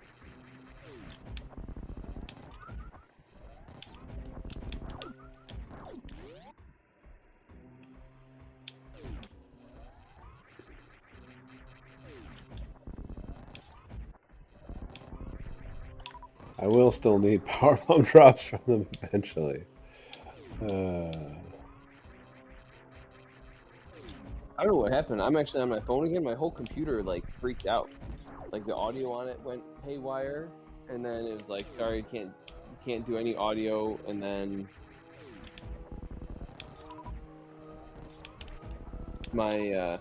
I will still need power bomb drops from them eventually. I don't know what happened. I'm actually on my phone again. My whole computer like freaked out. Like the audio on it went haywire, and then it was like, sorry, you can't do any audio, and then my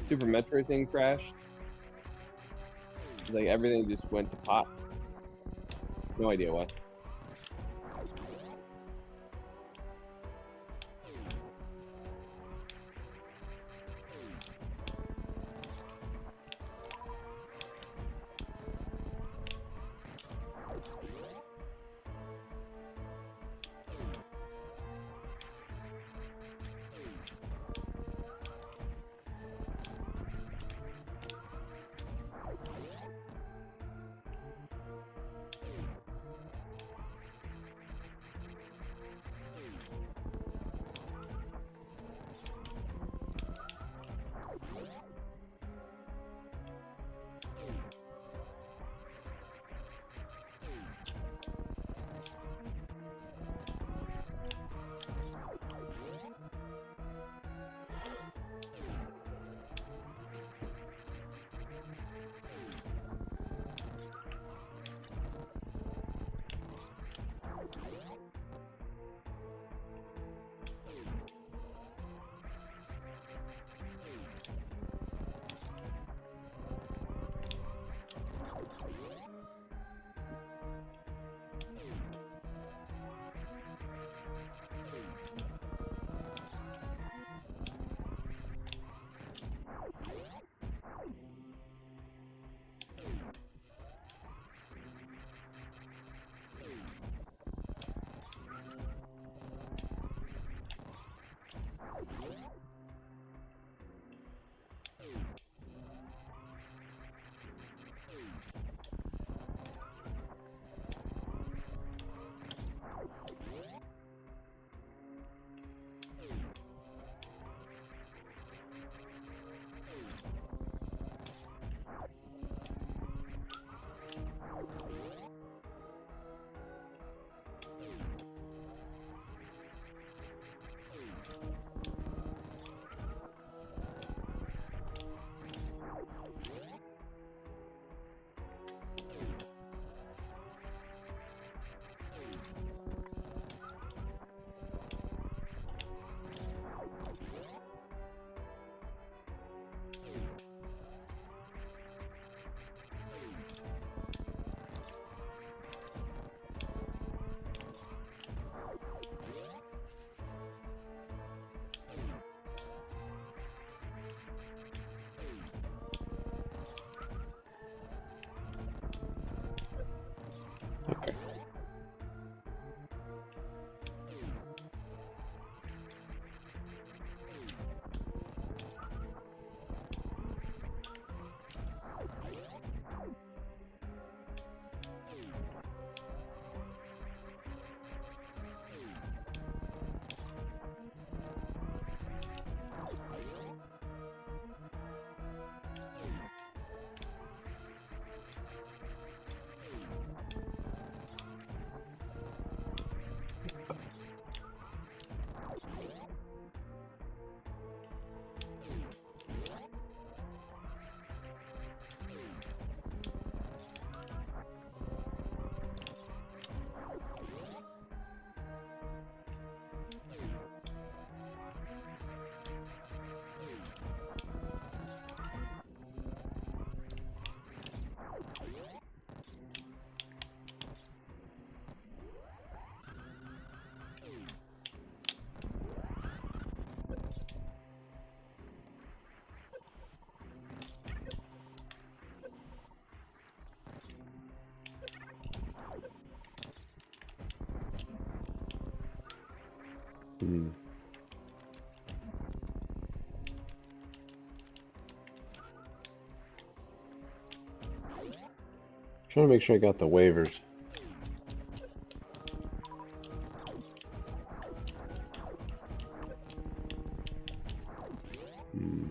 Super Metroid thing crashed. Like everything just went to pot. No idea why. Hmm. Trying to make sure I got the waivers. Hmm.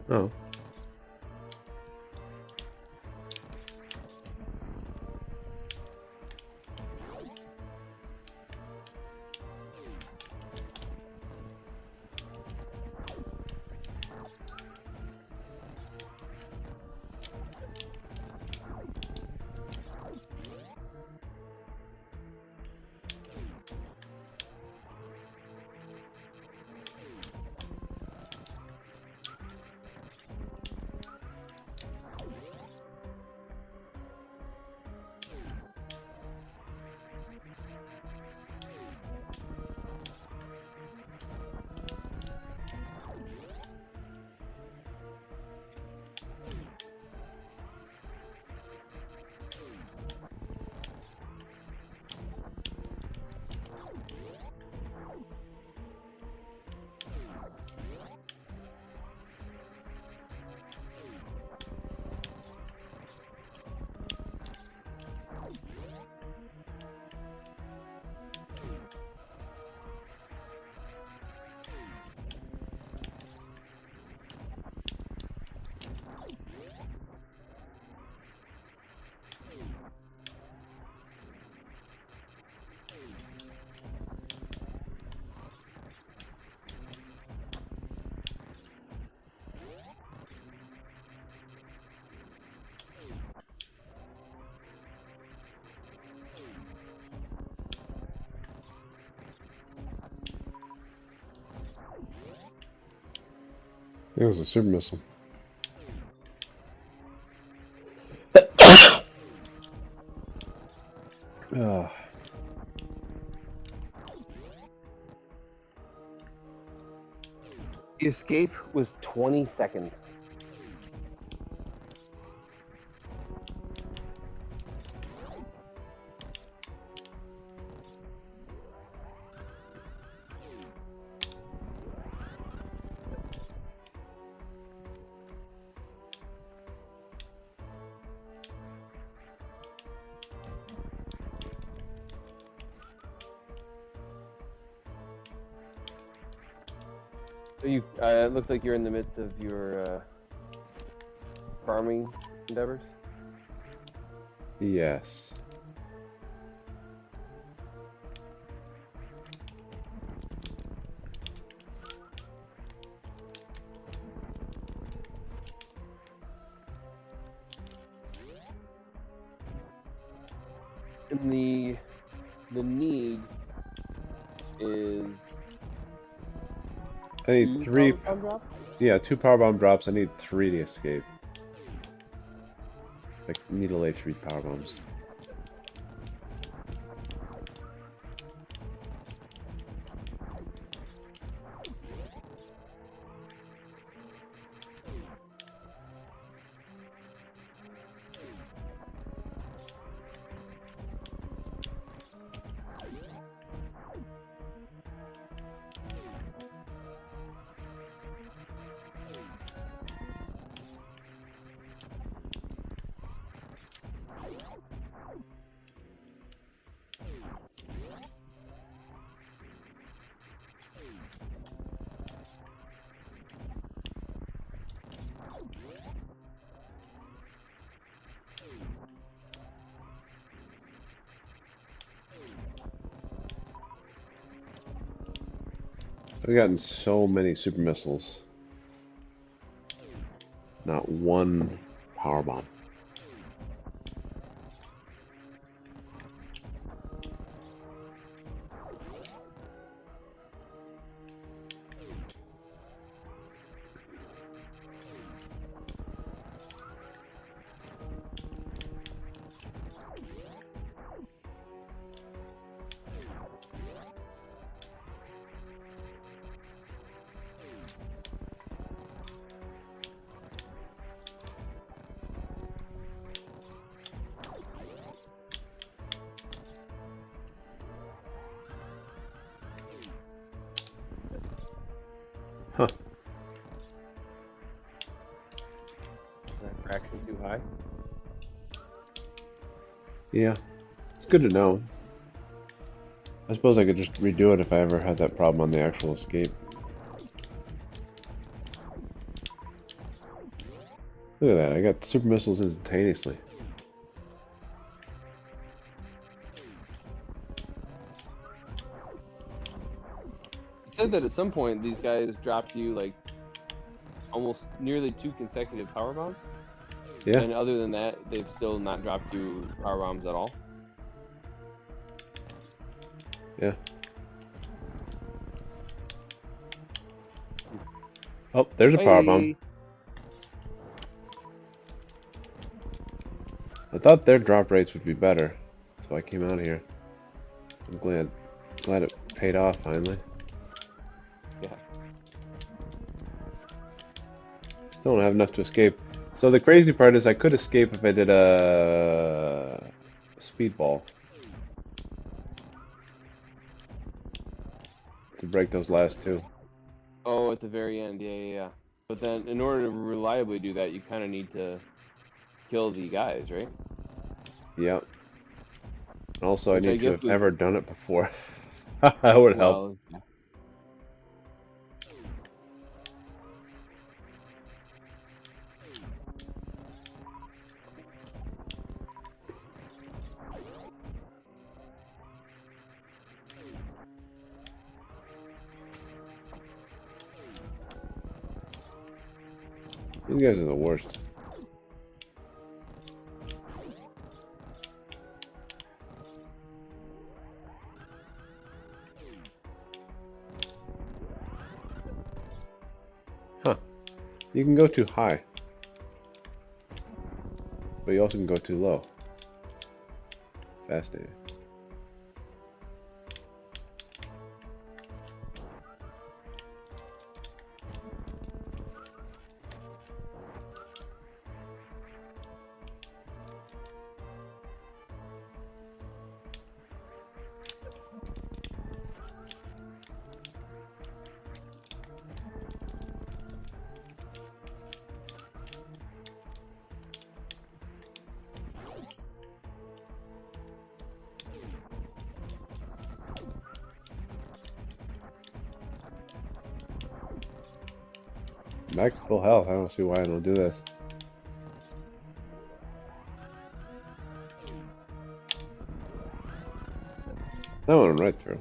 Oh. It was a super missile. Ugh. The escape was 20 seconds. So you, it looks like you're in the midst of your farming endeavors. Yes. And the need is I need two three. power bomb drops. Yeah, 2 power bomb drops. I need 3 to escape. I need to lay 3 power bombs. I've gotten so many super missiles. Not one power bomb. Huh. Is that fraction too high? Yeah. It's good to know. I suppose I could just redo it if I ever had that problem on the actual escape. Look at that, I got super missiles instantaneously. It said that at some point these guys dropped you like almost nearly 2 consecutive power bombs, Yeah, and other than that, they've still not dropped you power bombs at all. yeah. Oh, there's a power bomb. Bye. I thought their drop rates would be better, so I came out here. I'm glad it paid off finally. Yeah. Still don't have enough to escape. So the crazy part is I could escape if I did a speedball to break those last two. Oh, at the very end, yeah. But then, in order to reliably do that, you kind of need to kill the guys, right? Yep. And also, I Which I need to guess have was ever done it before. That would help. well, yeah. These guys are the worst. Huh. You can go too high, but you also can go too low. Fascinating. Back to full health. I don't see why I don't do this. That went right through.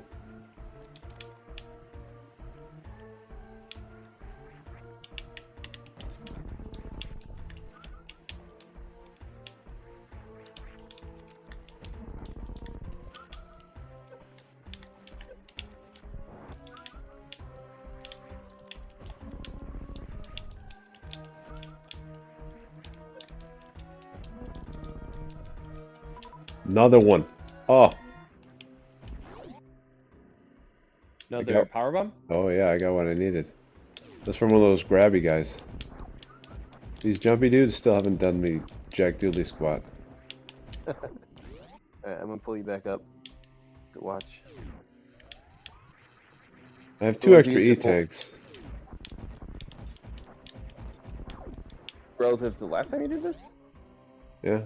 Another one. Oh, I Another got. power bomb. Oh yeah, I got what I needed. That's from one of those grabby guys. These jumpy dudes still haven't done me jack doodly squat. I'm gonna pull you back up to watch. I have So two when extra beats E are full tags. relative to the last time you did this. Yeah,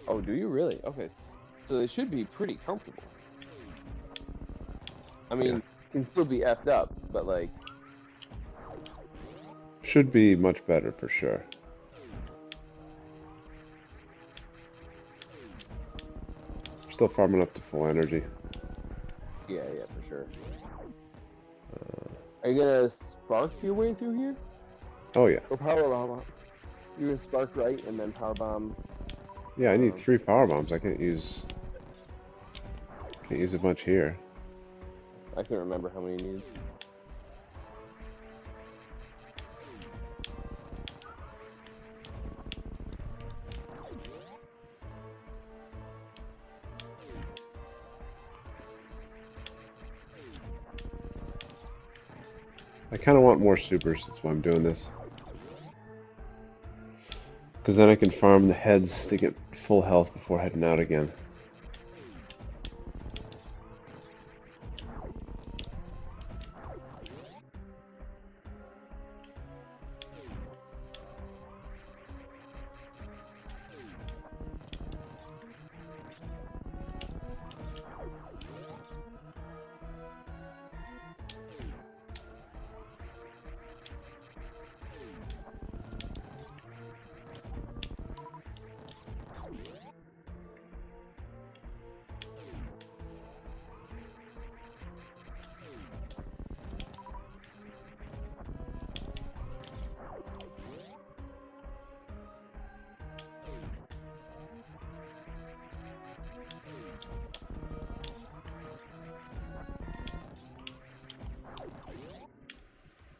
Oh, do you really? Okay, so they should be pretty comfortable. I yeah. mean, can still be effed up, but like, Should be much better for sure. Still farming up to full energy. yeah, for sure. Uh, Are you gonna spark your way through here, oh yeah. or power bomb? You're gonna spark right and then power bomb. Yeah, I need Um, 3 power bombs. I can't use a bunch here. I can't remember how many you need. I kind of want more supers. That's why I'm doing this. Because then I can farm the heads to get full health before heading out again.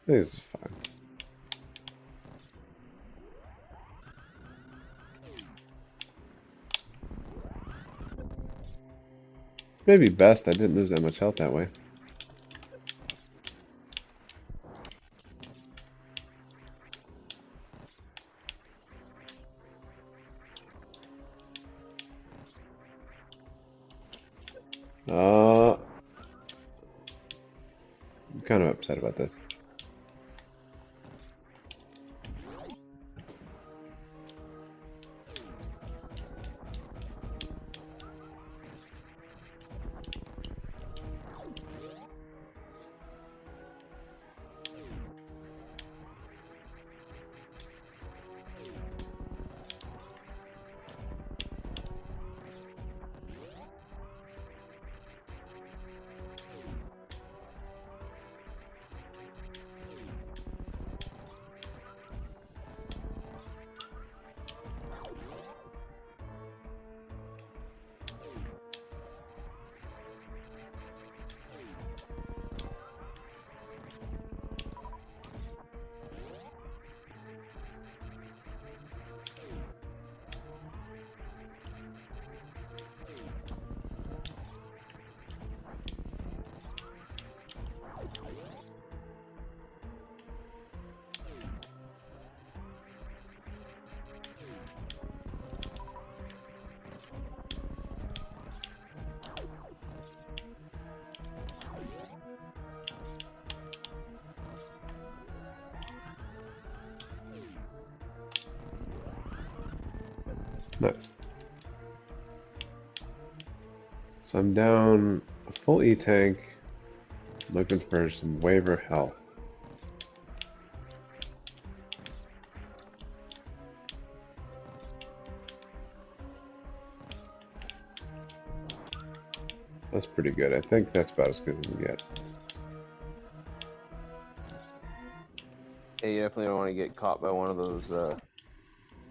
This is fine. Maybe best I didn't lose that much health that way. I'm kind of upset about this. Nice. So I'm down a full E-tank, looking for some waiver health. That's pretty good. I think that's about as good as we can get. Yeah, you definitely don't want to get caught by one of those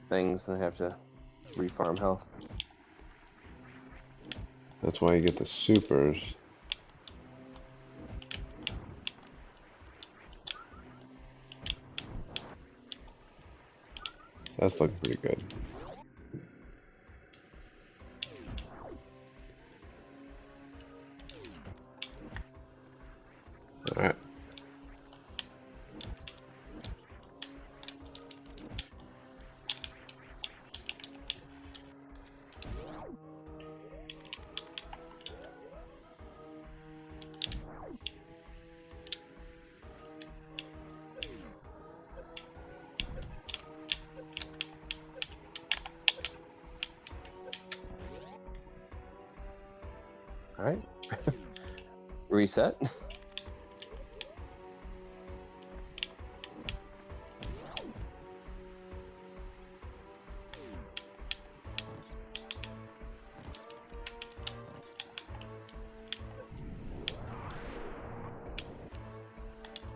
things and have to refarm health. That's why you get the supers. So that's looking pretty good. Alright. All right. Reset.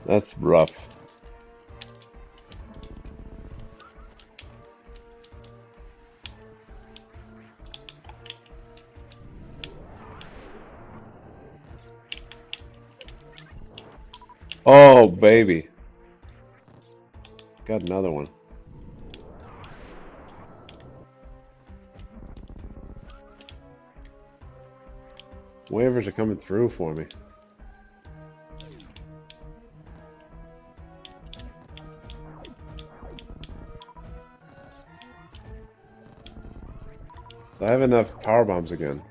That's rough. Oh, baby. Got another one. Waivers are coming through for me. So I have enough power bombs again.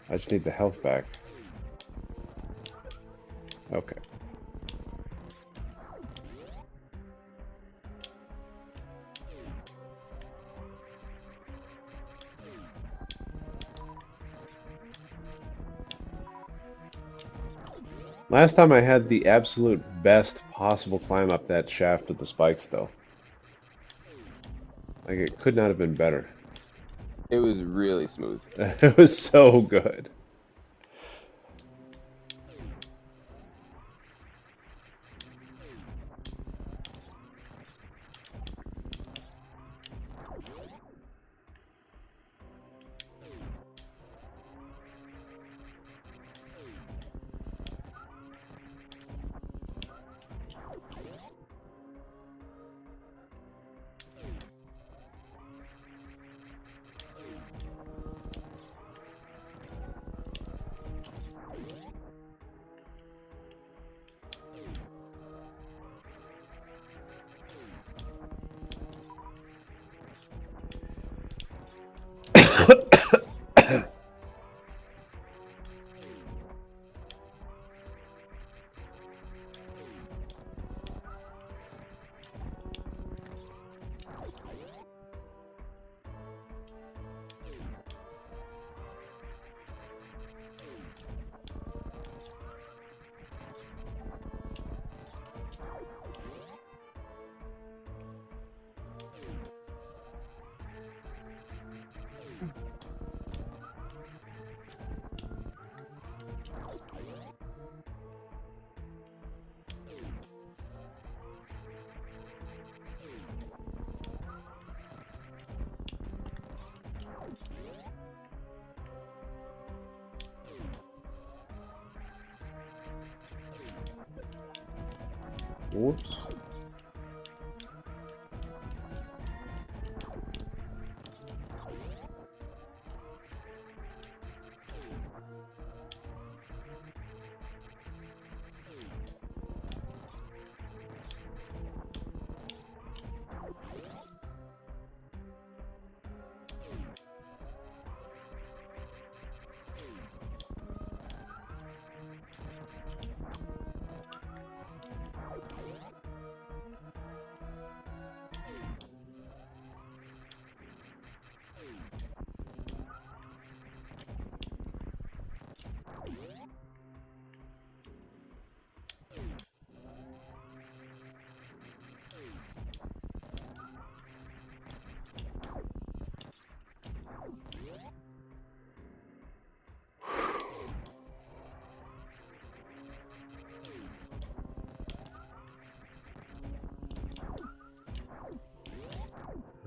I just need the health back. Okay. Last time I had the absolute best possible climb up that shaft with the spikes, though. Like, it could not have been better. It was really smooth. It was so good. Whoops.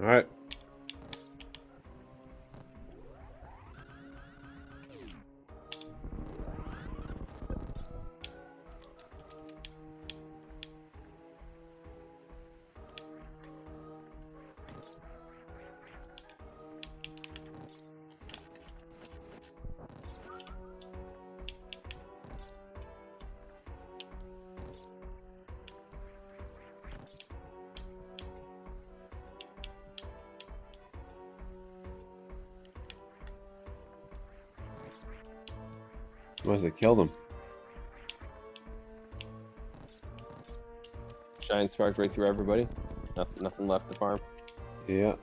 All right. Must have killed him. Shine sparked right through everybody. Nothing left to farm. Yeah.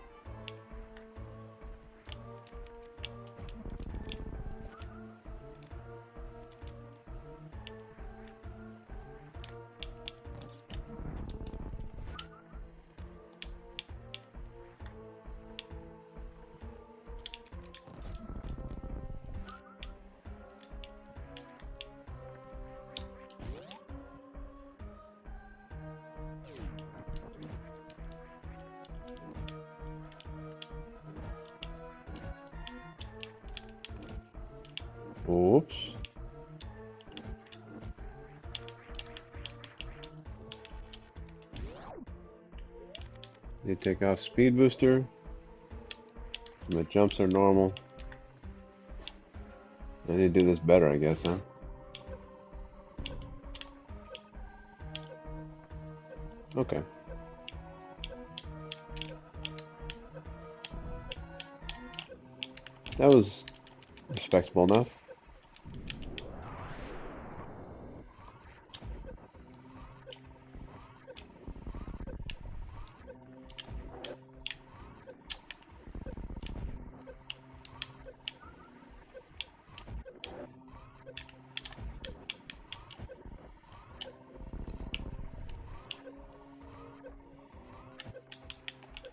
Oops. They take off speed booster. So my jumps are normal. I need to do this better, I guess, huh? Okay. That was respectable enough.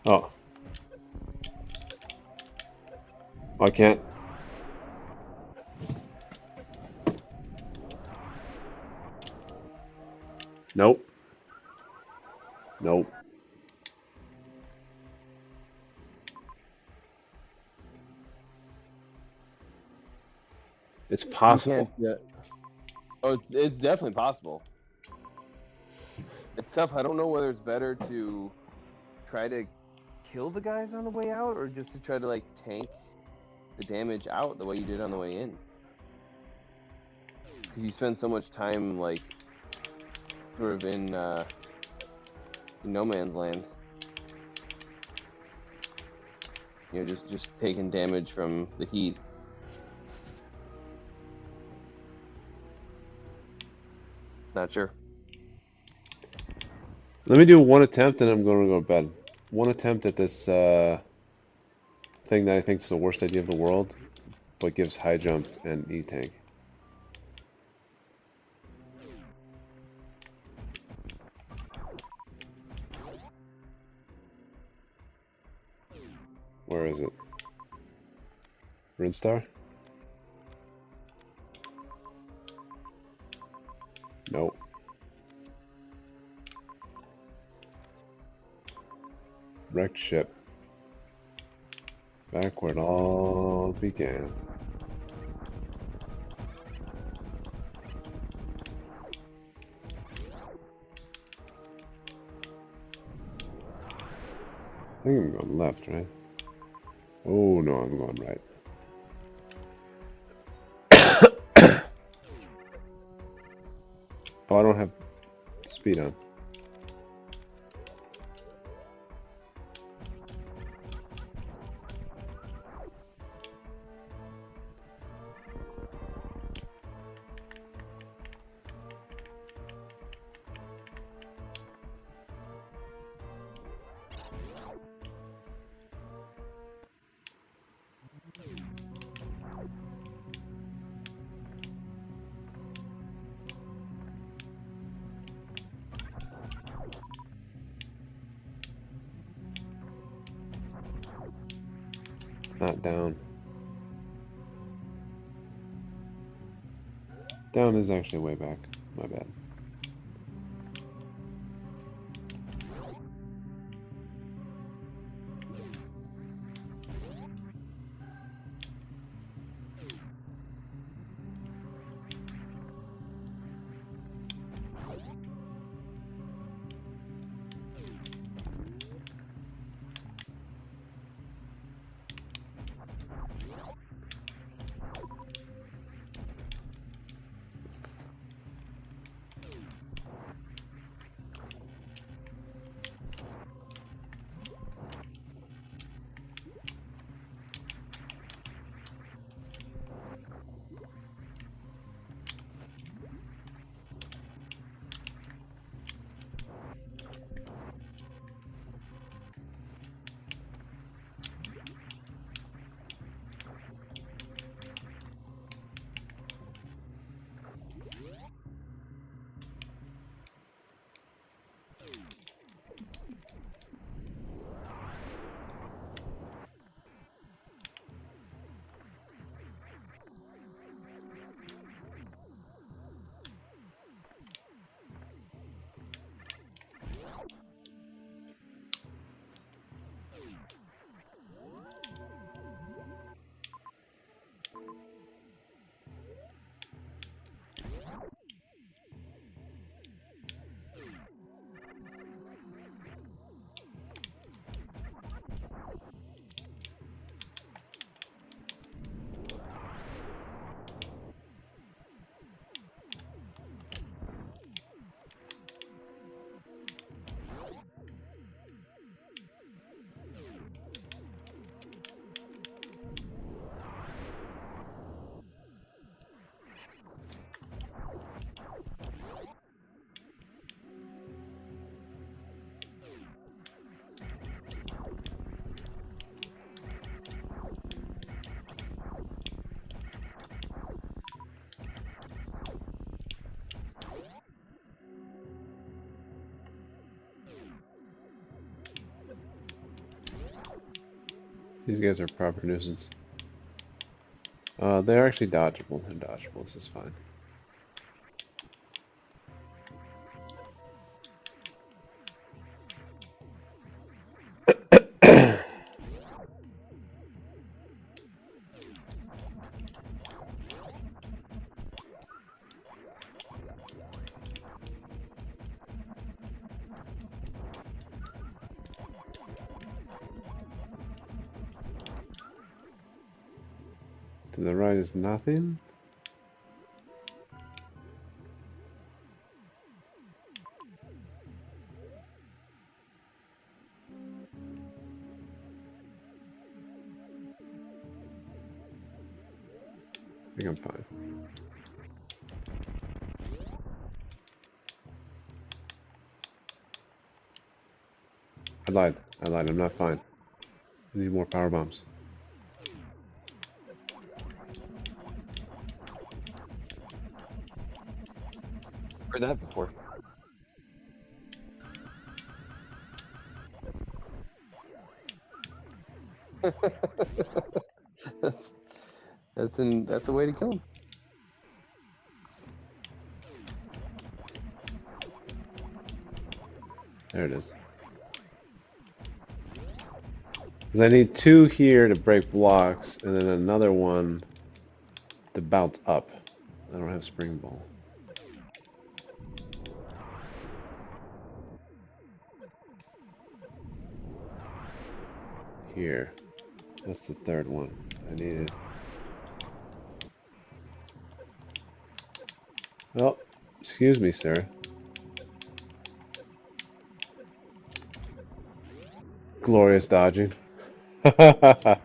Oh. I can't. Nope. Nope. It's You possible. can't. Oh, it's definitely possible. It's tough. I don't know whether it's better to try to kill the guys on the way out or just to try to like tank the damage out the way you did on the way in. Because you spend so much time like sort of in no man's land. You know, just taking damage from the heat. Not sure. Let me do one attempt and I'm going to go to bed. One attempt at this thing that I think is the worst idea of the world, but gives high jump and E-tank. Where is it? Rinstar? Nope. Wrecked ship. Back where it all began. I think I'm going left, right? Oh no, I'm going right. Oh, I don't have speed on. It's not down. Down is actually way back. My bad. These guys are proper nuisance. They're actually dodgeable. They're dodgeable. This is fine. To the right is nothing. I think I'm fine. I lied. I lied. I'm not fine. I need more power bombs. Heard that before. that's that's a way to kill him. There it is. Because I need two here to break blocks, and then another one to bounce up. I don't have spring ball. Here. That's the third one I needed. Oh, excuse me, sir. Glorious dodging. uh,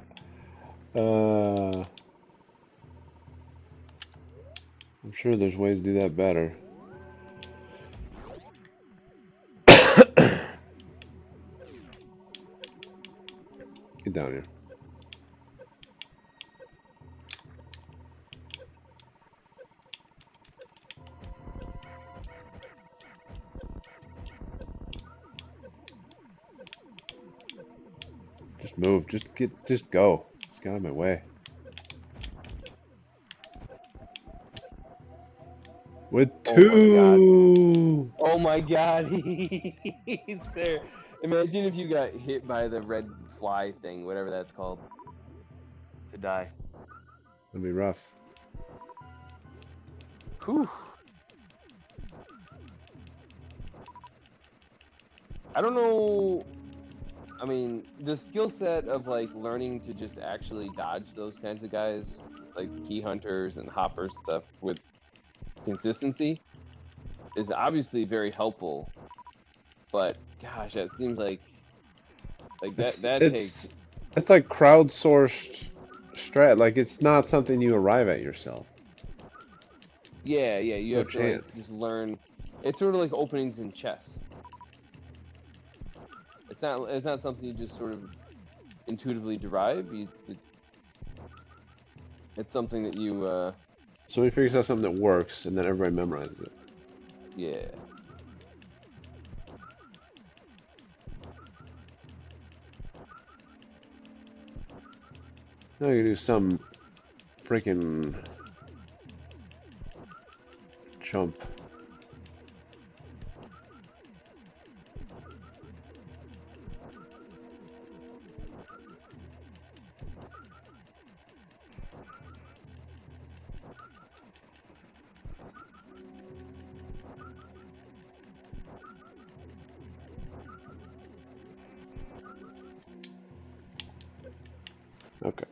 I'm sure there's ways to do that better. Get down here. Just move. Just go. Just get out of my way. With Oh my god. two. Oh my god, he's there. Imagine if you got hit by the red fly thing, whatever that's called, to die. That'd be rough. Whew. I don't know. I mean, the skill set of like learning to just actually dodge those kinds of guys, like the key hunters and hoppers and stuff, with consistency is obviously very helpful. But gosh, that seems like It's that takes. it's it's like crowdsourced strat. Like it's not something you arrive at yourself. Yeah, yeah, There's you no have to like chance. just learn. It's sort of like openings in chess. It's not something you just sort of intuitively derive. It's something that you So he figures out something that works, and then everybody memorizes it. yeah. Now you do some freaking jump. Okay.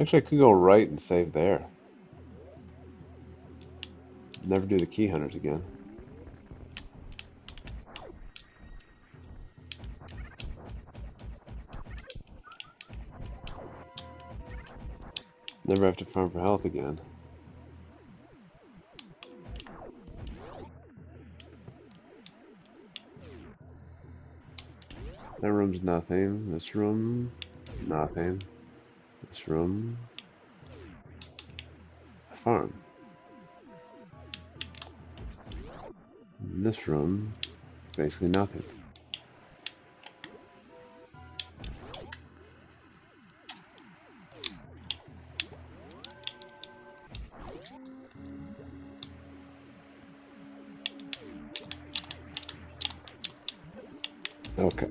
Actually, I could go right and save there. Never do the key hunters again. Never have to farm for health again. That room's nothing. This room, nothing. This room, a farm. In this room, basically nothing. Okay.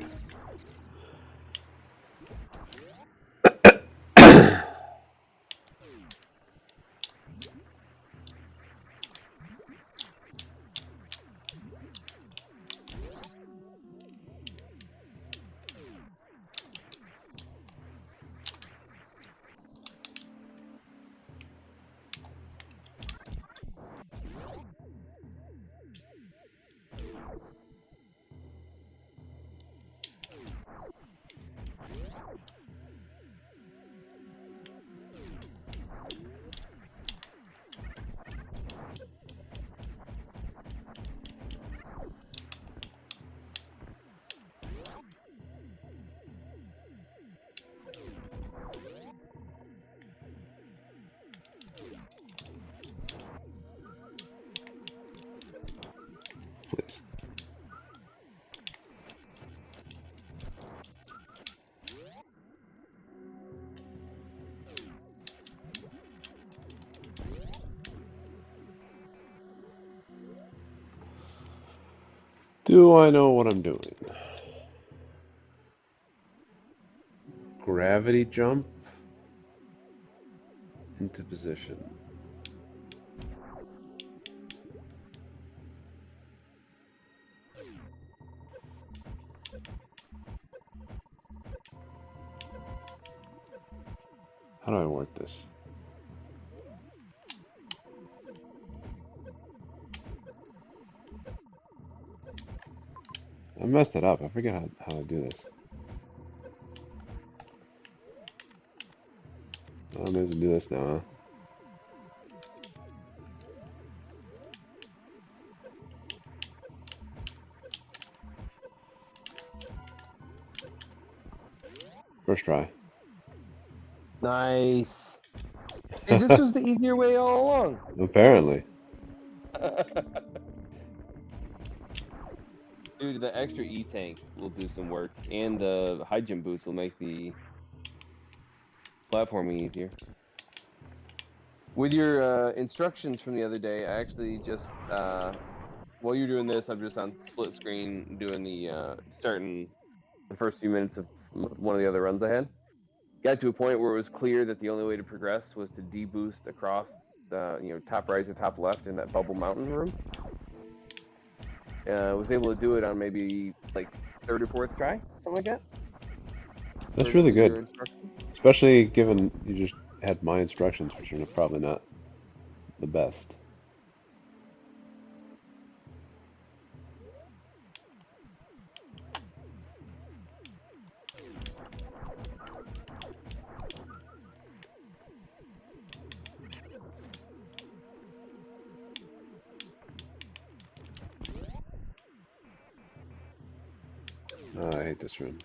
Please. Do I know what I'm doing? Gravity jump into position. How do I work this? I messed it up. I forget how to do this. I'm going to do this now, huh? First try. Nice. Hey, this was the easier way all along. Apparently. Dude, the extra E-tank will do some work, and the high jump boost will make the platforming easier. With your instructions from the other day, I actually just while you're doing this, I'm just on split screen doing the starting the first few minutes of one of the other runs I had. Got to a point where it was clear that the only way to progress was to deboost across the top right to top left in that bubble mountain room. Was able to do it on maybe like third or fourth try, something like that. That's According really to your good. instructions. Especially given you just had my instructions, which are probably not the best. Oh, I hate this room.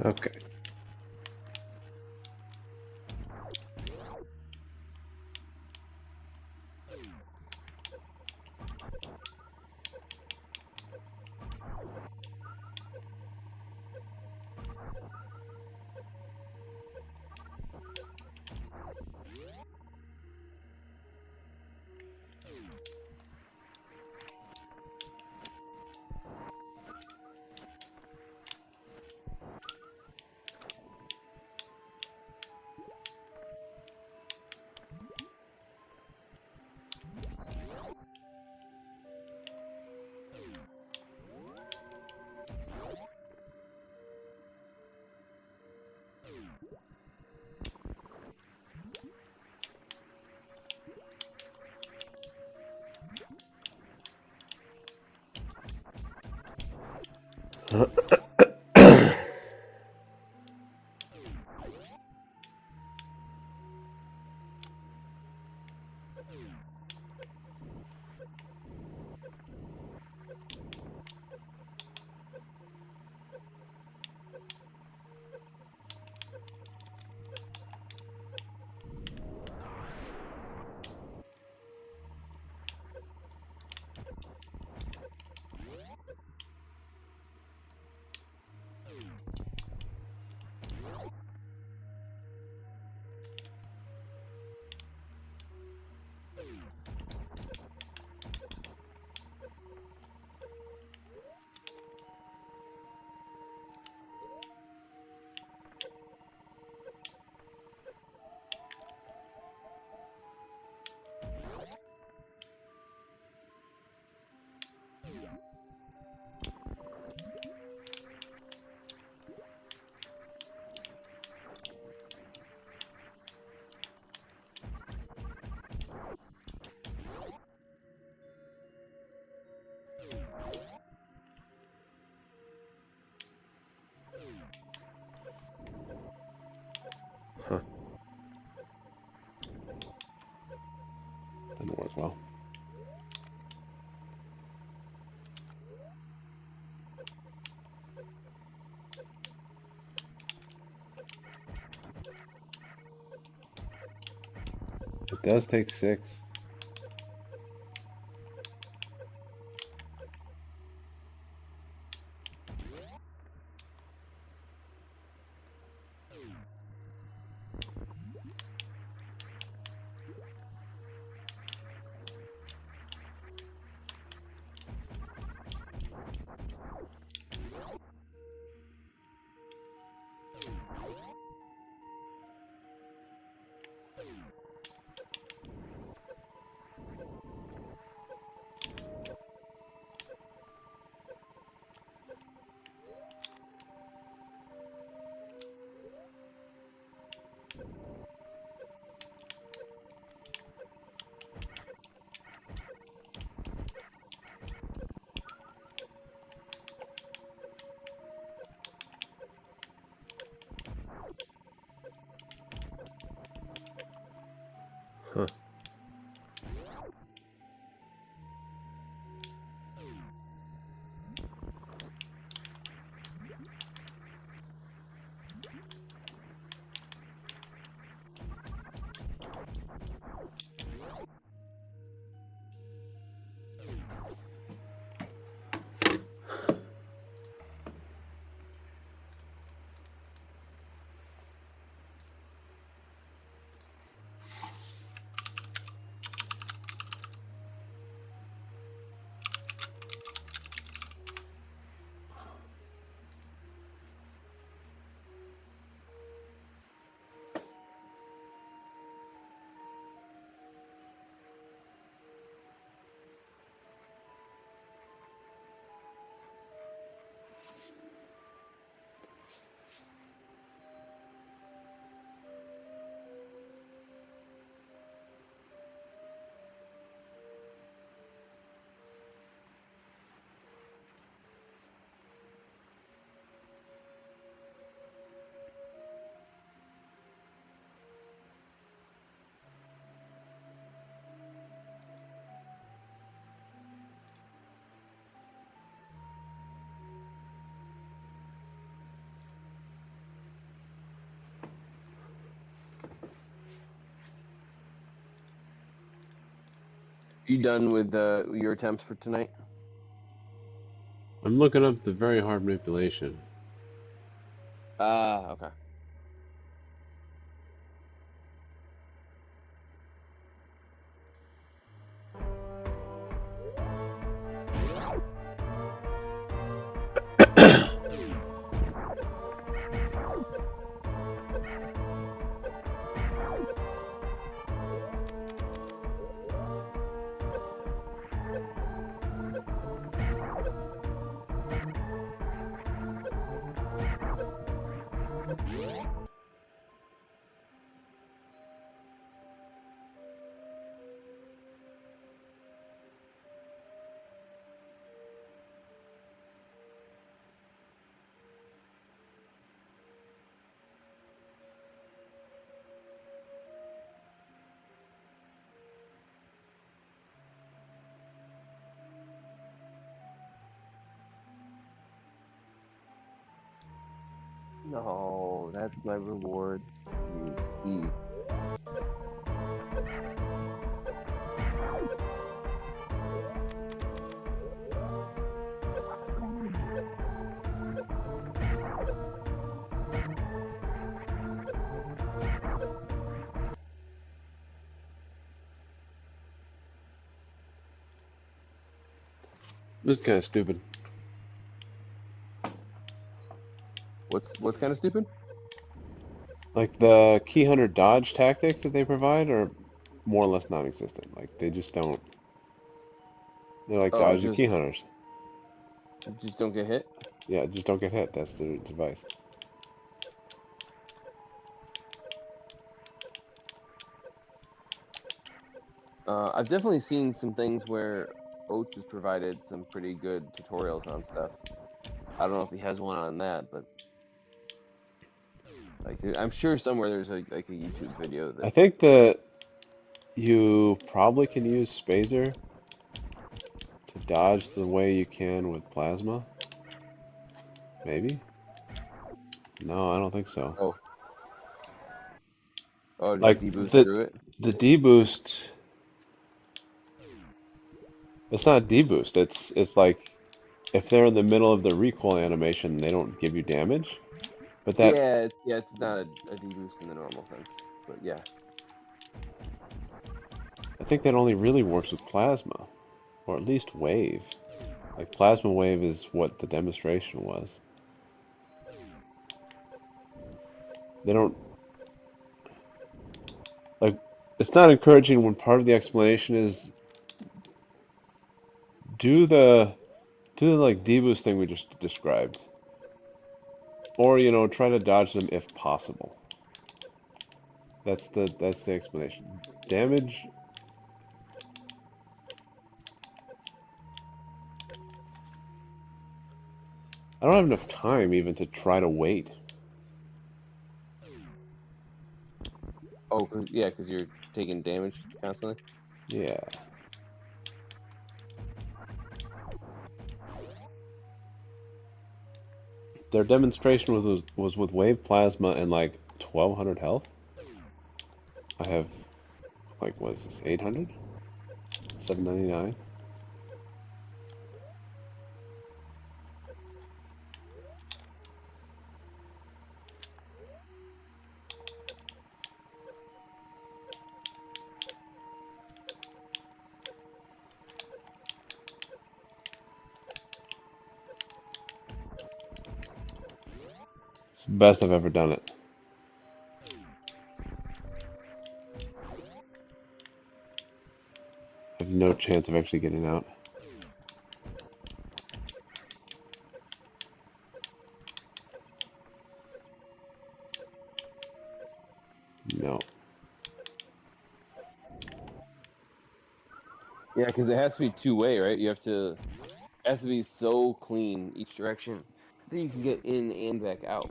Okay. Huh. Didn't work well. It does take 6. You done with your attempts for tonight? I'm looking up the very hard manipulation. Ah, okay. No, that's my reward. You thief. This is kind of stupid. What's kind of stupid? Like the key hunter dodge tactics that they provide are more or less non-existent. Like they just don't. They're like Oh, dodge the just key hunters. just don't get hit. Yeah, just don't get hit. That's the device. I've definitely seen some things where Oates has provided some pretty good tutorials on stuff. I don't know if he has one on that, but like I'm sure somewhere there's like a YouTube video I that. think that you probably can use Spazer to dodge the way you can with plasma. Maybe? No, I don't think so. Oh, oh, just Like deboost the through it. the deboost, it's not deboost. It's like if they're in the middle of the recoil animation, they don't give you damage. But that Yeah, it's not a deboost in the normal sense, but yeah. I think that only really works with plasma, or at least wave. Like plasma wave is what the demonstration was. They don't like it's not encouraging when part of the explanation is do the do the like deboost thing we just described. Or, try to dodge them if possible. That's the explanation. Damage, I don't have enough time even to try to wait. Oh, yeah, because you're taking damage constantly. Yeah. Their demonstration was with wave plasma and like 1200 health. I have like what is this, 800? 799? It's the best I've ever done it. I have no chance of actually getting out. No. Yeah, because it has to be two-way, right? It has to be so clean each direction that you can get in and back out.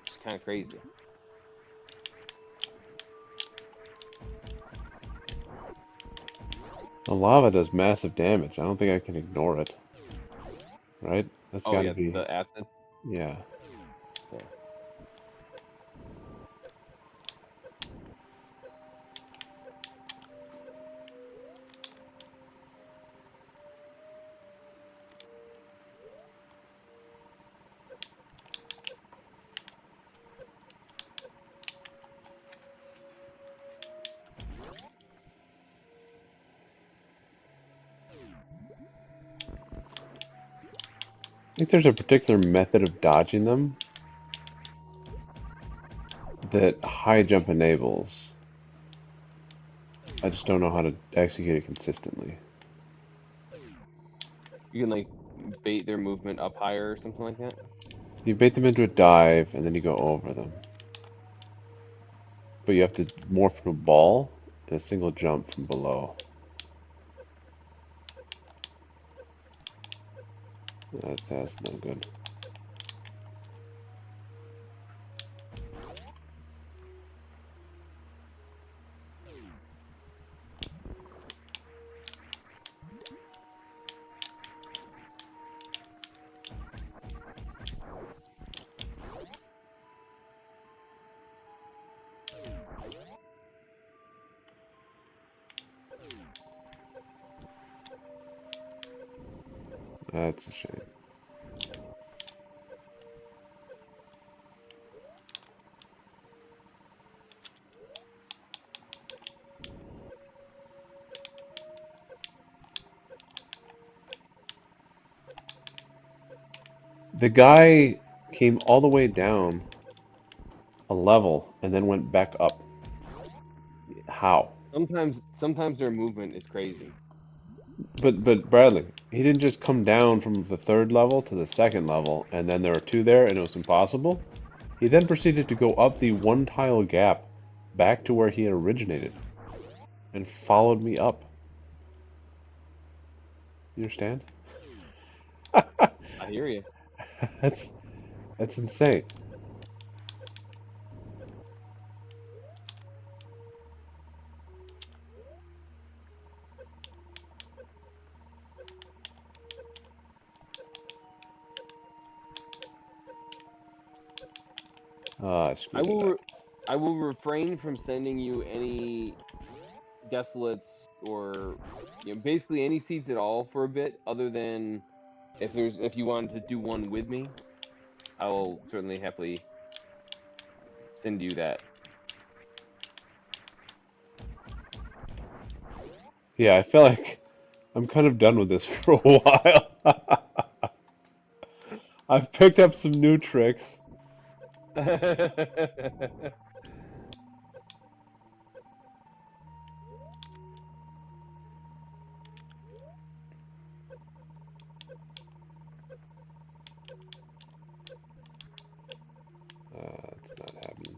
It's kind of crazy. The lava does massive damage. I don't think I can ignore it. Right? That's Oh gotta yeah, be. the acid. Yeah. Yeah. think there's a particular method of dodging them that high jump enables. I just don't know how to execute it consistently. You can like bait their movement up higher or something like that. You bait them into a dive and then you go over them. But you have to morph from a ball in a single jump from below. That's no good. That's a shame. The guy came all the way down a level and then went back up. How? Sometimes their movement is crazy. But Bradley, he didn't just come down from the third level to the second level and then there were two there and it was impossible. He then proceeded to go up the one tile gap back to where he had originated and followed me up. You understand? I hear you. That's that's insane. Ah, I I screwed it will up. re I will refrain from sending you any desolates or basically any seeds at all for a bit, other than if you wanted to do one with me, I will certainly happily send you that. Yeah, I feel like I'm kind of done with this for a while. I've picked up some new tricks. It's not happening.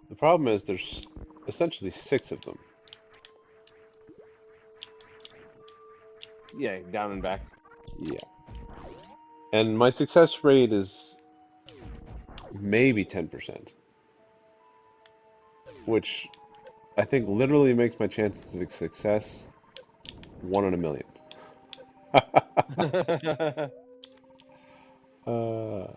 The problem is there's essentially six of them. Yeah, down and back. Yeah. And my success rate is maybe 10%, which I think literally makes my chances of success 1 in a million. uh,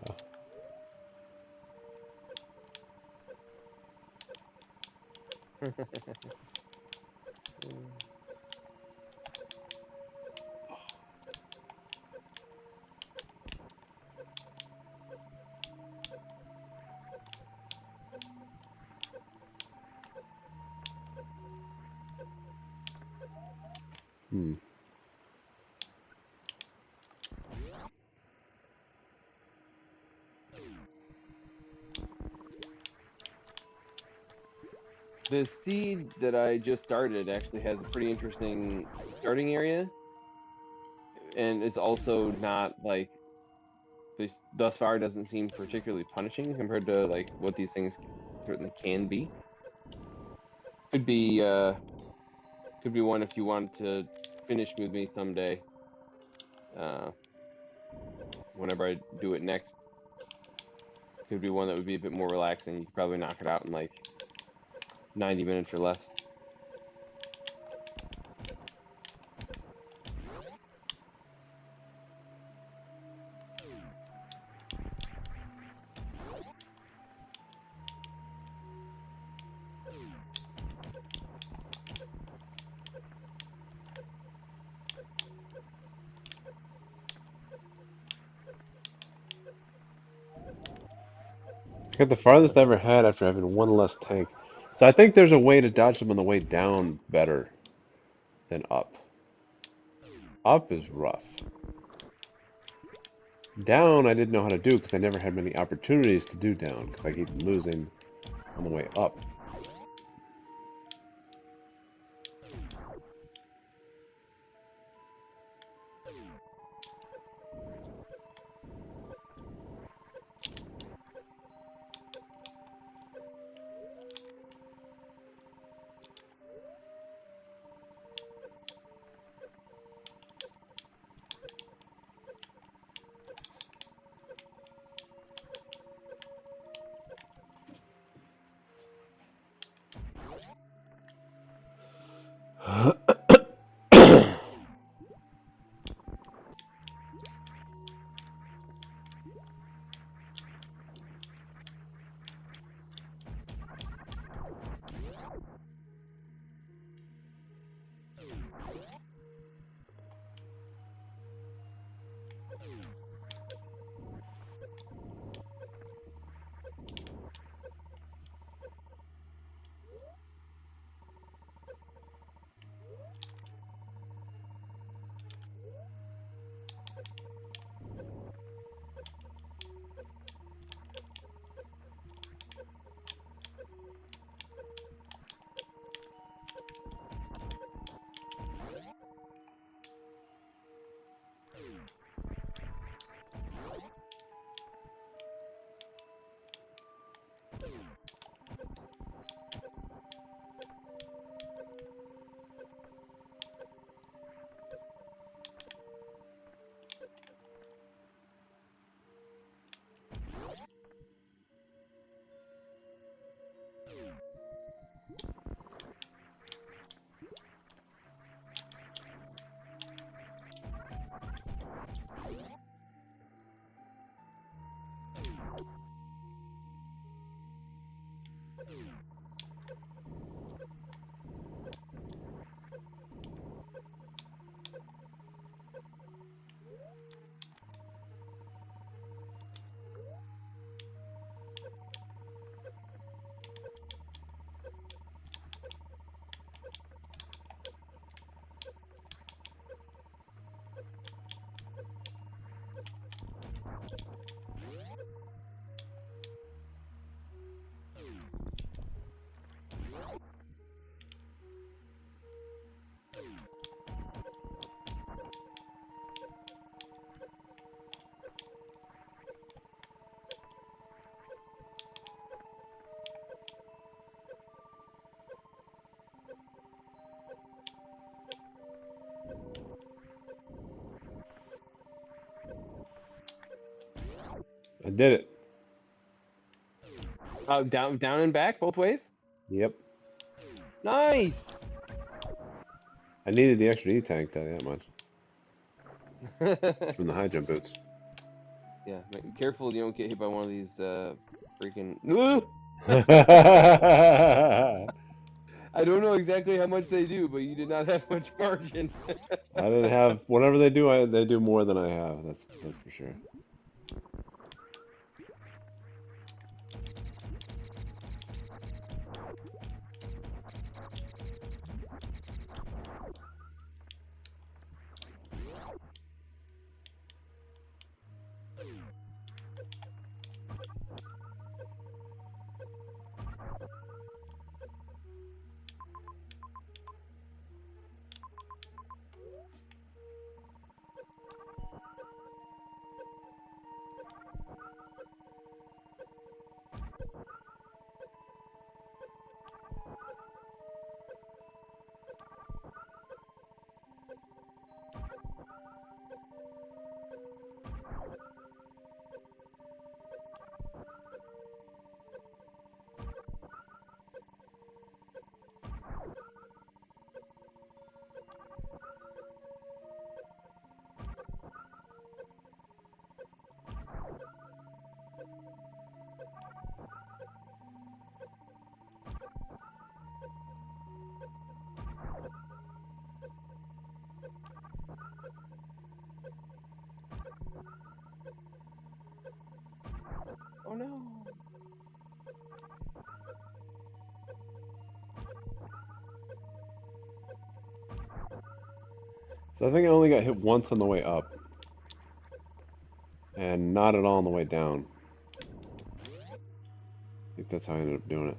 hmm. The seed that I just started actually has a pretty interesting starting area, and it's also not like this thus far doesn't seem particularly punishing compared to like what these things certainly can be. Could be uh could be one if you want to finish with me someday. Uh, whenever I do it next, could be one that would be a bit more relaxing. You could probably knock it out in like 90 minutes or less. I got the farthest I ever had after having one less tank. So I think there's a way to dodge them on the way down better than up. Up is rough. Down I didn't know how to do because I never had many opportunities to do down because I keep losing on the way up. I did it. Oh, down and back both ways. Yep. Nice. I needed the extra E tank, tell you that much, Yeah, from the high jump boots. be careful you don't get hit by one of these freaking. I I don't know exactly how much they do, but you did not have much margin. didn't have whatever they do. They do more than I have. That's for sure. So I think I only got hit once on the way up, and not at all on the way down. I think that's how I ended up doing it.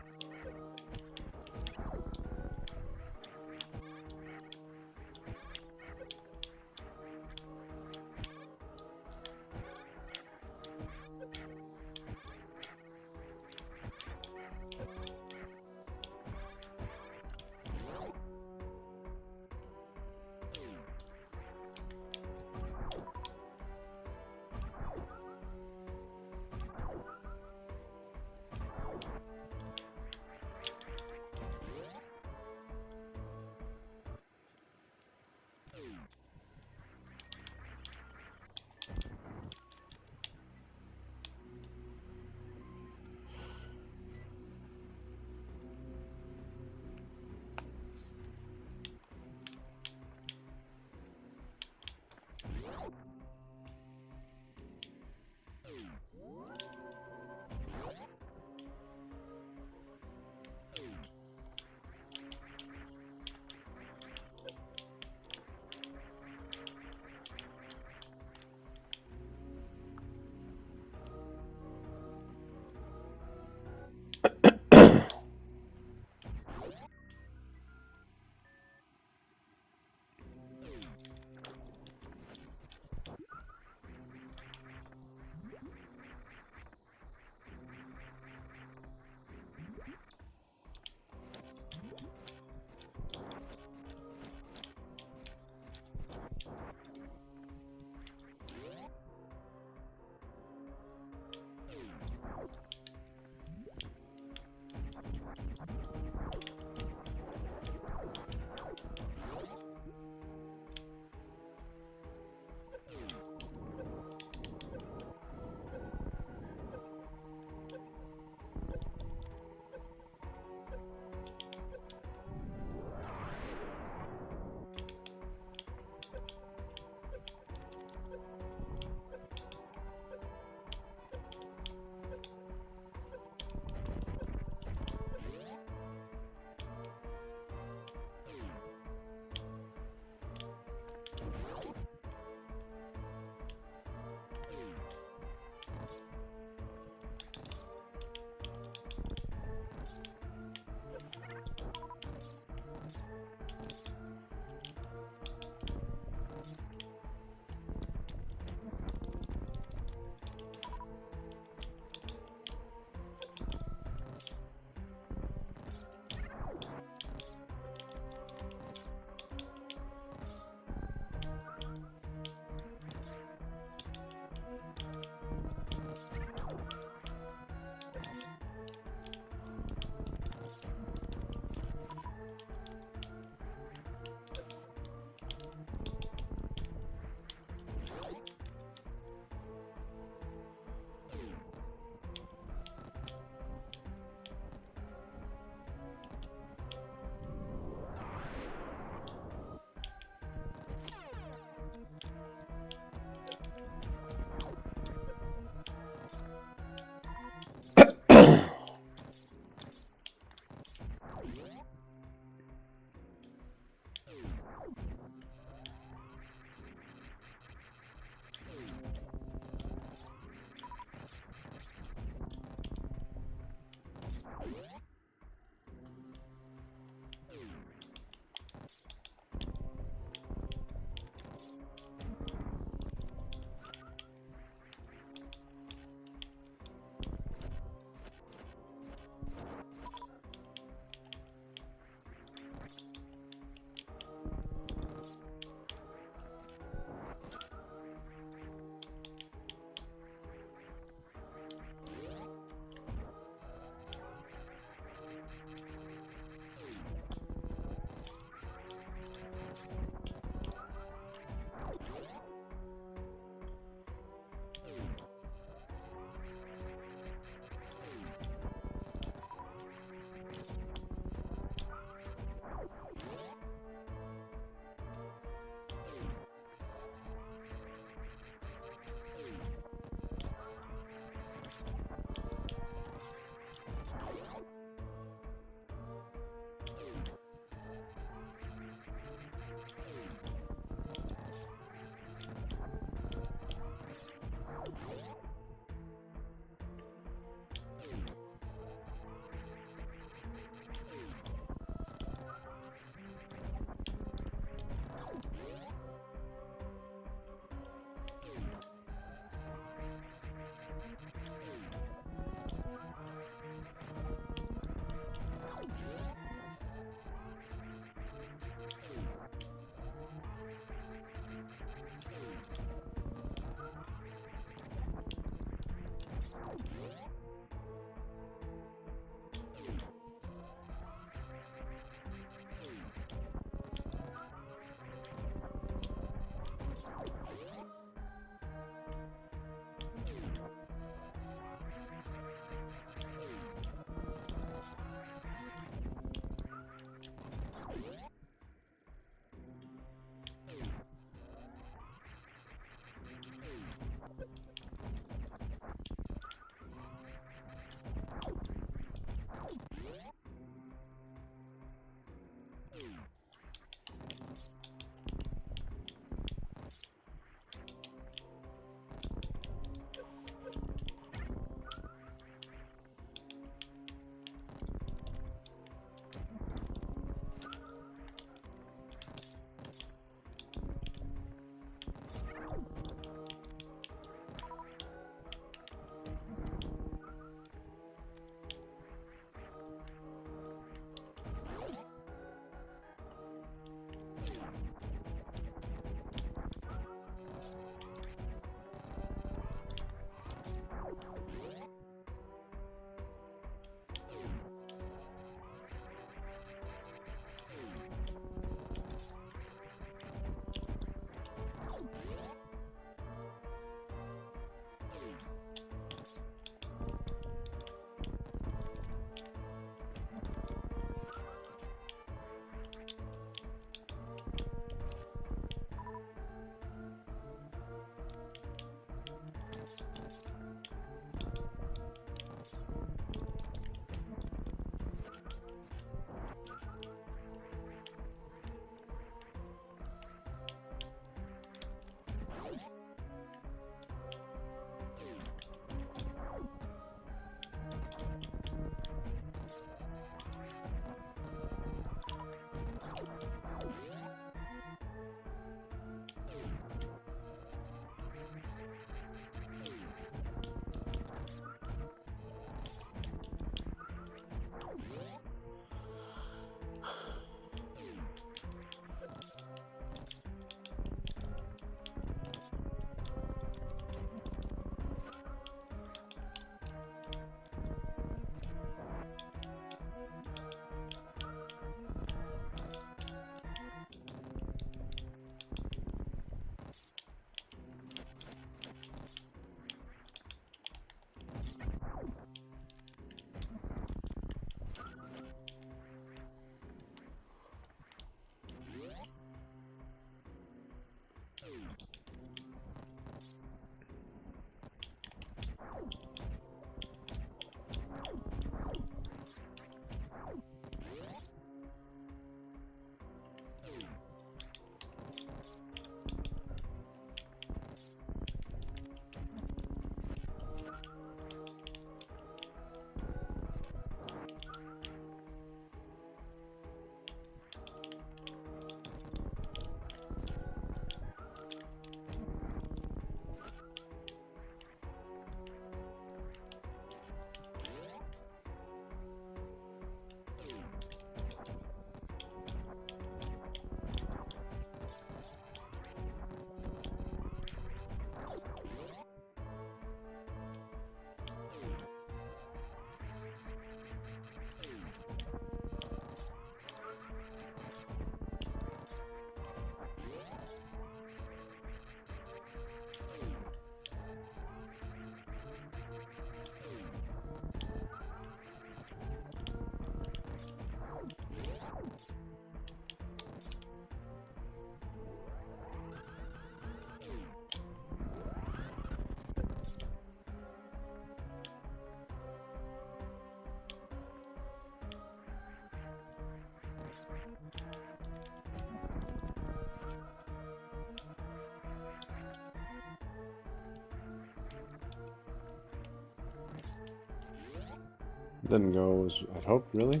Didn't go as I'd hoped, really.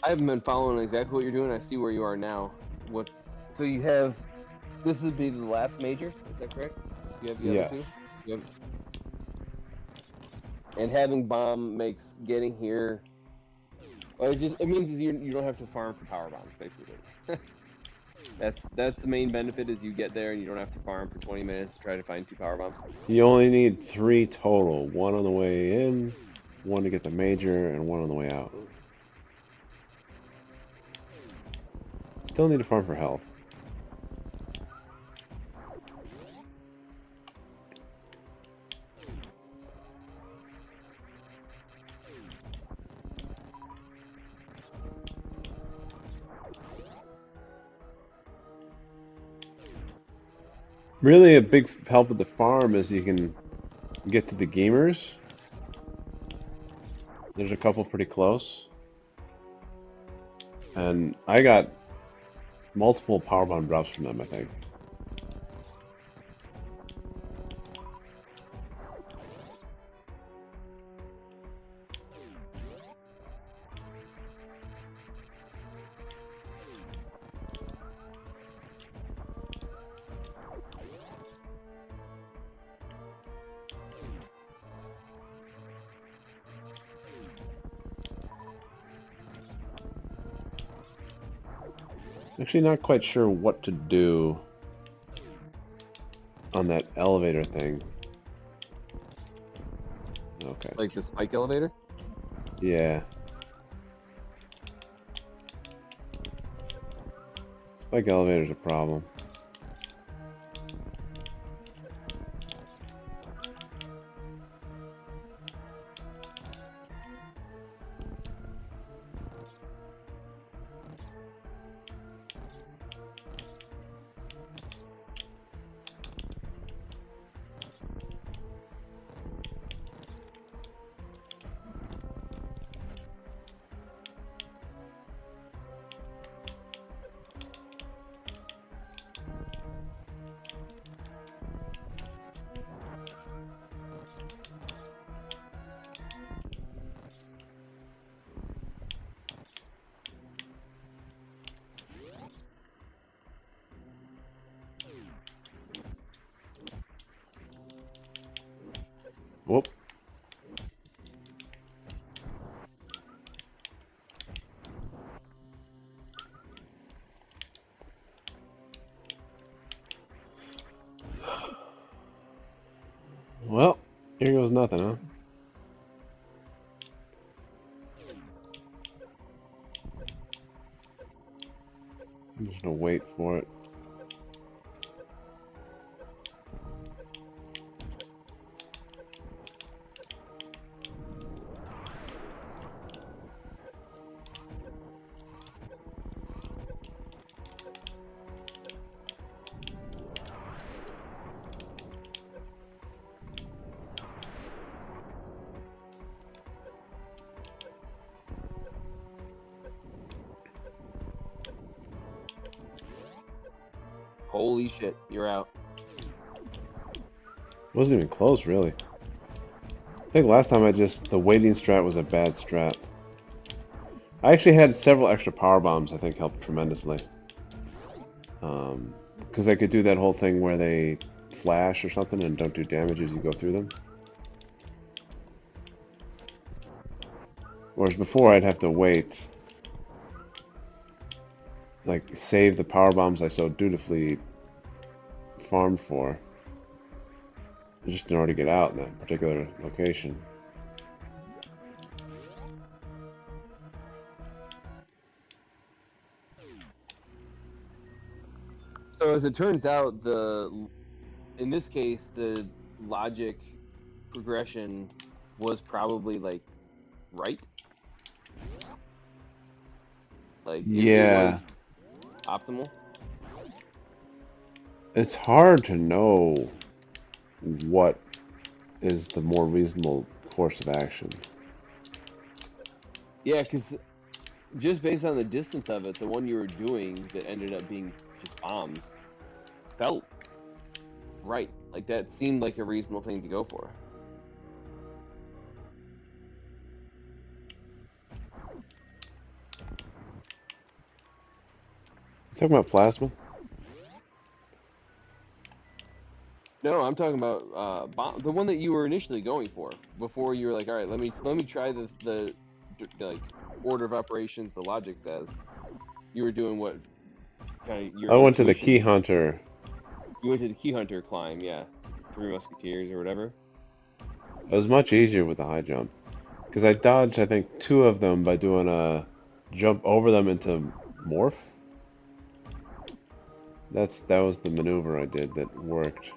I haven't been following exactly what you're doing. I see where you are now. What? So you have this would be the last major. Is that correct? You have the other Yes. two. You have, and having bomb makes getting here. Well, it means you don't have to farm for power bombs basically. That's the main benefit is you get there and you don't have to farm for 20 minutes to try to find two power bombs. You only need 3 total. 1 on the way in, 1 to get the major, and 1 on the way out. Still need to farm for health. Really, a big help with the farm is you can get to the gamers. There's a couple pretty close. And I got multiple powerbomb drops from them, I think. Actually, not quite sure what to do on that elevator thing. Okay. Like the spike elevator. Yeah. Spike elevator's a problem. Whoop. Well, here goes nothing, huh? I'm just gonna wait for it. Holy shit, you're out. Wasn't even close, really. I think last time the waiting strat was a bad strat. I actually had several extra power bombs. I think helped tremendously. Because I could do that whole thing where they flash or something and don't do damage as you go through them. Whereas before I'd have to wait, like save the power bombs I so dutifully farmed for, just in order to get out in that particular location. So as it turns out, in this case the logic progression was probably like right. Like it was Yeah, optimal. it's hard to know what is the more reasonable course of action. Yeah, because just based on the distance of it, the one you were doing that ended up being just bombs felt right. Like that seemed like a reasonable thing to go for. You talking about plasma? No, I'm talking about the one that you were initially going for before you were like, all right, let me try the like order of operations the logic says. You were doing what kind of your I went to the key intuition. hunter. You went to the key hunter climb, yeah, Three Musketeers or whatever. It was much easier with the high jump because I dodged, I think, two of them by doing a jump over them into morph. That was the maneuver I did that worked.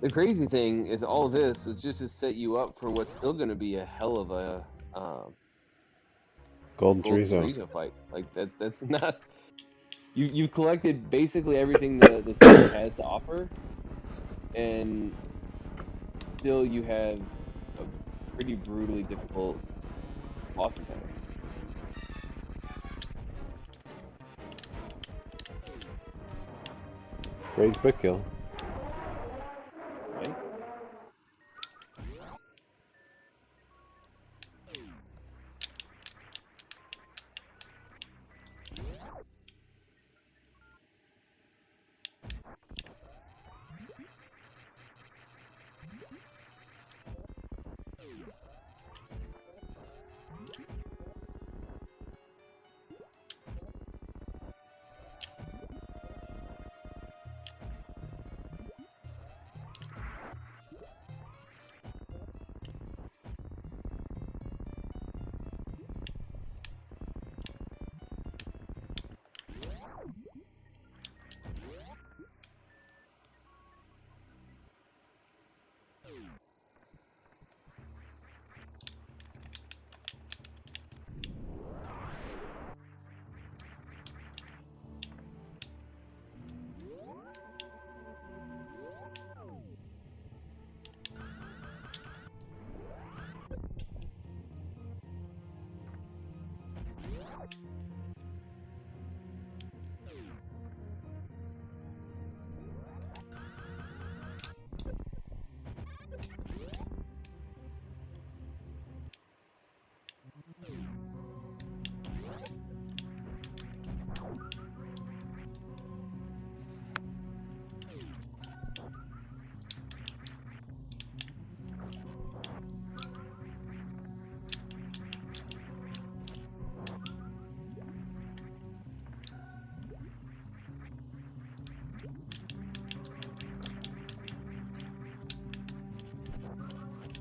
The crazy thing is all of this was just to set you up for what's still going to be a hell of a Golden Golden Chorizo. Chorizo fight. Like that's not you've collected basically everything the stage has to offer, and still you have a pretty brutally difficult boss encounter. Great quick kill. Nice.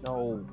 No.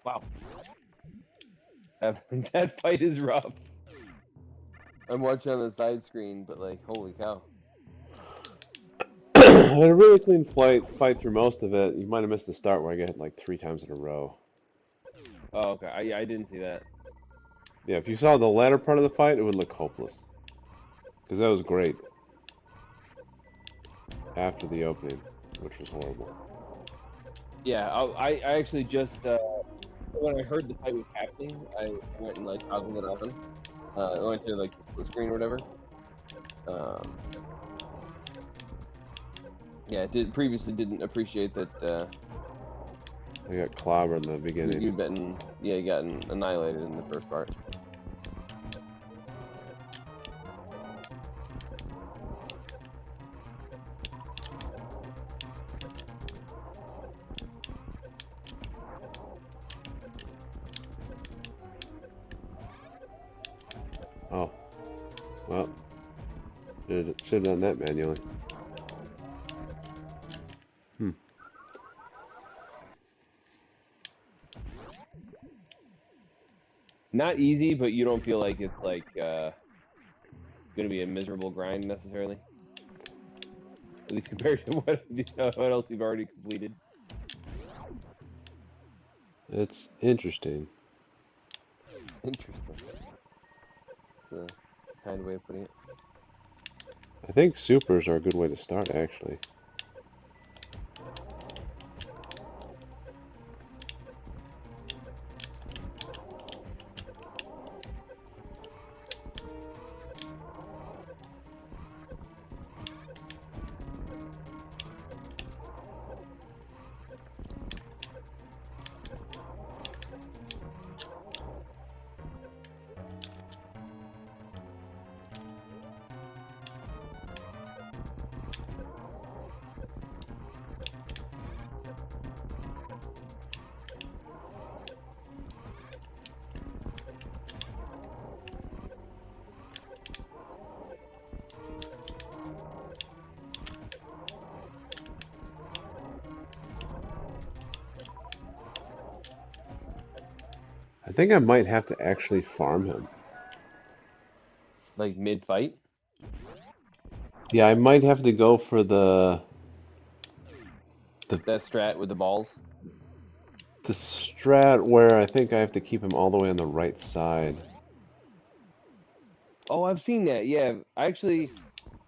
Wow. That fight is rough. I'm watching on the side screen, but like, holy cow. I had a really clean fight through most of it. You might have missed the start where I got hit like 3 times in a row. Oh, okay. I didn't see that. Yeah, if you saw the latter part of the fight, it would look hopeless. Because that was great after the opening, which was horrible. Yeah, I actually just when I heard the fight was happening, I went and like toggled it on. I went to like the split screen or whatever. Um, yeah, previously didn't appreciate that I got clobbered in the beginning. you'd been you gotten annihilated in the first part. Oh, well, should have done that manually. Hmm. Not easy, but you don't feel like it's like gonna be a miserable grind necessarily. At least compared to what else you've already completed. It's interesting. Interesting. It's a kind way of putting it. I think supers are a good way to start, actually. I think I might have to actually farm him. Like mid fight. Yeah, I might have to go for the That strat with the balls. the strat where I think I have to keep him all the way on the right side. Oh, I've seen that. Yeah, actually,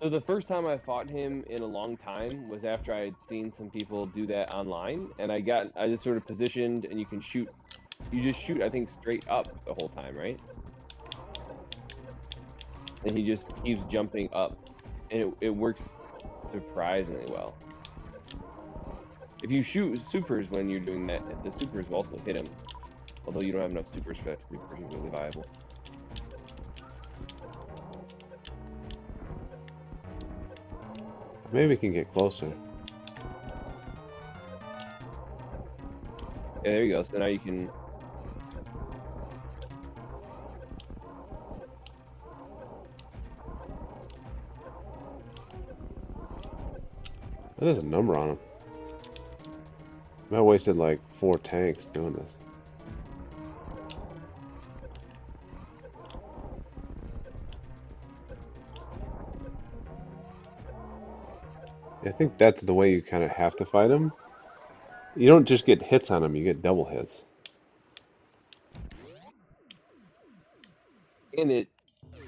so the first time I fought him in a long time was after I had seen some people do that online, and I just sort of positioned, and you can shoot. You just shoot, I think, straight up the whole time, right? And he just keeps jumping up, and it works surprisingly well. If you shoot supers when you're doing that, the supers will also hit him. Although you don't have enough supers for that to be particularly viable. Maybe we can get closer. Yeah, there you go. So now you can. That is a number on him. I wasted like 4 tanks doing this. I think that's the way you kind of have to fight him. You don't just get hits on him, you get double hits. And it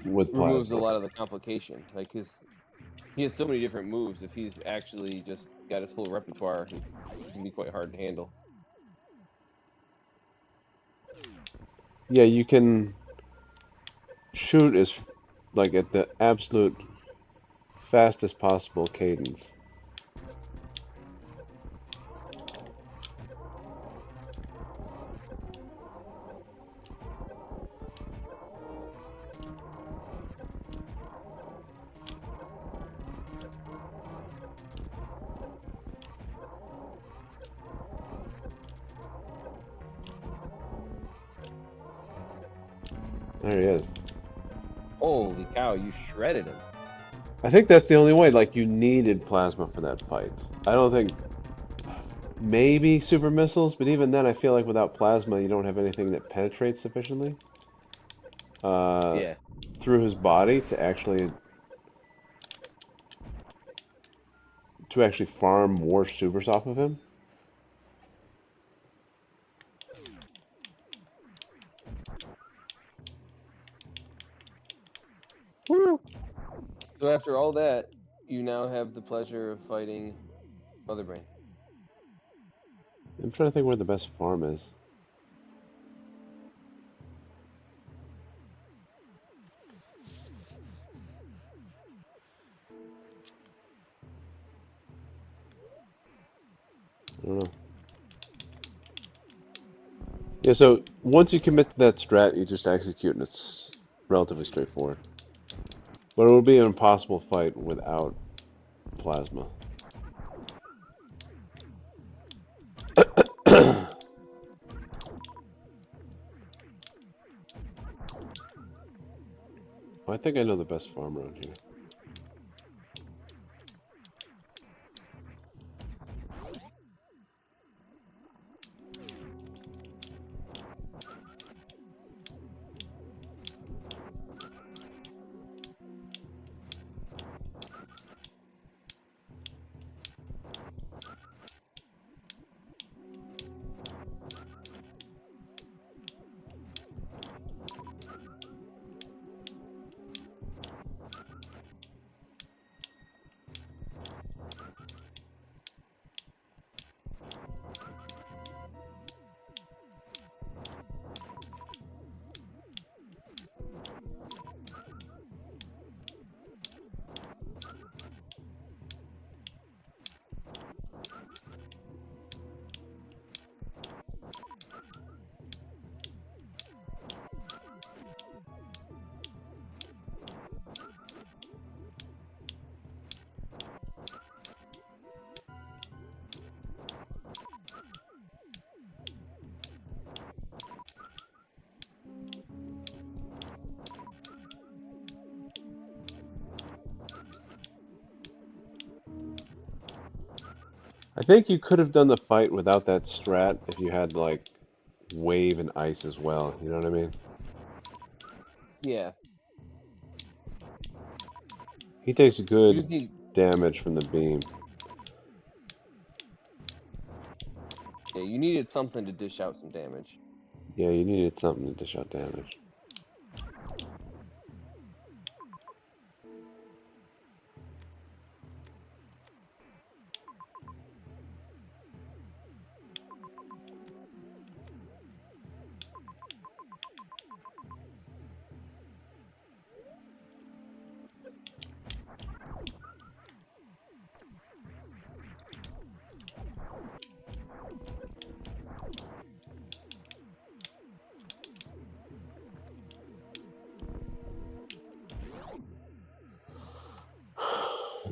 With removes a plasma. lot of the complication. Like he has so many different moves. If he's actually just got his full repertoire, he can be quite hard to handle. Yeah, you can shoot as like at the absolute fastest possible cadence. There he is. Holy cow, you shredded him. I think that's the only way. Like, you needed plasma for that fight. I don't think Maybe super missiles, but even then, I feel like without plasma, you don't have anything that penetrates sufficiently uh, Yeah. through his body to actually farm more supers off of him. Woo! So after all that, you now have the pleasure of fighting Mother Brain. I'm trying to think where the best farm is. I don't know. Yeah, so once you commit to that strat, you just execute, and it's relatively straightforward. But it would be an impossible fight without plasma. I think I know the best farm around here. I think you could have done the fight without that strat if you had like wave and ice as well. You know what I mean? Yeah. He takes You good just need. damage from the beam. Yeah, you needed something to dish out some damage. Yeah, you needed something to dish out damage.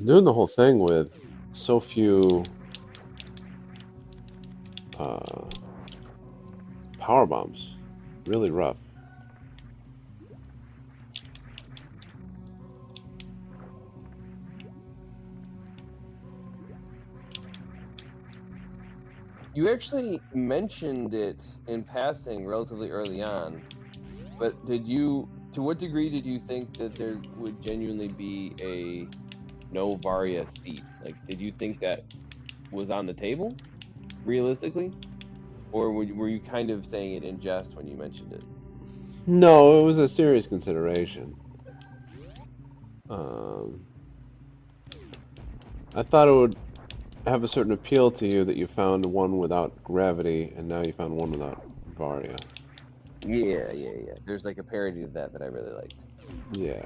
Doing the whole thing with so few uh, power bombs, really rough. You actually mentioned it in passing relatively early on, but to what degree did you think that there would genuinely be a no Varia seat? Like, did you think that was on the table, realistically? Or were you kind of saying it in jest when you mentioned it? No, it was a serious consideration. Um, I thought it would have a certain appeal to you that you found one without gravity, and now you found one without Varia. Yeah. There's like a parody of that I really liked. Yeah.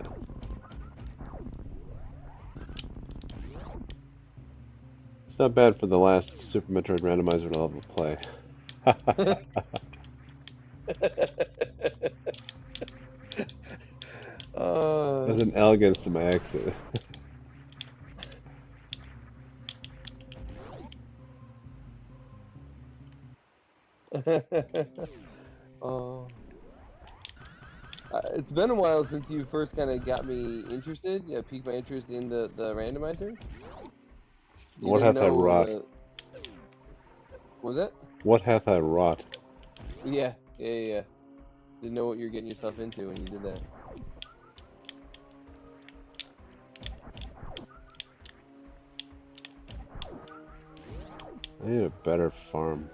It's not bad for the last Super Metroid randomizer level play. uh, There's an elegance to my exit. oh, it's been a while since you first kind of got me interested, piqued my interest in the randomizer. You What didn't hath I know wrought? What was that? What hath I wrought? Yeah. Didn't know what you're getting yourself into when you did that. I need a better farm.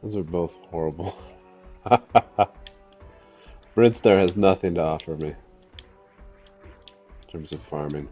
Those are both horrible. Brinstar has nothing to offer me in terms of farming.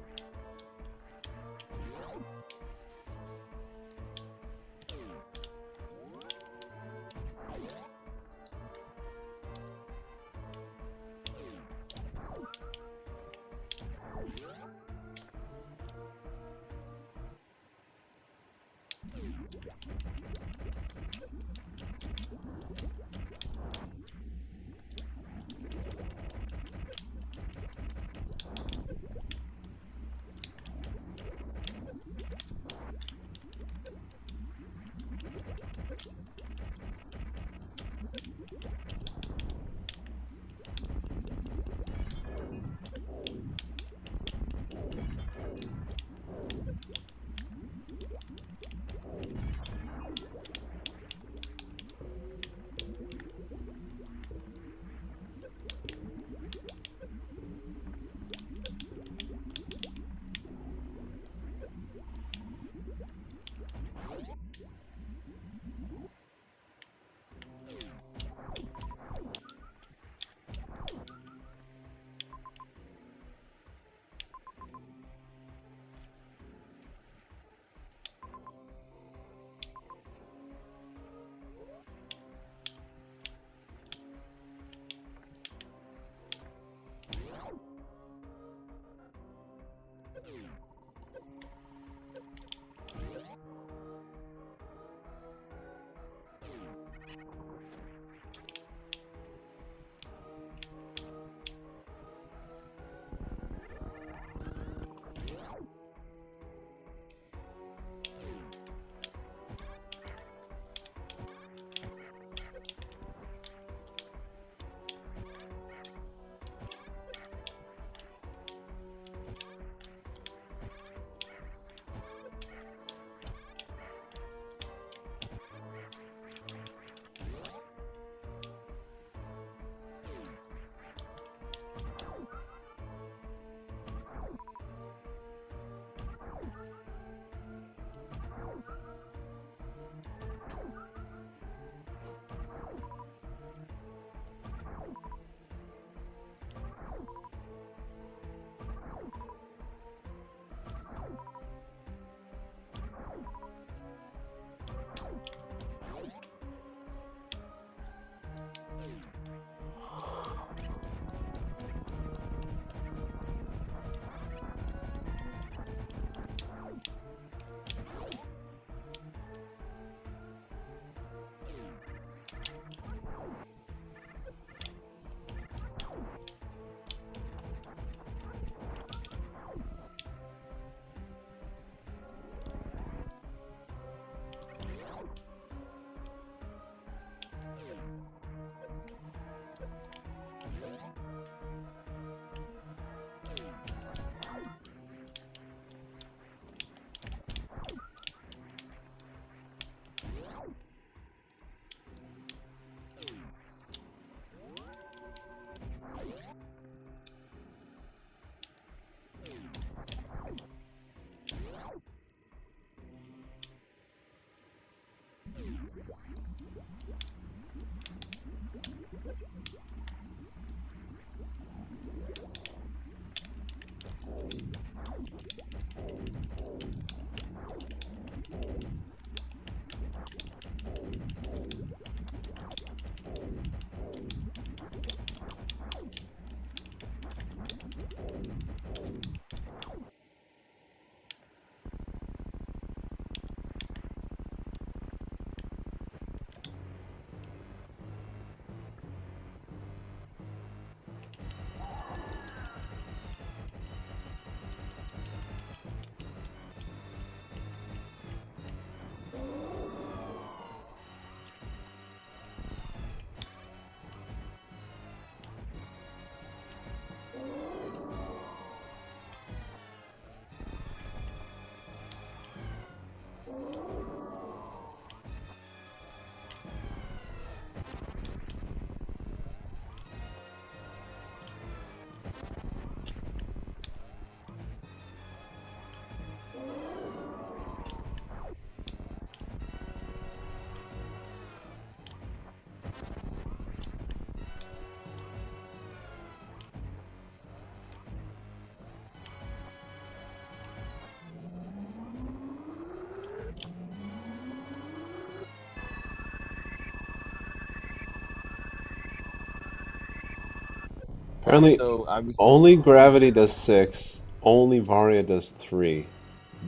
Apparently, So I was only gravity does 6. Only Varia does 3.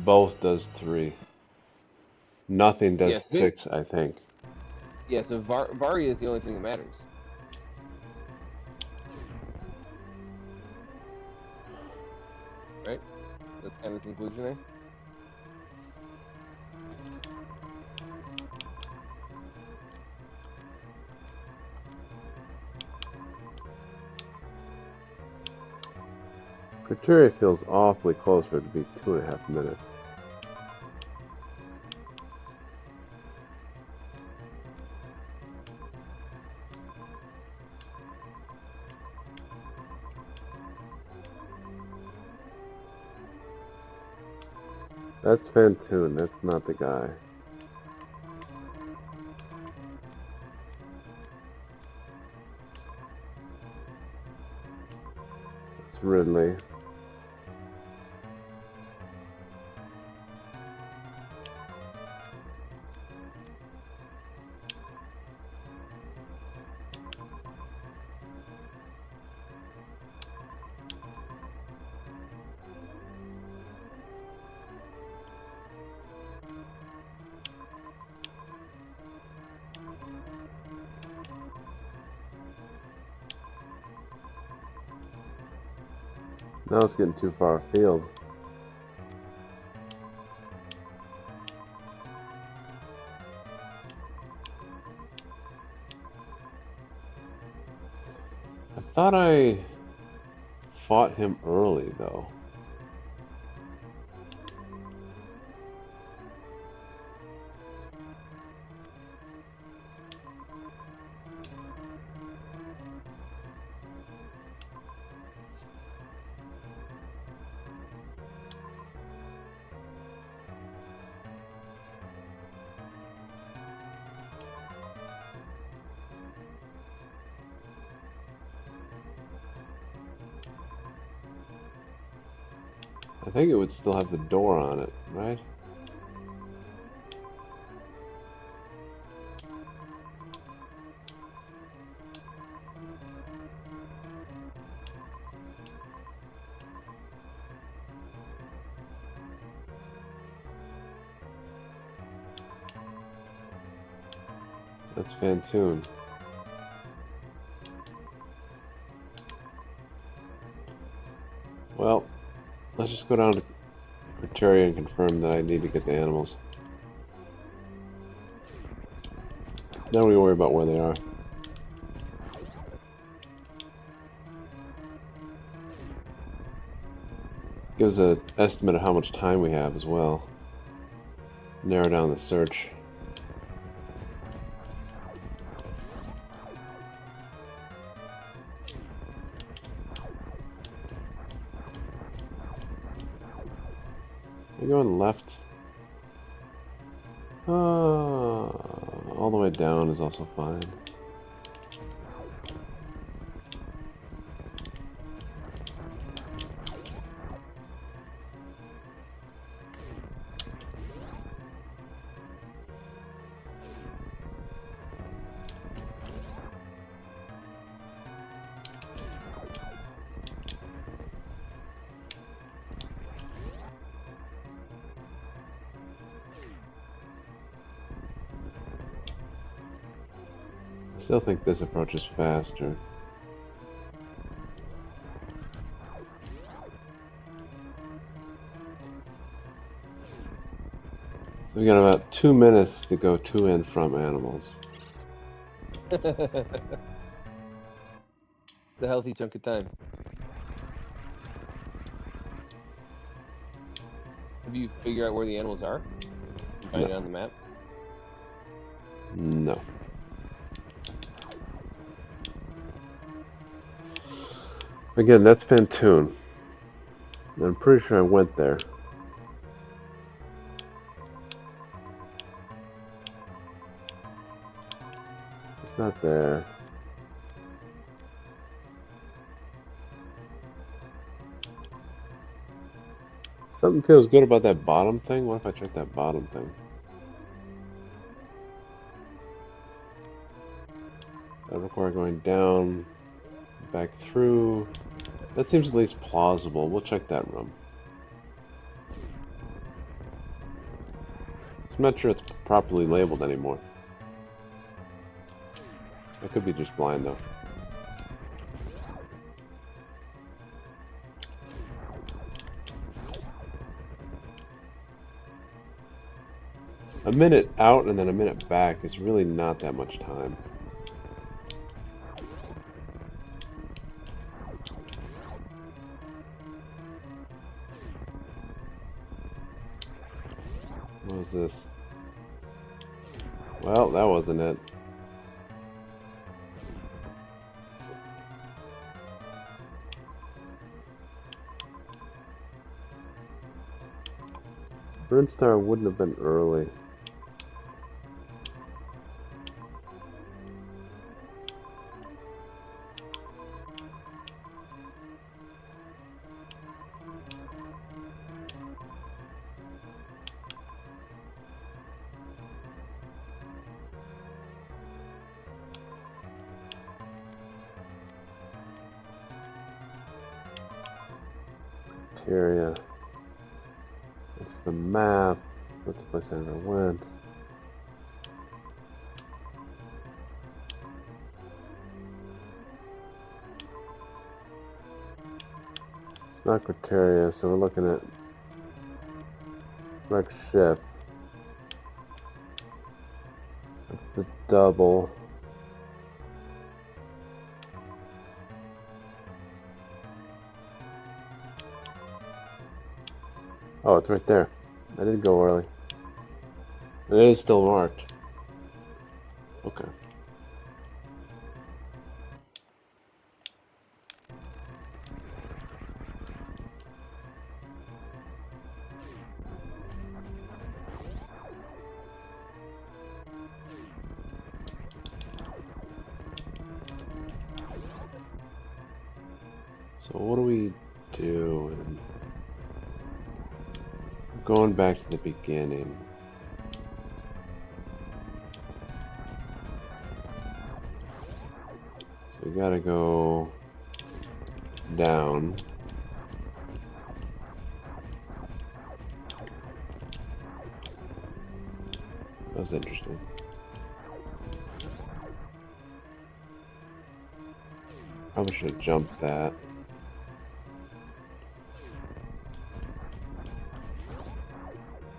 Both does 3. Nothing does yes, 6, I think. yeah. So Varia is the only thing that matters, right? That's kind of the conclusion there. Criteria feels awfully close for it to be 2.5 minutes. That's Fantoon, that's not the guy. It's Ridley. Now it's getting too far afield. I thought I fought him early, though. I think it would still have the door on it, right? That's Fantoon. Well, let's just go down to Criteria and confirm that I need to get the animals. Then we worry about where they are. Gives an estimate of how much time we have as well. Narrow down the search. Are you going left? All the way down is also fine. I still think this approach is faster. So we got about 2 minutes to go to and from animals. The healthy chunk of time. Have you figured out where the animals are? You find No. it on the map? No. Again, that's Pantoon. I'm pretty sure I went there. It's not there. Something feels good about that bottom thing. What if I check that bottom thing? That require going down, back through. That seems at least plausible. We'll check that room. I'm not sure it's properly labeled anymore. I could be just blind though. A minute out and then a minute back is really not that much time. What was this? Well, that wasn't it. Burnstar wouldn't have been early. Criteria. That's the map. That's the place I never went. It's not criteria, so we're looking at wrecked ship. That's the double. Oh, it's right there. I did go early. It is still marked. Okay. So what do we do? Going back to the beginning. So we gotta go down. That was interesting. Probably should have jumped that.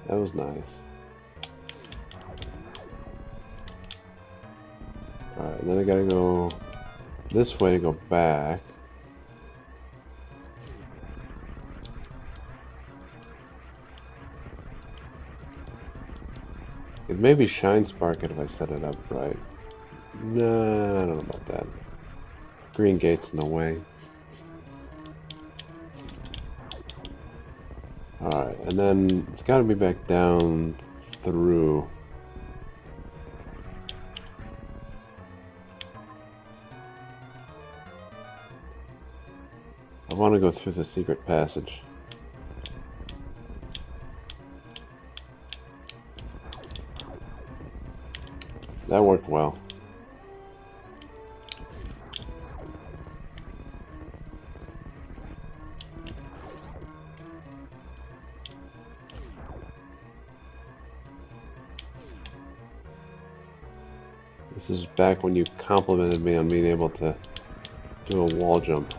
That was nice. Alright, and then I gotta go this way to go back. It maybe shine spark it if I set it up right. No, I don't know about that. Green gate's in the way. Alright, and then it's gotta be back down through. I want to go through the secret passage. That worked well. This is back when you complimented me on being able to do a wall jump.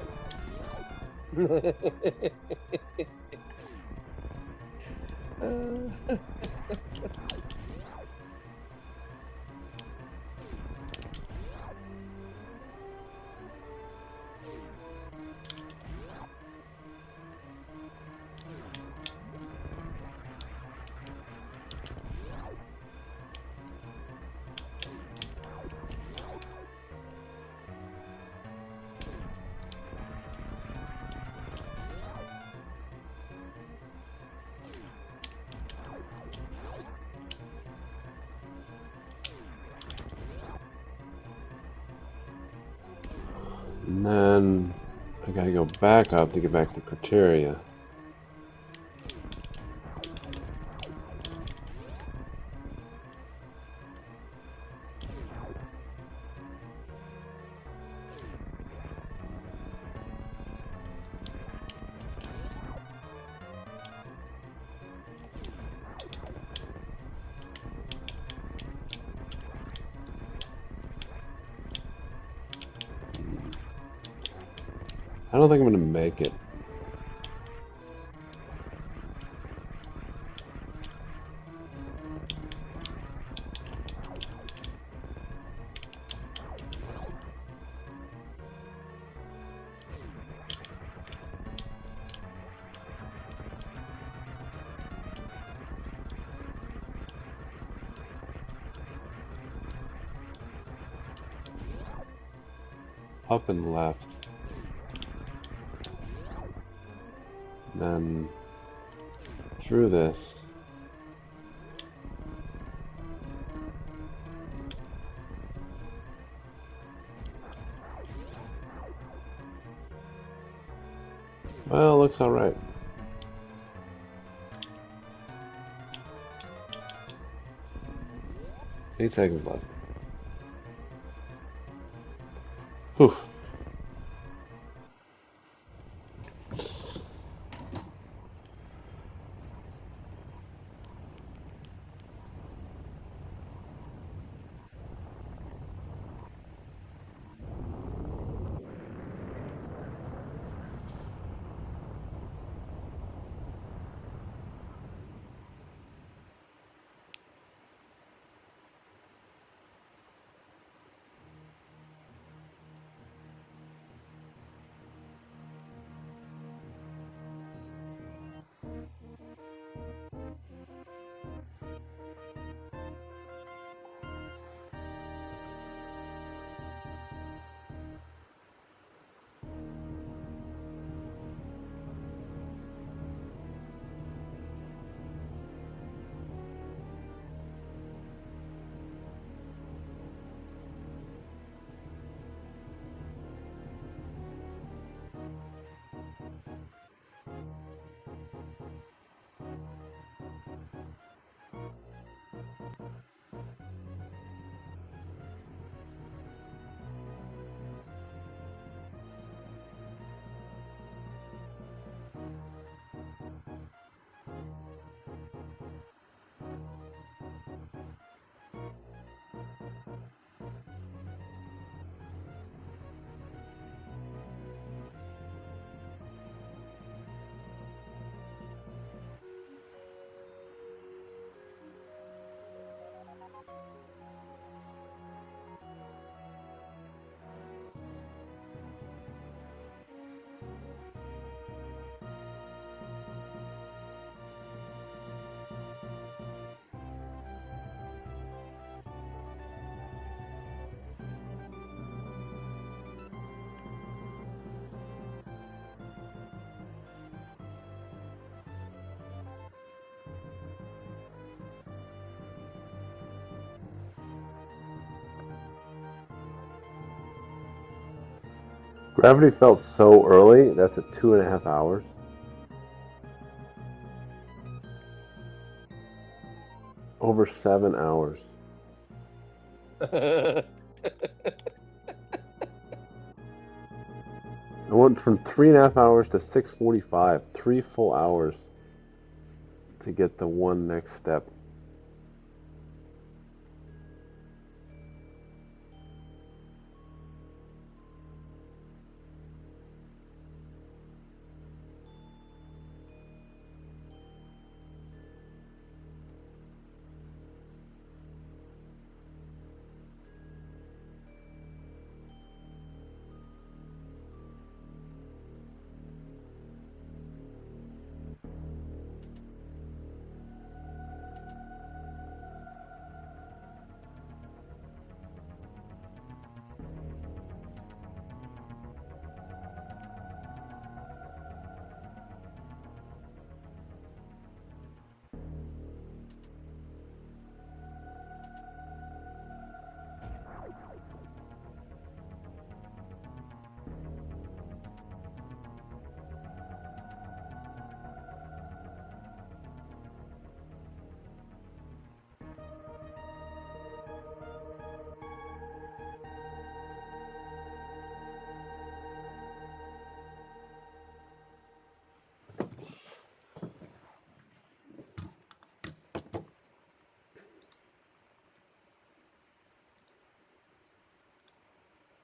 And then I gotta go back up to get back to criteria. I don't think I'm gonna make it. Up and left. And then through this. Well, looks alright. Eight seconds left. Whew. Gravity felt so early. That's at 2.5 hours. Over 7 hours. I went from 3.5 hours to 6:45. 3 full hours to get the one next step.